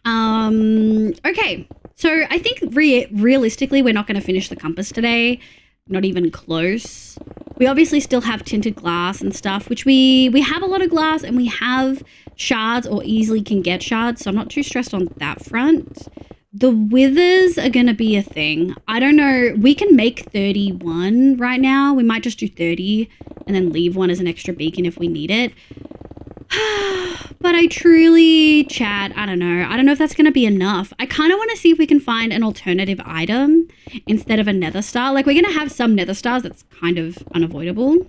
Okay. So I think realistically, we're not going to finish the compass today. Not even close. We obviously still have tinted glass and stuff, which we have a lot of glass and we have shards or easily can get shards. So I'm not too stressed on that front. The withers are going to be a thing. I don't know. We can make 31 right now. We might just do 30 and then leave one as an extra beacon if we need it. But I truly, chat, I don't know. I don't know if that's going to be enough. I kind of want to see if we can find an alternative item instead of a nether star. Like, we're going to have some nether stars. That's kind of unavoidable.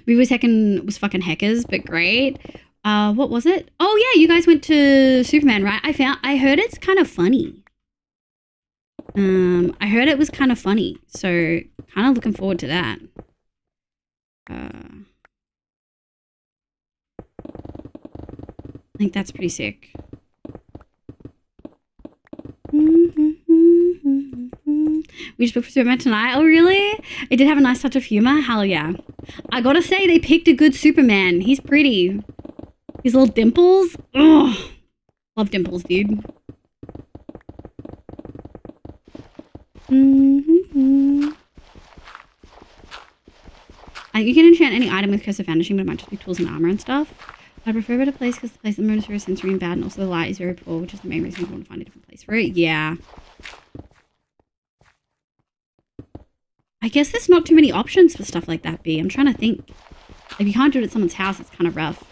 Movie second was fucking hackers, but great. What was it? Oh, yeah, you guys went to Superman, right? I heard it's kind of funny. I heard it was kind of funny. So, kind of looking forward to that. I think that's pretty sick. We just booked for Superman tonight. Oh, really? It did have a nice touch of humor. Hell yeah. I gotta say, they picked a good Superman. He's pretty. His little dimples. Ugh. Love dimples, dude. You can enchant any item with Curse of Vanishing, but it might just be tools and armor and stuff. I prefer a better place because the place at the moment is very sensory and bad, and also the light is very poor, which is the main reason you want to find a different place for it. Yeah. I guess there's not too many options for stuff like that, B. I'm trying to think. If you can't do it at someone's house, it's kind of rough.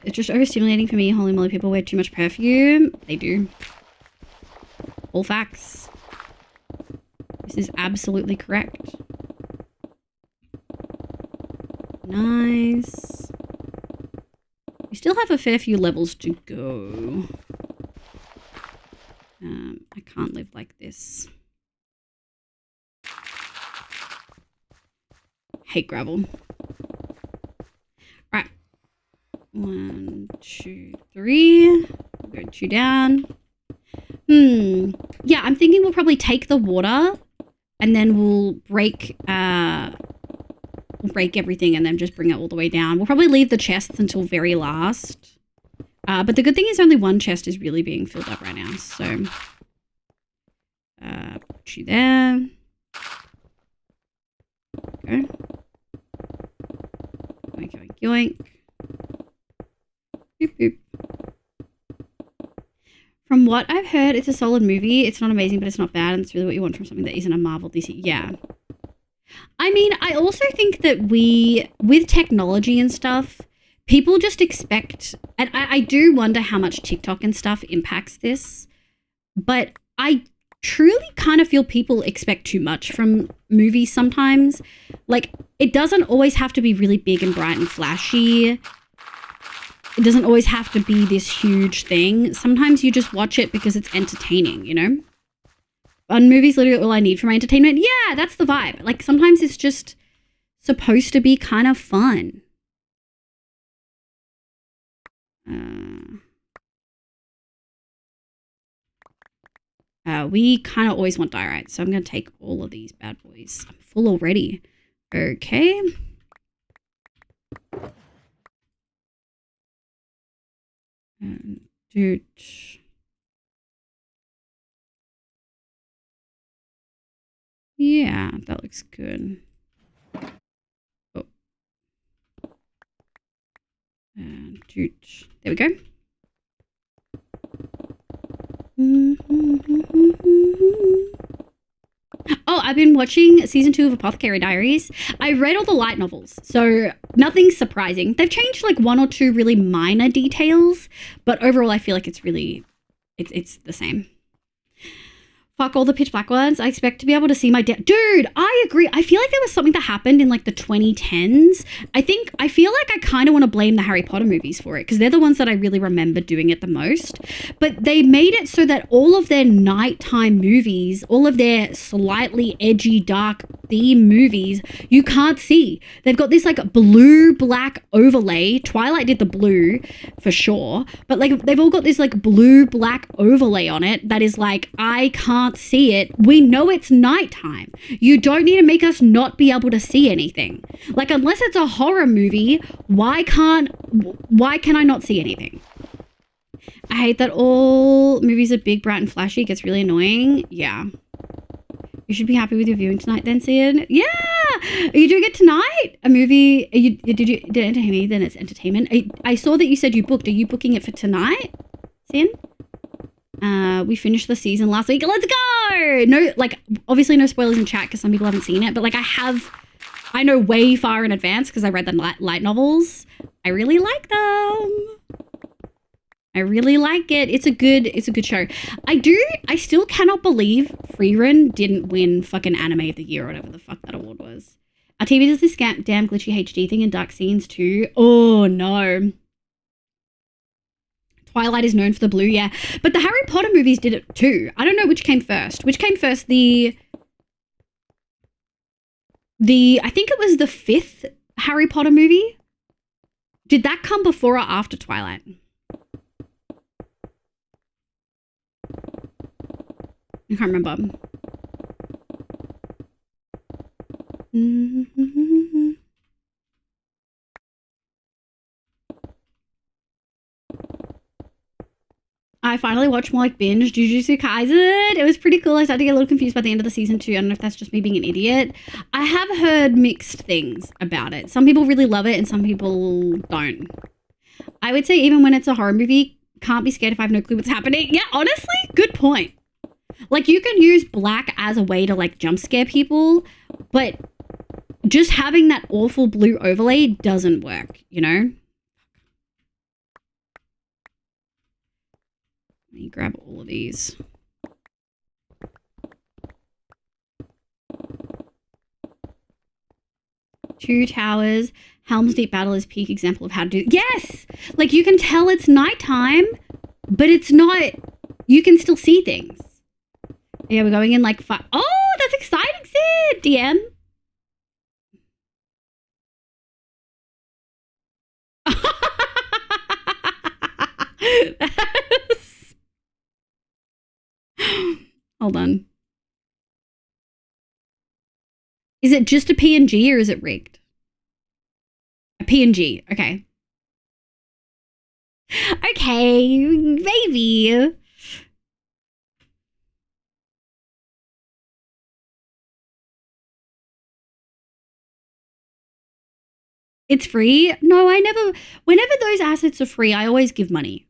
It's just overstimulating for me. Holy moly, people wear too much perfume. They do. All facts. This is absolutely correct. Nice. We still have a fair few levels to go. I can't live like this. Hate gravel. Right. 1, 2, 3. We'll go 2 down. Yeah, I'm thinking we'll probably take the water and then we'll break everything and then just bring it all the way down. We'll probably leave the chests until very last. But the good thing is only one chest is really being filled up right now. So, put you there. Okay. Yoink, yoink, yoink. Boop, boop. From what I've heard, it's a solid movie. It's not amazing, but it's not bad. And it's really what you want from something that isn't a Marvel DC. Yeah. I mean, I also think that with technology and stuff, people just expect, and I do wonder how much TikTok and stuff impacts this, but I truly kind of feel people expect too much from movies sometimes. Like, it doesn't always have to be really big and bright and flashy. It doesn't always have to be this huge thing. Sometimes you just watch it because it's entertaining, you know? And movies literally all I need for my entertainment. Yeah, that's the vibe. Like, sometimes it's just supposed to be kind of fun. We kind of always want diorite, so I'm going to take all of these bad boys. I'm full already. Okay. Dude. Yeah, that looks good. Oh. Dude. There we go. Oh, I've been watching season 2 of Apothecary Diaries. I read all the light novels, so nothing surprising. They've changed like 1 or 2 really minor details, but overall I feel like it's really, it's the same. Fuck all the pitch black ones. I expect to be able to see my dad. Dude, I agree. I feel like there was something that happened in like the 2010s. I feel like I kind of want to blame the Harry Potter movies for it because they're the ones that I really remember doing it the most. But they made it so that all of their nighttime movies, all of their slightly edgy, dark theme movies, you can't see. They've got this like blue-black overlay. Twilight did the blue for sure. But like they've all got this like blue-black overlay on it that is like, I can't see it. We know it's nighttime. You don't need to make us not be able to see anything. Like, unless it's a horror movie, why can I not see anything? I hate that all movies are big, bright, and flashy. It gets really annoying. Yeah. You should be happy with your viewing tonight then, Cian. Yeah! Are you doing it tonight? A movie? Did it entertain me? Then it's entertainment. I saw that you said you booked. Are you booking it for tonight, Cian? We finished the season last week. Let's go! No, like, obviously no spoilers in chat because some people haven't seen it, but like I have I know way far in advance because I read the light novels. I really like them. I really like it. It's a good show. I still cannot believe Freerun didn't win fucking anime of the year or whatever the fuck that award was. Our TV does this damn glitchy HD thing in dark scenes too. Oh no. Twilight is known for the blue, yeah. But the Harry Potter movies did it too. I don't know which came first. Which came first? I think it was the 5th Harry Potter movie. Did that come before or after Twilight? I can't remember. I finally watched more like binge Jujutsu Kaisen. It was pretty cool. I started to get a little confused by the end of the season 2. I don't know if that's just me being an idiot. I have heard mixed things about it. Some people really love it and some people don't. I would say even when it's a horror movie, can't be scared if I have no clue what's happening. Yeah, honestly, good point. Like, you can use black as a way to, like, jump scare people, but just having that awful blue overlay doesn't work, you know? Let me grab all of these. Two Towers. Helm's Deep Battle is peak example of how to do... Yes! Like, you can tell it's nighttime, but it's not... You can still see things. Yeah, we're going in like 5... Oh, that's exciting, Sid! DM. Hold on. Is it just a PNG or is it rigged? A PNG, okay. Okay, maybe. It's free? No, I never... Whenever those assets are free, I always give money.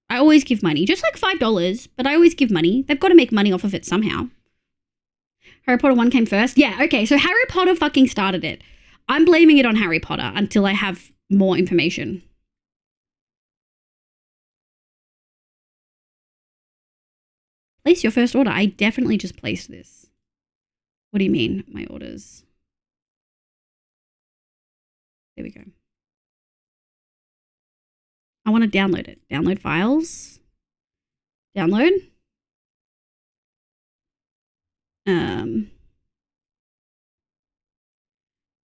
I always give money. Just like $5, but I always give money. They've got to make money off of it somehow. Harry Potter 1 came first? Yeah, okay. So Harry Potter fucking started it. I'm blaming it on Harry Potter until I have more information. Place your first order. I definitely just placed this. What do you mean, my orders? There we go. I want to download it. Download files. Download. And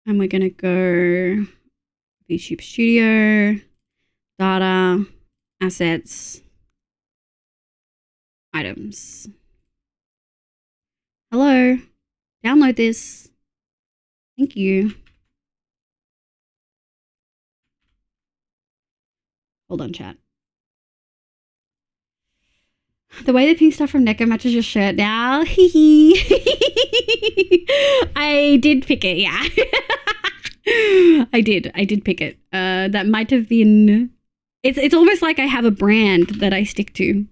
we're going to go VTube Studio, data, assets, items. Hello. Download this. Thank you. Hold on, chat. The way the pink stuff from Neko matches your shirt now. I did pick it, yeah. I did pick it. That might have been... It's almost like I have a brand that I stick to.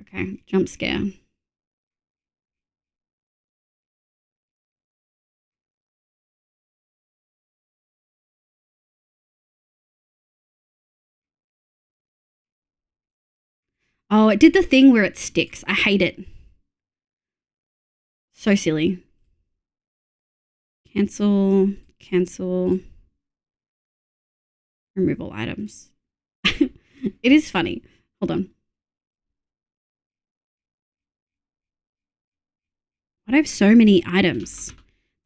Okay, jump scare. Oh, it did the thing where it sticks. I hate it. So silly. Cancel. Remove all items. It is funny. Hold on. Why do I have so many items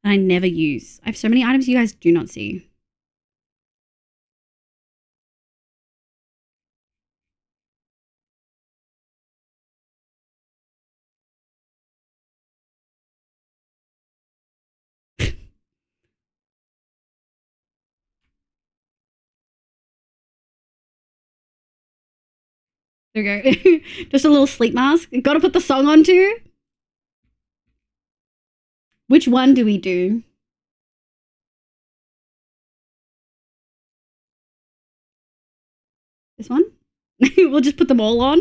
that I never use? I have so many items you guys do not see. There we go. Just a little sleep mask. Gotta put the song on too. Which one do we do? This one? We'll just put them all on.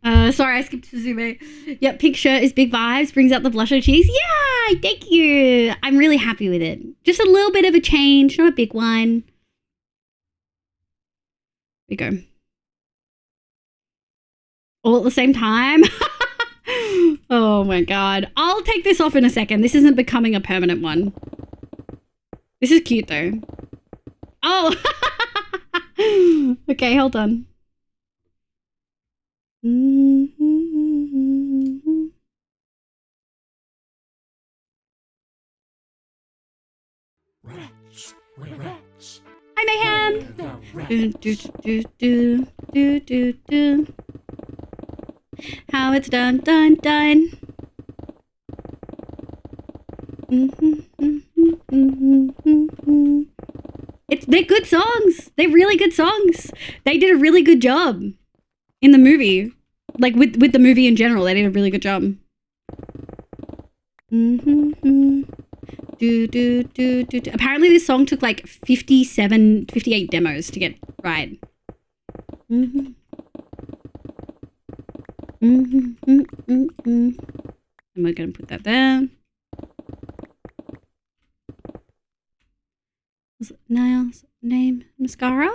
Sorry, I skipped Suzume. Yep, pink shirt is big vibes, brings out the blusher cheeks. Yeah, thank you. I'm really happy with it. Just a little bit of a change, not a big one. Here we go. All at the same time. Oh my god. I'll take this off in a second. This isn't becoming a permanent one. This is cute though. Oh. Okay, hold on. Rats, we're rats. Hi, Mayhem. The Do, rats. do, do, do, do, do, do. How it's done, done, done. They're good songs. They're really good songs. They did a really good job in the movie. Like with the movie in general, they did a really good job. Do, do, do, do, do. Apparently this song took like 58 demos to get right. I'm gonna put that there. Was it Niall's name? Mascara?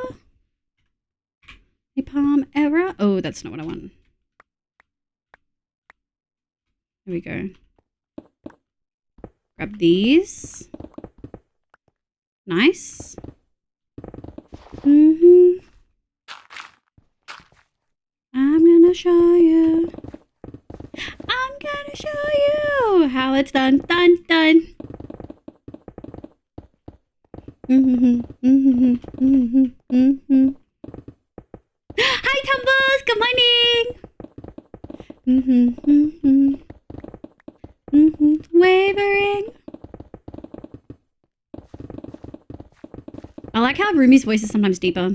Palm error? Oh, that's not what I want. There we go. Grab these. Nice. I'm gonna show you. I'm gonna show you how it's done, done, done. Hi, Tumbles. Good morning. Wavering. I like how Rumi's voice is sometimes deeper.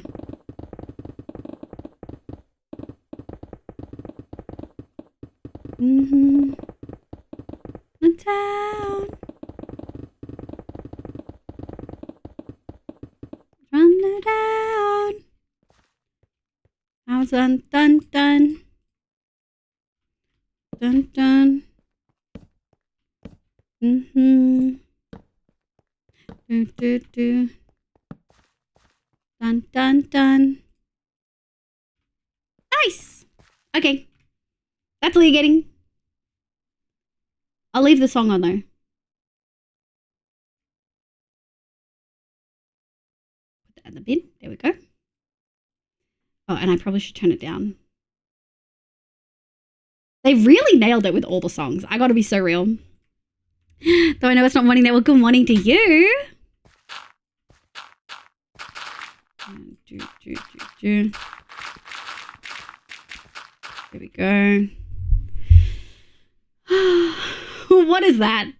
The town. Run the town. How's done, done, done. Dun, dun. Do, do, do. Dun, dun, dun. Nice. Okay. That's all you're getting. I'll leave the song on though. Put that in the bin. There we go. Oh, and I probably should turn it down. They really nailed it with all the songs. I gotta be so real. Though I know it's not morning there. Well, good morning to you. There we go. What is that?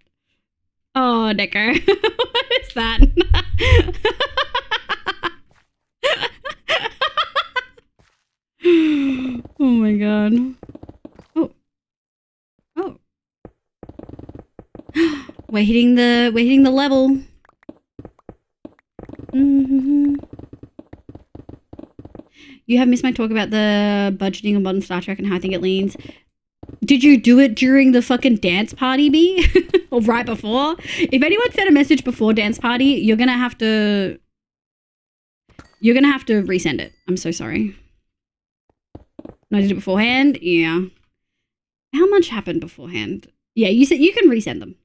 Oh, Nicker. What is that? Oh my god. Oh. Oh. We're hitting the level. You have missed my talk about the budgeting of modern Star Trek and how I think it leans. Did you do it during the fucking dance party, B? Or right before? If anyone sent a message before dance party, you're gonna have to resend it. I'm so sorry. No, I did it beforehand? Yeah. How much happened beforehand? Yeah, you said you can resend them.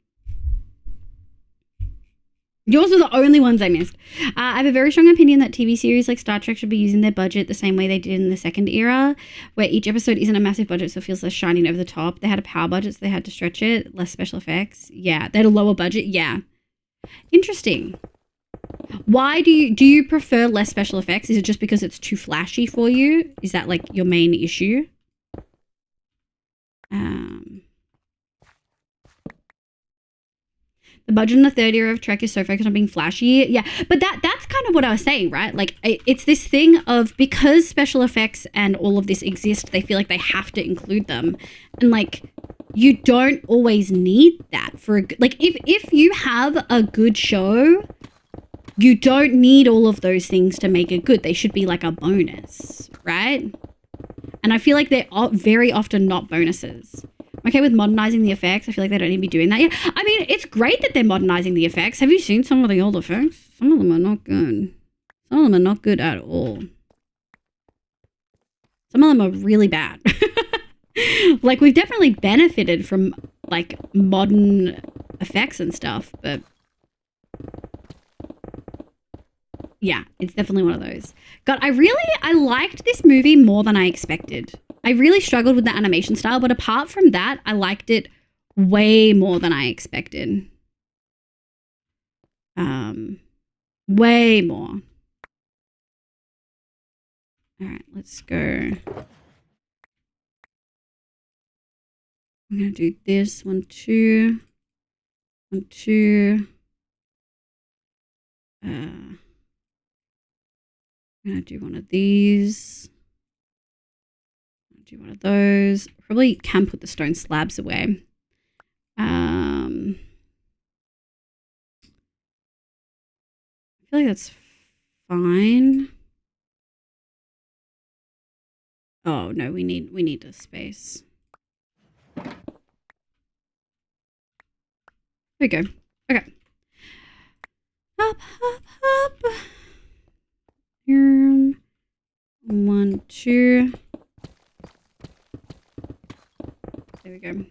Yours were the only ones I missed. I have a very strong opinion that TV series like Star Trek should be using their budget the same way they did in the second era, where each episode isn't a massive budget, so it feels less shiny and over the top. They had a power budget, so they had to stretch it. Less special effects. Yeah. They had a lower budget. Yeah. Interesting. Why do you prefer less special effects? Is it just because it's too flashy for you? Is that like your main issue? The budget in the third era of Trek is so focused on being flashy. Yeah, but that's kind of what I was saying, right? Like, it's this thing of because special effects and all of this exist, they feel like they have to include them. And, like, you don't always need that for a good... Like, if you have a good show, you don't need all of those things to make it good. They should be, like, a bonus, right? And And I feel like they're very often not bonuses. I'm okay with modernizing the effects. I feel like they don't need to be doing that yet. I mean, it's great that they're modernizing the effects. Have you seen some of the old effects? Some of them are not good. Some of them are not good at all. Some of them are really bad. Like, we've definitely benefited from, like, modern effects and stuff, but yeah, it's definitely one of those. God, I liked this movie more than I expected. I really struggled with the animation style, but apart from that, I liked it way more than I expected. Way more. All right, let's go. I'm going to do this. 1, 2. 1, 2. I'm going to do one of these. Do one of those. Probably can put the stone slabs away. I feel like that's fine. Oh no, we need a space. There we go. Okay. Up, up, up. Here. 1, 2. There we go.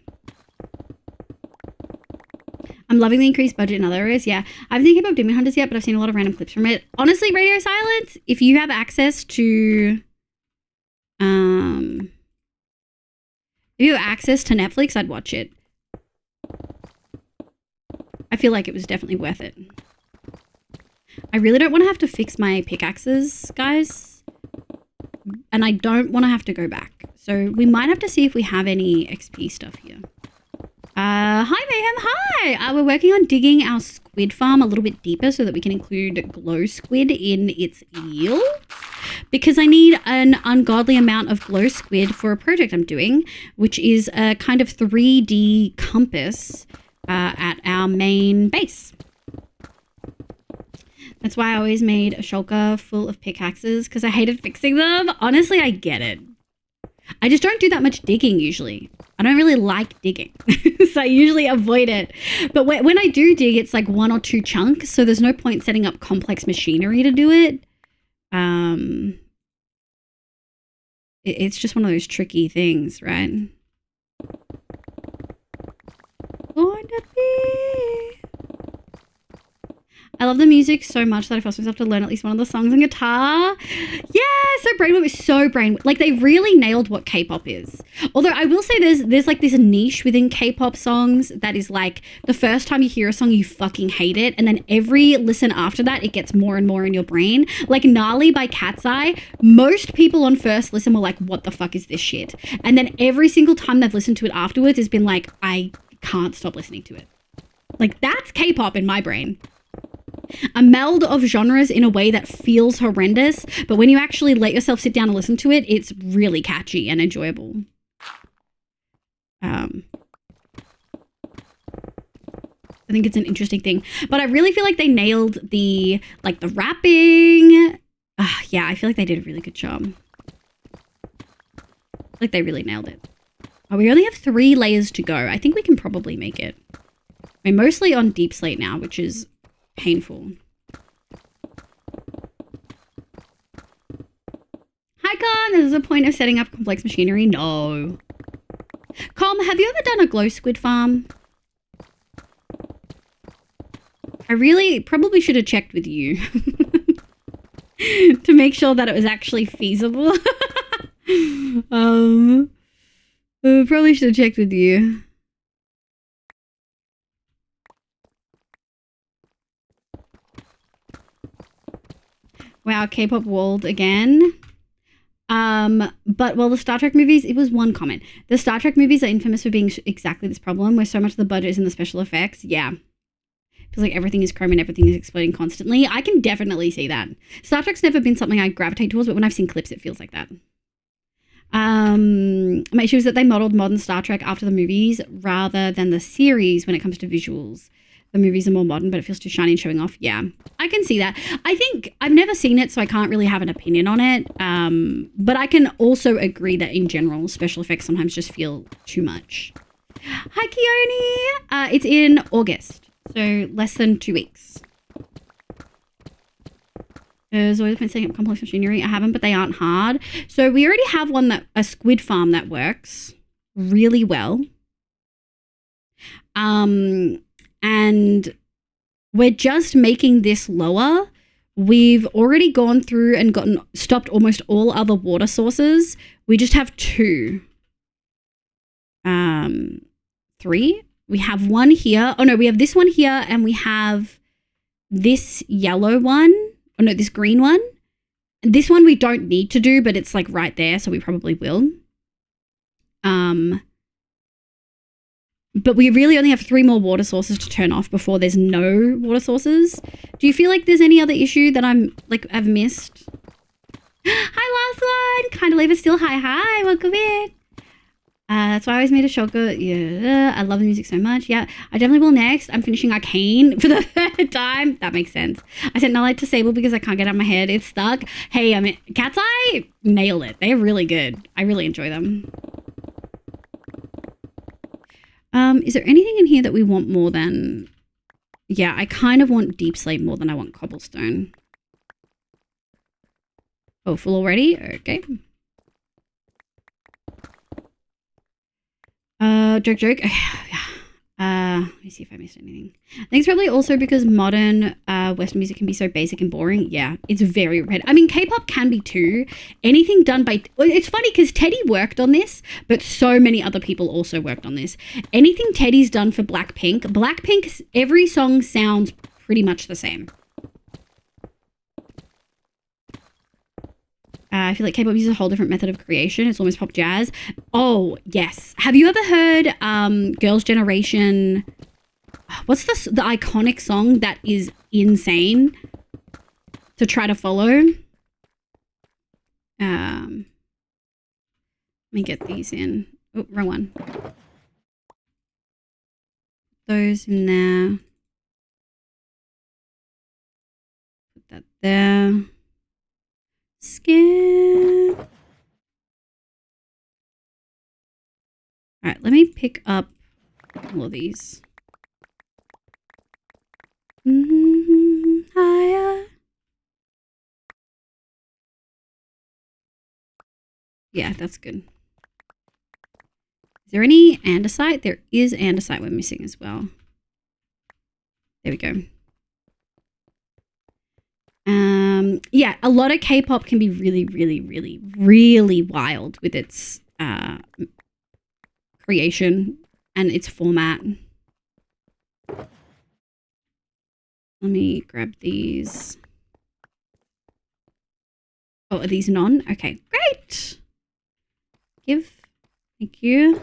I'm loving the increased budget in other areas. Yeah, I haven't seen K-pop Demon Hunters yet, but I've seen a lot of random clips from it. Honestly, Radio Silence, if you have access to, Netflix, I'd watch it. I feel like it was definitely worth it. I really don't want to have to fix my pickaxes, guys. And I don't want to have to go back. So we might have to see if we have any XP stuff here. Hi Mayhem, hi! We're working on digging our squid farm a little bit deeper so that we can include glow squid in its yield. Because I need an ungodly amount of glow squid for a project I'm doing, which is a kind of 3D compass at our main base. That's why I always made a shulker full of pickaxes, because I hated fixing them. Honestly, I get it. I just don't do that much digging usually. I don't really like digging, so I usually avoid it. But when I do dig, it's like 1 or 2 chunks, so there's no point setting up complex machinery to do it. It's just one of those tricky things, right? Going to be... I love the music so much that I forced myself to learn at least one of the songs on guitar. Yeah, so Brainwave is so like they really nailed what K-pop is. Although I will say there's like this niche within K-pop songs that is like the first time you hear a song you fucking hate it, and then every listen after that it gets more and more in your brain. Like Gnarly by Cat's Eye, most people on first listen were like, what the fuck is this shit? And then every single time they've listened to it afterwards has been like, I can't stop listening to it. Like that's K-pop in my brain. A meld of genres in a way that feels horrendous, but when you actually let yourself sit down and listen to it, it's really catchy and enjoyable. I think it's an interesting thing, but I really feel like they nailed the rapping. Yeah, I feel like they did a really good job. Like they really nailed it. Oh, we only have 3 layers to go. I think we can probably make it. We're mostly on deep slate now, which is painful. Hi Con, there's a point of setting up complex machinery. No. Com, have you ever done a glow squid farm? I really probably should have checked with you to make sure that it was actually feasible. Probably should have checked with you. Wow, K-pop walled again. But well, the Star Trek movies, it was one comment. The Star Trek movies are infamous for being exactly this problem, where so much of the budget is in the special effects. Yeah. Feels like everything is chrome and everything is exploding constantly. I can definitely see that. Star Trek's never been something I gravitate towards, but when I've seen clips, it feels like that. My issue is that they modeled modern Star Trek after the movies rather than the series when it comes to visuals. the movies are more modern, but it feels too shiny and showing off. Yeah, I can see that. I think I've never seen it, so I can't really have an opinion on it. But I can also agree that in general, special effects sometimes just feel too much. Hi, Keone. It's in August, so less than 2 weeks. There's always been setting up complex machinery. I haven't, but they aren't hard. So we already have a squid farm that works really well. And we're just making this lower. We've already gone through and stopped almost all other water sources. We just have 2. 3. We have one here. Oh no, we have this one here, and we have this yellow one. Oh no, this green one. This one we don't need to do, but it's like right there, so we probably will. But we really only have 3 more water sources to turn off before there's no water sources. Do you feel like there's any other issue that I've missed? Hi, last one. Kind of leave us still. Hi. Welcome in. That's why I always made a shotgun. Yeah, I love the music so much. Yeah, I definitely will next. I'm finishing Arcane for the 3rd time. That makes sense. I sent Nightlight to Sable because I can't get out of my head. It's stuck. Hey, I mean, Cat's Eye nail it. They're really good. I really enjoy them. Is there anything in here that we want more than... Yeah, I kind of want Deep Sleep more than I want Cobblestone. Oh, full already? Okay. Joke. Let me see if I missed anything. I think it's probably also because modern Western music can be so basic and boring. Yeah, it's very repetitive. I mean, K-pop can be too. Anything done by... It's funny because Teddy worked on this, but so many other people also worked on this. Anything Teddy's done for Blackpink, every song sounds pretty much the same. I feel like K-pop uses a whole different method of creation. It's almost pop jazz. Oh, yes. Have you ever heard Girls' Generation... What's the iconic song that is insane to try to follow? Let me get these in. Oh, wrong one. Those in there. Put that there. Skin. All right, let me pick up all of these. Higher. Yeah, that's good. Is there any andesite? There is andesite we're missing as well. There we go. Yeah, a lot of K-pop can be really, really, really, really wild with its creation and its format. Let me grab these. Oh, are these none? Okay, great. Thank you.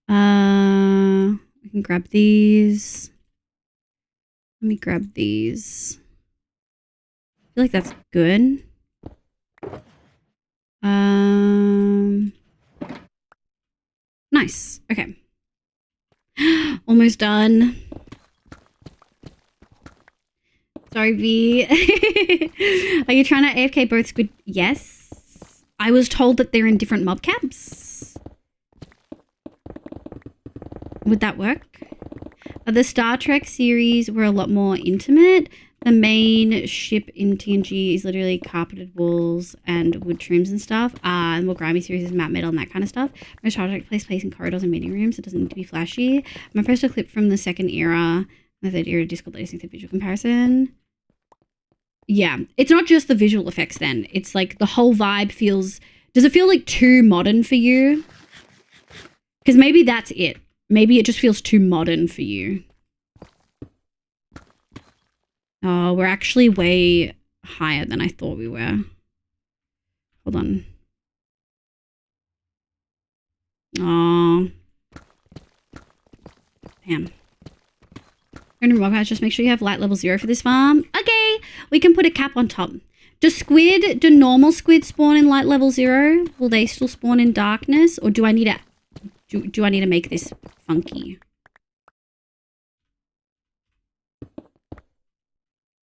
We can grab these. Let me grab these. I feel like that's good. Nice. Okay. Almost done. Sorry, V. Are you trying to AFK both squid? Yes. I was told that they're in different mob camps. Would that work? The Star Trek series were a lot more intimate. The main ship in TNG is literally carpeted walls and wood trims and stuff. And the more grimy series is matte metal and that kind of stuff. Most Star Trek takes place in corridors and meeting rooms. It doesn't need to be flashy. I'm going to post a clip from the second era. The third era Discord latest visual comparison. Yeah, it's not just the visual effects then. It's like the whole vibe feels... Does it feel like too modern for you? Because maybe that's it. Maybe it just feels too modern for you. Oh, we're actually way higher than I thought we were. Hold on. Oh. Damn. Just make sure you have light level 0 for this farm. Okay, we can put a cap on top. Do normal squid spawn in light level 0? Will they still spawn in darkness? Or do I need to make this funky?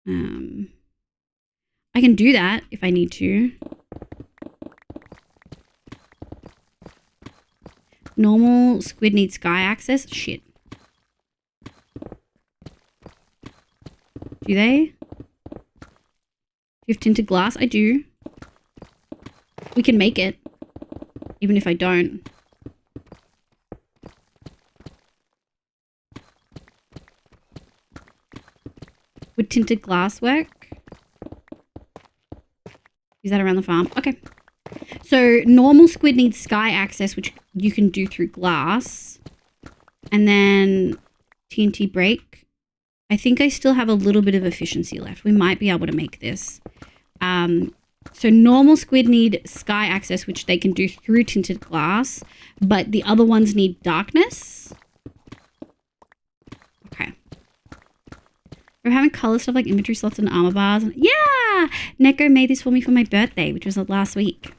I can do that if I need to. Normal squid needs sky access. Shit. Do they? Do you have tinted glass? I do. We can make it. Even if I don't. Would tinted glass work? Is that around the farm? Okay. So normal squid needs sky access, which you can do through glass. And then TNT break. I think I still have a little bit of efficiency left. We might be able to make this. So normal squid need sky access, which they can do through tinted glass. But the other ones need darkness. Okay. We're having color stuff like inventory slots and armor bars. Yeah! Neko made this for me for my birthday, which was last week.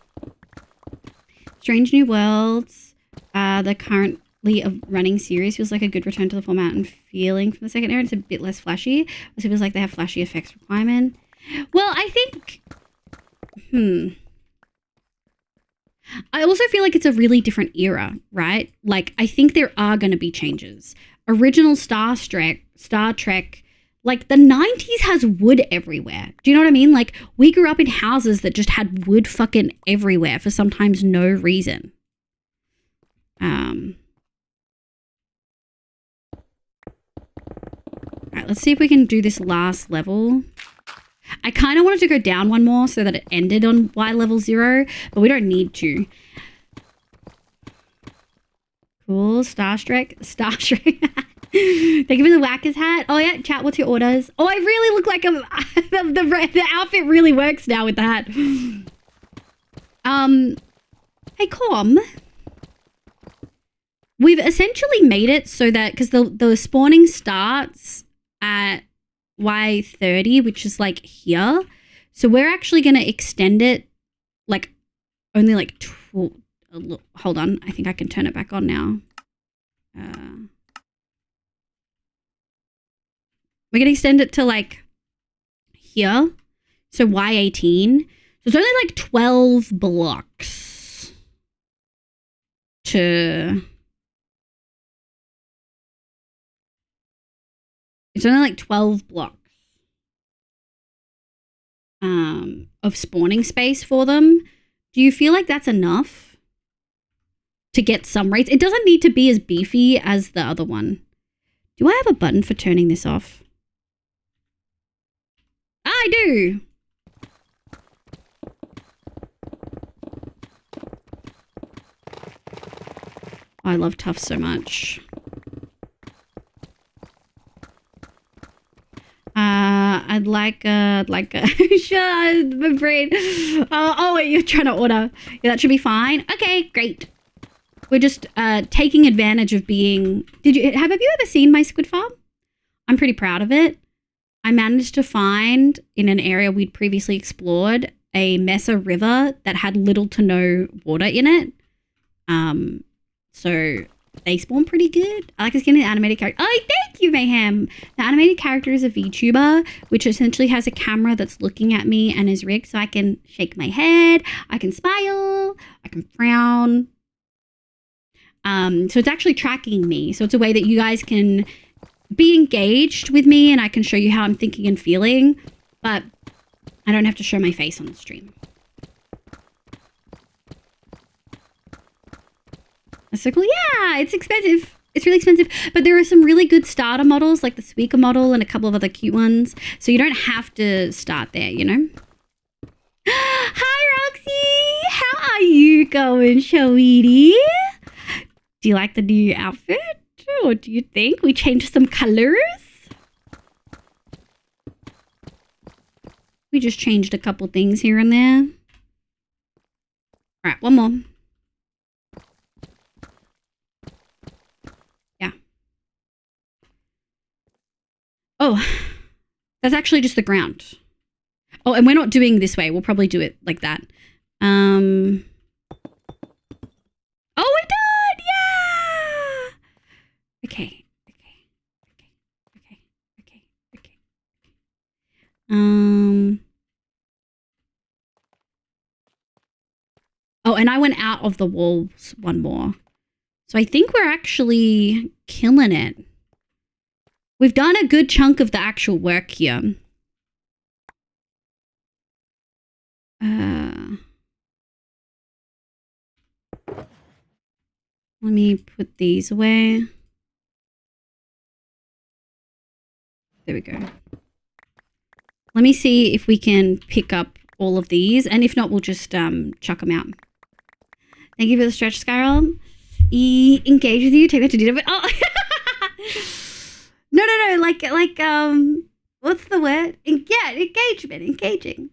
Strange New Worlds. The currently running series feels like a good return to the format and feeling from the second era. It's a bit less flashy. It feels like they have flashy effects requirement. Well, I think... I also feel like it's a really different era, right? Like, I think there are going to be changes. Original Star Trek, like the 90s has wood everywhere. Do you know what I mean? Like, we grew up in houses that just had wood fucking everywhere for sometimes no reason. All right, let's see if we can do this last level. I kind of wanted to go down one more so that it ended on Y level 0, but we don't need to. Cool, Star Trek. Thank you for the whackers hat. Oh yeah, chat, what's your orders? Oh, I really look like the outfit really works now with the hat. Hey, Com. We've essentially made it so that, because the spawning starts at Y30, which is like here. So we're actually going to extend it like only like hold on. I think I can turn it back on now. We're going to extend it to like here. So Y18. So it's only like 12 blocks to... It's only like 12 blocks of spawning space for them. Do you feel like that's enough to get some rates? It doesn't need to be as beefy as the other one. Do I have a button for turning this off? I do. I love Tough so much. I'd like sure, my brain. Oh wait, you're trying to order. Yeah, that should be fine. Okay, great. We're just taking advantage of being... Have you ever seen my squid farm? I'm pretty proud of it. I managed to find, in an area we'd previously explored, a Mesa River that had little to no water in it. So they spawn pretty good. I like the skin of the animated character. Oh, thank you, Mayhem. The animated character is a VTuber, which essentially has a camera that's looking at me and is rigged so I can shake my head, I can smile, I can frown. So it's actually tracking me. So it's a way that you guys can be engaged with me and I can show you how I'm thinking and feeling, but I don't have to show my face on the stream. That's so cool. Yeah, it's expensive. It's really expensive, but there are some really good starter models like the Speaker model and a couple of other cute ones. So you don't have to start there, you know? Hi, Roxy. How are you going, sweetie? Do you like the new outfit? What do you think? We changed some colors. We just changed a couple things here and there. All right, one more. Yeah. Oh, that's actually just the ground. Oh, and we're not doing this way. We'll probably do it like that. Oh, we're done! Yeah! Okay. Oh, and I went out of the walls one more. So I think we're actually killing it. We've done a good chunk of the actual work here. Let me put these away. There we go. Let me see if we can pick up all of these. And if not, we'll just chuck them out. Thank you for the stretch, Skyrim. Engage with you. Take that to dinner. Oh. No. Like, what's the word? Yeah, engagement. Engaging.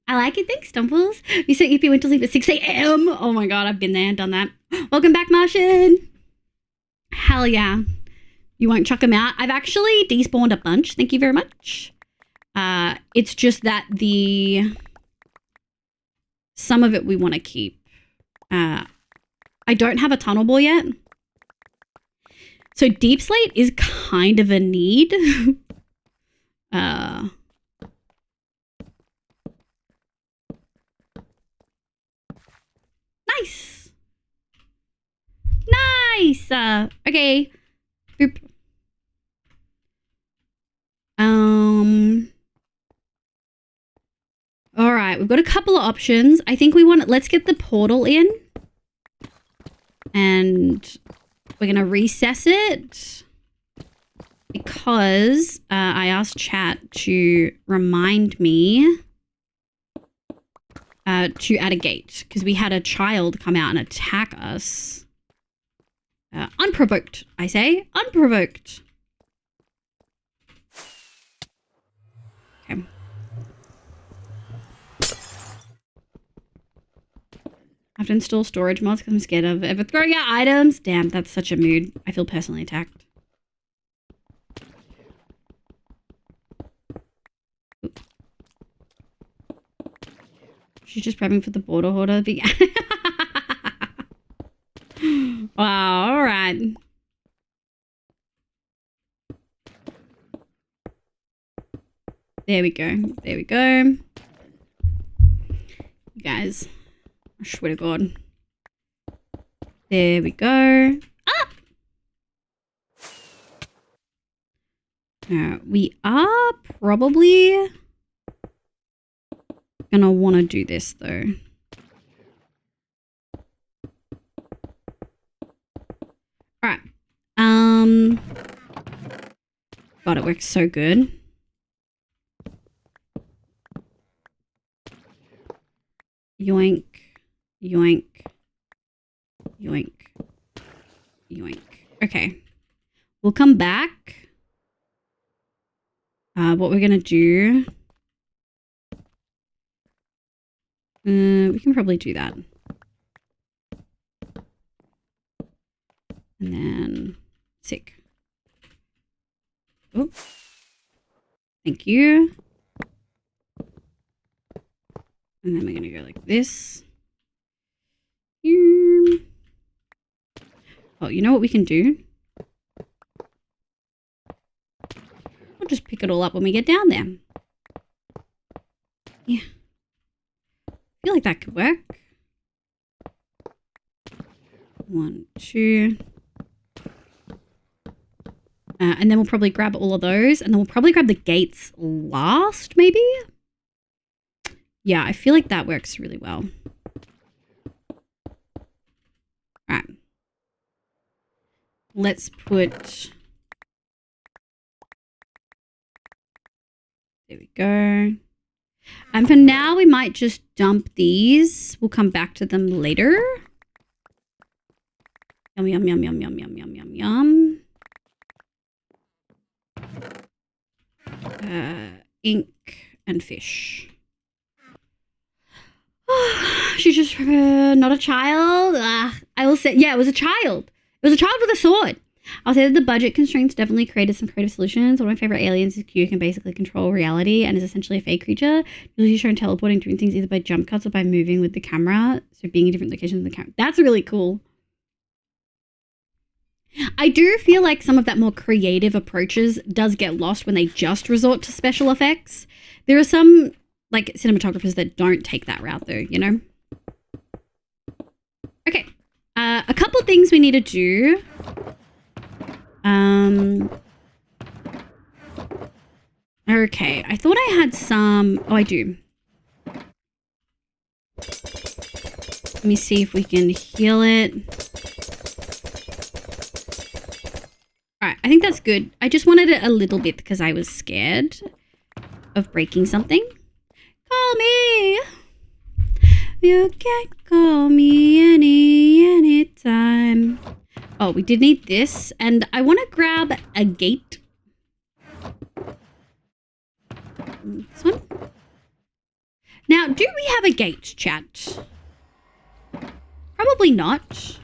I like it. Thanks, Stumbles. You said if you went to sleep at 6 a.m. Oh my God, I've been there and done that. Welcome back, Martian. Hell yeah. You won't chuck them out. I've actually despawned a bunch. Thank you very much. It's just that some of it we want to keep. I don't have a tunnel bore yet. So deep slate is kind of a need. Nice. Nice. Okay. Boop. All right, we've got a couple of options. I think let's get the portal in. And we're going to recess it because I asked chat to remind me to add a gate because we had a child come out and attack us. Unprovoked, I say. Unprovoked. Okay. I have to install storage mods because I'm scared of ever throwing out items. Damn, that's such a mood. I feel personally attacked. Ooh. She's just prepping for the border hoarder. Wow, all right. There we go. There we go. You guys. I swear to God. There we go. Up! We are probably gonna want to do this though. Alright. God, it works so good. Yoink. Yoink. Yoink. Yoink. Okay. We'll come back. What we're going to do... we can probably do that. And then... Sick. Oh. Thank you. And then we're going to go like this. Oh, you know what we can do? We'll just pick it all up when we get down there. Yeah. I feel like that could work. 1, 2. And then we'll probably grab all of those. And then we'll probably grab the gates last, maybe? Yeah, I feel like that works really well. Alright. Let's put... There we go. And for now, we might just dump these. We'll come back to them later. Yum, yum, yum, yum, yum, yum, yum, yum, yum. Ink and fish. She's just not a child. I will say, yeah, it was a child. It was a child with a sword. I'll say that the budget constraints definitely created some creative solutions. One of my favorite aliens is Q, can basically control reality and is essentially a fake creature. Usually shown teleporting, doing things either by jump cuts or by moving with the camera. So being in different locations with the camera. That's really cool. I do feel like some of that more creative approaches does get lost when they just resort to special effects. There are some like cinematographers that don't take that route though, you know? A couple things we need to do. Okay, I thought I had some. Oh, I do. Let me see if we can heal it. All right, I think that's good. I just wanted it a little bit because I was scared of breaking something. Call me. You can call me anytime. Oh, we did need this, and I want to grab a gate. This one. Now, do we have a gate, chat? Probably not.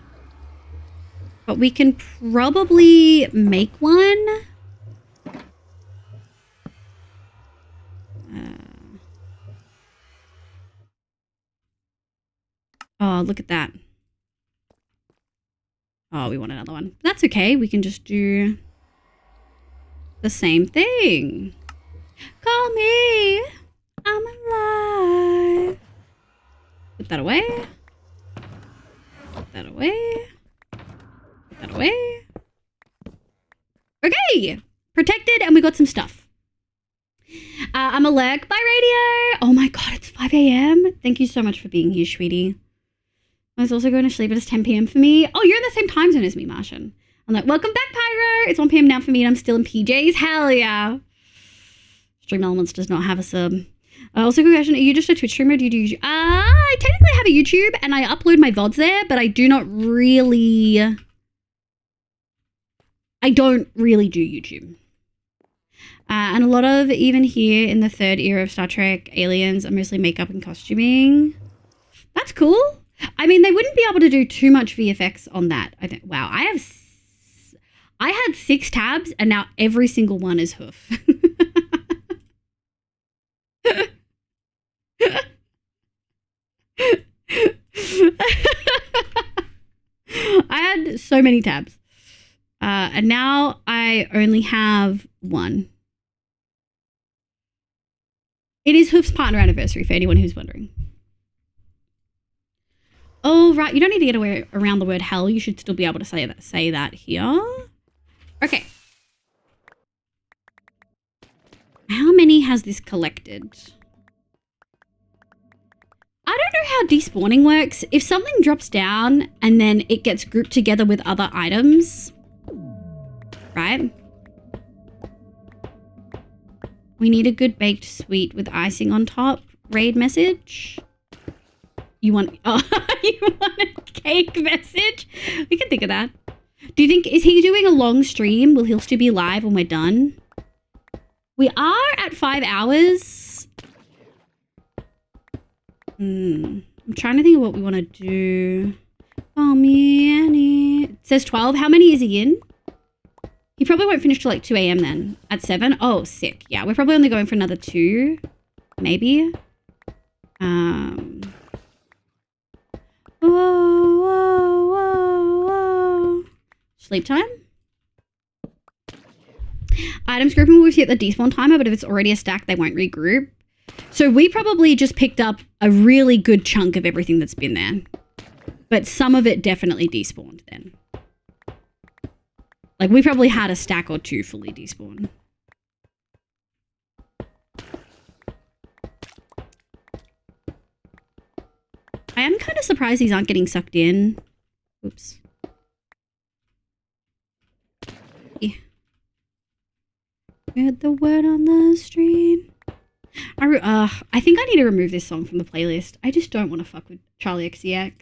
But we can probably make one. Oh, look at that. Oh, we want another one. That's okay. We can just do the same thing. Call me. I'm alive. Put that away. Put that away. Put that away. Okay. Protected, and we got some stuff. I'm a lurk. Bye, radio. Oh my god, it's 5 a.m. Thank you so much for being here, sweetie. I was also going to sleep, but it's 10 p.m. for me. Oh, you're in the same time zone as me, Martian. I'm like, welcome back, Pyro. It's 1 p.m. now for me, and I'm still in PJs. Hell yeah. Stream Elements does not have a sub. Also, good question. Are you just a Twitch streamer? Do you do YouTube? I technically have a YouTube, and I upload my VODs there, but I don't really do YouTube. And a lot of, even here in the third era of Star Trek, aliens are mostly makeup and costuming. That's cool. I mean, they wouldn't be able to do too much VFX on that. I think. Wow, I had 6 tabs, and now every single one is hoof. I had so many tabs. And now I only have 1. It is Hoof's partner anniversary, for anyone who's wondering. Oh, right. You don't need to get away around the word hell. You should still be able to say that here. Okay. How many has this collected? I don't know how despawning works. If something drops down and then it gets grouped together with other items, right? We need a good baked sweet with icing on top. Raid message. You want a cake message? We can think of that. Do you think, is he doing a long stream? Will he still be live when we're done? We are at 5 hours. I'm trying to think of what we want to do. Oh, me, Annie. It says 12. How many is he in? He probably won't finish till like 2 a.m. then. At 7? Oh, sick. Yeah, we're probably only going for another 2. Maybe. Whoa, whoa, whoa, whoa. Sleep time? Items grouping will see at the despawn timer, but if it's already a stack, they won't regroup. So we probably just picked up a really good chunk of everything that's been there. But some of it definitely despawned then. Like, we probably had a stack or 2 fully despawn. I am kind of surprised these aren't getting sucked in. Oops. Yeah. We heard the word on the stream. I think I need to remove this song from the playlist. I just don't want to fuck with Charlie XCX.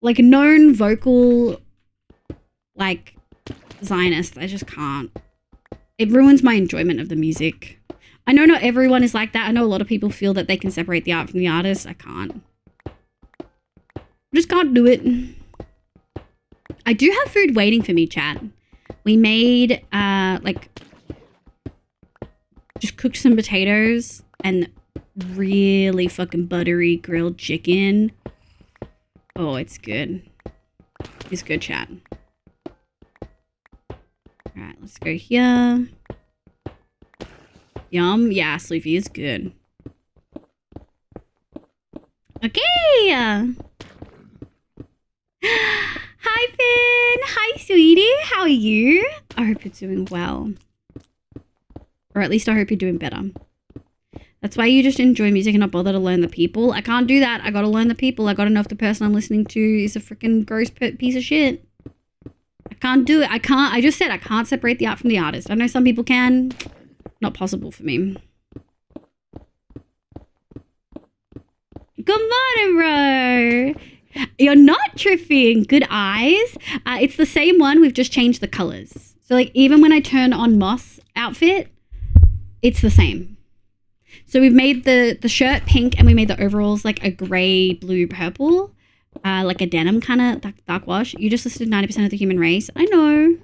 Like, known vocal, like, Zionist. I just can't. It ruins my enjoyment of the music. I know not everyone is like that. I know a lot of people feel that they can separate the art from the artist. I can't. I just can't do it. I do have food waiting for me, chat. We made, like, just cooked some potatoes and really fucking buttery grilled chicken. Oh, it's good. It's good, chat. All right, let's go here. Yum. Yeah, Sloofy is good. Okay. Hi, Finn. Hi, sweetie. How are you? I hope you're doing well. Or at least I hope you're doing better. That's why you just enjoy music and not bother to learn the people. I can't do that. I gotta learn the people. I gotta know if the person I'm listening to is a freaking gross piece of shit. I can't do it. I just said I can't separate the art from the artist. I know some people can. Not possible for me. Good morning, bro. You're not tripping. Good eyes. It's the same one. We've just changed the colors. So like even when I turn on Moss outfit, it's the same. So we've made the shirt pink and we made the overalls like a gray, blue, purple. Like a denim kind of dark wash. You just listed 90% of the human race. I know. I'm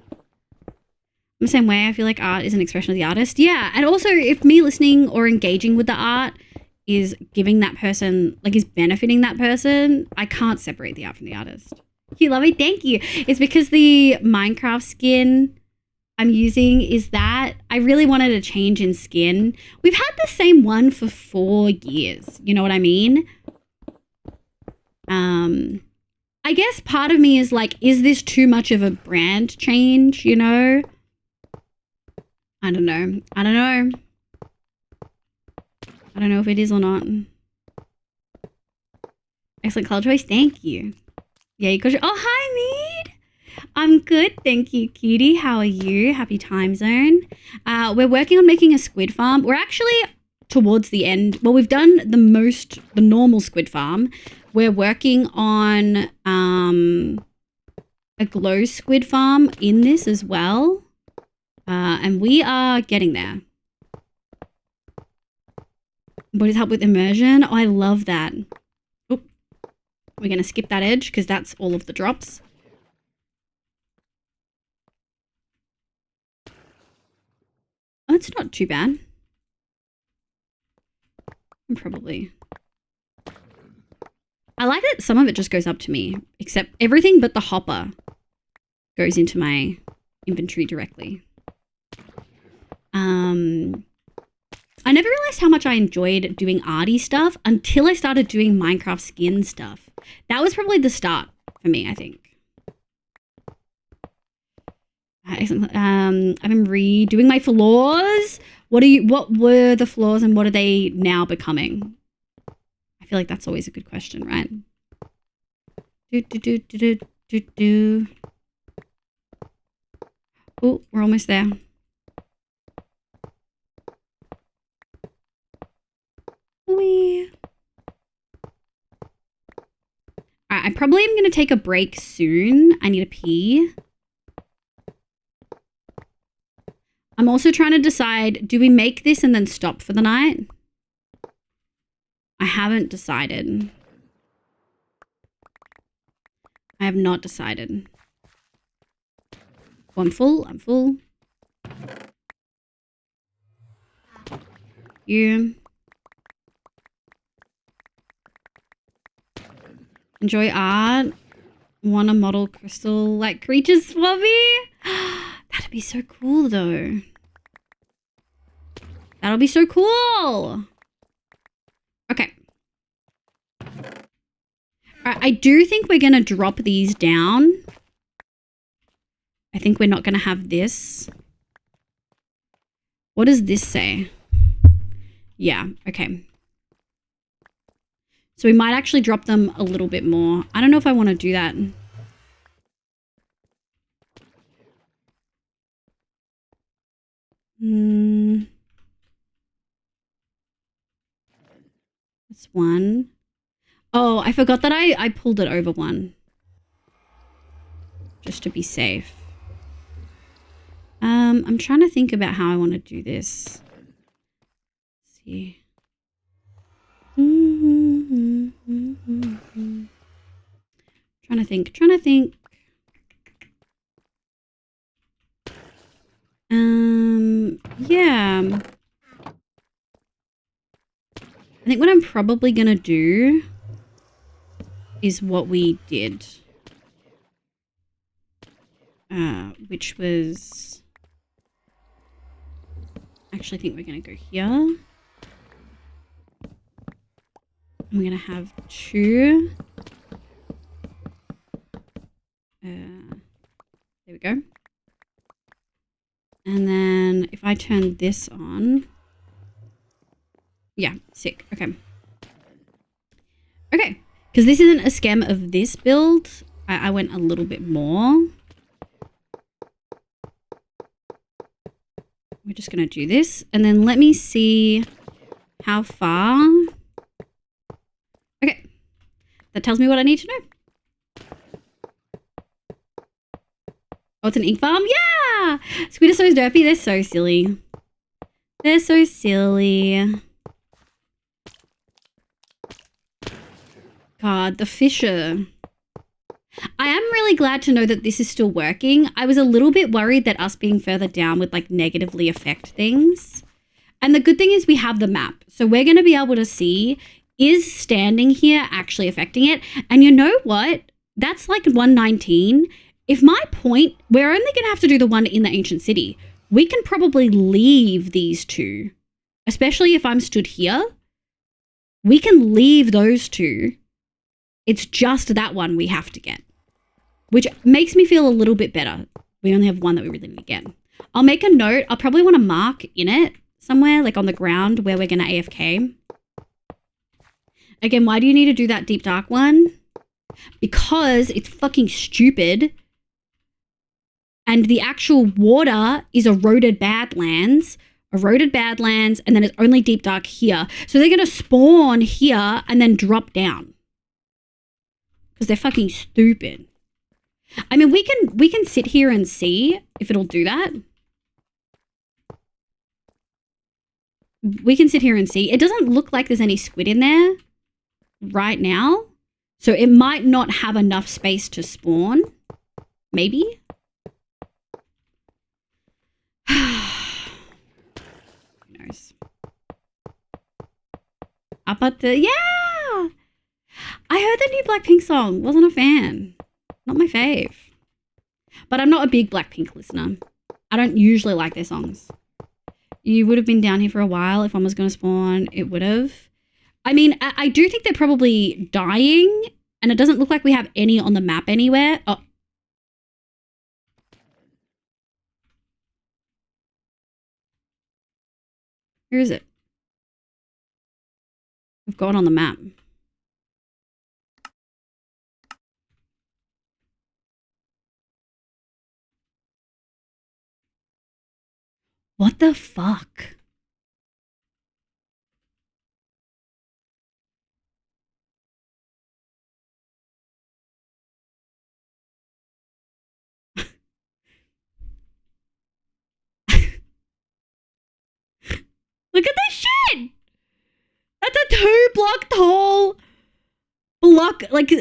the same way. I feel like art is an expression of the artist. Yeah. And also if me listening or engaging with the art is giving that person, like is benefiting that person, I can't separate the art from the artist. You love it? Thank you. It's because the Minecraft skin I'm using is that I really wanted a change in skin. We've had the same one for 4 years. You know what I mean? I guess part of me is like, is this too much of a brand change, you know? I don't know. I don't know. I don't know if it is or not. Excellent color choice. Thank you. Yeah, you got your... Oh, hi, Mead. I'm good. Thank you, cutie. How are you? Happy time zone. We're working on making a squid farm. We're actually towards the end. Well, we've done the normal squid farm. We're working on a glow squid farm in this as well. And we are getting there. Bodies help with immersion. Oh, I love that. Oop. We're going to skip that edge because that's all of the drops. Oh, it's not too bad. Probably. I like that some of it just goes up to me, except everything but the hopper goes into my inventory directly. I never realized how much I enjoyed doing arty stuff until I started doing Minecraft skin stuff. That was probably the start for me, I think. Excellent. I've been redoing my floors. What were the floors and what are they now becoming? I feel like that's always a good question, right? Oh, we're almost there. Wee. Alright, I probably am going to take a break soon. I need a pee. I'm also trying to decide, do we make this and then stop for the night? I haven't decided. I have not decided. Oh, I'm full. I'm full. You. Enjoy art. Want to model crystal like creatures for me? That'd be so cool though. That'll be so cool. Okay. Alright, I do think we're going to drop these down. I think we're not going to have this. What does this say? Yeah, okay. So we might actually drop them a little bit more. I don't know if I want to do that. That's one. Oh, I forgot that I pulled it over one. Just to be safe. I'm trying to think about how I want to do this. Let's see. Trying to think. Yeah. I think what I'm probably gonna do is what we did. Which was... I actually think we're gonna go here. I'm gonna have 2. go. And then if I turn this on. Yeah, sick. Okay. Okay. Because this isn't a scam of this build. I went a little bit more. We're just going to do this. And then let me see how far. Okay. That tells me what I need to know. Oh, it's an ink farm? Yeah! Squid are so derpy. They're so silly. They're so silly. God, the fisher. I am really glad to know that this is still working. I was a little bit worried that us being further down would like negatively affect things. And the good thing is we have the map. So we're going to be able to see, is standing here actually affecting it? And you know what? That's like 119. If my point, we're only going to have to do the one in the ancient city. We can probably leave these two, especially if I'm stood here. We can leave those two. It's just that one we have to get, which makes me feel a little bit better. We only have one that we really need to get. I'll make a note. I'll probably want to mark in it somewhere, like on the ground where we're going to AFK. Again, why do you need to do that deep dark one? Because it's fucking stupid. And the actual water is eroded badlands, and then it's only deep dark here. So they're going to spawn here and then drop down. Because they're fucking stupid. I mean, we can sit here and see if it'll do that. We can sit here and see. It doesn't look like there's any squid in there right now. So it might not have enough space to spawn. Maybe. Who knows? Up at the... Yeah! I heard the new Blackpink song. Wasn't a fan. Not my fave. But I'm not a big Blackpink listener. I don't usually like their songs. You would have been down here for a while. If one was going to spawn, it would have. I mean, I do think they're probably dying. And it doesn't look like we have any on the map anywhere. Oh. Where is it? We've gone on the map. What the fuck? Look at this shit! That's a 2-block tall block, like...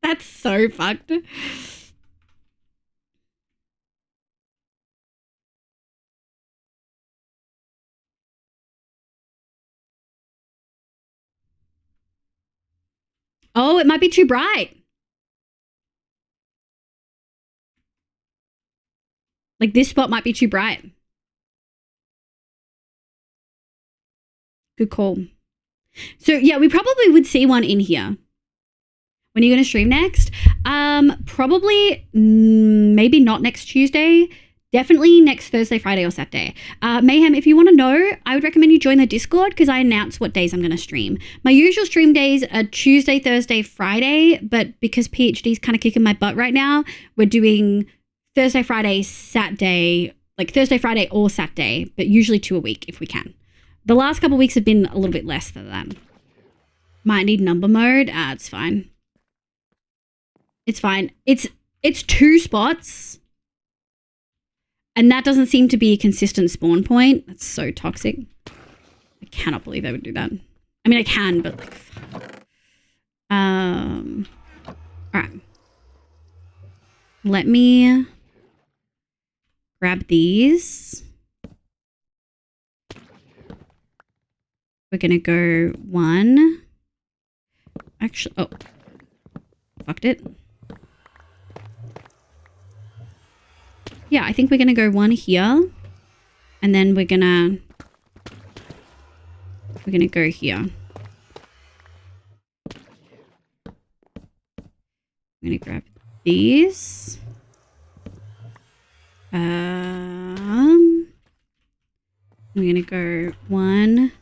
That's so fucked. Oh, it might be too bright. Like this spot might be too bright. Good call. So yeah, we probably would see one in here. When are you going to stream next? Probably maybe not next Tuesday. Definitely next Thursday, Friday, or Saturday. Mayhem, if you want to know, I would recommend you join the Discord because I announce what days I'm going to stream. My usual stream days are Tuesday, Thursday, Friday, but because PhD's kind of kicking my butt right now, we're doing Thursday, Friday, Saturday, like Thursday, Friday, or Saturday, but usually 2 a week if we can. The last couple of weeks have been a little bit less than that. Might need number mode. It's fine. It's fine. It's 2 spots. And that doesn't seem to be a consistent spawn point. That's so toxic. I cannot believe they would do that. I mean, I can, but like, fuck. All right. Let me grab these. We're going to go 1. Actually, oh, fucked it. Yeah, I think we're going to go one here. And then we're going to go here. I'm going to grab these. We're going to go one.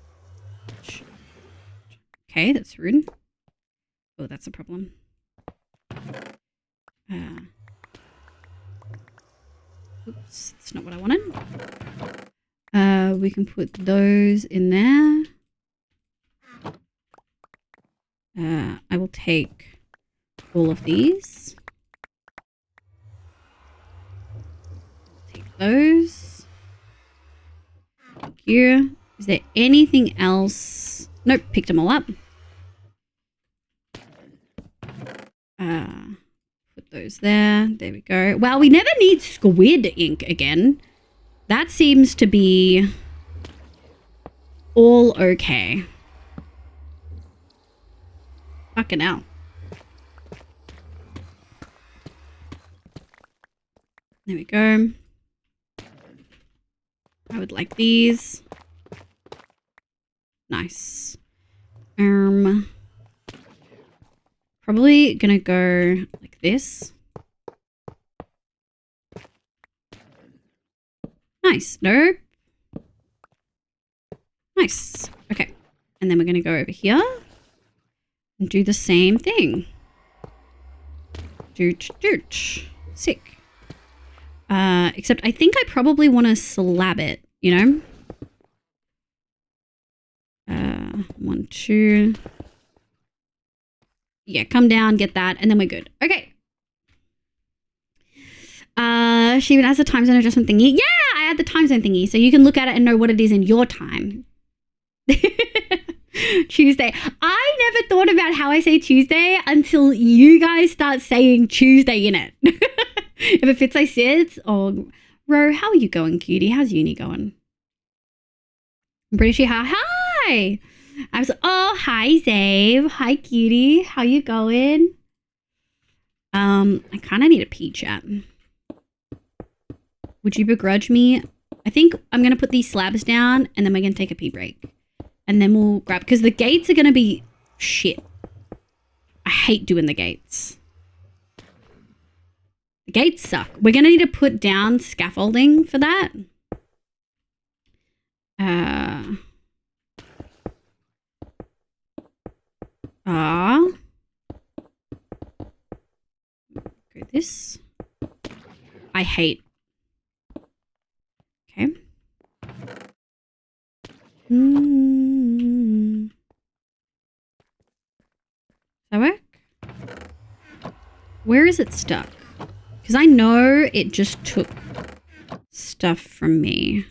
Okay, that's rude. Oh, that's a problem. Oops, that's not what I wanted. We can put those in there. I will take all of these. Take those. Thank you. Is there anything else? Nope, picked them all up. Put those there. There we go. Wow, we never need squid ink again. That seems to be all okay. Fucking hell. There we go. I would like these. Nice. Probably gonna go like this. Nice. Nope. Nice. Okay. And then we're gonna go over here and do the same thing. Doot, doot. Sick. Except I think I probably want to slab it, you know? 1, 2. Yeah, come down, get that, and then we're good. Okay. She even has a time zone adjustment thingy. Yeah, I had the time zone thingy, so you can look at it and know what it is in your time. Tuesday. I never thought about how I say Tuesday until you guys start saying Tuesday in it. If it fits, I sit. Oh, Ro, how are you going, cutie? How's uni going? I'm pretty sure. Hi. Oh, hi, Zave. Hi, cutie. How you going? I kind of need a pee chat. Would you begrudge me? I think I'm going to put these slabs down and then we're going to take a pee break. And then we'll grab, because the gates are going to be shit. I hate doing the gates. The gates suck. We're going to need to put down scaffolding for that. Go this. I hate. Okay. Does that work? Where is it stuck? Because I know it just took stuff from me.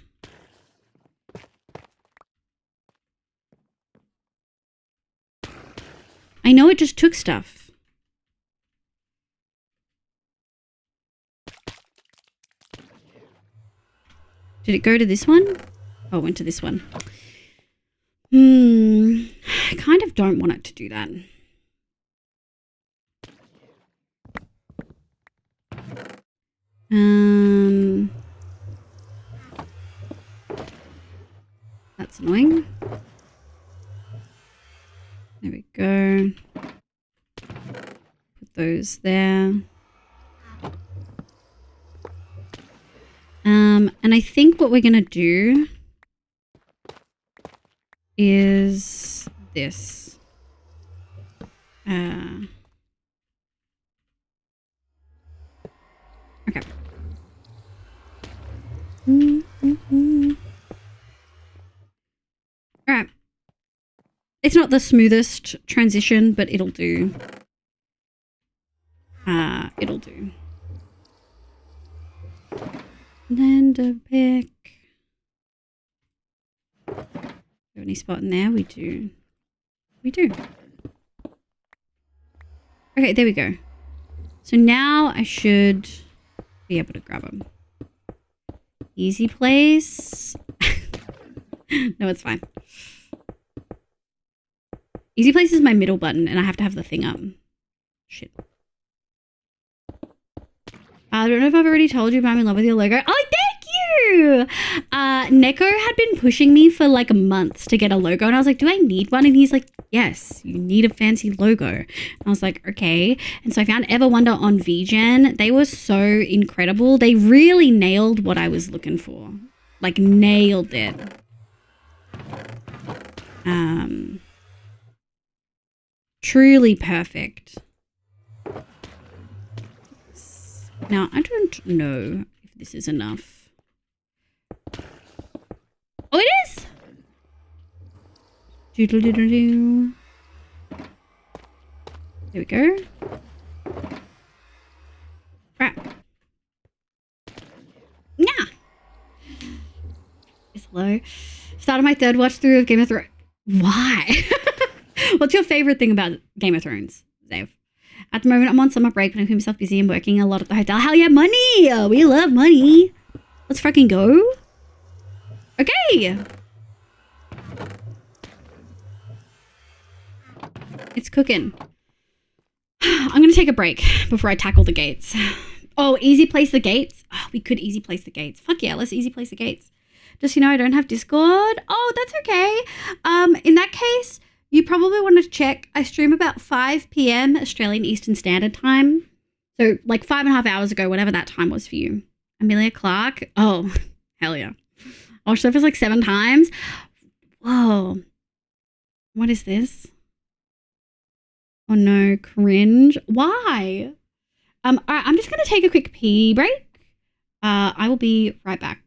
I know it just took stuff. Did it go to this one? Oh, it went to this one. I kind of don't want it to do that. That's annoying. There we go. Put those there. And I think what we're going to do is this. Okay. All right. It's not the smoothest transition, but it'll do. It'll do. Land a pick. Have any spot in there? We do. We do. Okay, there we go. So now I should be able to grab them. Easy place. No, it's fine. Easy place is my middle button and I have to have the thing up. Shit. I don't know if I've already told you, but I'm in love with your logo. Oh, thank you! Neko had been pushing me for like months to get a logo. And I was like, do I need one? And he's like, yes, you need a fancy logo. And I was like, okay. And so I found Ever Wonder on VGen. They were so incredible. They really nailed what I was looking for. Like, nailed it. Truly perfect. Now, I don't know if this is enough. Oh, it is! Doodle-doodle-doo. There we go. Right. Yeah. It's low. Started my third watch through of Game of Thrones. Why? What's your favorite thing about Game of Thrones, Zave? At the moment, I'm on summer break, but I'm keeping myself busy and working a lot at the hotel. Hell yeah, money! We love money. Let's fucking go. Okay. It's cooking. I'm going to take a break before I tackle the gates. Oh, easy place the gates? Oh, we could easy place the gates. Fuck yeah, let's easy place the gates. Just, I don't have Discord. Oh, that's okay. In that case, you probably want to check. I stream about 5 p.m. Australian Eastern Standard Time. So like 5.5 hours ago, whatever that time was for you. Amelia Clark. Oh, hell yeah. Oh, she surfaced like 7 times. Whoa. What is this? Oh no, cringe. Why? All right, I'm just going to take a quick pee break. I will be right back.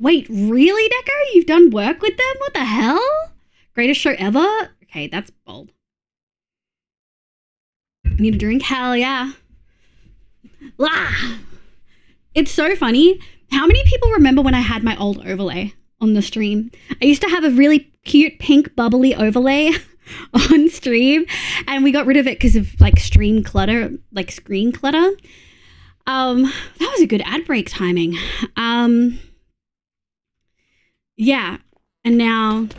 Wait, really, Deco? You've done work with them? What the hell? Greatest show ever? Okay, that's bold. Need a drink? Hell yeah. Ah! It's so funny. How many people remember when I had my old overlay on the stream? I used to have a really cute pink bubbly overlay on stream, and we got rid of it because of like stream clutter, like screen clutter. That was a good ad break timing. Yeah, and now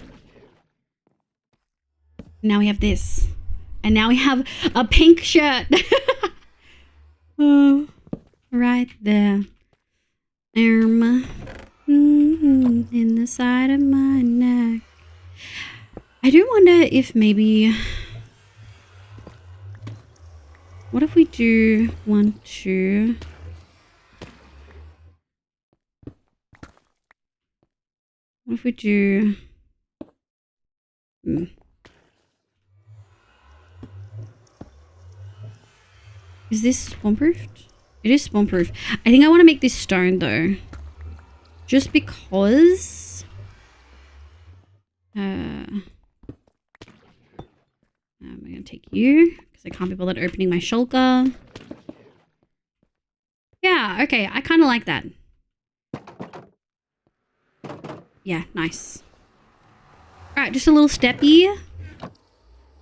we have this, and now we have a pink shirt. Oh, right there, in the side of my neck. I do wonder if maybe, what if we do 1, 2. What if we do... Is this spawn-proofed? It is spawn-proof. I think I want to make this stone, though. Just because... I'm going to take you, because I can't be bothered opening my shulker. Yeah, okay. I kind of like that. Yeah, nice. Alright, just a little steppy. And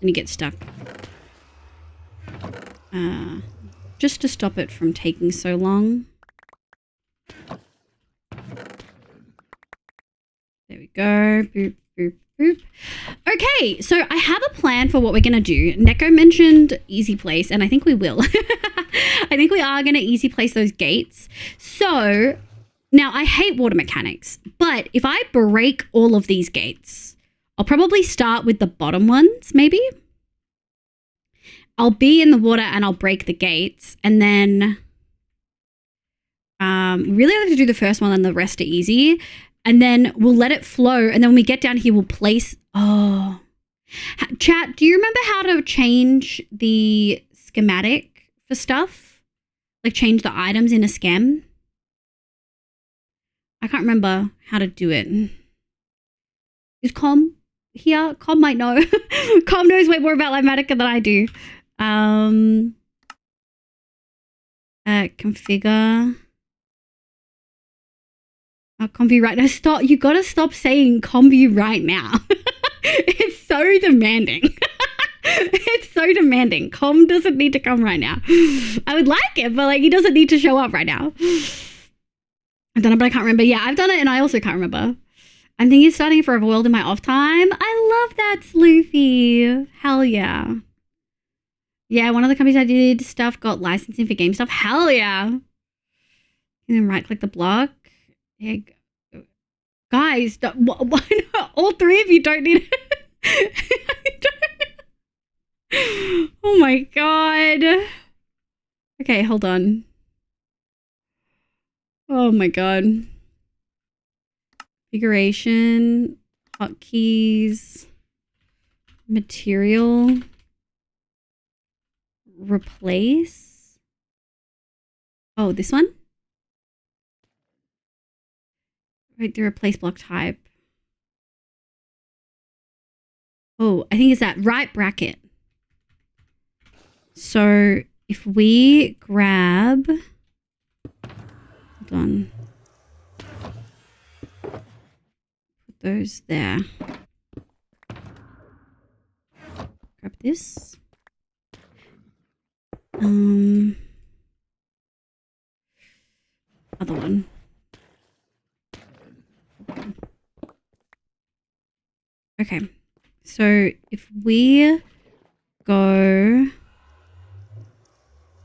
you get stuck. Just to stop it from taking so long. There we go. Boop, boop, boop. Okay, so I have a plan for what we're going to do. Neko mentioned easy place, and I think we will. I think we are going to easy place those gates. So now I hate water mechanics, but if I break all of these gates, I'll probably start with the bottom ones, maybe. I'll be in the water and I'll break the gates, and then really have to do the first one and the rest are easy. And then we'll let it flow. And then when we get down here, we'll place... Oh. Chat, do you remember how to change the schematic for stuff? Like change the items in a schem? I can't remember how to do it. Is Com here? Com might know. Com knows way more about Limatica than I do. Configure... Conview right now. Stop. You gotta stop saying conview right now. It's so demanding. It's so demanding. Com doesn't need to come right now. I would like it, but like he doesn't need to show up right now. I've done it, but I can't remember. Yeah, I've done it and I also can't remember. I'm thinking of starting Forever World in my off time. I love that, Sloofy. Hell yeah. Yeah, one of the companies I did stuff got licensing for game stuff. Hell yeah. And then right click the block. Yeah. Guys, why not? All three of you don't need Oh my god. Okay, hold on. Oh my god. Configuration, hotkeys, material, replace. Oh, this one? Right, the replace block type. Oh, I think it's that right bracket. So if we grab, hold on, put those there. Grab this. Other one. Okay, so if we go,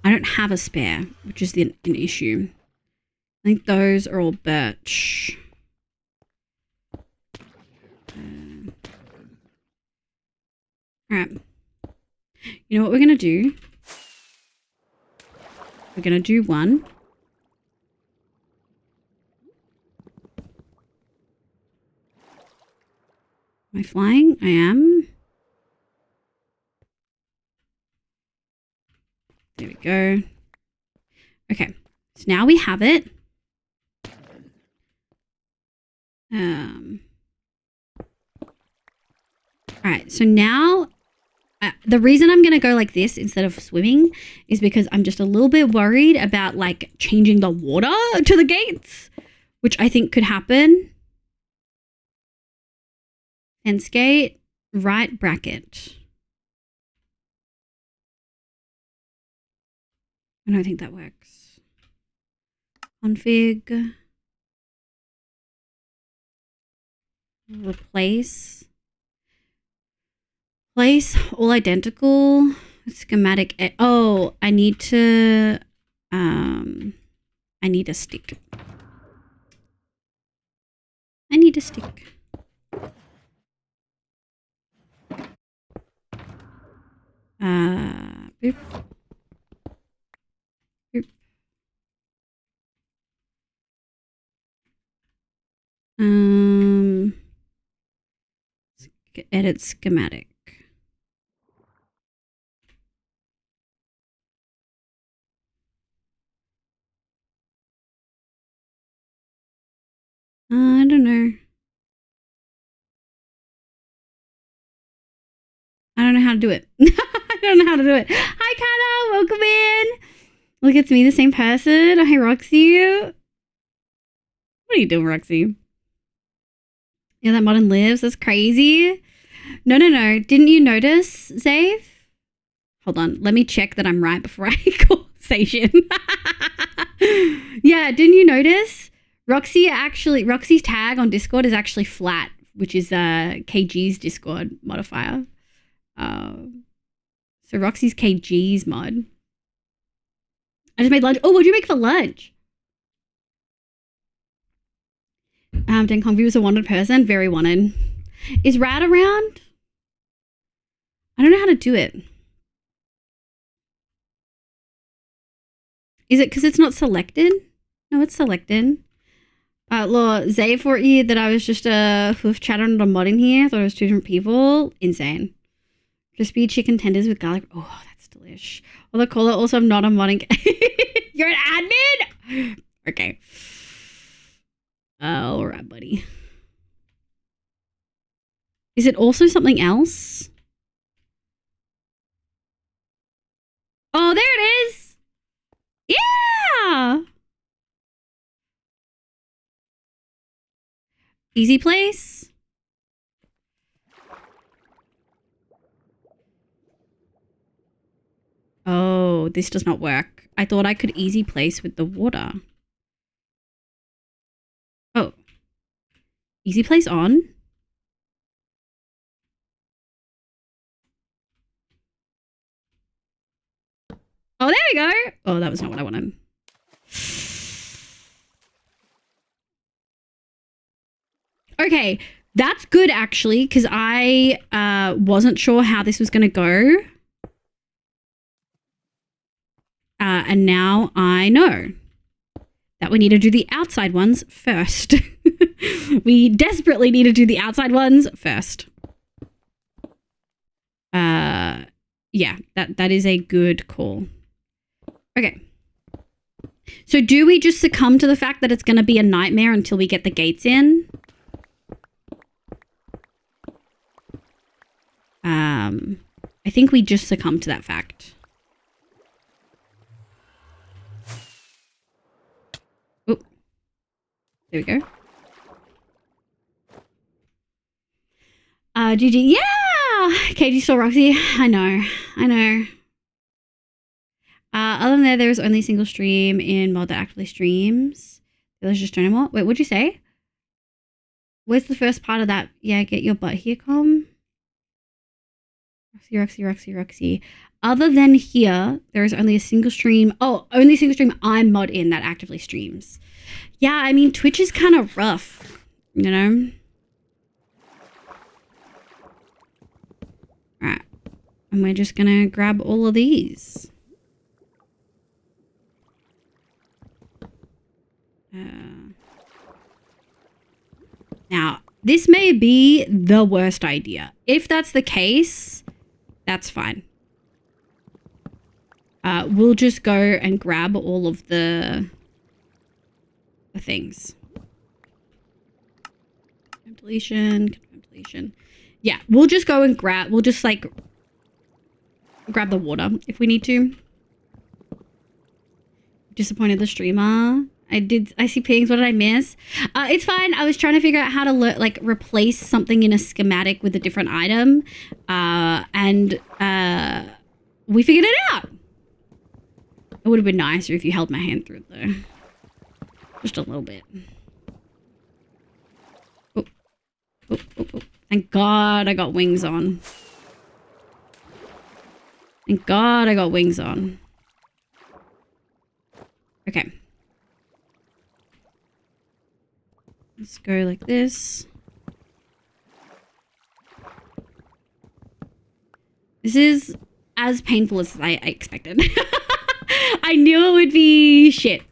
I don't have a spare, which is an issue. I think those are all birch. Alright, you know what we're gonna do? We're gonna do one. Am I flying? I am. There we go. Okay, so now we have it. All right, so now the reason I'm going to go like this instead of swimming is because I'm just a little bit worried about like changing the water to the gates, which I think could happen. Fence gate, right bracket. I don't think that works. Config. Replace. Place all identical. Schematic. Oh, I need to. I need a stick. I need a stick. Boop. Boop. Edit schematic. I don't know. I don't know how to do it. I don't know how to do it. Hi, Kana. Welcome in. Look, it's me, the same person. Hi, Roxy. What are you doing, Roxy? Yeah, that modern lives. That's crazy. No. Didn't you notice, Zave? Hold on. Let me check that I'm right before I call Station. Yeah, didn't you notice? Roxy's tag on Discord is actually flat which is KG's Discord modifier. So Roxy's KG's mod. I just made lunch. Oh, what'd you make for lunch? Dan Convey was a wanted person. Very wanted. Is Rad around? I don't know how to do it. Is it because it's not selected? No, it's selected. Law, Zay for you that I was just a hoof chatter and a mod in here. I thought it was two different people. Insane. Crispy chicken tenders with garlic. Oh, that's delish. Although caller also I'm not a modding. You're an admin? Okay. All right, buddy. Is it also something else? Oh, there it is. Yeah. Easy place. Oh, this does not work. I thought I could easy place with the water. Oh. Easy place on. Oh, there we go. Oh, that was not what I wanted. Okay, that's good actually, because I wasn't sure how this was going to go. And now I know that we need to do the outside ones first. We desperately need to do the outside ones first. Yeah, that is a good call. Okay. So do we just succumb to the fact that it's going to be a nightmare until we get the gates in? I think we just succumb to that fact. Oh, there we go. GG, yeah! KG still Roxy. I know. Other than that, there's only a single stream in mod that actively streams. There's just no more. Wait, what'd you say? Where's the first part of that? Yeah, get your butt here, com. Roxy. Other than here, there is only a single stream. Oh, only a single stream I'm mod in that actively streams. Yeah, I mean, Twitch is kind of rough, you know? Alright. And we're just gonna grab all of these. Now, this may be the worst idea. If that's the case, that's fine. We'll just go and grab all of the things. Deletion. Yeah, we'll just go and we'll just like grab the water if we need to. Disappointed the streamer. I see pings. What did I miss? It's fine. I was trying to figure out how to replace something in a schematic with a different item. And we figured it out. It would have been nicer if you held my hand through it though. Just a little bit. Oh. Thank God I got wings on. Okay. Let's go like this. This is as painful as I expected. I knew it would be shit.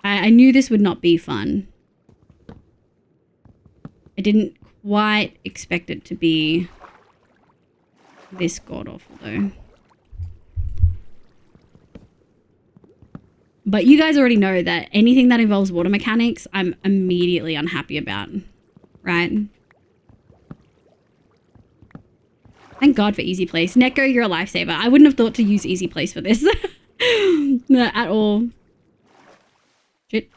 I knew this would not be fun. I didn't quite expect it to be this god-awful though. But you guys already know that anything that involves water mechanics, I'm immediately unhappy about, right? Thank God for Easy Place. Neko, you're a lifesaver. I wouldn't have thought to use Easy Place for this. No, at all. Shit.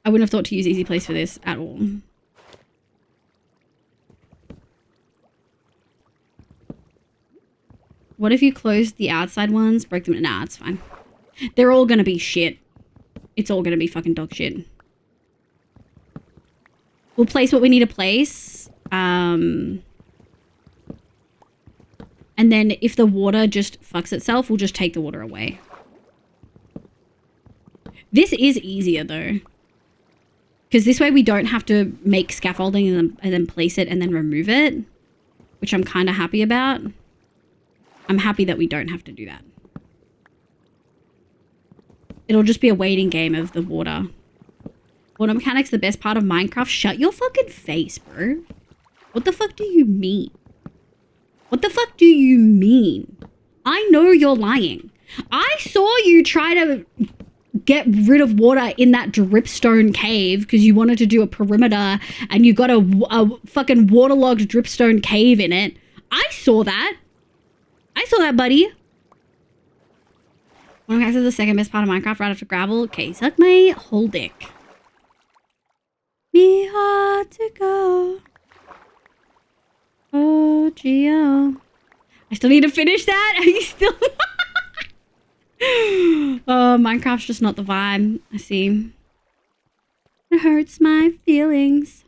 I wouldn't have thought to use Easy Place for this at all. What if you closed the outside ones, broke them? Nah, it's fine. They're all gonna be shit. It's all gonna be fucking dog shit. We'll place what we need to place. And then if the water just fucks itself, we'll just take the water away. This is easier though. Because this way we don't have to make scaffolding and then place it and then remove it. Which I'm kind of happy about. I'm happy that we don't have to do that. It'll just be a waiting game of the water. Water mechanics the best part of Minecraft? Shut your fucking face, bro. What the fuck do you mean? What the fuck do you mean? I know you're lying. I saw you try to get rid of water in that dripstone cave because you wanted to do a perimeter and you got a fucking waterlogged dripstone cave in it. I saw that. I saw that, buddy. One of the guys is the second best part of Minecraft right after gravel. Okay, suck my whole dick. Me hard to go. Oh, Gio. I still need to finish that. Are you still? Oh, Minecraft's just not the vibe. I see. It hurts my feelings.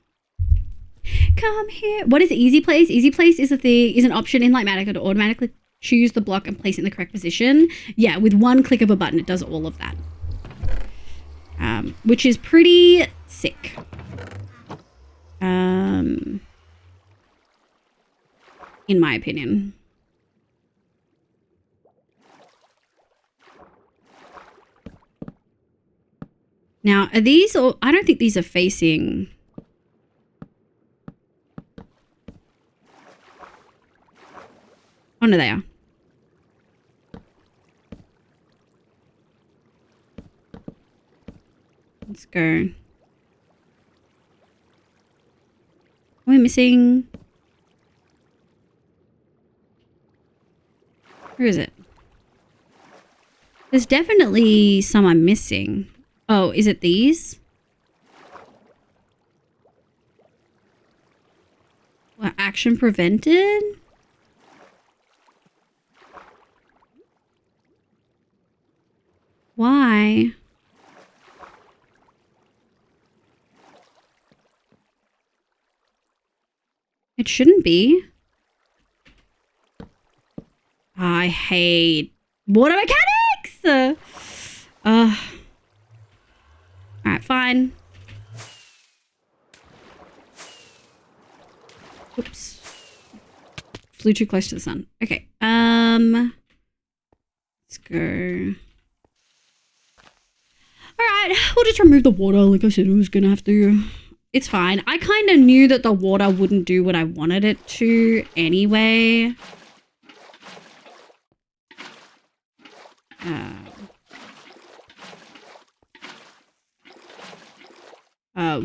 Come here. What is easy place? Easy place is an option in Lightmatica to automatically choose the block and place it in the correct position. Yeah, with one click of a button, it does all of that. Which is pretty sick. In my opinion. Now, are these or I don't think these are facing. Oh no, they are. Let's go. Are we missing? Where is it? There's definitely some I'm missing. Oh, is it these? What, action prevented? Why? It shouldn't be. I hate water mechanics! Alright, fine. Oops. Flew too close to the sun. Okay. Let's go. Alright, we'll just remove the water like I said I was gonna have to. It's fine. I kind of knew that the water wouldn't do what I wanted it to anyway.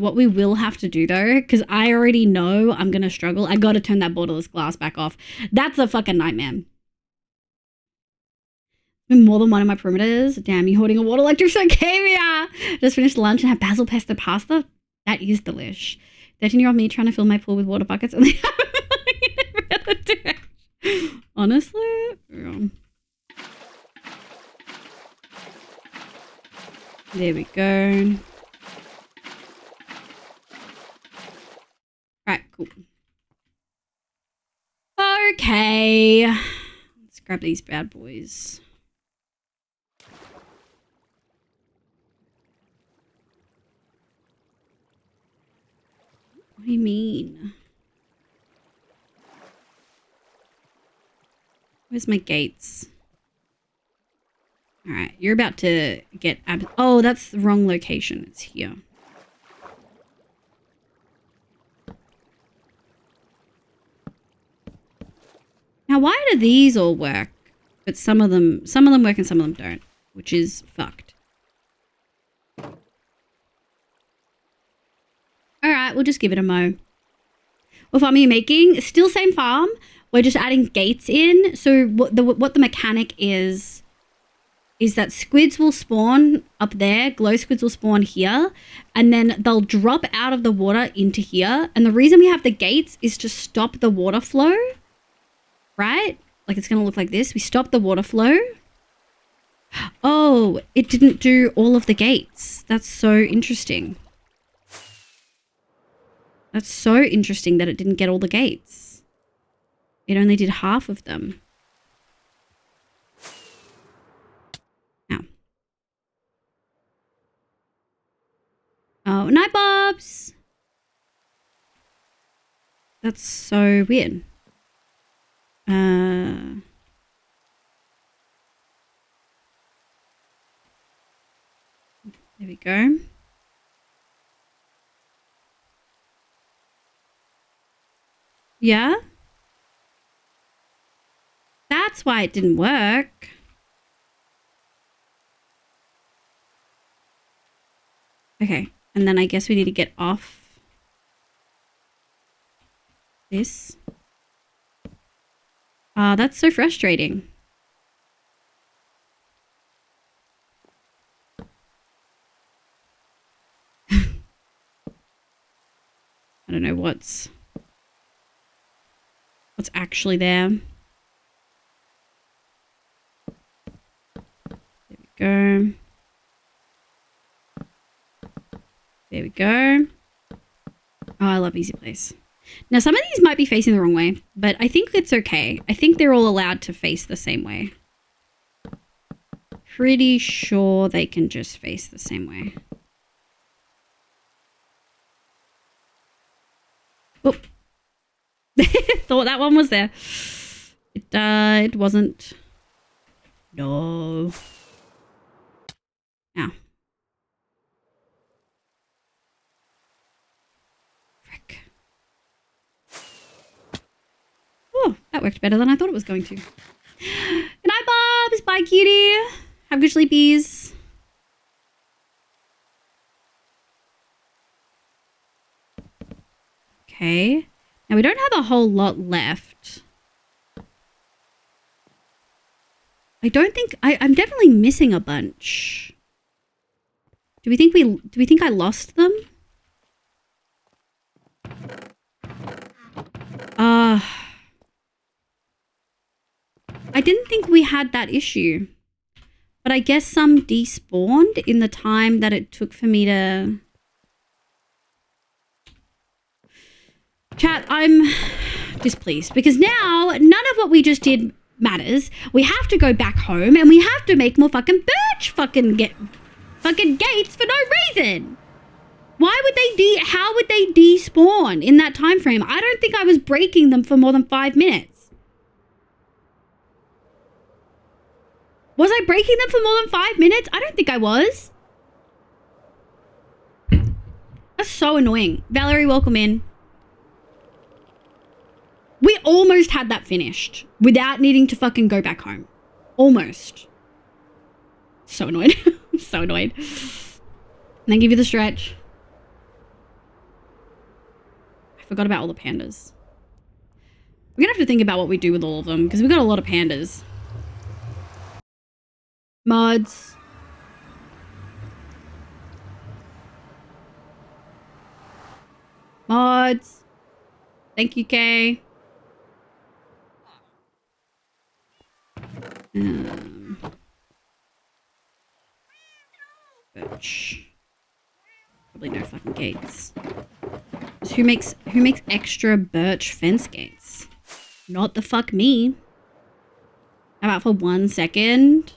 What we will have to do though, because I already know I'm gonna struggle. I gotta turn that borderless glass back off. That's a fucking nightmare. More than one of my perimeters. Damn, you holding a water like caviar. Just finished lunch and had basil pesto pasta. That is delish. 13-year-old me trying to fill my pool with water buckets and they honestly, yeah. There we go. Right, cool. Okay. Let's grab these bad boys. What do you mean? Where's my gates? All right, you're about to get oh, that's the wrong location. It's here. Now, why do these all work, but some of them work and some of them don't, which is fucked. All right, we'll just give it a mo. What farm are you making? Still same farm. We're just adding gates in. So what the mechanic is that squids will spawn up there, glow squids will spawn here, and then they'll drop out of the water into here. And the reason we have the gates is to stop the water flow, right? Like it's gonna look like this. We stop the water flow. Oh, it didn't do all of the gates. That's so interesting. That's so interesting that it didn't get all the gates. It only did half of them. Ow. Oh, night, Bobs. That's so weird. There we go. Yeah? That's why it didn't work. Okay, and then I guess we need to get off this. That's so frustrating. I don't know what's actually there. There we go. There we go. Oh, I love Easy Place. Now, some of these might be facing the wrong way, but I think it's okay. I think they're all allowed to face the same way. Pretty sure they can just face the same way. Oh. Thought that one was there. It wasn't. No. Ow. Frick. Oh, that worked better than I thought it was going to. Good night, Bobs. Bye, cutie. Have good sleepies. Okay. Now, we don't have a whole lot left. I don't think... I'm definitely missing a bunch. Do we think I lost them? I didn't think we had that issue. But I guess some despawned in the time that it took for me to... Chat, I'm displeased because now none of what we just did matters. We have to go back home and we have to make more fucking birch fucking gates for no reason. Why would they how would they despawn in that time frame? I don't think I was breaking them for more than 5 minutes. Was I breaking them for more than 5 minutes? I don't think I was. That's so annoying. Valerie, welcome in. We almost had that finished without needing to fucking go back home. Almost. So annoyed. I'm so annoyed. And then give you the stretch. I forgot about all the pandas. We're gonna have to think about what we do with all of them because we've got a lot of pandas. Mods. Mods. Thank you, Kay. Birch. Probably no fucking gates. Who makes extra birch fence gates? Not the fuck me. How about for 1 second?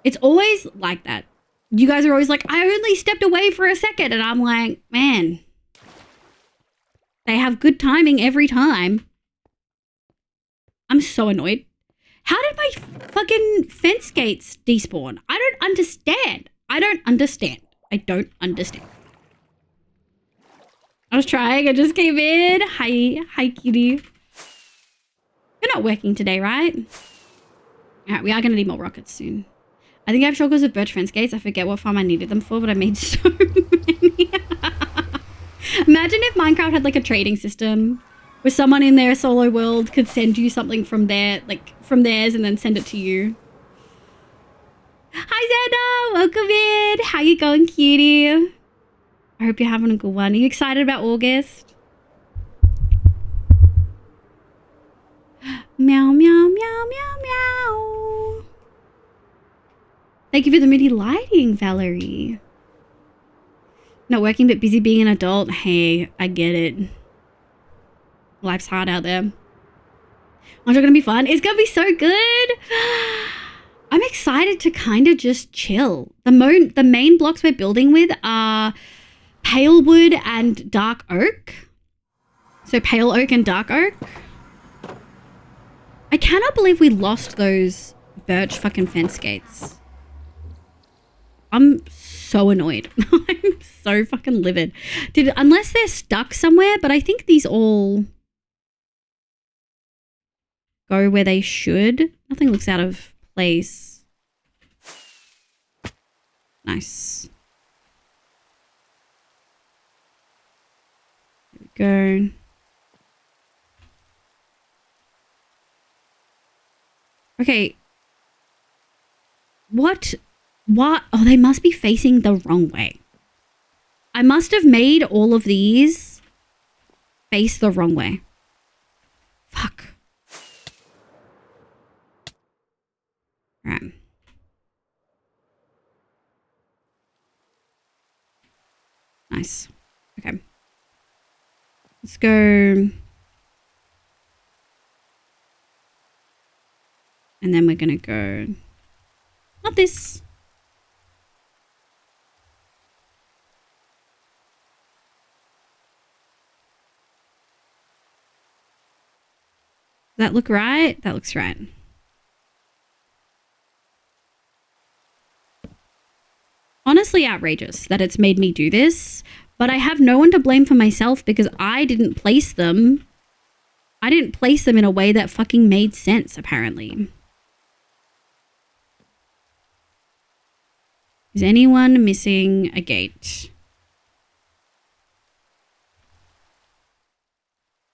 It's always like that. You guys are always like, I only stepped away for a second, and I'm like, man. They have good timing every time. I'm so annoyed. How did my fucking fence gates despawn? I don't understand. I don't understand. I was trying. I just came in. Hi, cutie. You're not working today, right? All right, we are going to need more rockets soon. I think I have shotguns of birch fence gates. I forget what farm I needed them for, but I made so many. Imagine if Minecraft had like a trading system where someone in their solo world could send you something from their, from theirs and then send it to you. Hi, Zena. Welcome in. How you going, cutie? I hope you're having a good one. Are you excited about August? Meow, meow, meow, meow, meow. Thank you for the MIDI lighting, Valerie. Not working but busy being an adult. Hey, I get it. Life's hard out there. Aren't you gonna be fun? It's gonna be so good. I'm excited to kind of just chill. The main blocks we're building with are pale wood and dark oak. So pale oak and dark oak. I cannot believe we lost those birch fucking fence gates. I'm so annoyed. I'm so fucking livid. Unless they're stuck somewhere, but I think these all go where they should. Nothing looks out of place. Nice. There we go. Okay. What? Oh, they must be facing the wrong way. I must have made all of these face the wrong way. Fuck. Right. Nice. Okay. Let's go. And then we're going to go. Not this. Does that look right? That looks right. Honestly outrageous that it's made me do this, but I have no one to blame for myself because I didn't place them. I didn't place them in a way that fucking made sense, apparently. Is anyone missing a gate?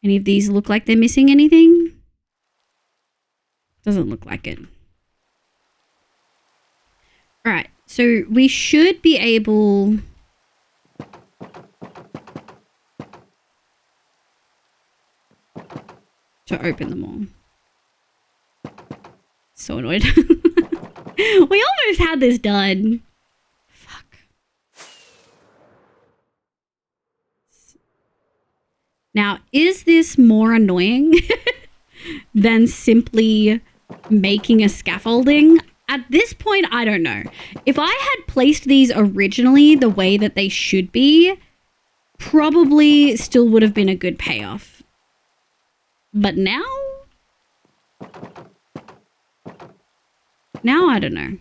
Any of these look like they're missing anything? Doesn't look like it. All right, so we should be able to open them all. So annoyed. We almost had this done. Fuck. Now, is this more annoying than simply making a scaffolding? At this point, I don't know. If I had placed these originally the way that they should be, probably still would have been a good payoff. But now? Now, I don't know.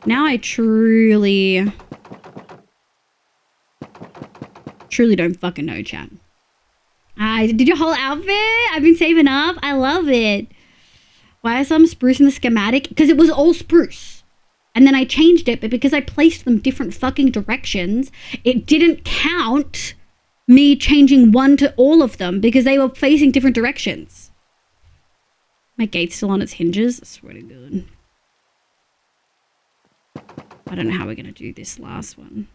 Now I truly don't fucking know, chat. I did your whole outfit? I've been saving up. I love it. Why are some spruce in the schematic? Because it was all spruce. And then I changed it, but because I placed them different fucking directions, it didn't count me changing one to all of them because they were facing different directions. My gate's still on its hinges. I swear to God. I don't know how we're going to do this last one.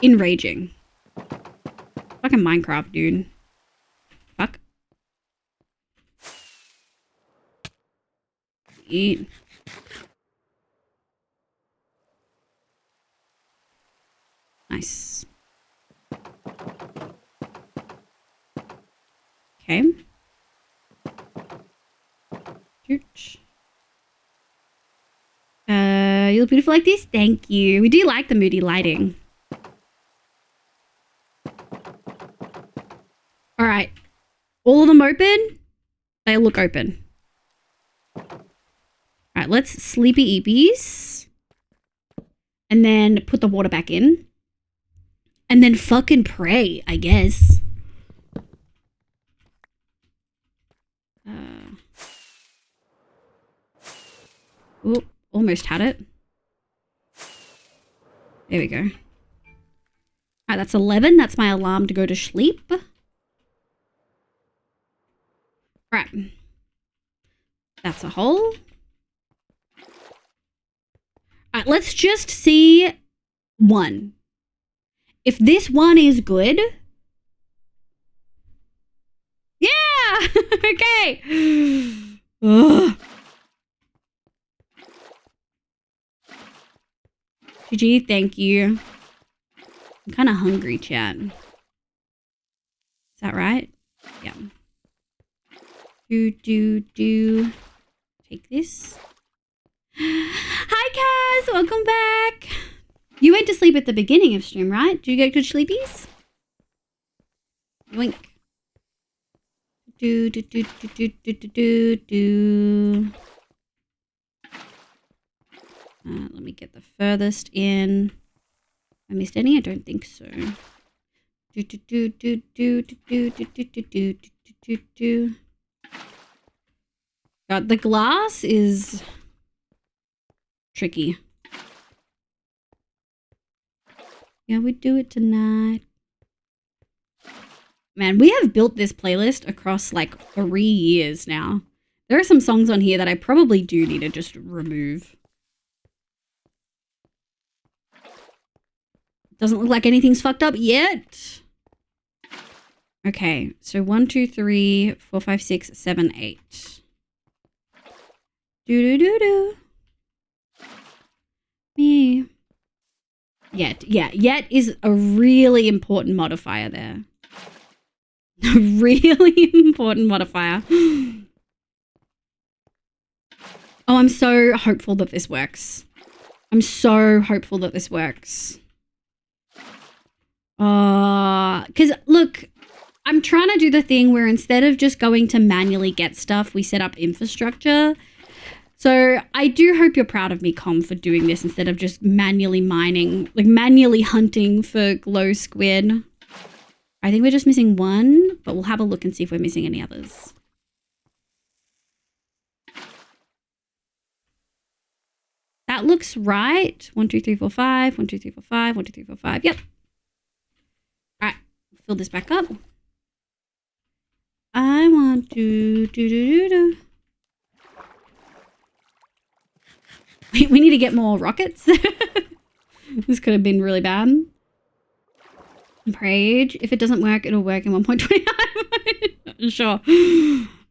Enraging. Fucking Minecraft, dude. Fuck. Eat. Nice. Okay. Church. You look beautiful like this? Thank you. We do like the moody lighting. All right. All of them open? They look open. All right, let's sleepy eepies. And then put the water back in. And then fucking pray, I guess. Oh, almost had it. There we go. All right, that's 11. That's my alarm to go to sleep. All right. That's a hole. All right, let's just see one. If this one is good. Yeah! Okay. Ugh. GG, thank you. I'm kind of hungry, chat. Is that right? Yeah. Take this. Hi, Kaz. Welcome back. You went to sleep at the beginning of stream, right? Did you get good sleepies? Yoink. Let me get the furthest in. I missed any? I don't think so. God, the glass is tricky. Yeah, we do it tonight. Man, we have built this playlist across like 3 years now. There are some songs on here that I probably do need to just remove. Doesn't look like anything's fucked up yet. Okay, so 1, 2, 3, 4, 5, 6, 7, 8. Do. Me. Yet. Yeah, yet is a really important modifier there. A really important modifier. Oh, I'm so hopeful that this works. I'm so hopeful that this works. Because look, I'm trying to do the thing where instead of just going to manually get stuff, we set up infrastructure. So I do hope you're proud of me, Com, for doing this instead of just manually mining, like manually hunting for glow squid. I think we're just missing one, but we'll have a look and see if we're missing any others. That looks right. 1, 2, 3, 4, 5. 1, 2, 3, 4, 5. 1, 2, 3, 4, 5. Yep. All right. Fill this back up. I want to do. We need to get more rockets. This could have been really bad. Rage. If it doesn't work, it'll work in 1.29. Sure.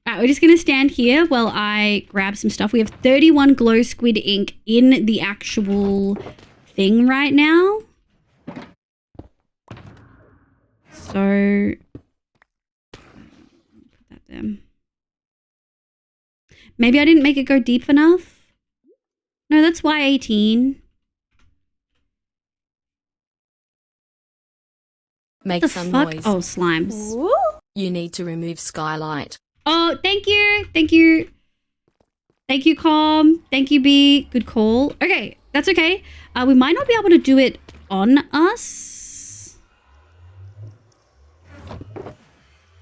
Alright, we're just going to stand here while I grab some stuff. We have 31 glow squid ink in the actual thing right now. So, put that there. Maybe I didn't make it go deep enough. No, that's Y18. Make The some fuck? noise. Oh, slimes. Ooh. You need to remove skylight. Oh, thank you. Thank you. Thank you, Com. Thank you, B. Good call. Okay, that's okay. We might not be able to do it on us.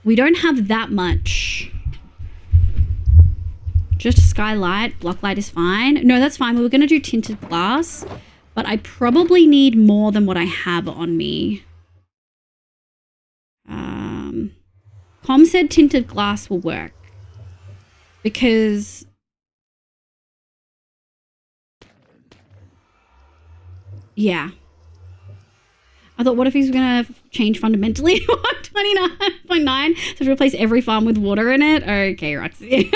We don't have that much. Just skylight. Blocklight is fine. No, that's fine. We were going to do tinted glass, but I probably need more than what I have on me. Com said tinted glass will work because yeah. I thought, what if he's gonna change fundamentally 129.9 so to replace every farm with water in it? Okay, Roxy.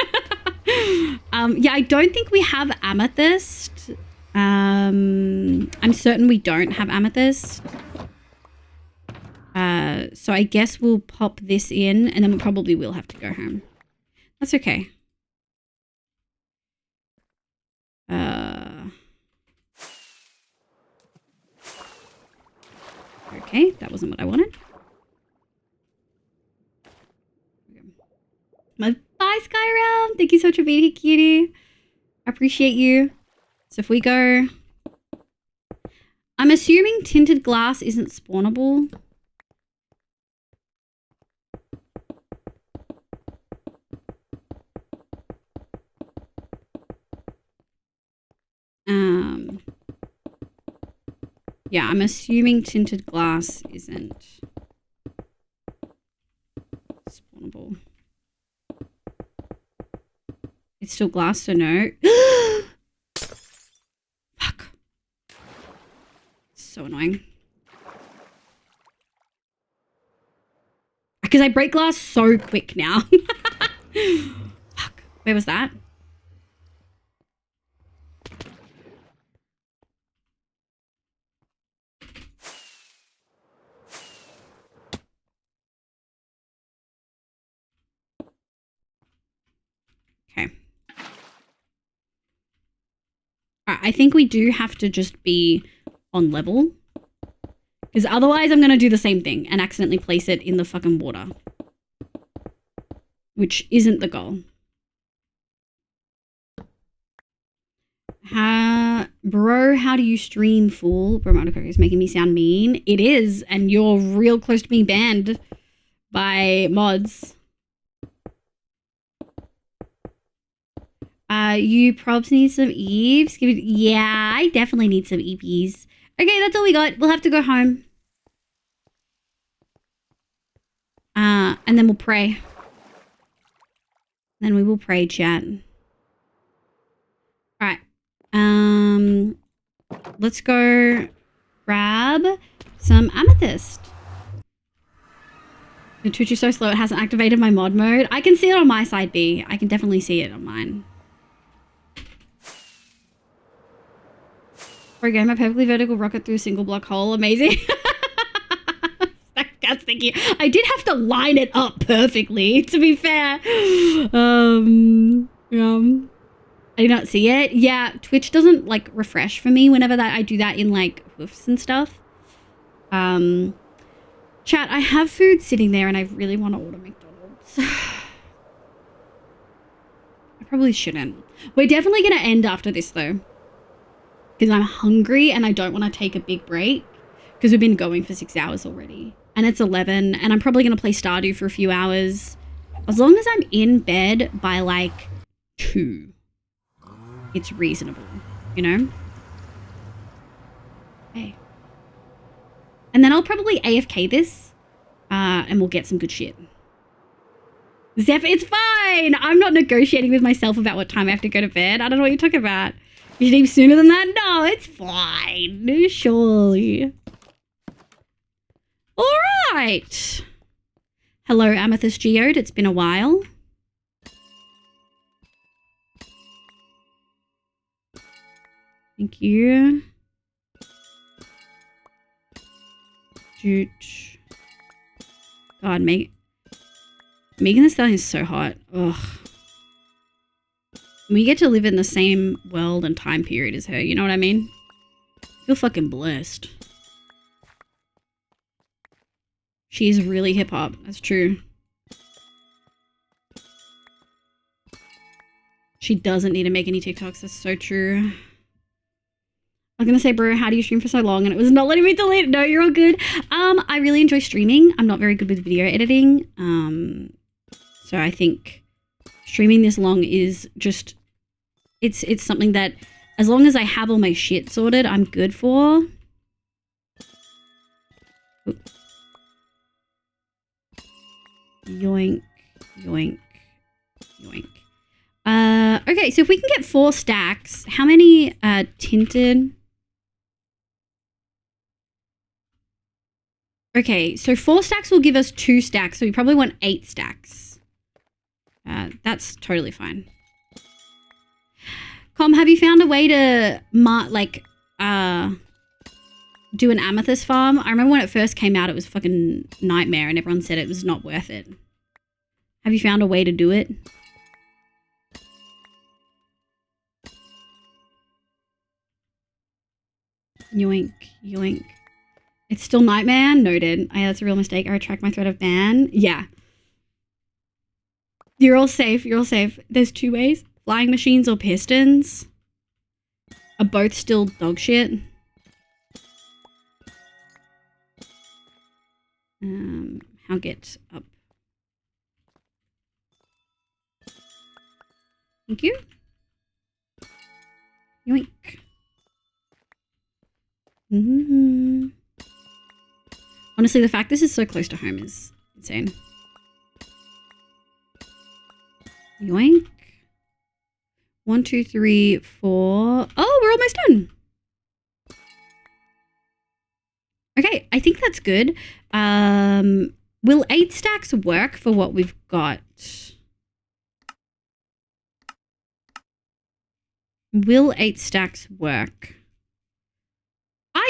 Yeah, I don't think we have amethyst. I'm certain we don't have amethyst. So I guess we'll pop this in and then we probably will have to go home. That's okay. Okay, that wasn't what I wanted. Bye, Skyrim. Thank you so much for being here, cutie. I appreciate you. So if we go... I'm assuming tinted glass isn't spawnable. Yeah, I'm assuming tinted glass isn't spawnable. It's still glass, so no. Fuck. It's so annoying. Because I break glass so quick now. Fuck. Where was that? Right, I think we do have to just be on level. Because otherwise I'm going to do the same thing and accidentally place it in the fucking water. Which isn't the goal. Bro, how do you stream, fool? Bro, Monaco is making me sound mean. It is, and you're real close to being banned by mods. You probs need some Eves? Yeah, I definitely need some EPs. Okay, that's all we got. We'll have to go home. And then we'll pray. Then we will pray, chat. Alright. Let's go grab some amethyst. The Twitch is so slow it hasn't activated my mod mode. I can see it on my side B. I can definitely see it on mine. For a game, a perfectly vertical rocket through a single block hole. Amazing. That's thinking. I did have to line it up perfectly, to be fair. I did not see it. Yeah, Twitch doesn't like refresh for me whenever that I do that in like hoofs and stuff. Chat, I have food sitting there and I really want to order McDonald's. I probably shouldn't. We're definitely going to end after this though. Because I'm hungry and I don't want to take a big break. Because we've been going for 6 hours already. And it's 11 and I'm probably going to play Stardew for a few hours. As long as I'm in bed by like 2. It's reasonable, you know? Okay. And then I'll probably AFK this, and we'll get some good shit. Zeph, it's fine! I'm not negotiating with myself about what time I have to go to bed. I don't know what you're talking about. You should leave sooner than that? No, it's fine. Surely. Alright. Hello, Amethyst Geode. It's been a while. Thank you. Shoot. God, Megan Thee Stallion is so hot. Ugh. We get to live in the same world and time period as her, you know what I mean? I feel fucking blessed. She's really hip-hop, that's true. She doesn't need to make any TikToks, that's so true. I was gonna say, bro, how do you stream for so long? And it was not letting me delete it. No, you're all good. I really enjoy streaming. I'm not very good with video editing. So I think streaming this long is just, it's something that as long as I have all my shit sorted, I'm good for. Ooh. Yoink, yoink, yoink. Okay, so if we can get 4 stacks, how many tinted? Okay, so 4 stacks will give us 2 stacks, so we probably want 8 stacks. That's totally fine. Com, have you found a way to do an amethyst farm? I remember when it first came out, it was a fucking nightmare and everyone said it was not worth it. Have you found a way to do it? Yoink, yoink. It's still Nightmare? Noted. Yeah, that's a real mistake. I retract my threat of ban. Yeah. You're all safe. You're all safe. There's 2 ways. Flying machines or pistons are both still dog shit. I'll get up. Thank you. Yoink. Mm-hmm. Honestly, the fact this is so close to home is insane. Yoink. 1, 2, 3, 4. Oh, we're almost done. Okay, I think that's good. Will 8 stacks work for what we've got? Will 8 stacks work?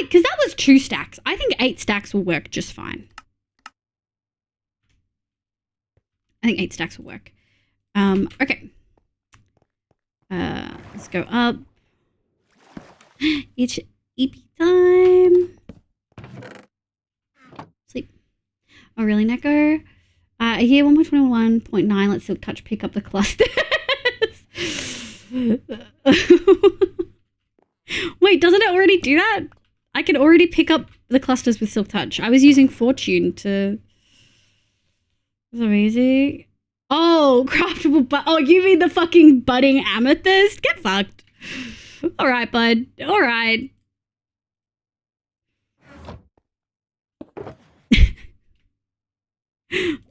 Because that was 2 stacks. I think 8 stacks will work just fine. I think 8 stacks will work. Okay. Let's go up. It's EP time. Sleep. Oh, really, Neko? I hear 1.21.9. Let's silk touch pick up the clusters. Wait, doesn't it already do that? I can already pick up the clusters with silk touch. I was using Fortune to... That's amazing. Oh, craftable but oh, you mean the fucking budding amethyst? Get fucked. All right, bud. All right.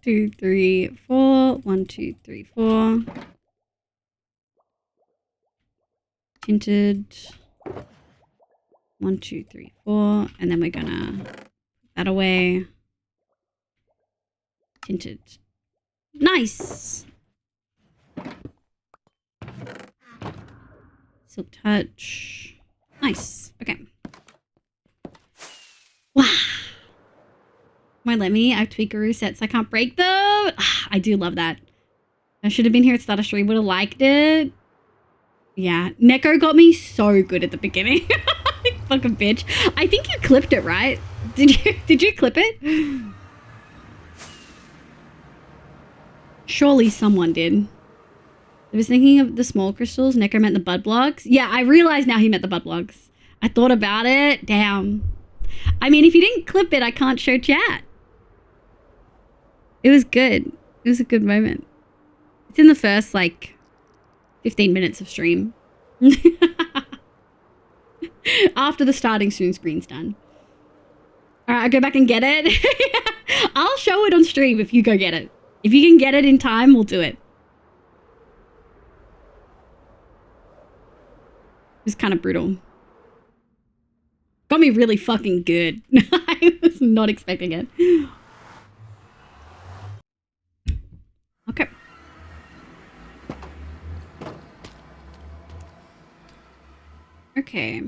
Two, three, four. 1, 2, 3, 4. Tinted. 1, 2, 3, 4. And then we're gonna put that away. Tinted. Nice. Silk touch. Nice. Okay. Wow. Won't let me. I have tweakeroo sets. I can't break them. I do love that. I should have been here at Starter Stream. Would have liked it. Yeah. Neko got me so good at the beginning. Fucking bitch. I think you clipped it, right? Did you clip it? Surely someone did. I was thinking of the small crystals. Neko meant the bud blocks. Yeah, I realize now he meant the bud blocks. I thought about it. Damn. I mean, if you didn't clip it, I can't show chat. It was good. It was a good moment. It's in the first, like, 15 minutes of stream. After the starting soon screen's done. All right, I'll go back and get it. Yeah. I'll show it on stream if you go get it. If you can get it in time, we'll do it. It was kind of brutal. Got me really fucking good. I was not expecting it. Okay. Okay.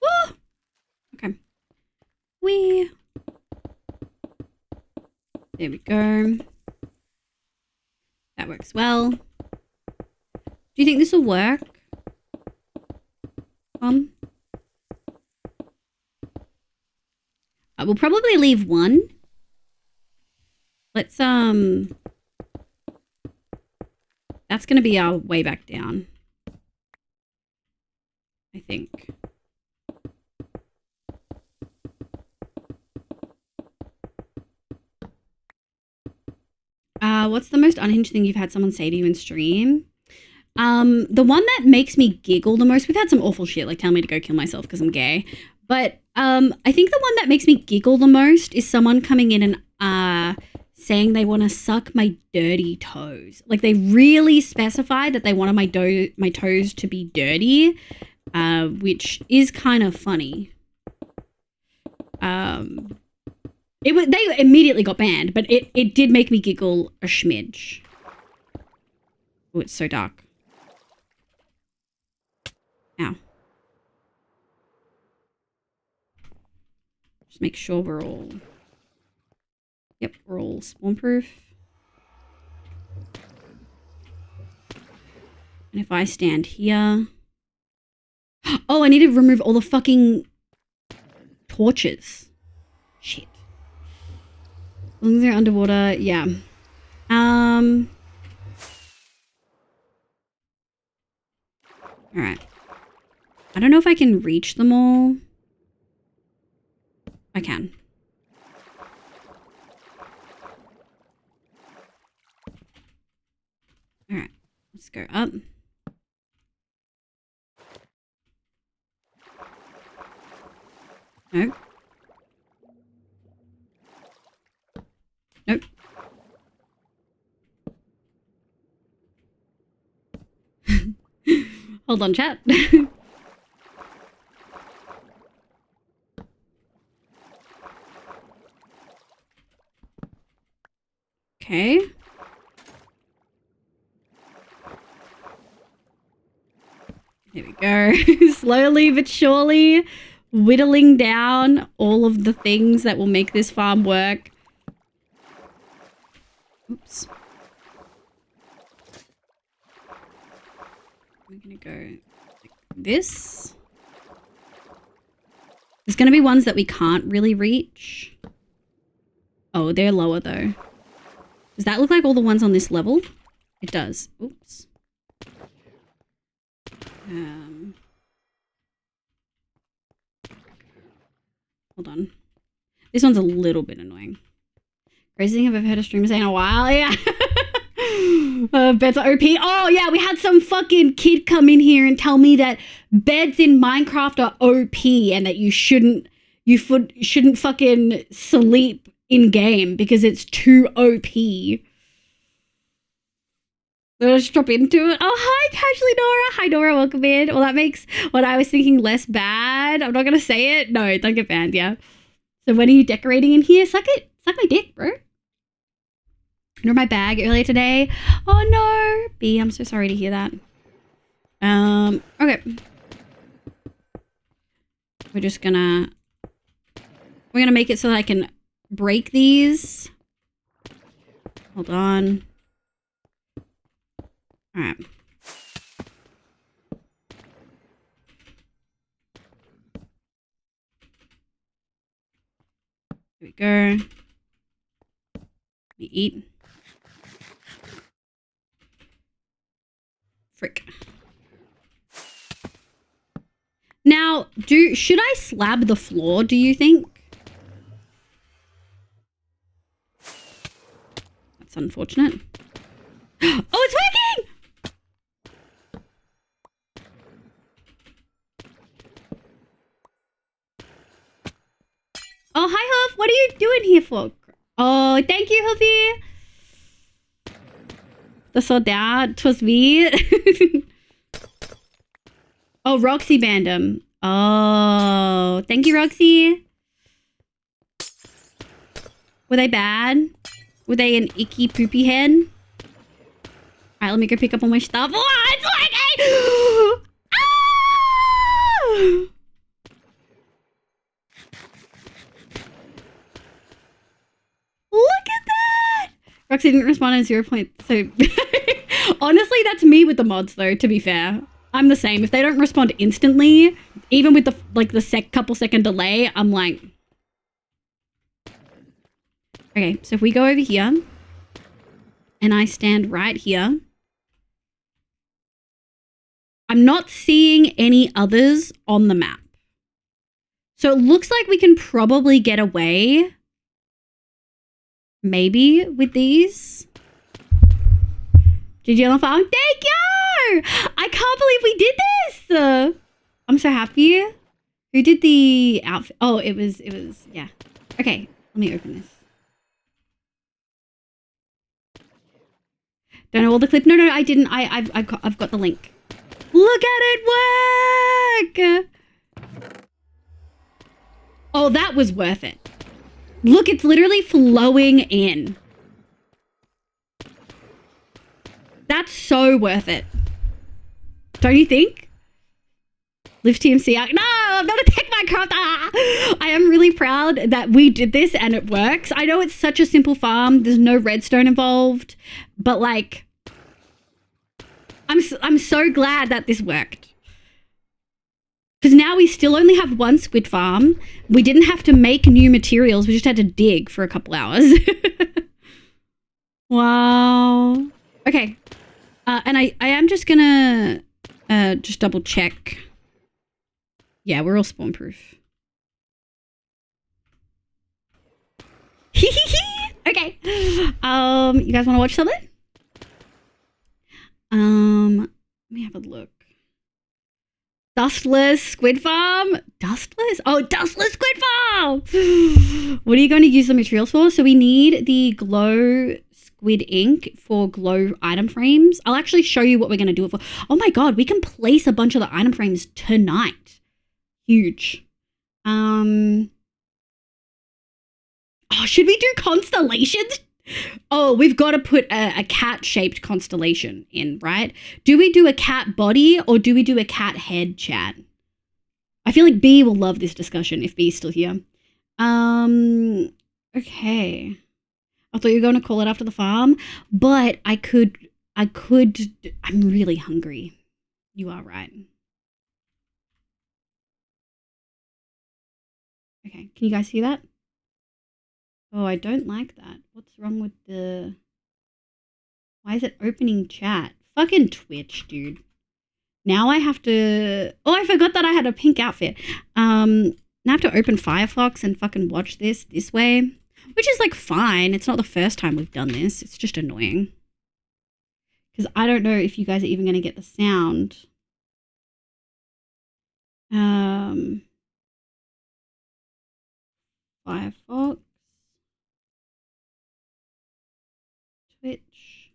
Woo! Okay. There we go. That works well. Do you think this will work? I will probably leave one. Let's that's gonna be our way back down, I think. What's the most unhinged thing you've had someone say to you in stream? The one that makes me giggle the most, we've had some awful shit, like tell me to go kill myself because I'm gay. But I think the one that makes me giggle the most is someone coming in and saying they want to suck my dirty toes. Like they really specify that they wanted my toes to be dirty, which is kind of funny. They immediately got banned, but it did make me giggle a smidge. Oh, it's so dark. Ow. Just make sure we're all... Yep, we're all spawn-proof. And if I stand here... Oh, I need to remove all the fucking torches. Shit. As long as they're underwater, yeah. Alright. I don't know if I can reach them all. I can. Alright. Let's go up. Nope. Nope. Hold on, chat. Okay. There we go. Slowly but surely whittling down all of the things that will make this farm work. Oops. go like this. There's going to be ones that we can't really reach. Oh, they're lower though. Does that look like all the ones on this level? It does. Oops. Hold on. This one's a little bit annoying. Crazy thing I've ever heard a streamer say in a while. Yeah. Beds are OP. Oh, yeah. We had some fucking kid come in here and tell me that beds in Minecraft are OP and that you shouldn't fucking sleep in game because it's too OP. Let's drop into it. Oh, hi, Casually Nora. Hi, Nora. Welcome in. Well, that makes what I was thinking less bad. I'm not going to say it. No, don't get banned, yeah. So when are you decorating in here? Suck it. Suck my dick, bro. Nor my bag earlier today. Oh, no. B, I'm so sorry to hear that. Okay. We're going to make it so that I can break these. Hold on. All right. Here we go. We eat. Frick. Now, should I slab the floor, do you think? That's unfortunate. Oh, it's working! Oh, hi, Huff. What are you doing here for? Oh, thank you, Huffy. The soldat, 'twas me. Oh, Roxy banned him. Oh, thank you, Roxy. Were they bad? Were they an icky poopy head? All right, let me go pick up all my stuff. Oh, it's working! Ah! Look at that! Roxy didn't respond at 0 point. So honestly, that's me with the mods, though. To be fair, I'm the same. If they don't respond instantly, even with the couple second delay, I'm like, okay. So if we go over here, and I stand right here, I'm not seeing any others on the map. So it looks like we can probably get away. Maybe with these. GG on the farm. Thank you! I can't believe we did this! I'm so happy. Who did the outfit? Oh, it was, yeah. Okay, let me open this. Don't know all the clip. No, I didn't. I've got the link. Look at it work! Oh, that was worth it. Look, it's literally flowing in. That's so worth it. Don't you think? Live TMC out. No, I'm not a tech Minecraft. Ah! I am really proud that we did this and it works. I know it's such a simple farm. There's no redstone involved. But like, I'm so glad that this worked. Because now we still only have one squid farm. We didn't have to make new materials. We just had to dig for a couple hours. Wow. Okay. And I am just gonna just double check. Yeah, we're all spawn proof. Okay. You guys want to watch something? Let me have a look. Dustless squid farm? Dustless? Oh, dustless squid farm! What are you going to use the materials for? So we need the glow squid ink for glow item frames. I'll actually show you what we're going to do it for. Oh my god, we can place a bunch of the item frames tonight. Huge. Oh, should we do constellations? Oh, we've got to put a cat-shaped constellation in, right? Do we do a cat body or do we do a cat head, chat? I feel like B will love this discussion if B's still here. Okay. I thought you were going to call it after the farm, but I'm really hungry. You are right. Okay, can you guys see that? Oh, I don't like that. What's wrong with the... Why is it opening chat? Fucking Twitch, dude. Now I have to... Oh, I forgot that I had a pink outfit. Now I have to open Firefox and fucking watch this way. Which is like fine. It's not the first time we've done this. It's just annoying. Because I don't know if you guys are even going to get the sound. Firefox. Twitch.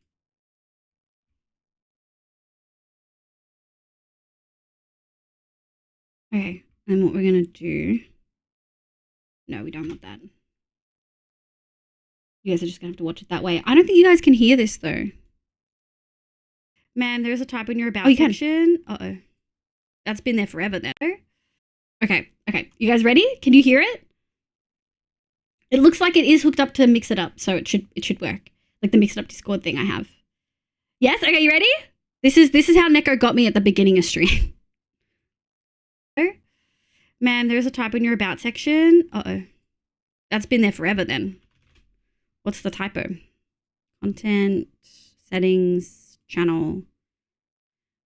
Okay, and what we're going to do... No, we don't want that. You guys are just going to have to watch it that way. I don't think you guys can hear this, though. Man, there's a typo in your about section. Uh-oh. That's been there forever, then. Okay. You guys ready? Can you hear it? It looks like it is hooked up to Mix It Up, so it should work. Like the Mix It Up Discord thing I have. Yes? Okay, you ready? This is how Neko got me at the beginning of stream. Man, there's a typo in your about section. Uh-oh. That's been there forever, then. What's the typo? Content, settings, channel.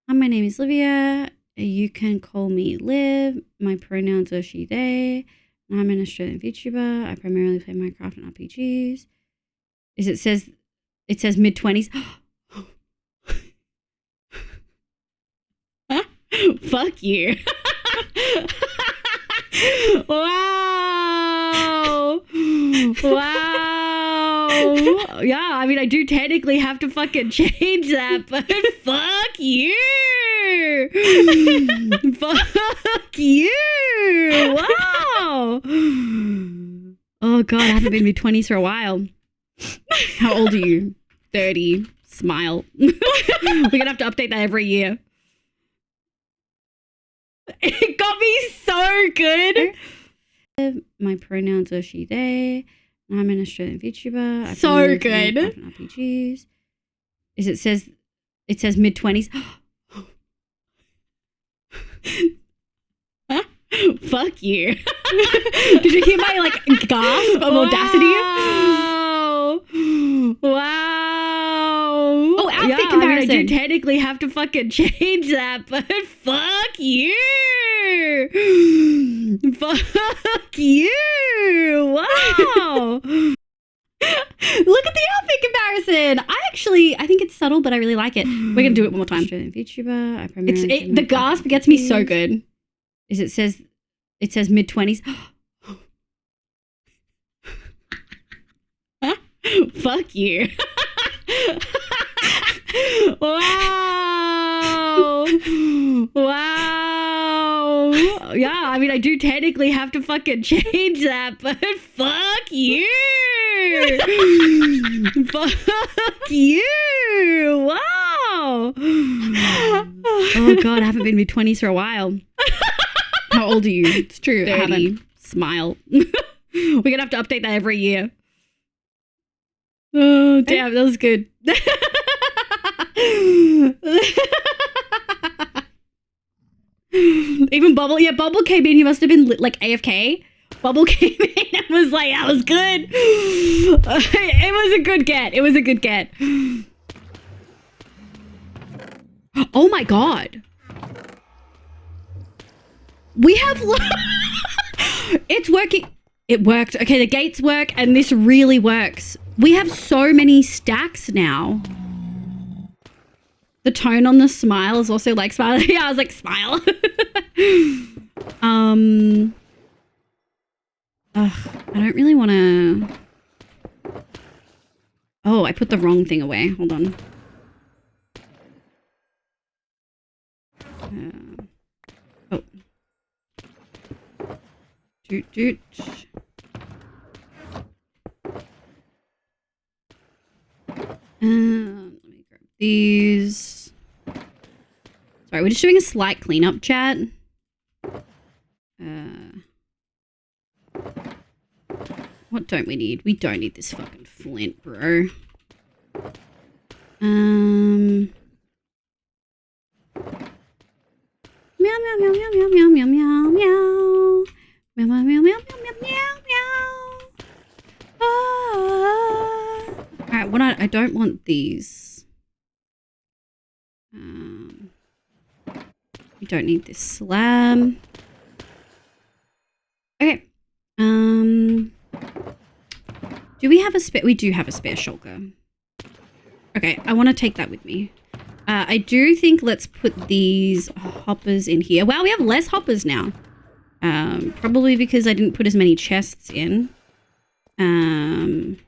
Hi, my name is Livia. You can call me Liv. My pronouns are she, they. I'm an Australian VTuber. I primarily play Minecraft and RPGs. It says mid-20s. Fuck you. Wow. Yeah, I mean, I do technically have to fucking change that, but fuck you. Fuck you. Wow. Oh, God, I haven't been mid-20s for a while. How old are you? 30. Smile. We're going to have to update that every year. It got me so good. My pronouns are she, they. I'm an Australian VTuber. So good. RPGs. It says mid-20s. Fuck you. Did you hear my like gasp of audacity? Wow. Oh, outfit comparison. I mean, I do technically have to fucking change that, but fuck you. Fuck you. Wow. Look at the outfit comparison. I think it's subtle, but I really like it. We're going to do it one more time. Australian VTuber. The gasp gets me so good. It says mid-20s. Fuck you. Wow. Yeah, I mean, I do technically have to fucking change that, but fuck you. Fuck you. Wow. Oh, God, I haven't been mid-20s for a while. How old are you? It's true. 30. I haven't. Smile. We're going to have to update that every year. Oh, damn. That was good. Even Bubble. Yeah, Bubble came in. He must have been like AFK. Bubble came in and was like, that was good. It was a good get. It was a good get. Oh, my God. We have... It's working. It worked. Okay, the gates work, and this really works. We have so many stacks now. The tone on the smile is also like smile. Yeah, I was like, smile. I don't really want to... Oh, I put the wrong thing away. Hold on. Oh. Doot. Let me grab these. Sorry, we're just doing a slight cleanup, chat. What don't we need? We don't need this fucking flint, bro. meow, meow, meow, meow, meow, meow, meow. Meow, meow, meow, meow, meow, meow, meow. All right, what I don't want these. We don't need this slam. Okay. Do we have a spare? We do have a spare shulker. Okay, I want to take that with me. I do think let's put these hoppers in here. Wow, we have less hoppers now. Probably because I didn't put as many chests in. And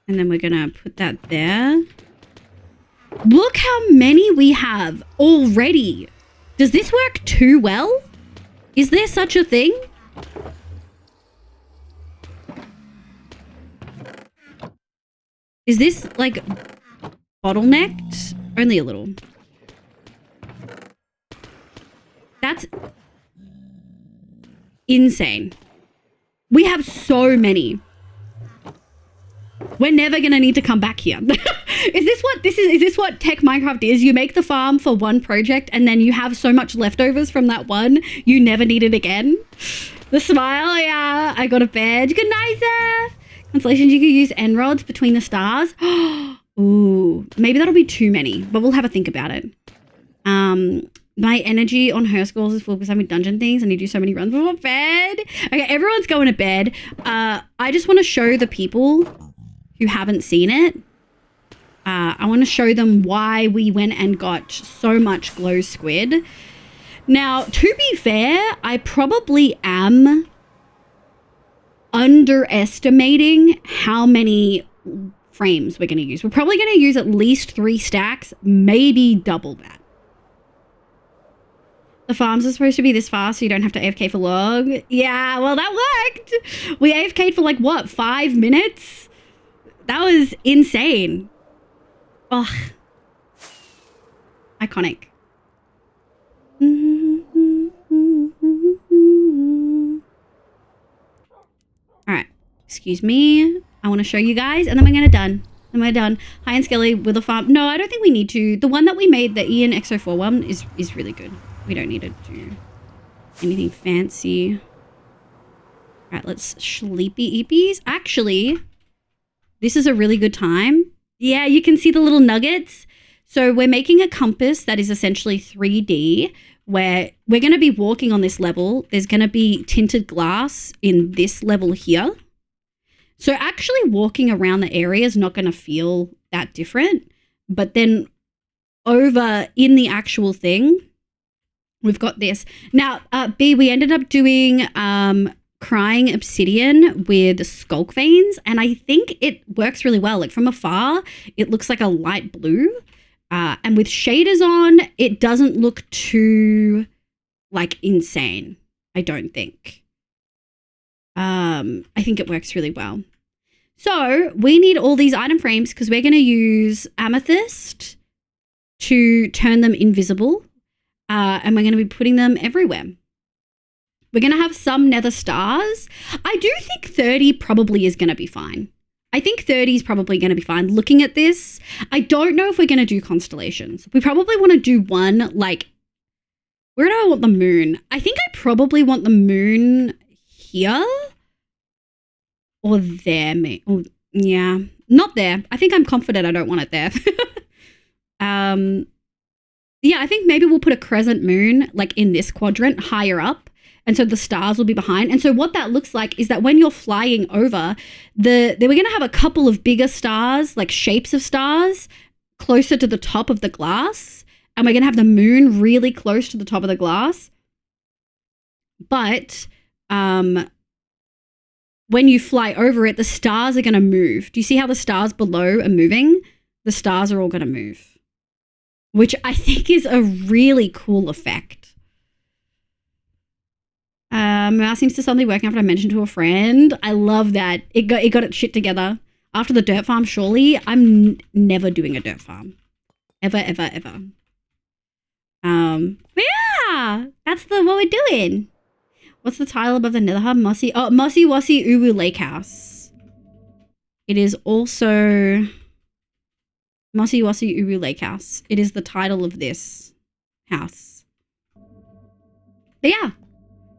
then we're gonna put that there. Look how many we have already. Does this work too well? Is there such a thing? Is this like bottlenecked? Only a little. That's insane. We have so many. We're never gonna need to come back here. Is this what Tech Minecraft is? You make the farm for one project and then you have so much leftovers from that one, you never need it again. The smile, yeah. I got a bed. Good night, Zeph. Constellations, you could use end rods between the stars. Ooh, maybe that'll be too many, but we'll have a think about it. My energy on her scores is full because I'm in dungeon things. I need to do so many runs before bed. Okay, everyone's going to bed. I just want to show the people who haven't seen it. I want to show them why we went and got so much glow squid. Now, to be fair, I probably am underestimating how many frames we're going to use. We're probably going to use at least 3 stacks, maybe double that. The farms are supposed to be this fast so you don't have to AFK for long. Yeah, well, that worked. We AFK'd for like, what, 5 minutes? That was insane. Ugh. Iconic. All right. Excuse me. I want to show you guys, and then we're done. Then we're done. Hi and Skelly with a farm. No, I don't think we need to. The one that we made, the Ian XO4 one, is really good. We don't need to do anything fancy. All right, let's sleepy eepies. Actually, this is a really good time. Yeah, you can see the little nuggets. So we're making a compass that is essentially 3D, where we're going to be walking on this level. There's going to be tinted glass in this level here. So actually walking around the area is not going to feel that different. But then over in the actual thing, we've got this. Now, B, we ended up doing crying obsidian with skulk veins, and I think it works really well. Like from afar, it looks like a light blue. And with shaders on, it doesn't look too like insane, I don't think. I think it works really well. So we need all these item frames because we're going to use amethyst to turn them invisible. And we're going to be putting them everywhere. We're going to have some nether stars. I do think 30 probably is going to be fine. I think 30 is probably going to be fine. Looking at this, I don't know if we're going to do constellations. We probably want to do one, like, where do I want the moon? I think I probably want the moon here or there. Or, yeah, not there. I think I'm confident I don't want it there. Yeah, I think maybe we'll put a crescent moon like in this quadrant higher up. And so the stars will be behind. And so what that looks like is that when you're flying over, we're going to have a couple of bigger stars, like shapes of stars, closer to the top of the glass. And we're going to have the moon really close to the top of the glass. But when you fly over it, the stars are going to move. Do you see how the stars below are moving? The stars are all going to move, which I think is a really cool effect. Mouse seems to suddenly working after I mentioned to a friend. I love that. It got its shit together. After the dirt farm, surely. I'm never doing a dirt farm. Ever, ever, ever. Yeah, that's what we're doing. What's the title above the nether hub? Mossy Wossy Uwu Lake House. It is also Mossy Wossy Uwu Lake House. It is the title of this house. But yeah,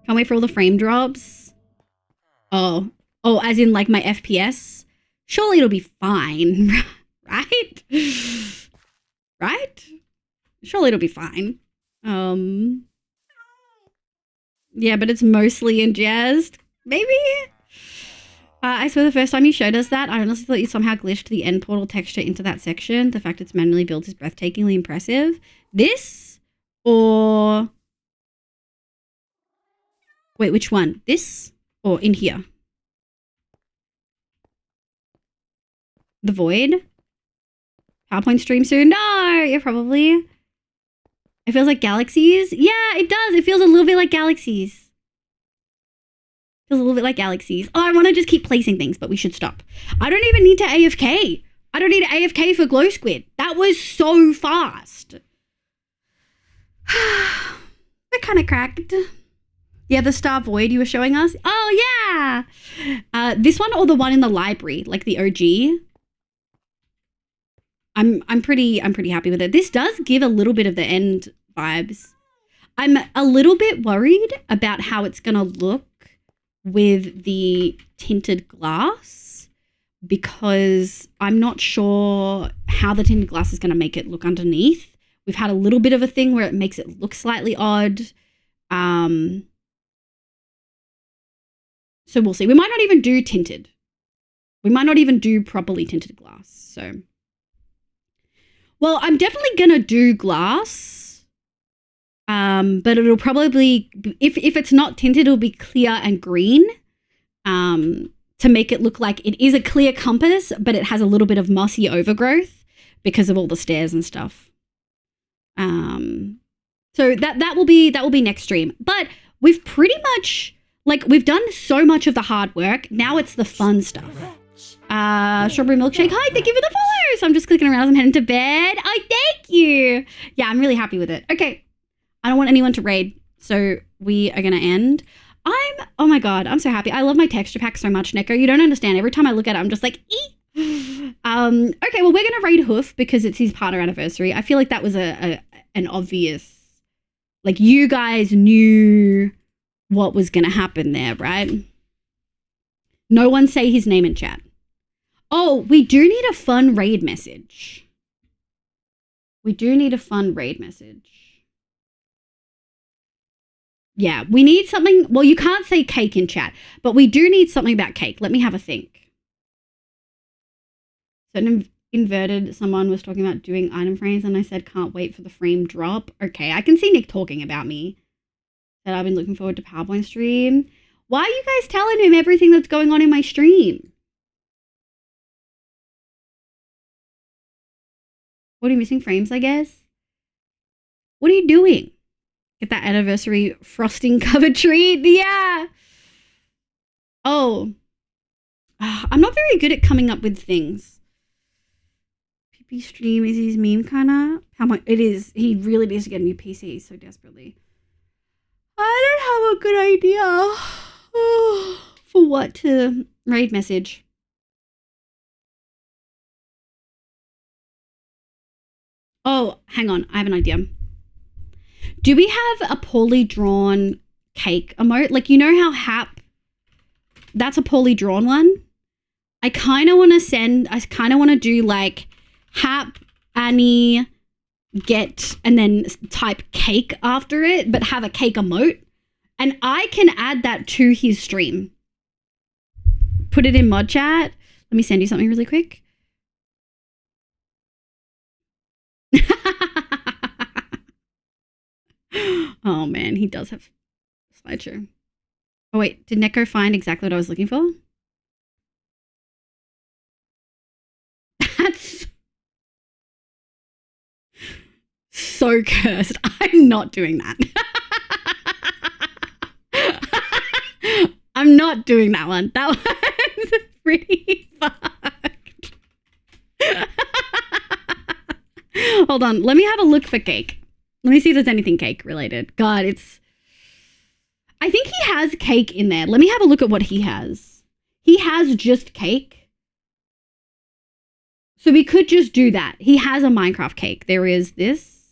can't wait for all the frame drops. Oh, as in like my FPS. Surely it'll be fine, right? Right? Surely it'll be fine. Yeah, but it's mostly in Jest. Maybe? I swear the first time you showed us that, I honestly thought you somehow glitched the end portal texture into that section. The fact it's manually built is breathtakingly impressive. This or... Wait, which one? This or in here? The Void? PowerPoint stream soon? No, yeah, probably. It feels like Galaxies. Yeah, it does. It feels a little bit like Galaxies. Feels a little bit like Galaxies. Oh, I want to just keep placing things, but we should stop. I don't even need to AFK. I don't need AFK for Glow Squid. That was so fast. We're kind of cracked. Yeah, the Star Void you were showing us. Oh, yeah. This one or the one in the library, like the OG. I'm pretty happy with it. This does give a little bit of the end vibes. I'm a little bit worried about how it's going to look with the tinted glass because I'm not sure how the tinted glass is going to make it look underneath. We've had a little bit of a thing where it makes it look slightly odd. So we'll see. We might not even do tinted. We might not even do properly tinted glass. So, well, I'm definitely going to do glass. But it'll probably, if it's not tinted, it'll be clear and green to make it look like it is a clear compass, but it has a little bit of mossy overgrowth because of all the stairs and stuff. So that will be next stream. But we've pretty much, like, we've done so much of the hard work. Now it's the fun stuff. Strawberry milkshake. Hi, thank you for the follow. So I'm just clicking around as I'm heading to bed. Oh, thank you. Yeah, I'm really happy with it. Okay. I don't want anyone to raid, so we are going to end. Oh my God, I'm so happy. I love my texture pack so much, Neko. You don't understand. Every time I look at it, I'm just like, okay, well, we're going to raid Hoof because it's his partner anniversary. I feel like that was an obvious, like, you guys knew what was going to happen there, right? No one say his name in chat. Oh, we do need a fun raid message. Yeah, we need something. Well, you can't say cake in chat, but we do need something about cake. Let me have a think. So inverted, someone was talking about doing item frames and I said, can't wait for the frame drop. Okay, I can see Nick talking about me. That I've been looking forward to PowerPoint stream. Why are you guys telling him everything that's going on in my stream? What are you missing frames, I guess? What are you doing? Get that anniversary frosting covered treat. Yeah. Oh. I'm not very good at coming up with things. PP stream is his meme kind of. How much it is. He really needs to get a new PC so desperately. I don't have a good idea for what to raid message. Oh, hang on. I have an idea. Do we have a poorly drawn cake emote? Like, you know how Hap, that's a poorly drawn one? I kind of want to do like Hap, Annie, get, and then type cake after it, but have a cake emote. And I can add that to his stream. Put it in mod chat. Let me send you something really quick. Oh man, he does have a slideshow. Oh wait, did Neko find exactly what I was looking for? That's so cursed. I'm not doing that. I'm not doing that one. That one's pretty fucked. Hold on, let me have a look for cake. Let me see if there's anything cake related. God, I think he has cake in there. Let me have a look at what he has. He has just cake. So we could just do that. He has a Minecraft cake. There is this.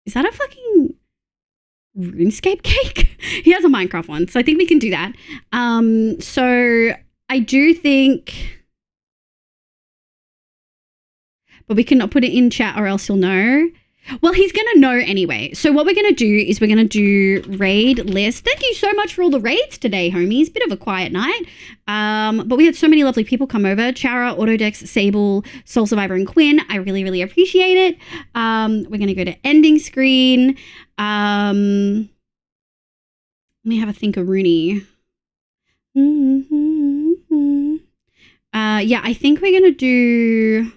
Is that a fucking RuneScape cake? He has a Minecraft one, so I think we can do that. So I do think, but we cannot put it in chat or else he'll know. Well, he's going to know anyway. So what we're going to do is we're going to do raid list. Thank you so much for all the raids today, homies. Bit of a quiet night. But we had so many lovely people come over. Chara, Autodex, Sable, Soul Survivor, and Quinn. I really, really appreciate it. We're going to go to ending screen. Let me have a think of Rooney. Yeah, I think we're going to do...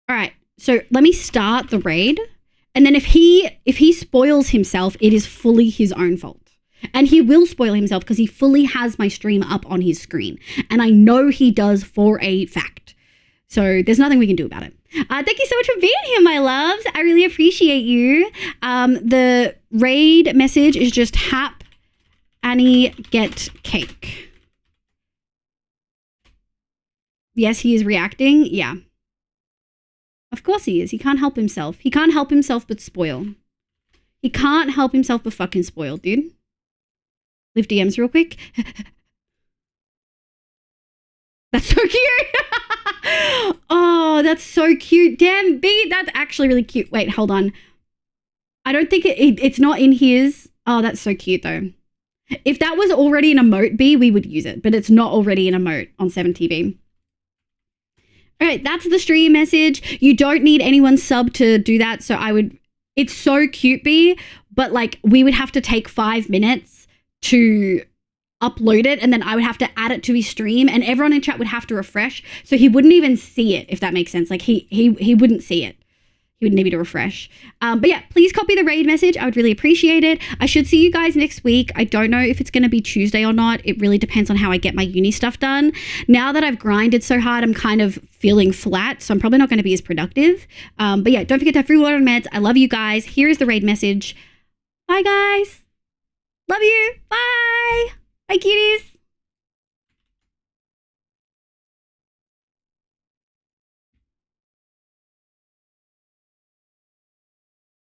All right. So let me start the raid, and then if he spoils himself, it is fully his own fault. And he will spoil himself because he fully has my stream up on his screen, and I know he does for a fact. So there's nothing we can do about it. Thank you so much for being here, my loves. I really appreciate you. The raid message is just Hap Annie get cake. Yes, he is reacting. Yeah. Of course he is. He can't help himself. He can't help himself but spoil. He can't help himself but fucking spoil, dude. Leave DMs real quick. That's so cute. Oh, that's so cute. Damn, B, that's actually really cute. Wait, hold on. I don't think it's not in his. Oh, that's so cute though. If that was already an emote, B, we would use it, but it's not already an emote on 7TV. All right, that's the stream message. You don't need anyone's sub to do that. So it's so cute, B, but like we would have to take 5 minutes to upload it, and then I would have to add it to his stream, and everyone in chat would have to refresh. So he wouldn't even see it, if that makes sense. Like he wouldn't see it. He would need me to refresh. But yeah, please copy the raid message. I would really appreciate it. I should see you guys next week. I don't know if it's going to be Tuesday or not. It really depends on how I get my uni stuff done. Now that I've grinded so hard, I'm kind of feeling flat, so I'm probably not going to be as productive. But yeah, don't forget to have free water and meds. I love you guys. Here is the raid message. Bye, guys. Love you. Bye. Bye, cuties.